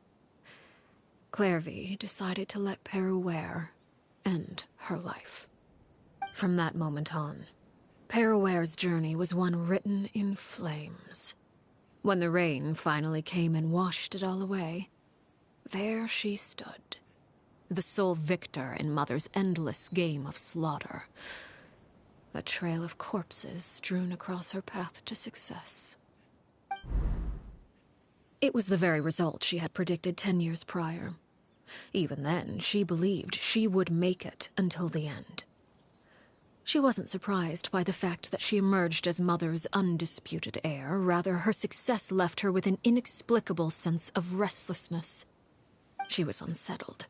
Clairvy decided to let Perouer end her life. From that moment on, Perouer's journey was one written in flames. When the rain finally came and washed it all away, there she stood, the sole victor in Mother's endless game of slaughter. A trail of corpses strewn across her path to success. It was the very result she had predicted 10 years prior. Even then, she believed she would make it until the end. She wasn't surprised by the fact that she emerged as Mother's undisputed heir. Rather, her success left her with an inexplicable sense of restlessness. She was unsettled,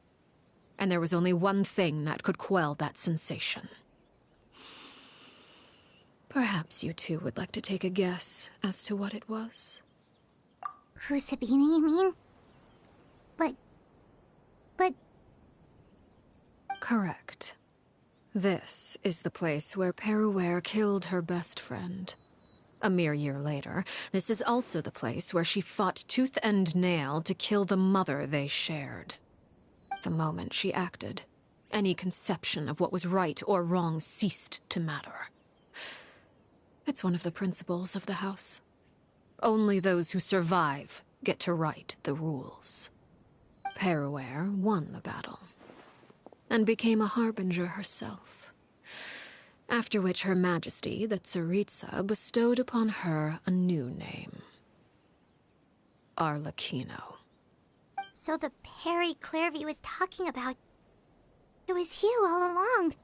and there was only one thing that could quell that sensation. Perhaps you two would like to take a guess as to what it was? Crucibina, you mean? But... Correct. This is the place where Perouer killed her best friend. A mere year later, this is also the place where she fought tooth and nail to kill the mother they shared. The moment she acted, any conception of what was right or wrong ceased to matter. It's one of the principles of the house. Only those who survive get to write the rules. Perouer won the battle, and became a harbinger herself. After which Her Majesty, the Tsaritsa, bestowed upon her a new name. Arlecchino. So the Perry Clairvy was talking about... It was you all along.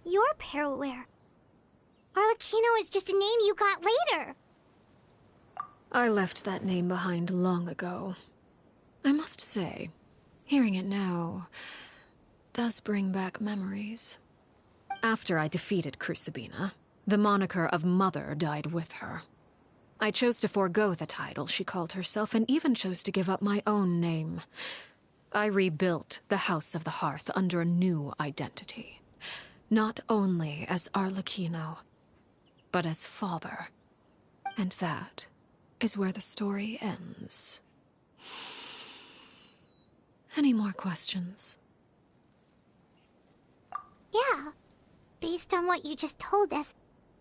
You're Perouer. Arlecchino is just a name you got later. I left that name behind long ago. I must say, hearing it now does bring back memories. After I defeated Crucibina, the moniker of Mother died with her. I chose to forego the title she called herself, and even chose to give up my own name. I rebuilt the House of the Hearth under a new identity. Not only as Arlecchino, but as father. And that is where the story ends. Any more questions? Yeah. Based on what you just told us,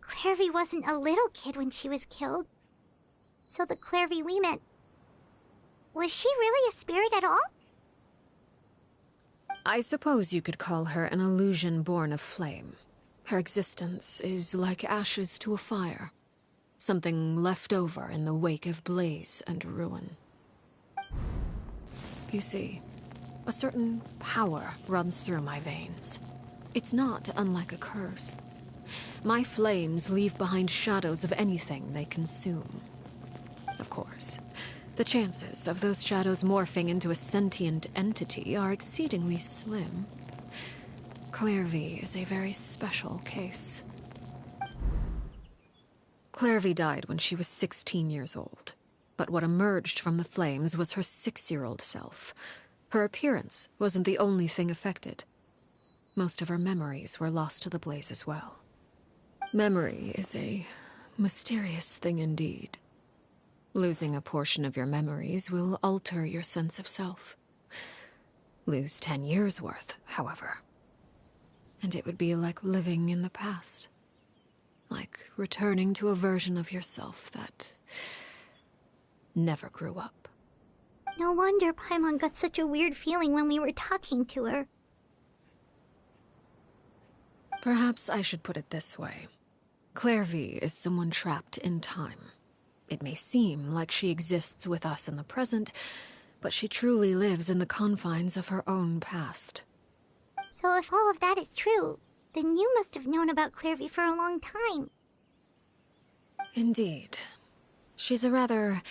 Clairvy wasn't a little kid when she was killed. So the Clairvy we met... Was she really a spirit at all? I suppose you could call her an illusion born of flame. Her existence is like ashes to a fire. Something left over in the wake of blaze and ruin. You see, a certain power runs through my veins. It's not unlike a curse. My flames leave behind shadows of anything they consume. Of course, the chances of those shadows morphing into a sentient entity are exceedingly slim. Clairvy is a very special case. Clairvy died when she was 16 years old. But what emerged from the flames was her 6-year-old self. Her appearance wasn't the only thing affected. Most of her memories were lost to the blaze as well. Memory is a mysterious thing indeed. Losing a portion of your memories will alter your sense of self. Lose 10 years' worth, however, and it would be like living in the past. Like returning to a version of yourself that never grew up. No wonder Paimon got such a weird feeling when we were talking to her. Perhaps I should put it this way. Clairvy is someone trapped in time. It may seem like she exists with us in the present, but she truly lives in the confines of her own past. So if all of that is true, then you must have known about Clairvy for a long time. Indeed. She's a rather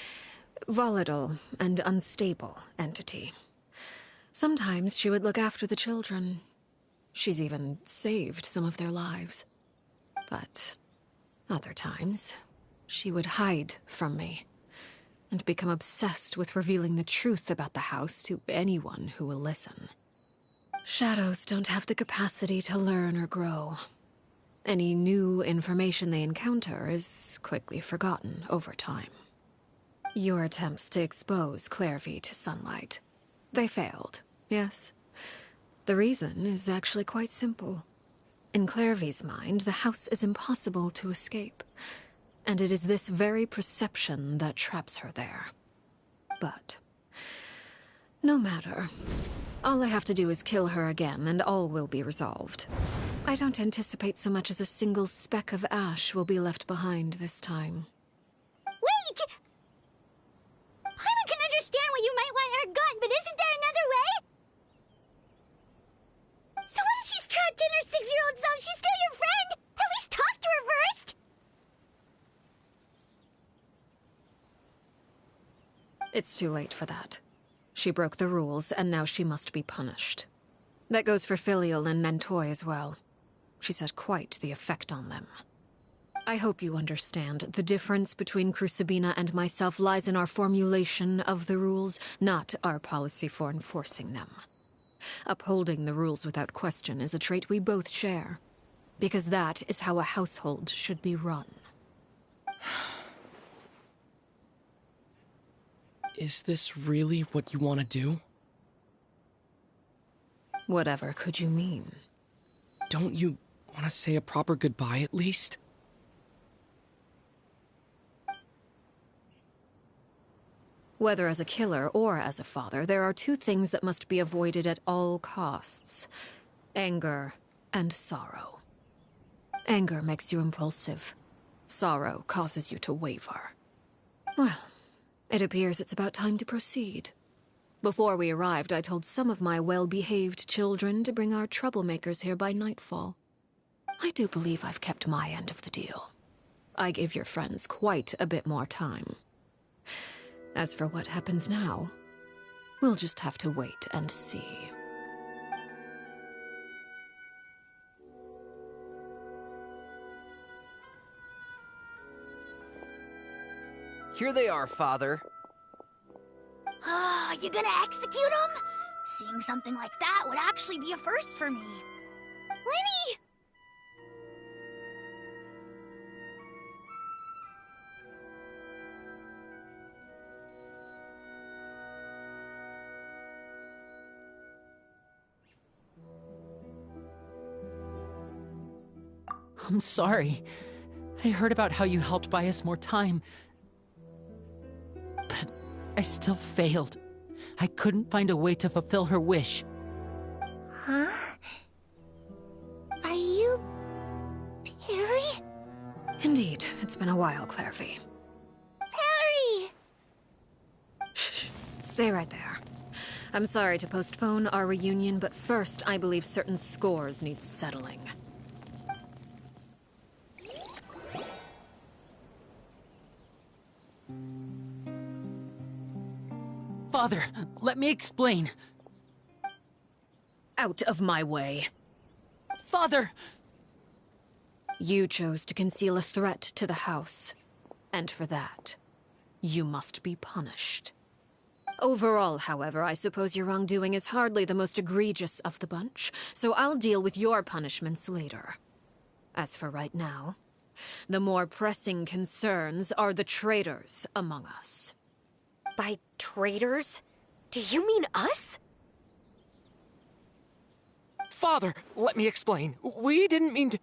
volatile and unstable entity. Sometimes she would look after the children. She's even saved some of their lives. But other times, she would hide from me and become obsessed with revealing the truth about the house to anyone who will listen. Shadows don't have the capacity to learn or grow. Any new information they encounter is quickly forgotten over time. Your attempts to expose Clairvy to sunlight. They failed, yes. The reason is actually quite simple. In Clairvy's mind, the house is impossible to escape, and it is this very perception that traps her there. But no matter. All I have to do is kill her again, and all will be resolved. I don't anticipate so much as a single speck of ash will be left behind this time. Wait! Paimon can understand why you might want her gone, but isn't there another way? So what if she's trapped in her 6-year-old self? She's still your friend! At least talk to her first! It's too late for that. She broke the rules, and now she must be punished. That goes for Filial and Nantoy as well. She's had quite the effect on them. I hope you understand. The difference between Crucibina and myself lies in our formulation of the rules, not our policy for enforcing them. Upholding the rules without question is a trait we both share, because that is how a household should be run. Is this really what you want to do? Whatever could you mean? Don't you want to say a proper goodbye at least? Whether as a killer or as a father, there are two things that must be avoided at all costs: anger and sorrow. Anger makes you impulsive. Sorrow causes you to waver. Well, it appears it's about time to proceed. Before we arrived, I told some of my well-behaved children to bring our troublemakers here by nightfall. I do believe I've kept my end of the deal. I gave your friends quite a bit more time. As for what happens now, we'll just have to wait and see. Here they are, Father. You gonna execute him? Seeing something like that would actually be a first for me. Lenny! I'm sorry. I heard about how you helped buy us more time. But I still failed. I couldn't find a way to fulfill her wish. Huh? Are you... Perry? Indeed, it's been a while, Clairvy. Perry! Shh, stay right there. I'm sorry to postpone our reunion, but first I believe certain scores need settling. Father, let me explain. Out of my way. Father! You chose to conceal a threat to the house, and for that, you must be punished. Overall, however, I suppose your wrongdoing is hardly the most egregious of the bunch, so I'll deal with your punishments later. As for right now, the more pressing concerns are the traitors among us. By traitors? Do you mean us? Father, let me explain. We didn't mean to...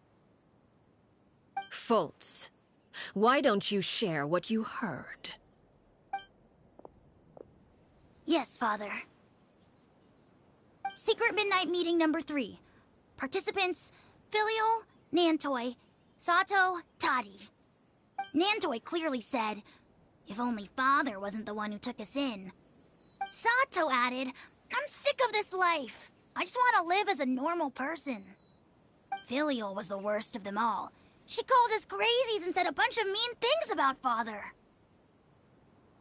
Fultz, why don't you share what you heard? Yes, Father. Secret Midnight Meeting number 3. Participants, Filial, Nantoi, Sato, Toddy. Nantoi clearly said, if only Father wasn't the one who took us in. Sato added, I'm sick of this life. I just want to live as a normal person. Filial was the worst of them all. She called us crazies and said a bunch of mean things about Father.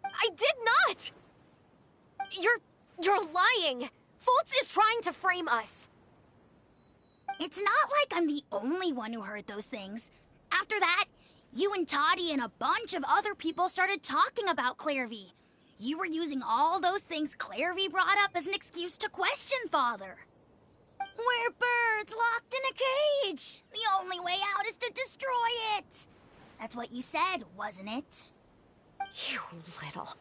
I did not! You're lying! Fultz is trying to frame us. It's not like I'm the only one who heard those things. After that, you and Toddy and a bunch of other people started talking about Clairvy. You were using all those things Clairvy brought up as an excuse to question Father. We're birds locked in a cage. The only way out is to destroy it. That's what you said, wasn't it? You little...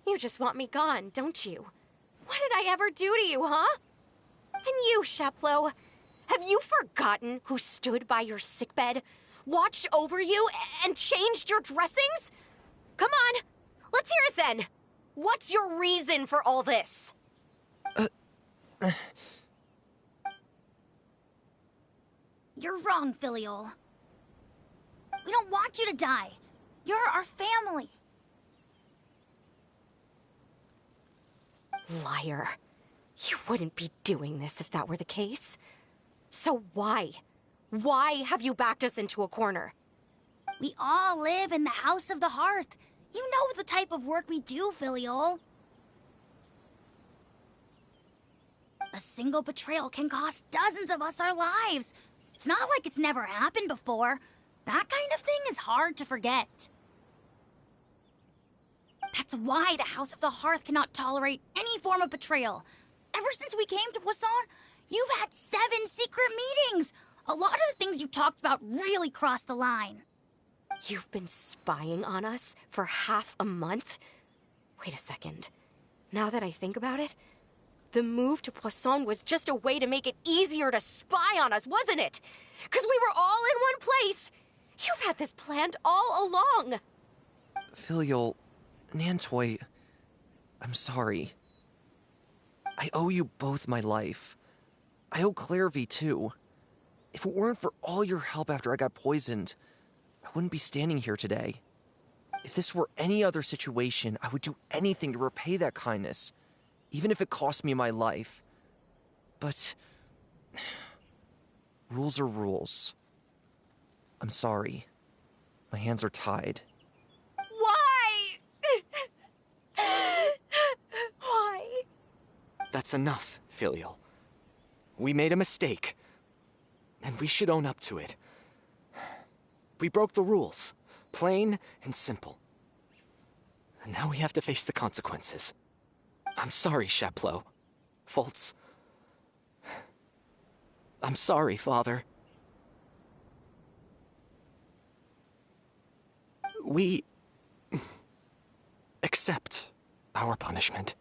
You just want me gone, don't you? What did I ever do to you, huh? And you, Sheplo, have you forgotten who stood by your sickbed, watched over you, and changed your dressings? Come on, let's hear it then. What's your reason for all this? You're wrong, Filial. We don't want you to die. You're our family. Liar. You wouldn't be doing this if that were the case. So why? Why have you backed us into a corner? We all live in the House of the Hearth. You know the type of work we do, Filial. A single betrayal can cost dozens of us our lives. It's not like it's never happened before. That kind of thing is hard to forget. That's why the House of the Hearth cannot tolerate any form of betrayal. Ever since we came to Poisson, you've had 7 secret meetings. A lot of the things you talked about really crossed the line. You've been spying on us for half a month? Wait a second. Now that I think about it, the move to Poisson was just a way to make it easier to spy on us, wasn't it? Because we were all in one place. You've had this planned all along. Filial, Nantoi, I'm sorry. I owe you both my life. I owe Clairvy too. If it weren't for all your help after I got poisoned, I wouldn't be standing here today. If this were any other situation, I would do anything to repay that kindness, even if it cost me my life. But rules are rules. I'm sorry. My hands are tied. Why? Why? That's enough, Filial. We made a mistake, and we should own up to it. We broke the rules, plain and simple. And now we have to face the consequences. I'm sorry, Sheplo. Fultz. I'm sorry, Father. We accept our punishment.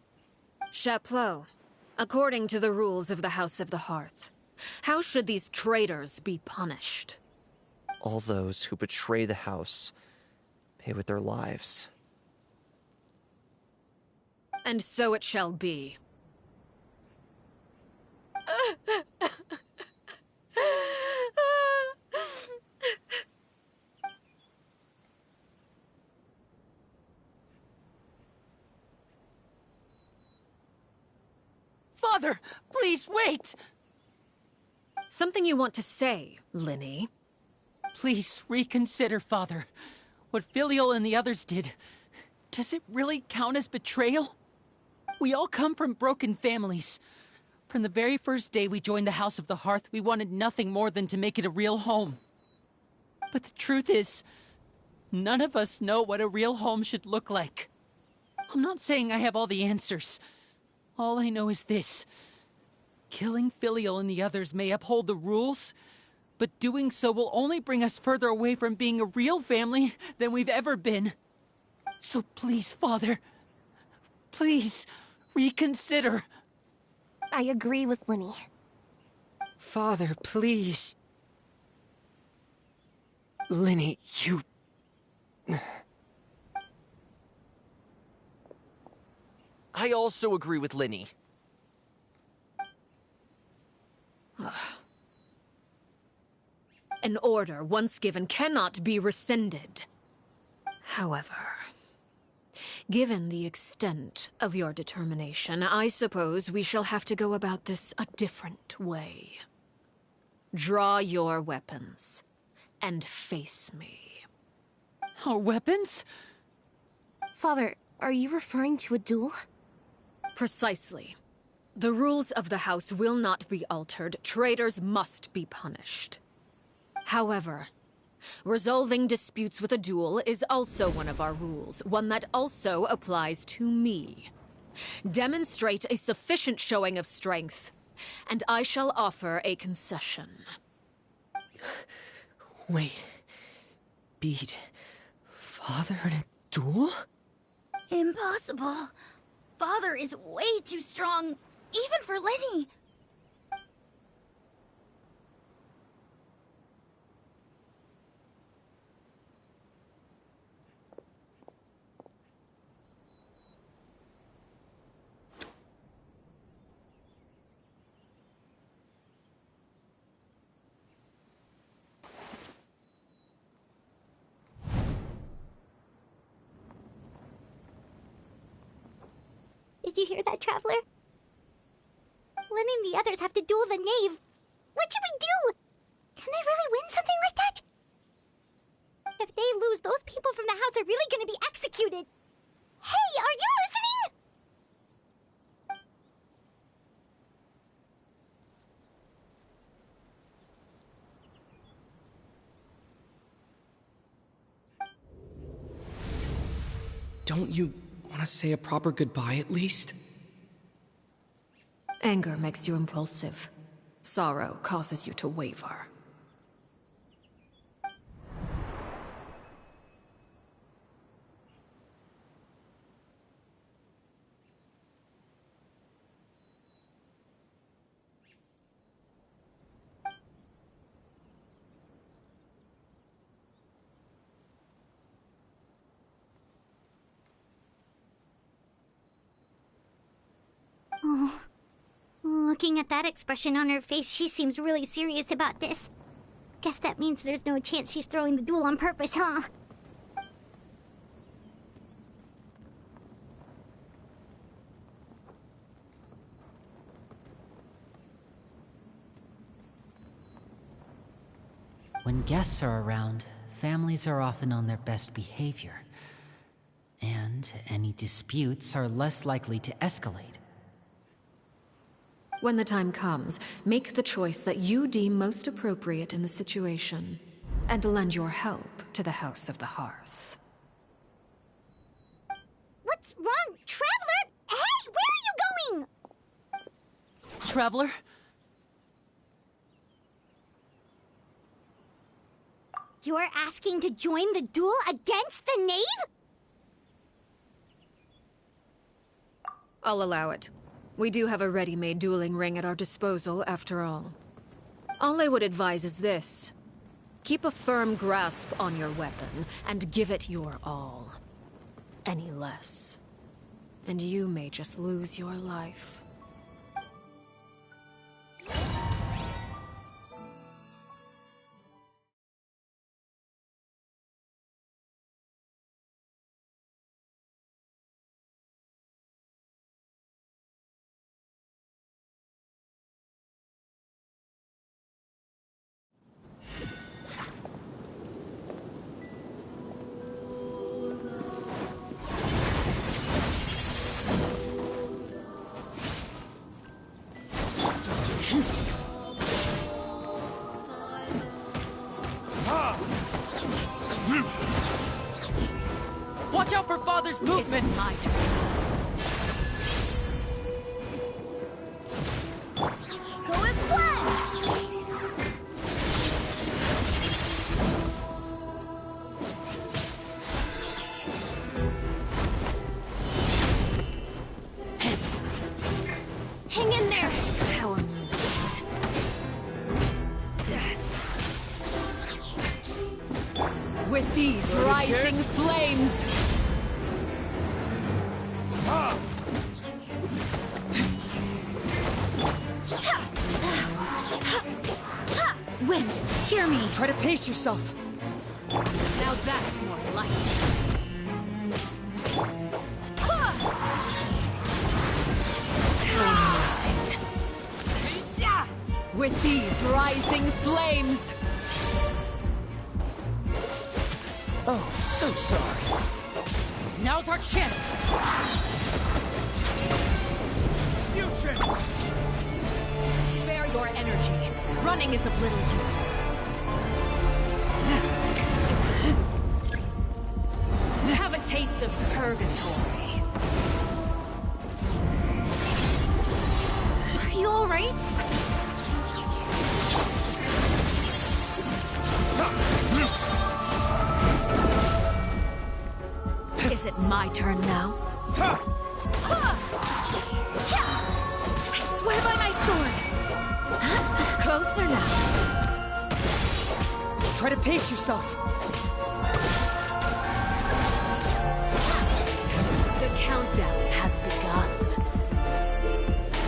Chapleau, according to the rules of the House of the Hearth, how should these traitors be punished? All those who betray the house pay with their lives. And so it shall be. Father, please wait! Something you want to say, Linny? Please reconsider, Father. What Filial and the others did, does it really count as betrayal? We all come from broken families. From the very first day we joined the House of the Hearth, we wanted nothing more than to make it a real home. But the truth is, none of us know what a real home should look like. I'm not saying I have all the answers. All I know is this. Killing Filial and the others may uphold the rules, but doing so will only bring us further away from being a real family than we've ever been. So please, Father, please reconsider. I agree with Linny. Father, please. Linny, you... I also agree with Linny. An order once given cannot be rescinded. However, given the extent of your determination, I suppose we shall have to go about this a different way. Draw your weapons and face me. Our weapons? Father, are you referring to a duel? Precisely. The rules of the house will not be altered. Traitors must be punished. However, resolving disputes with a duel is also one of our rules, one that also applies to me. Demonstrate a sufficient showing of strength, and I shall offer a concession. Wait. Beat Father in a duel? Impossible. Father is way too strong, even for Linny. Did you hear that, Traveler? Linny and the others have to duel the knave. What should we do? Can they really win something like that? If they lose, those people from the house are really gonna be executed. Hey, are you listening? Don't you want to say a proper goodbye at least? Anger makes you impulsive. Sorrow causes you to waver. Oh. Looking at that expression on her face, she seems really serious about this. Guess that means there's no chance she's throwing the duel on purpose, huh? When guests are around, families are often on their best behavior. And any disputes are less likely to escalate. When the time comes, make the choice that you deem most appropriate in the situation, and lend your help to the House of the Hearth. What's wrong, Traveler? Hey, where are you going? Traveler? You're asking to join the duel against the knave? I'll allow it. We do have a ready-made dueling ring at our disposal, after all. All I would advise is this. Keep a firm grasp on your weapon, and give it your all. Any less, and you may just lose your life. Watch out for Father's movements! It's my turn. Go as one! Hang in there! How amusing. With these rising flames! Wind, hear me! Try to pace yourself! Now that's more like it. With these rising flames! Oh, so sorry. Now's our chance! Spare your energy. Running is of little use. Have a taste of purgatory. Are you alright? Is it my turn now? I swear by my sword! Closer now. Try to pace yourself! The countdown has begun.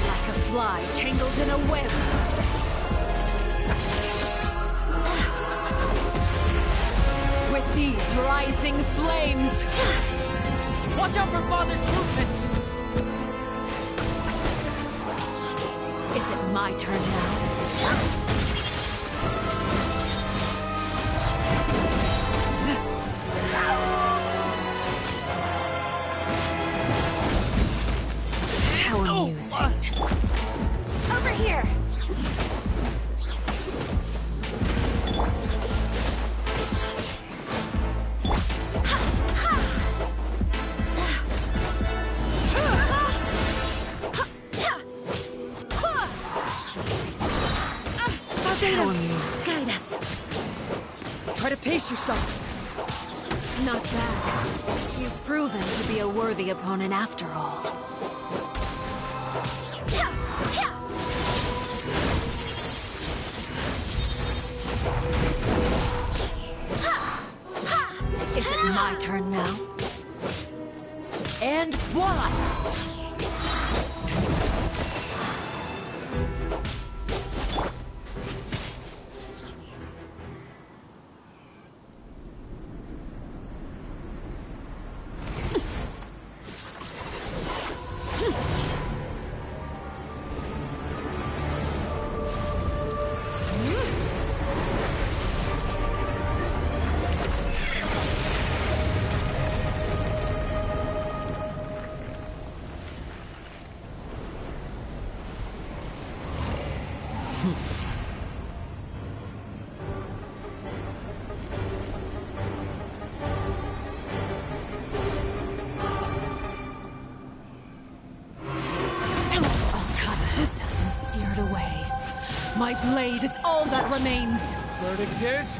Like a fly tangled in a web. With these rising flames! Watch out for Father's movements! Is it my turn now? How amusing. Over here! Guide us. Try to pace yourself! Not bad. You've proven to be a worthy opponent after all. Is it my turn now? And voila! Has been seared away. My blade is all that remains. Verdict is...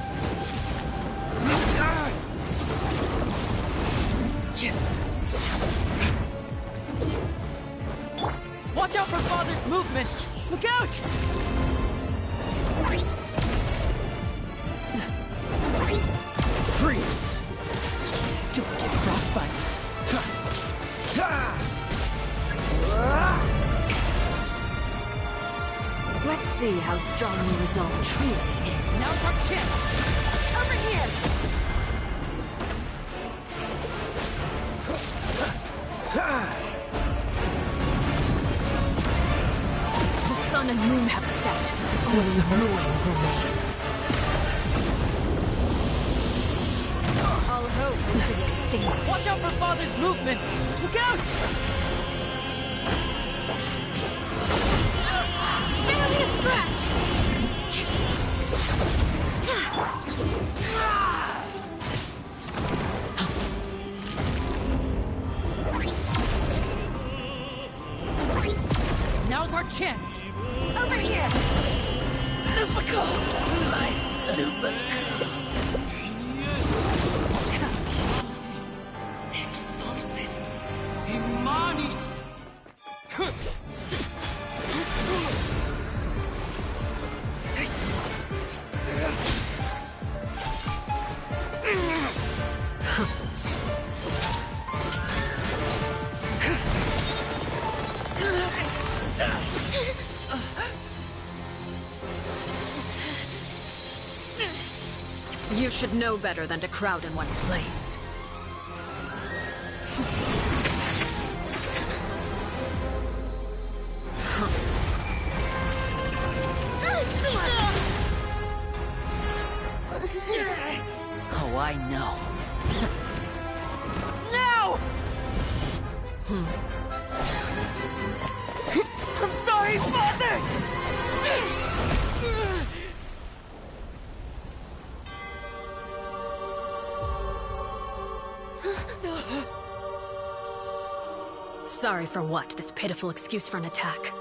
Watch out for Father's movements! Look out! frostbite. Let's see how strong your resolve truly is. Now's our chance! Over here! The sun and moon have set. Only ruin remains. All hope has been extinguished. Watch out for Father's movements! Look out! Barely a scratch! Now's our chance! Over here! Lupico! Lights, Lupico! Exorcist! Immanis! You should know better than to crowd in one place. Oh, I know. No! I'm sorry, Father! Sorry for what? This pitiful excuse for an attack.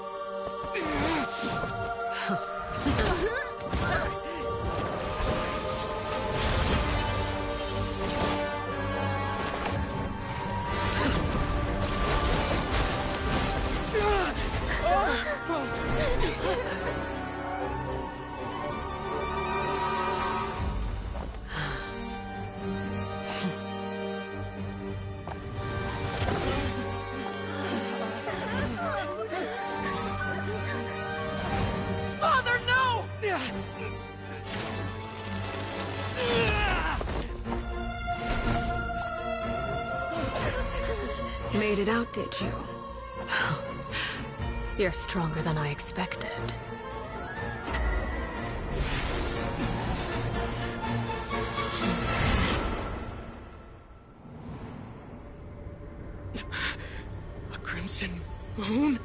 Father, no! Made it out, did you? You're stronger than I expected. A crimson moon?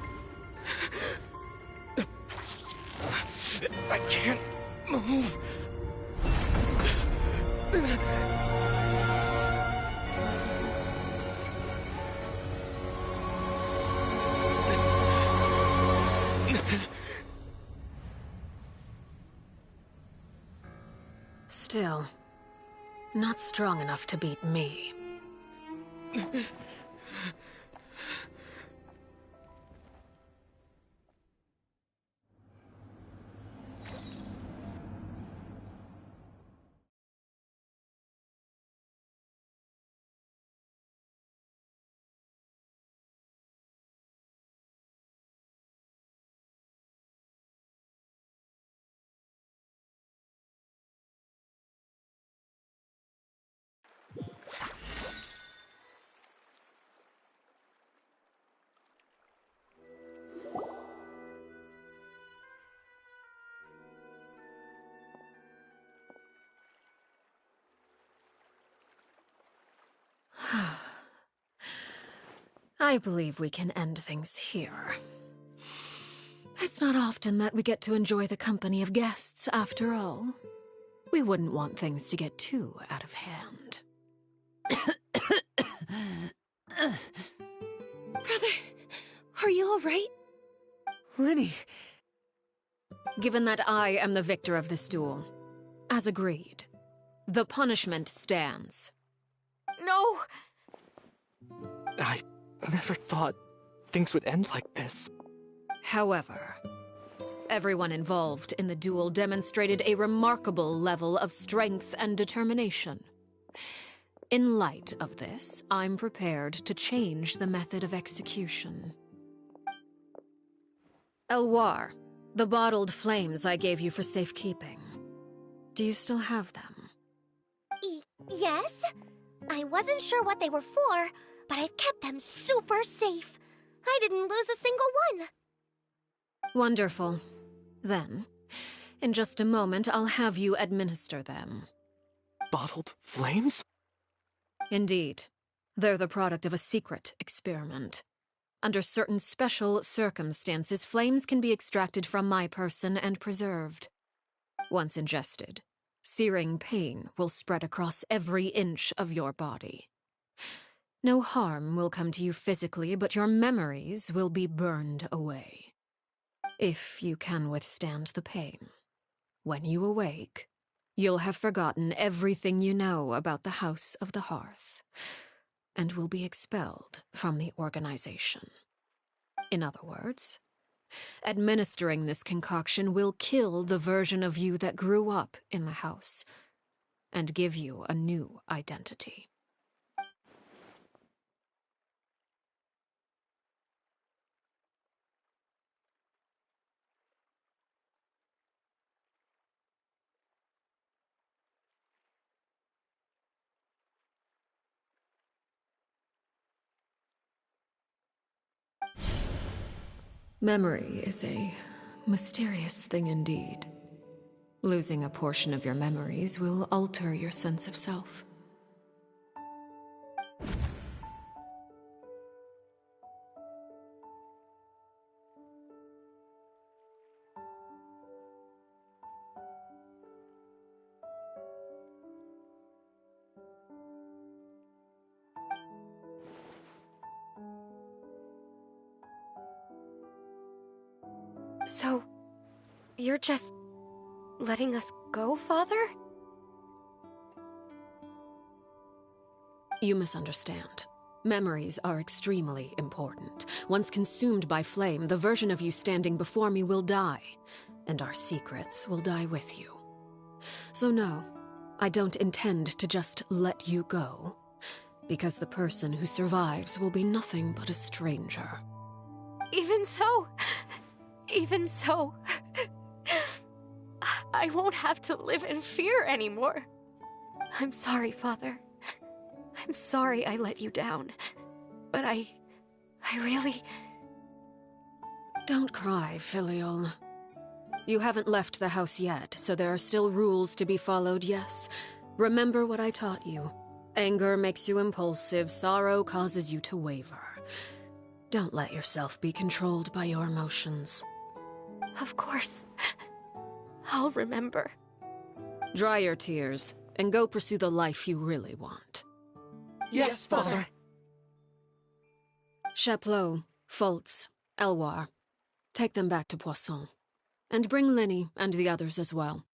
I can't move. Still, not strong enough to beat me. I believe we can end things here. It's not often that we get to enjoy the company of guests, after all. We wouldn't want things to get too out of hand. Brother, are you all right? Lenny. Given that I am the victor of this duel, as agreed, the punishment stands. No! I never thought things would end like this. However, everyone involved in the duel demonstrated a remarkable level of strength and determination. In light of this, I'm prepared to change the method of execution. Elwar, the bottled flames I gave you for safekeeping. Do you still have them? Yes? I wasn't sure what they were for, but I've kept them super safe. I didn't lose a single one. Wonderful. Then, in just a moment, I'll have you administer them. Bottled flames? Indeed. They're the product of a secret experiment. Under certain special circumstances, flames can be extracted from my person and preserved. Once ingested, searing pain will spread across every inch of your body. No harm will come to you physically, but your memories will be burned away. If you can withstand the pain, when you awake, you'll have forgotten everything you know about the House of the Hearth, and will be expelled from the organization. In other words, administering this concoction will kill the version of you that grew up in the house, and give you a new identity. Memory is a mysterious thing indeed. Losing a portion of your memories will alter your sense of self. So, you're just letting us go, Father? You misunderstand. Memories are extremely important. Once consumed by flame, the version of you standing before me will die, and our secrets will die with you. So no, I don't intend to just let you go, because the person who survives will be nothing but a stranger. Even so, I won't have to live in fear anymore. I'm sorry, Father. I'm sorry I let you down. But I really... Don't cry, Filial. You haven't left the house yet, so there are still rules to be followed, yes? Remember what I taught you. Anger makes you impulsive, sorrow causes you to waver. Don't let yourself be controlled by your emotions. Of course. I'll remember. Dry your tears, and go pursue the life you really want. Yes, Father. Chaplot, Foltz, Elwar, take them back to Poisson. And bring Linny and the others as well.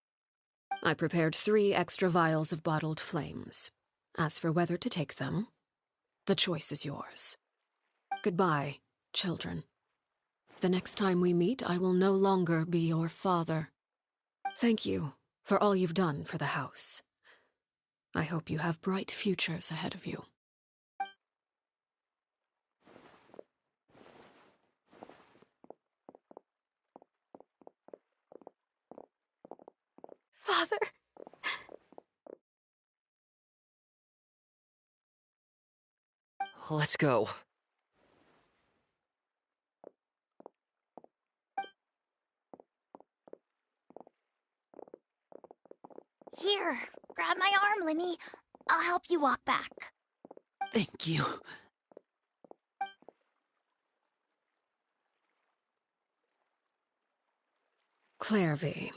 I prepared 3 extra vials of bottled flames. As for whether to take them, the choice is yours. Goodbye, children. The next time we meet, I will no longer be your father. Thank you for all you've done for the house. I hope you have bright futures ahead of you. Father! Let's go. Here, grab my arm, Linny. I'll help you walk back. Thank you. Clairvy.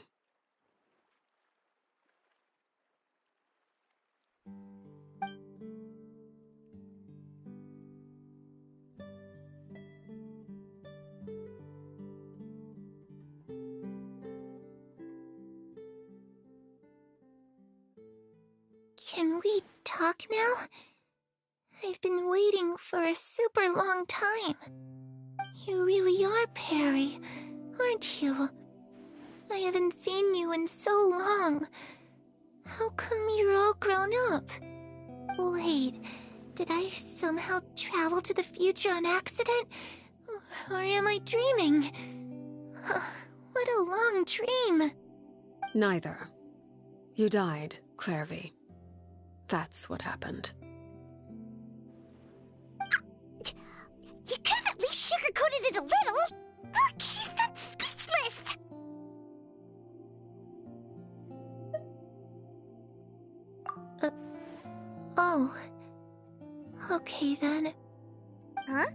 Can we talk now? I've been waiting for a super long time. You really are Perry, aren't you? I haven't seen you in so long. How come you're all grown up? Wait, did I somehow travel to the future on accident? Or am I dreaming? What a long dream. Neither. You died, Clairvy. That's what happened. You could have at least sugarcoated it a little. Look, she's done speechless. Oh. Okay then. Huh?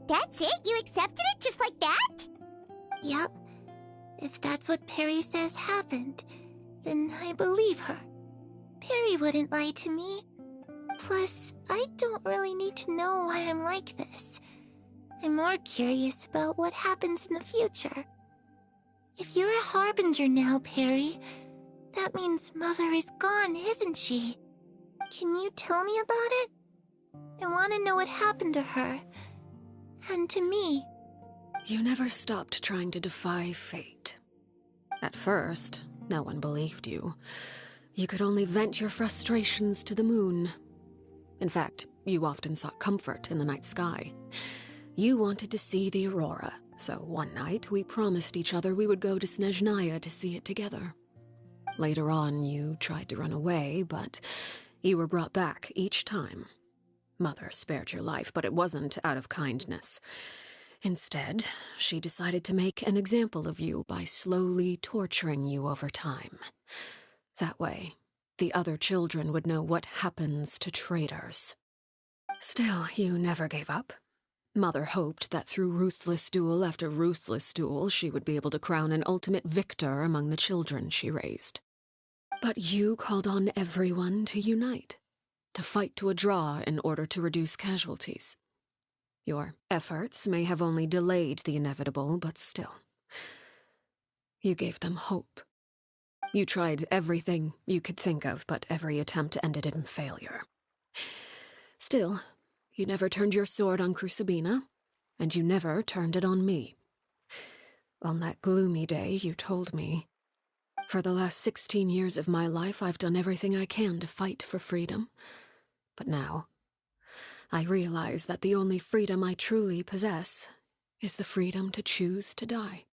That's it? You accepted it just like that? Yep. If that's what Perry says happened, then I believe her. Perry wouldn't lie to me. Plus, I don't really need to know why I'm like this. I'm more curious about what happens in the future. If you're a harbinger now, Perry, that means Mother is gone, isn't she? Can you tell me about it? I want to know what happened to her. And to me. You never stopped trying to defy fate. At first, no one believed you. You could only vent your frustrations to the moon. In fact, you often sought comfort in the night sky. You wanted to see the aurora, so one night we promised each other we would go to Snezhnaya to see it together. Later on, you tried to run away, but you were brought back each time. Mother spared your life, but it wasn't out of kindness. Instead, she decided to make an example of you by slowly torturing you over time. That way, the other children would know what happens to traitors. Still, you never gave up. Mother hoped that through ruthless duel after ruthless duel, she would be able to crown an ultimate victor among the children she raised. But you called on everyone to unite, to fight to a draw in order to reduce casualties. Your efforts may have only delayed the inevitable, but still. You gave them hope. You tried everything you could think of, but every attempt ended in failure. Still, you never turned your sword on Crucibina, and you never turned it on me. On that gloomy day, you told me, "For the last 16 years of my life, I've done everything I can to fight for freedom. But now, I realize that the only freedom I truly possess is the freedom to choose to die."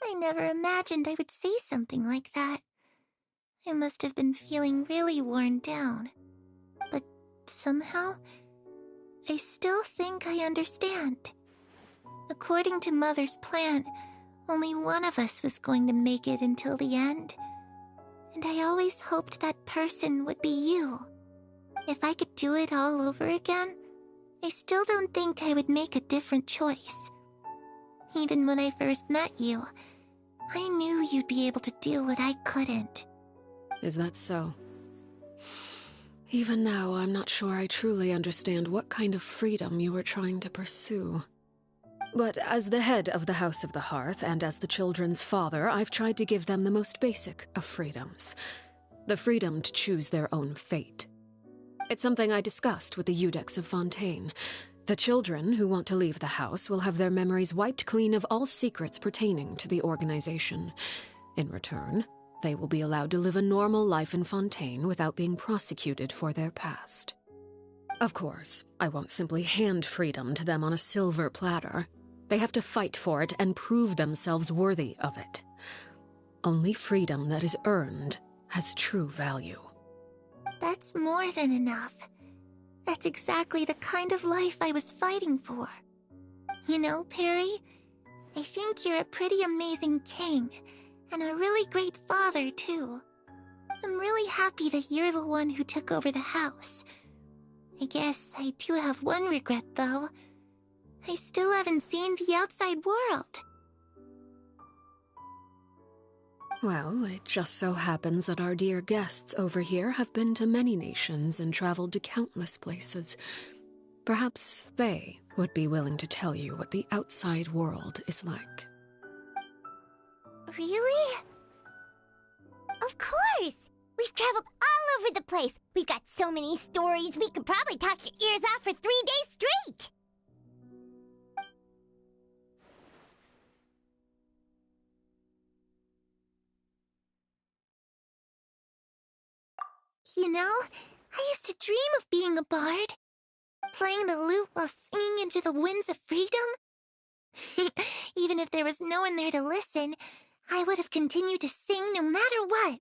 I never imagined I would say something like that. I must have been feeling really worn down. But somehow, I still think I understand. According to Mother's plan, only one of us was going to make it until the end. And I always hoped that person would be you. If I could do it all over again, I still don't think I would make a different choice. Even when I first met you, I knew you'd be able to do what I couldn't. Is that so? Even now, I'm not sure I truly understand what kind of freedom you were trying to pursue. But as the head of the House of the Hearth, and as the children's father, I've tried to give them the most basic of freedoms. The freedom to choose their own fate. It's something I discussed with the Iudex of Fontaine. The children who want to leave the house will have their memories wiped clean of all secrets pertaining to the organization. In return, they will be allowed to live a normal life in Fontaine without being prosecuted for their past. Of course, I won't simply hand freedom to them on a silver platter. They have to fight for it and prove themselves worthy of it. Only freedom that is earned has true value. That's more than enough. That's exactly the kind of life I was fighting for. You know, Perry, I think you're a pretty amazing king, and a really great father, too. I'm really happy that you're the one who took over the house. I guess I do have one regret, though. I still haven't seen the outside world. Well, it just so happens that our dear guests over here have been to many nations and traveled to countless places. Perhaps they would be willing to tell you what the outside world is like. Really? Of course! We've traveled all over the place. We've got so many stories, we could probably talk your ears off for 3 days straight! You know, I used to dream of being a bard. Playing the lute while singing into the winds of freedom. Even if there was no one there to listen, I would have continued to sing no matter what.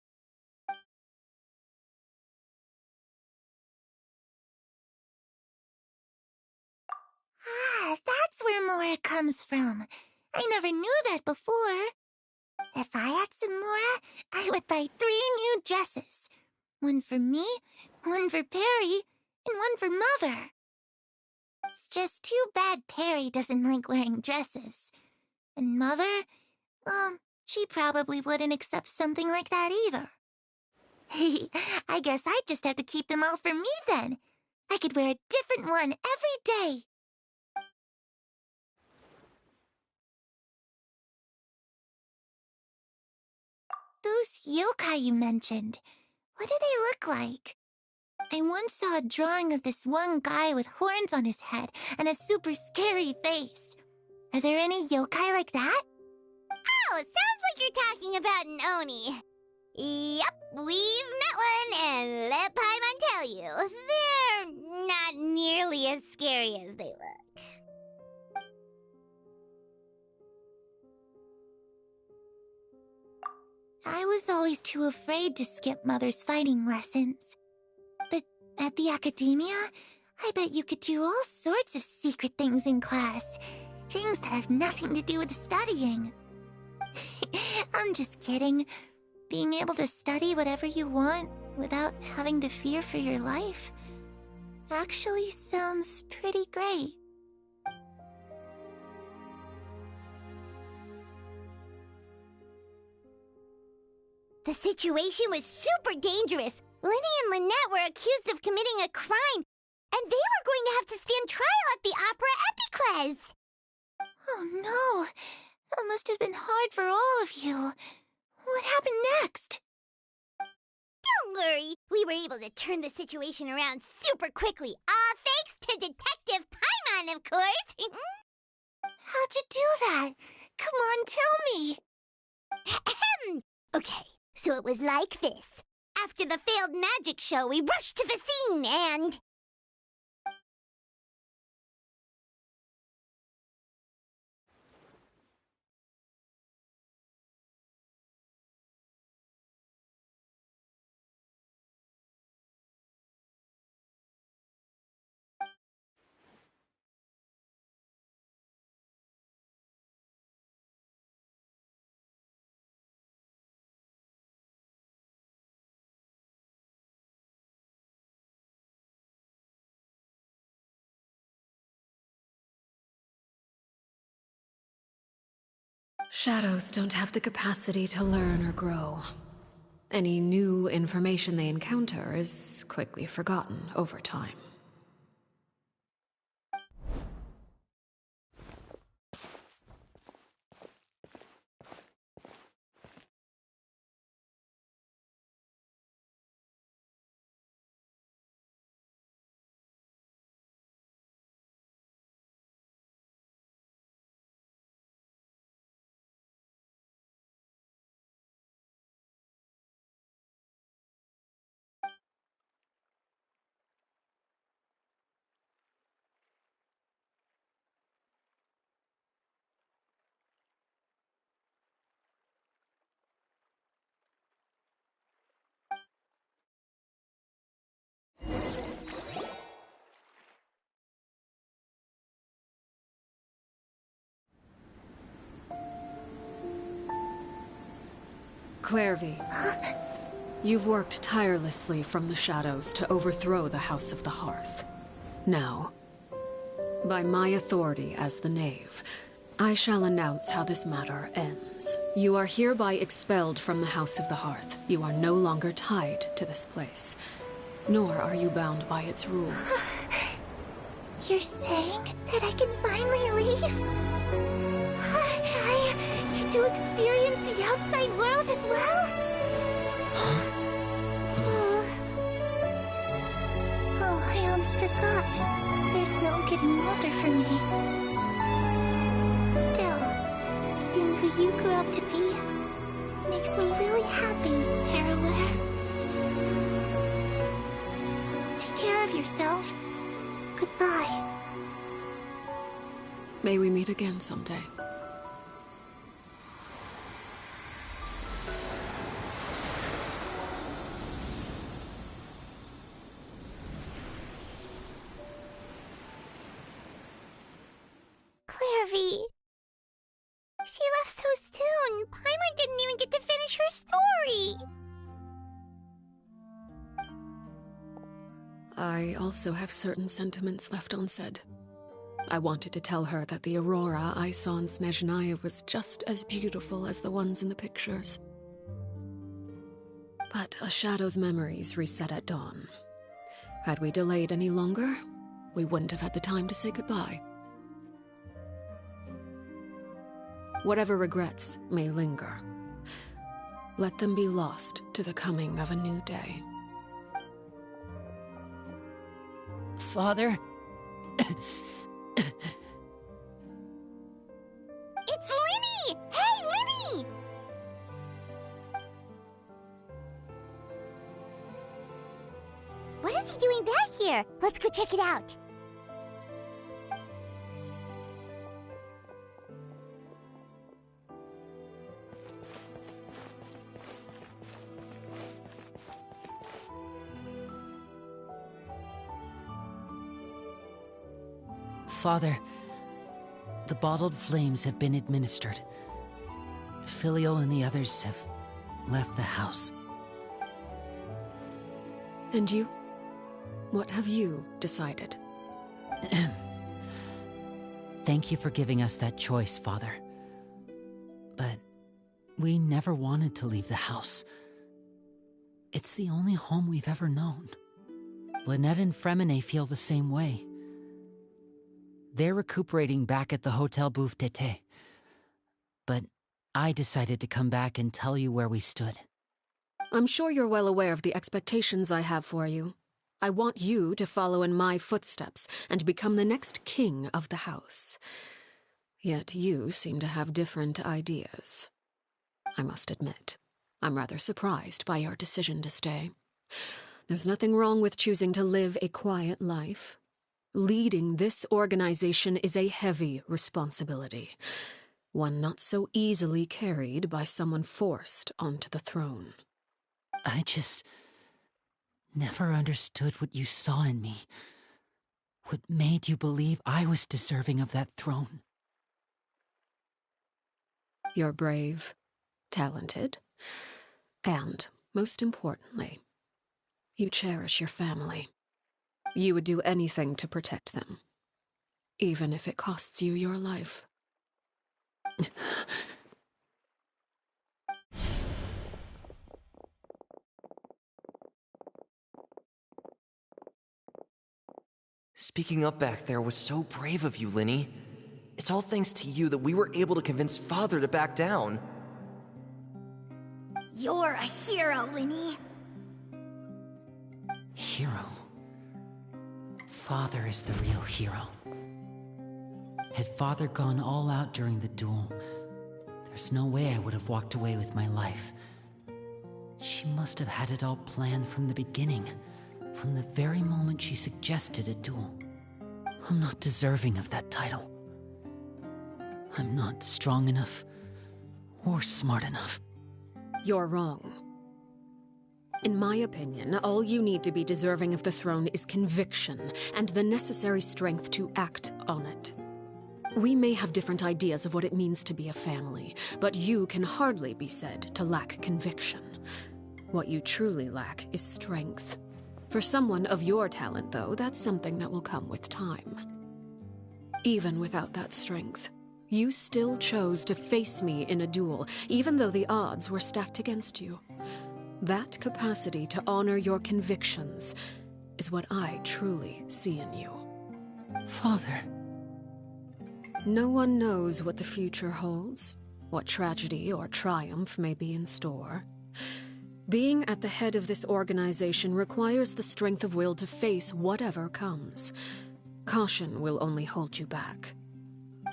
Ah, that's where Mora comes from. I never knew that before. If I had some Mora, I would buy 3 new dresses. One for me, one for Perry, and one for Mother. It's just too bad Perry doesn't like wearing dresses. And Mother, well, she probably wouldn't accept something like that either. I guess I'd just have to keep them all for me then. I could wear a different one every day. Those yokai you mentioned, what do they look like? I once saw a drawing of this one guy with horns on his head and a super scary face. Are there any yokai like that? Oh, sounds like you're talking about an Oni. Yep, we've met one, and let Paimon tell you, they're not nearly as scary as they look. I was always too afraid to skip Mother's fighting lessons. But at the academia, I bet you could do all sorts of secret things in class. Things that have nothing to do with studying. I'm just kidding. Being able to study whatever you want without having to fear for your life actually sounds pretty great. The situation was super dangerous. Lenny and Lynette were accused of committing a crime, and they were going to have to stand trial at the Opera Epicles. Oh no, that must have been hard for all of you. What happened next? Don't worry, we were able to turn the situation around super quickly, all thanks to Detective Paimon, of course. How'd you do that? Come on, tell me. Okay, so it was like this. After the failed magic show, we rushed to the scene and... Shadows don't have the capacity to learn or grow. Any new information they encounter is quickly forgotten over time. Clairvy, you've worked tirelessly from the shadows to overthrow the House of the Hearth. Now, by my authority as the Knave, I shall announce how this matter ends. You are hereby expelled from the House of the Hearth. You are no longer tied to this place, nor are you bound by its rules. You're saying that I can finally leave? I get to experience the outside world as well? Oh, I almost forgot. There's no getting older for me. Still, seeing who you grew up to be makes me really happy, Parallel. of yourself. Goodbye. May we meet again someday. Clairvy. She left so soon. Paimon didn't even get to finish her story. I also have certain sentiments left unsaid. I wanted to tell her that the aurora I saw in Snezhnaya was just as beautiful as the ones in the pictures. But a shadow's memories reset at dawn. Had we delayed any longer, we wouldn't have had the time to say goodbye. Whatever regrets may linger, let them be lost to the coming of a new day. Father? It's Lyney! Hey, Lyney! What is he doing back here? Let's go check it out. Father, the bottled flames have been administered. Filial and the others have left the house. And you? What have you decided? Thank you for giving us that choice, Father. But we never wanted to leave the house. It's the only home we've ever known. Lynette and Fremine feel the same way. They're recuperating back at the Hotel Bouffe d'été. But I decided to come back and tell you where we stood. I'm sure you're well aware of the expectations I have for you. I want you to follow in my footsteps and become the next king of the house. Yet you seem to have different ideas. I must admit, I'm rather surprised by your decision to stay. There's nothing wrong with choosing to live a quiet life. Leading this organization is a heavy responsibility, one not so easily carried by someone forced onto the throne. I just never understood what you saw in me. What made you believe I was deserving of that throne? You're brave, talented, and, most importantly, you cherish your family. You would do anything to protect them, even if it costs you your life. Speaking up back there was so brave of you, Lyney. It's all thanks to you that we were able to convince Father to back down. You're a hero, Lyney. Hero? Father is the real hero. Had Father gone all out during the duel, there's no way I would have walked away with my life. She must have had it all planned from the beginning, from the very moment she suggested a duel. I'm not deserving of that title. I'm not strong enough or smart enough. You're wrong. In my opinion, all you need to be deserving of the throne is conviction and the necessary strength to act on it. We may have different ideas of what it means to be a family, but you can hardly be said to lack conviction. What you truly lack is strength. For someone of your talent, though, that's something that will come with time. Even without that strength, you still chose to face me in a duel, even though the odds were stacked against you. That capacity to honor your convictions is what I truly see in you. Father. No one knows what the future holds, what tragedy or triumph may be in store. Being at the head of this organization requires the strength of will to face whatever comes. Caution will only hold you back.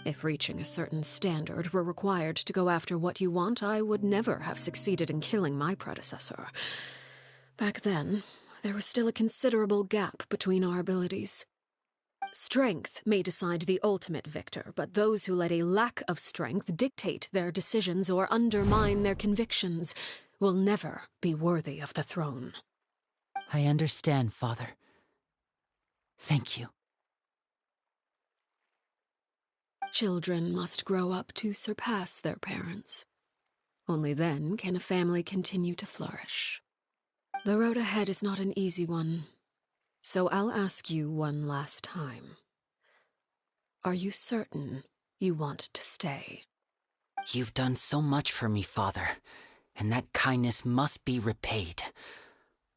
If reaching a certain standard were required to go after what you want, I would never have succeeded in killing my predecessor. Back then, there was still a considerable gap between our abilities. Strength may decide the ultimate victor, but those who let a lack of strength dictate their decisions or undermine their convictions will never be worthy of the throne. I understand, Father. Thank you. Children must grow up to surpass their parents. Only then can a family continue to flourish. The road ahead is not an easy one, so I'll ask you one last time. Are you certain you want to stay? You've done so much for me, Father, and that kindness must be repaid.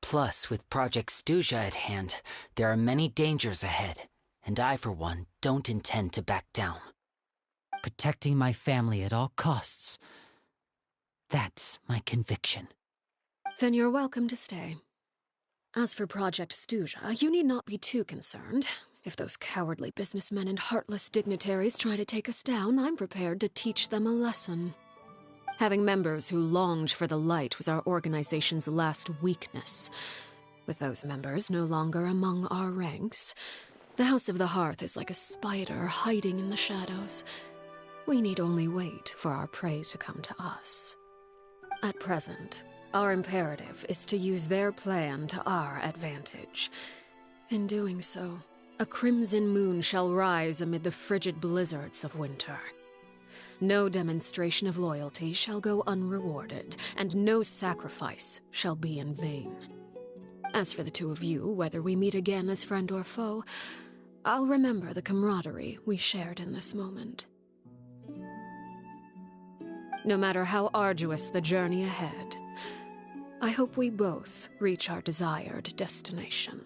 Plus, with Project Stuja at hand, there are many dangers ahead, and I, for one, don't intend to back down. Protecting my family at all costs. That's my conviction. Then you're welcome to stay. As for Project Stuja, you need not be too concerned. If those cowardly businessmen and heartless dignitaries try to take us down, I'm prepared to teach them a lesson. Having members who longed for the light was our organization's last weakness. With those members no longer among our ranks, the House of the Hearth is like a spider hiding in the shadows. We need only wait for our prey to come to us. At present, our imperative is to use their plan to our advantage. In doing so, a crimson moon shall rise amid the frigid blizzards of winter. No demonstration of loyalty shall go unrewarded, and no sacrifice shall be in vain. As for the two of you, whether we meet again as friend or foe, I'll remember the camaraderie we shared in this moment. No matter how arduous the journey ahead, I hope we both reach our desired destination.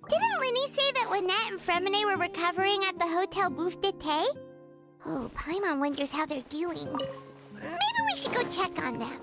Didn't Linny say that Lynette and Fremine were recovering at the Hotel Bouffe d'été? Oh, Paimon wonders how they're doing. Maybe we should go check on them.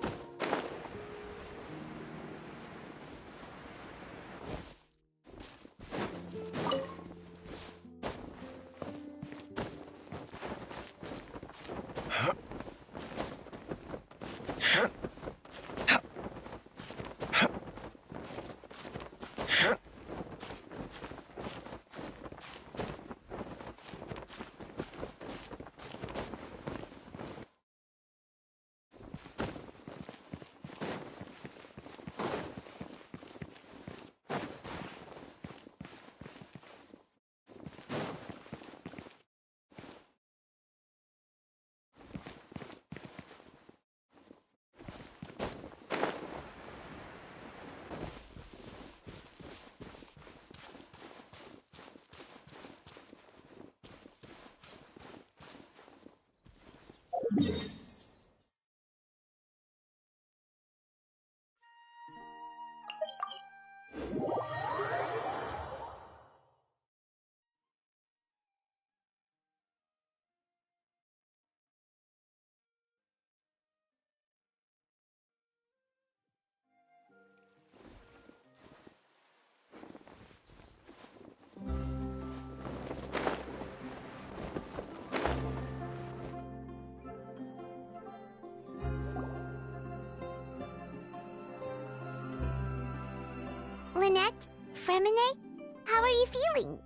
Lynette? Fremine? How are you feeling?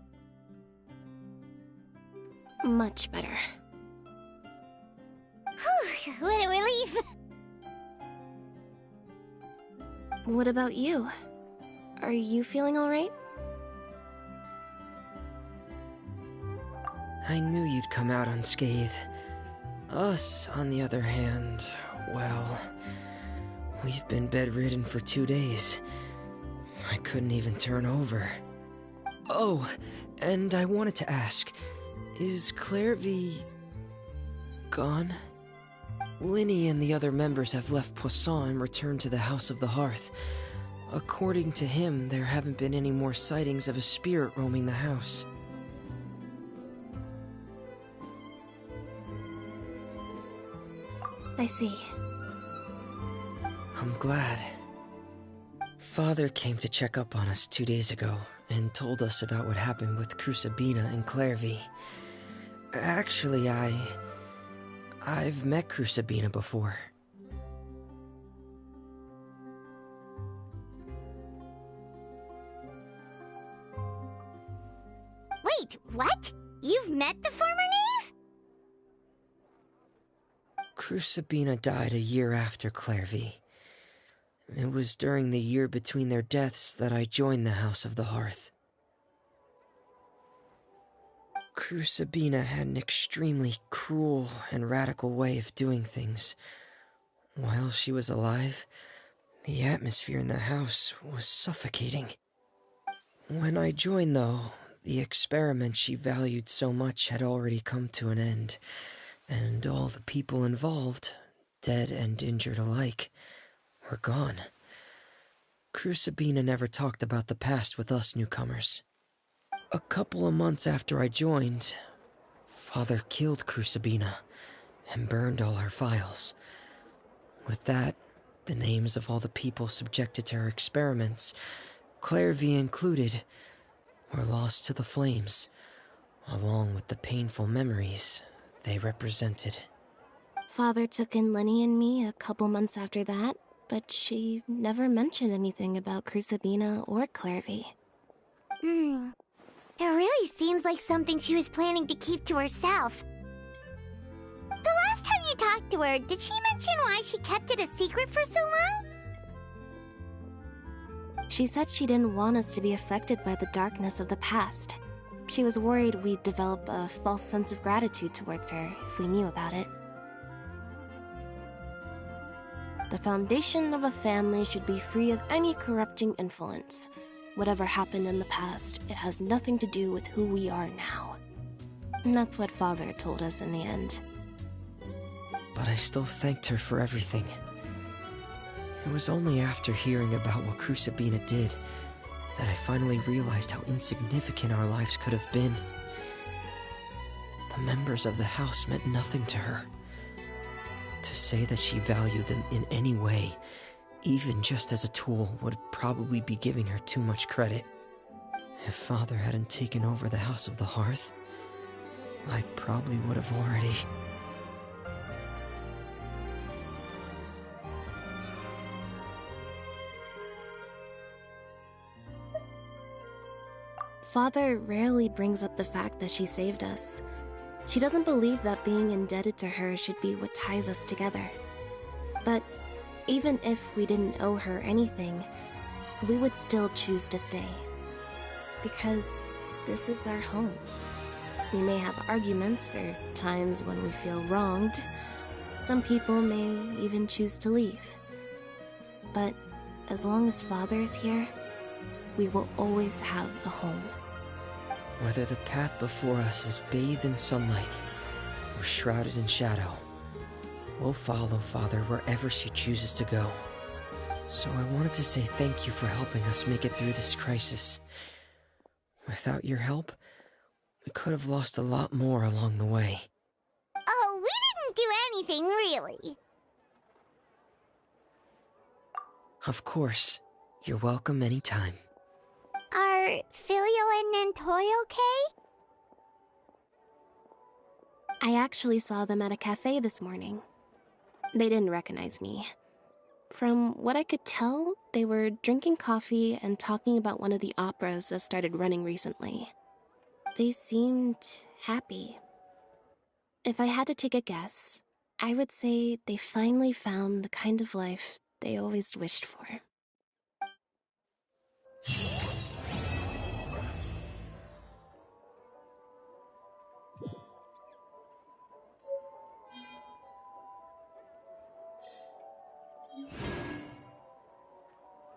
Much better. Whew, what a relief! What about you? Are you feeling alright? I knew you'd come out unscathed. Us, on the other hand, well, we've been bedridden for 2 days. I couldn't even turn over. Oh, and I wanted to ask, is Clairvy gone? Linny and the other members have left Poisson and returned to the House of the Hearth. According to him, there haven't been any more sightings of a spirit roaming the house. I see. I'm glad. Father came to check up on us 2 days ago and told us about what happened with Crusabina and Clairvy. Actually, I've met Crusabina before. Wait, what? You've met the former knave? Crusabina died a year after Clairvy. It was during the year between their deaths that I joined the House of the Hearth. Crusabina had an extremely cruel and radical way of doing things. While she was alive, the atmosphere in the house was suffocating. When I joined, though, the experiment she valued so much had already come to an end, and all the people involved, dead and injured alike, were gone. Crusabina never talked about the past with us newcomers. A couple of months after I joined, Father killed Crusabina and burned all her files. With that, the names of all the people subjected to her experiments, Clairvy included, were lost to the flames, along with the painful memories they represented. Father took in Lenny and me a couple months after that, but she never mentioned anything about Crusabina or Clairvy. It really seems like something she was planning to keep to herself. The last time you talked to her, did she mention why she kept it a secret for so long? She said she didn't want us to be affected by the darkness of the past. She was worried we'd develop a false sense of gratitude towards her if we knew about it. The foundation of a family should be free of any corrupting influence. Whatever happened in the past, it has nothing to do with who we are now. And that's what Father told us in the end. But I still thanked her for everything. It was only after hearing about what Crusabina did that I finally realized how insignificant our lives could have been. The members of the house meant nothing to her. To say that she valued them in any way, even just as a tool, would probably be giving her too much credit. If Father hadn't taken over the House of the Hearth, I probably would have already... Father rarely brings up the fact that she saved us. She doesn't believe that being indebted to her should be what ties us together. But even if we didn't owe her anything, we would still choose to stay. Because this is our home. We may have arguments or times when we feel wronged. Some people may even choose to leave. But as long as Father is here, we will always have a home. Whether the path before us is bathed in sunlight or shrouded in shadow, we'll follow Father wherever she chooses to go. So I wanted to say thank you for helping us make it through this crisis. Without your help, we could have lost a lot more along the way. Oh, we didn't do anything, really. Of course. You're welcome anytime. Are Filial and Nantoy okay? I actually saw them at a cafe this morning. They didn't recognize me. From what I could tell, they were drinking coffee and talking about one of the operas that started running recently. They seemed happy. If I had to take a guess, I would say they finally found the kind of life they always wished for.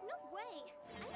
No way! I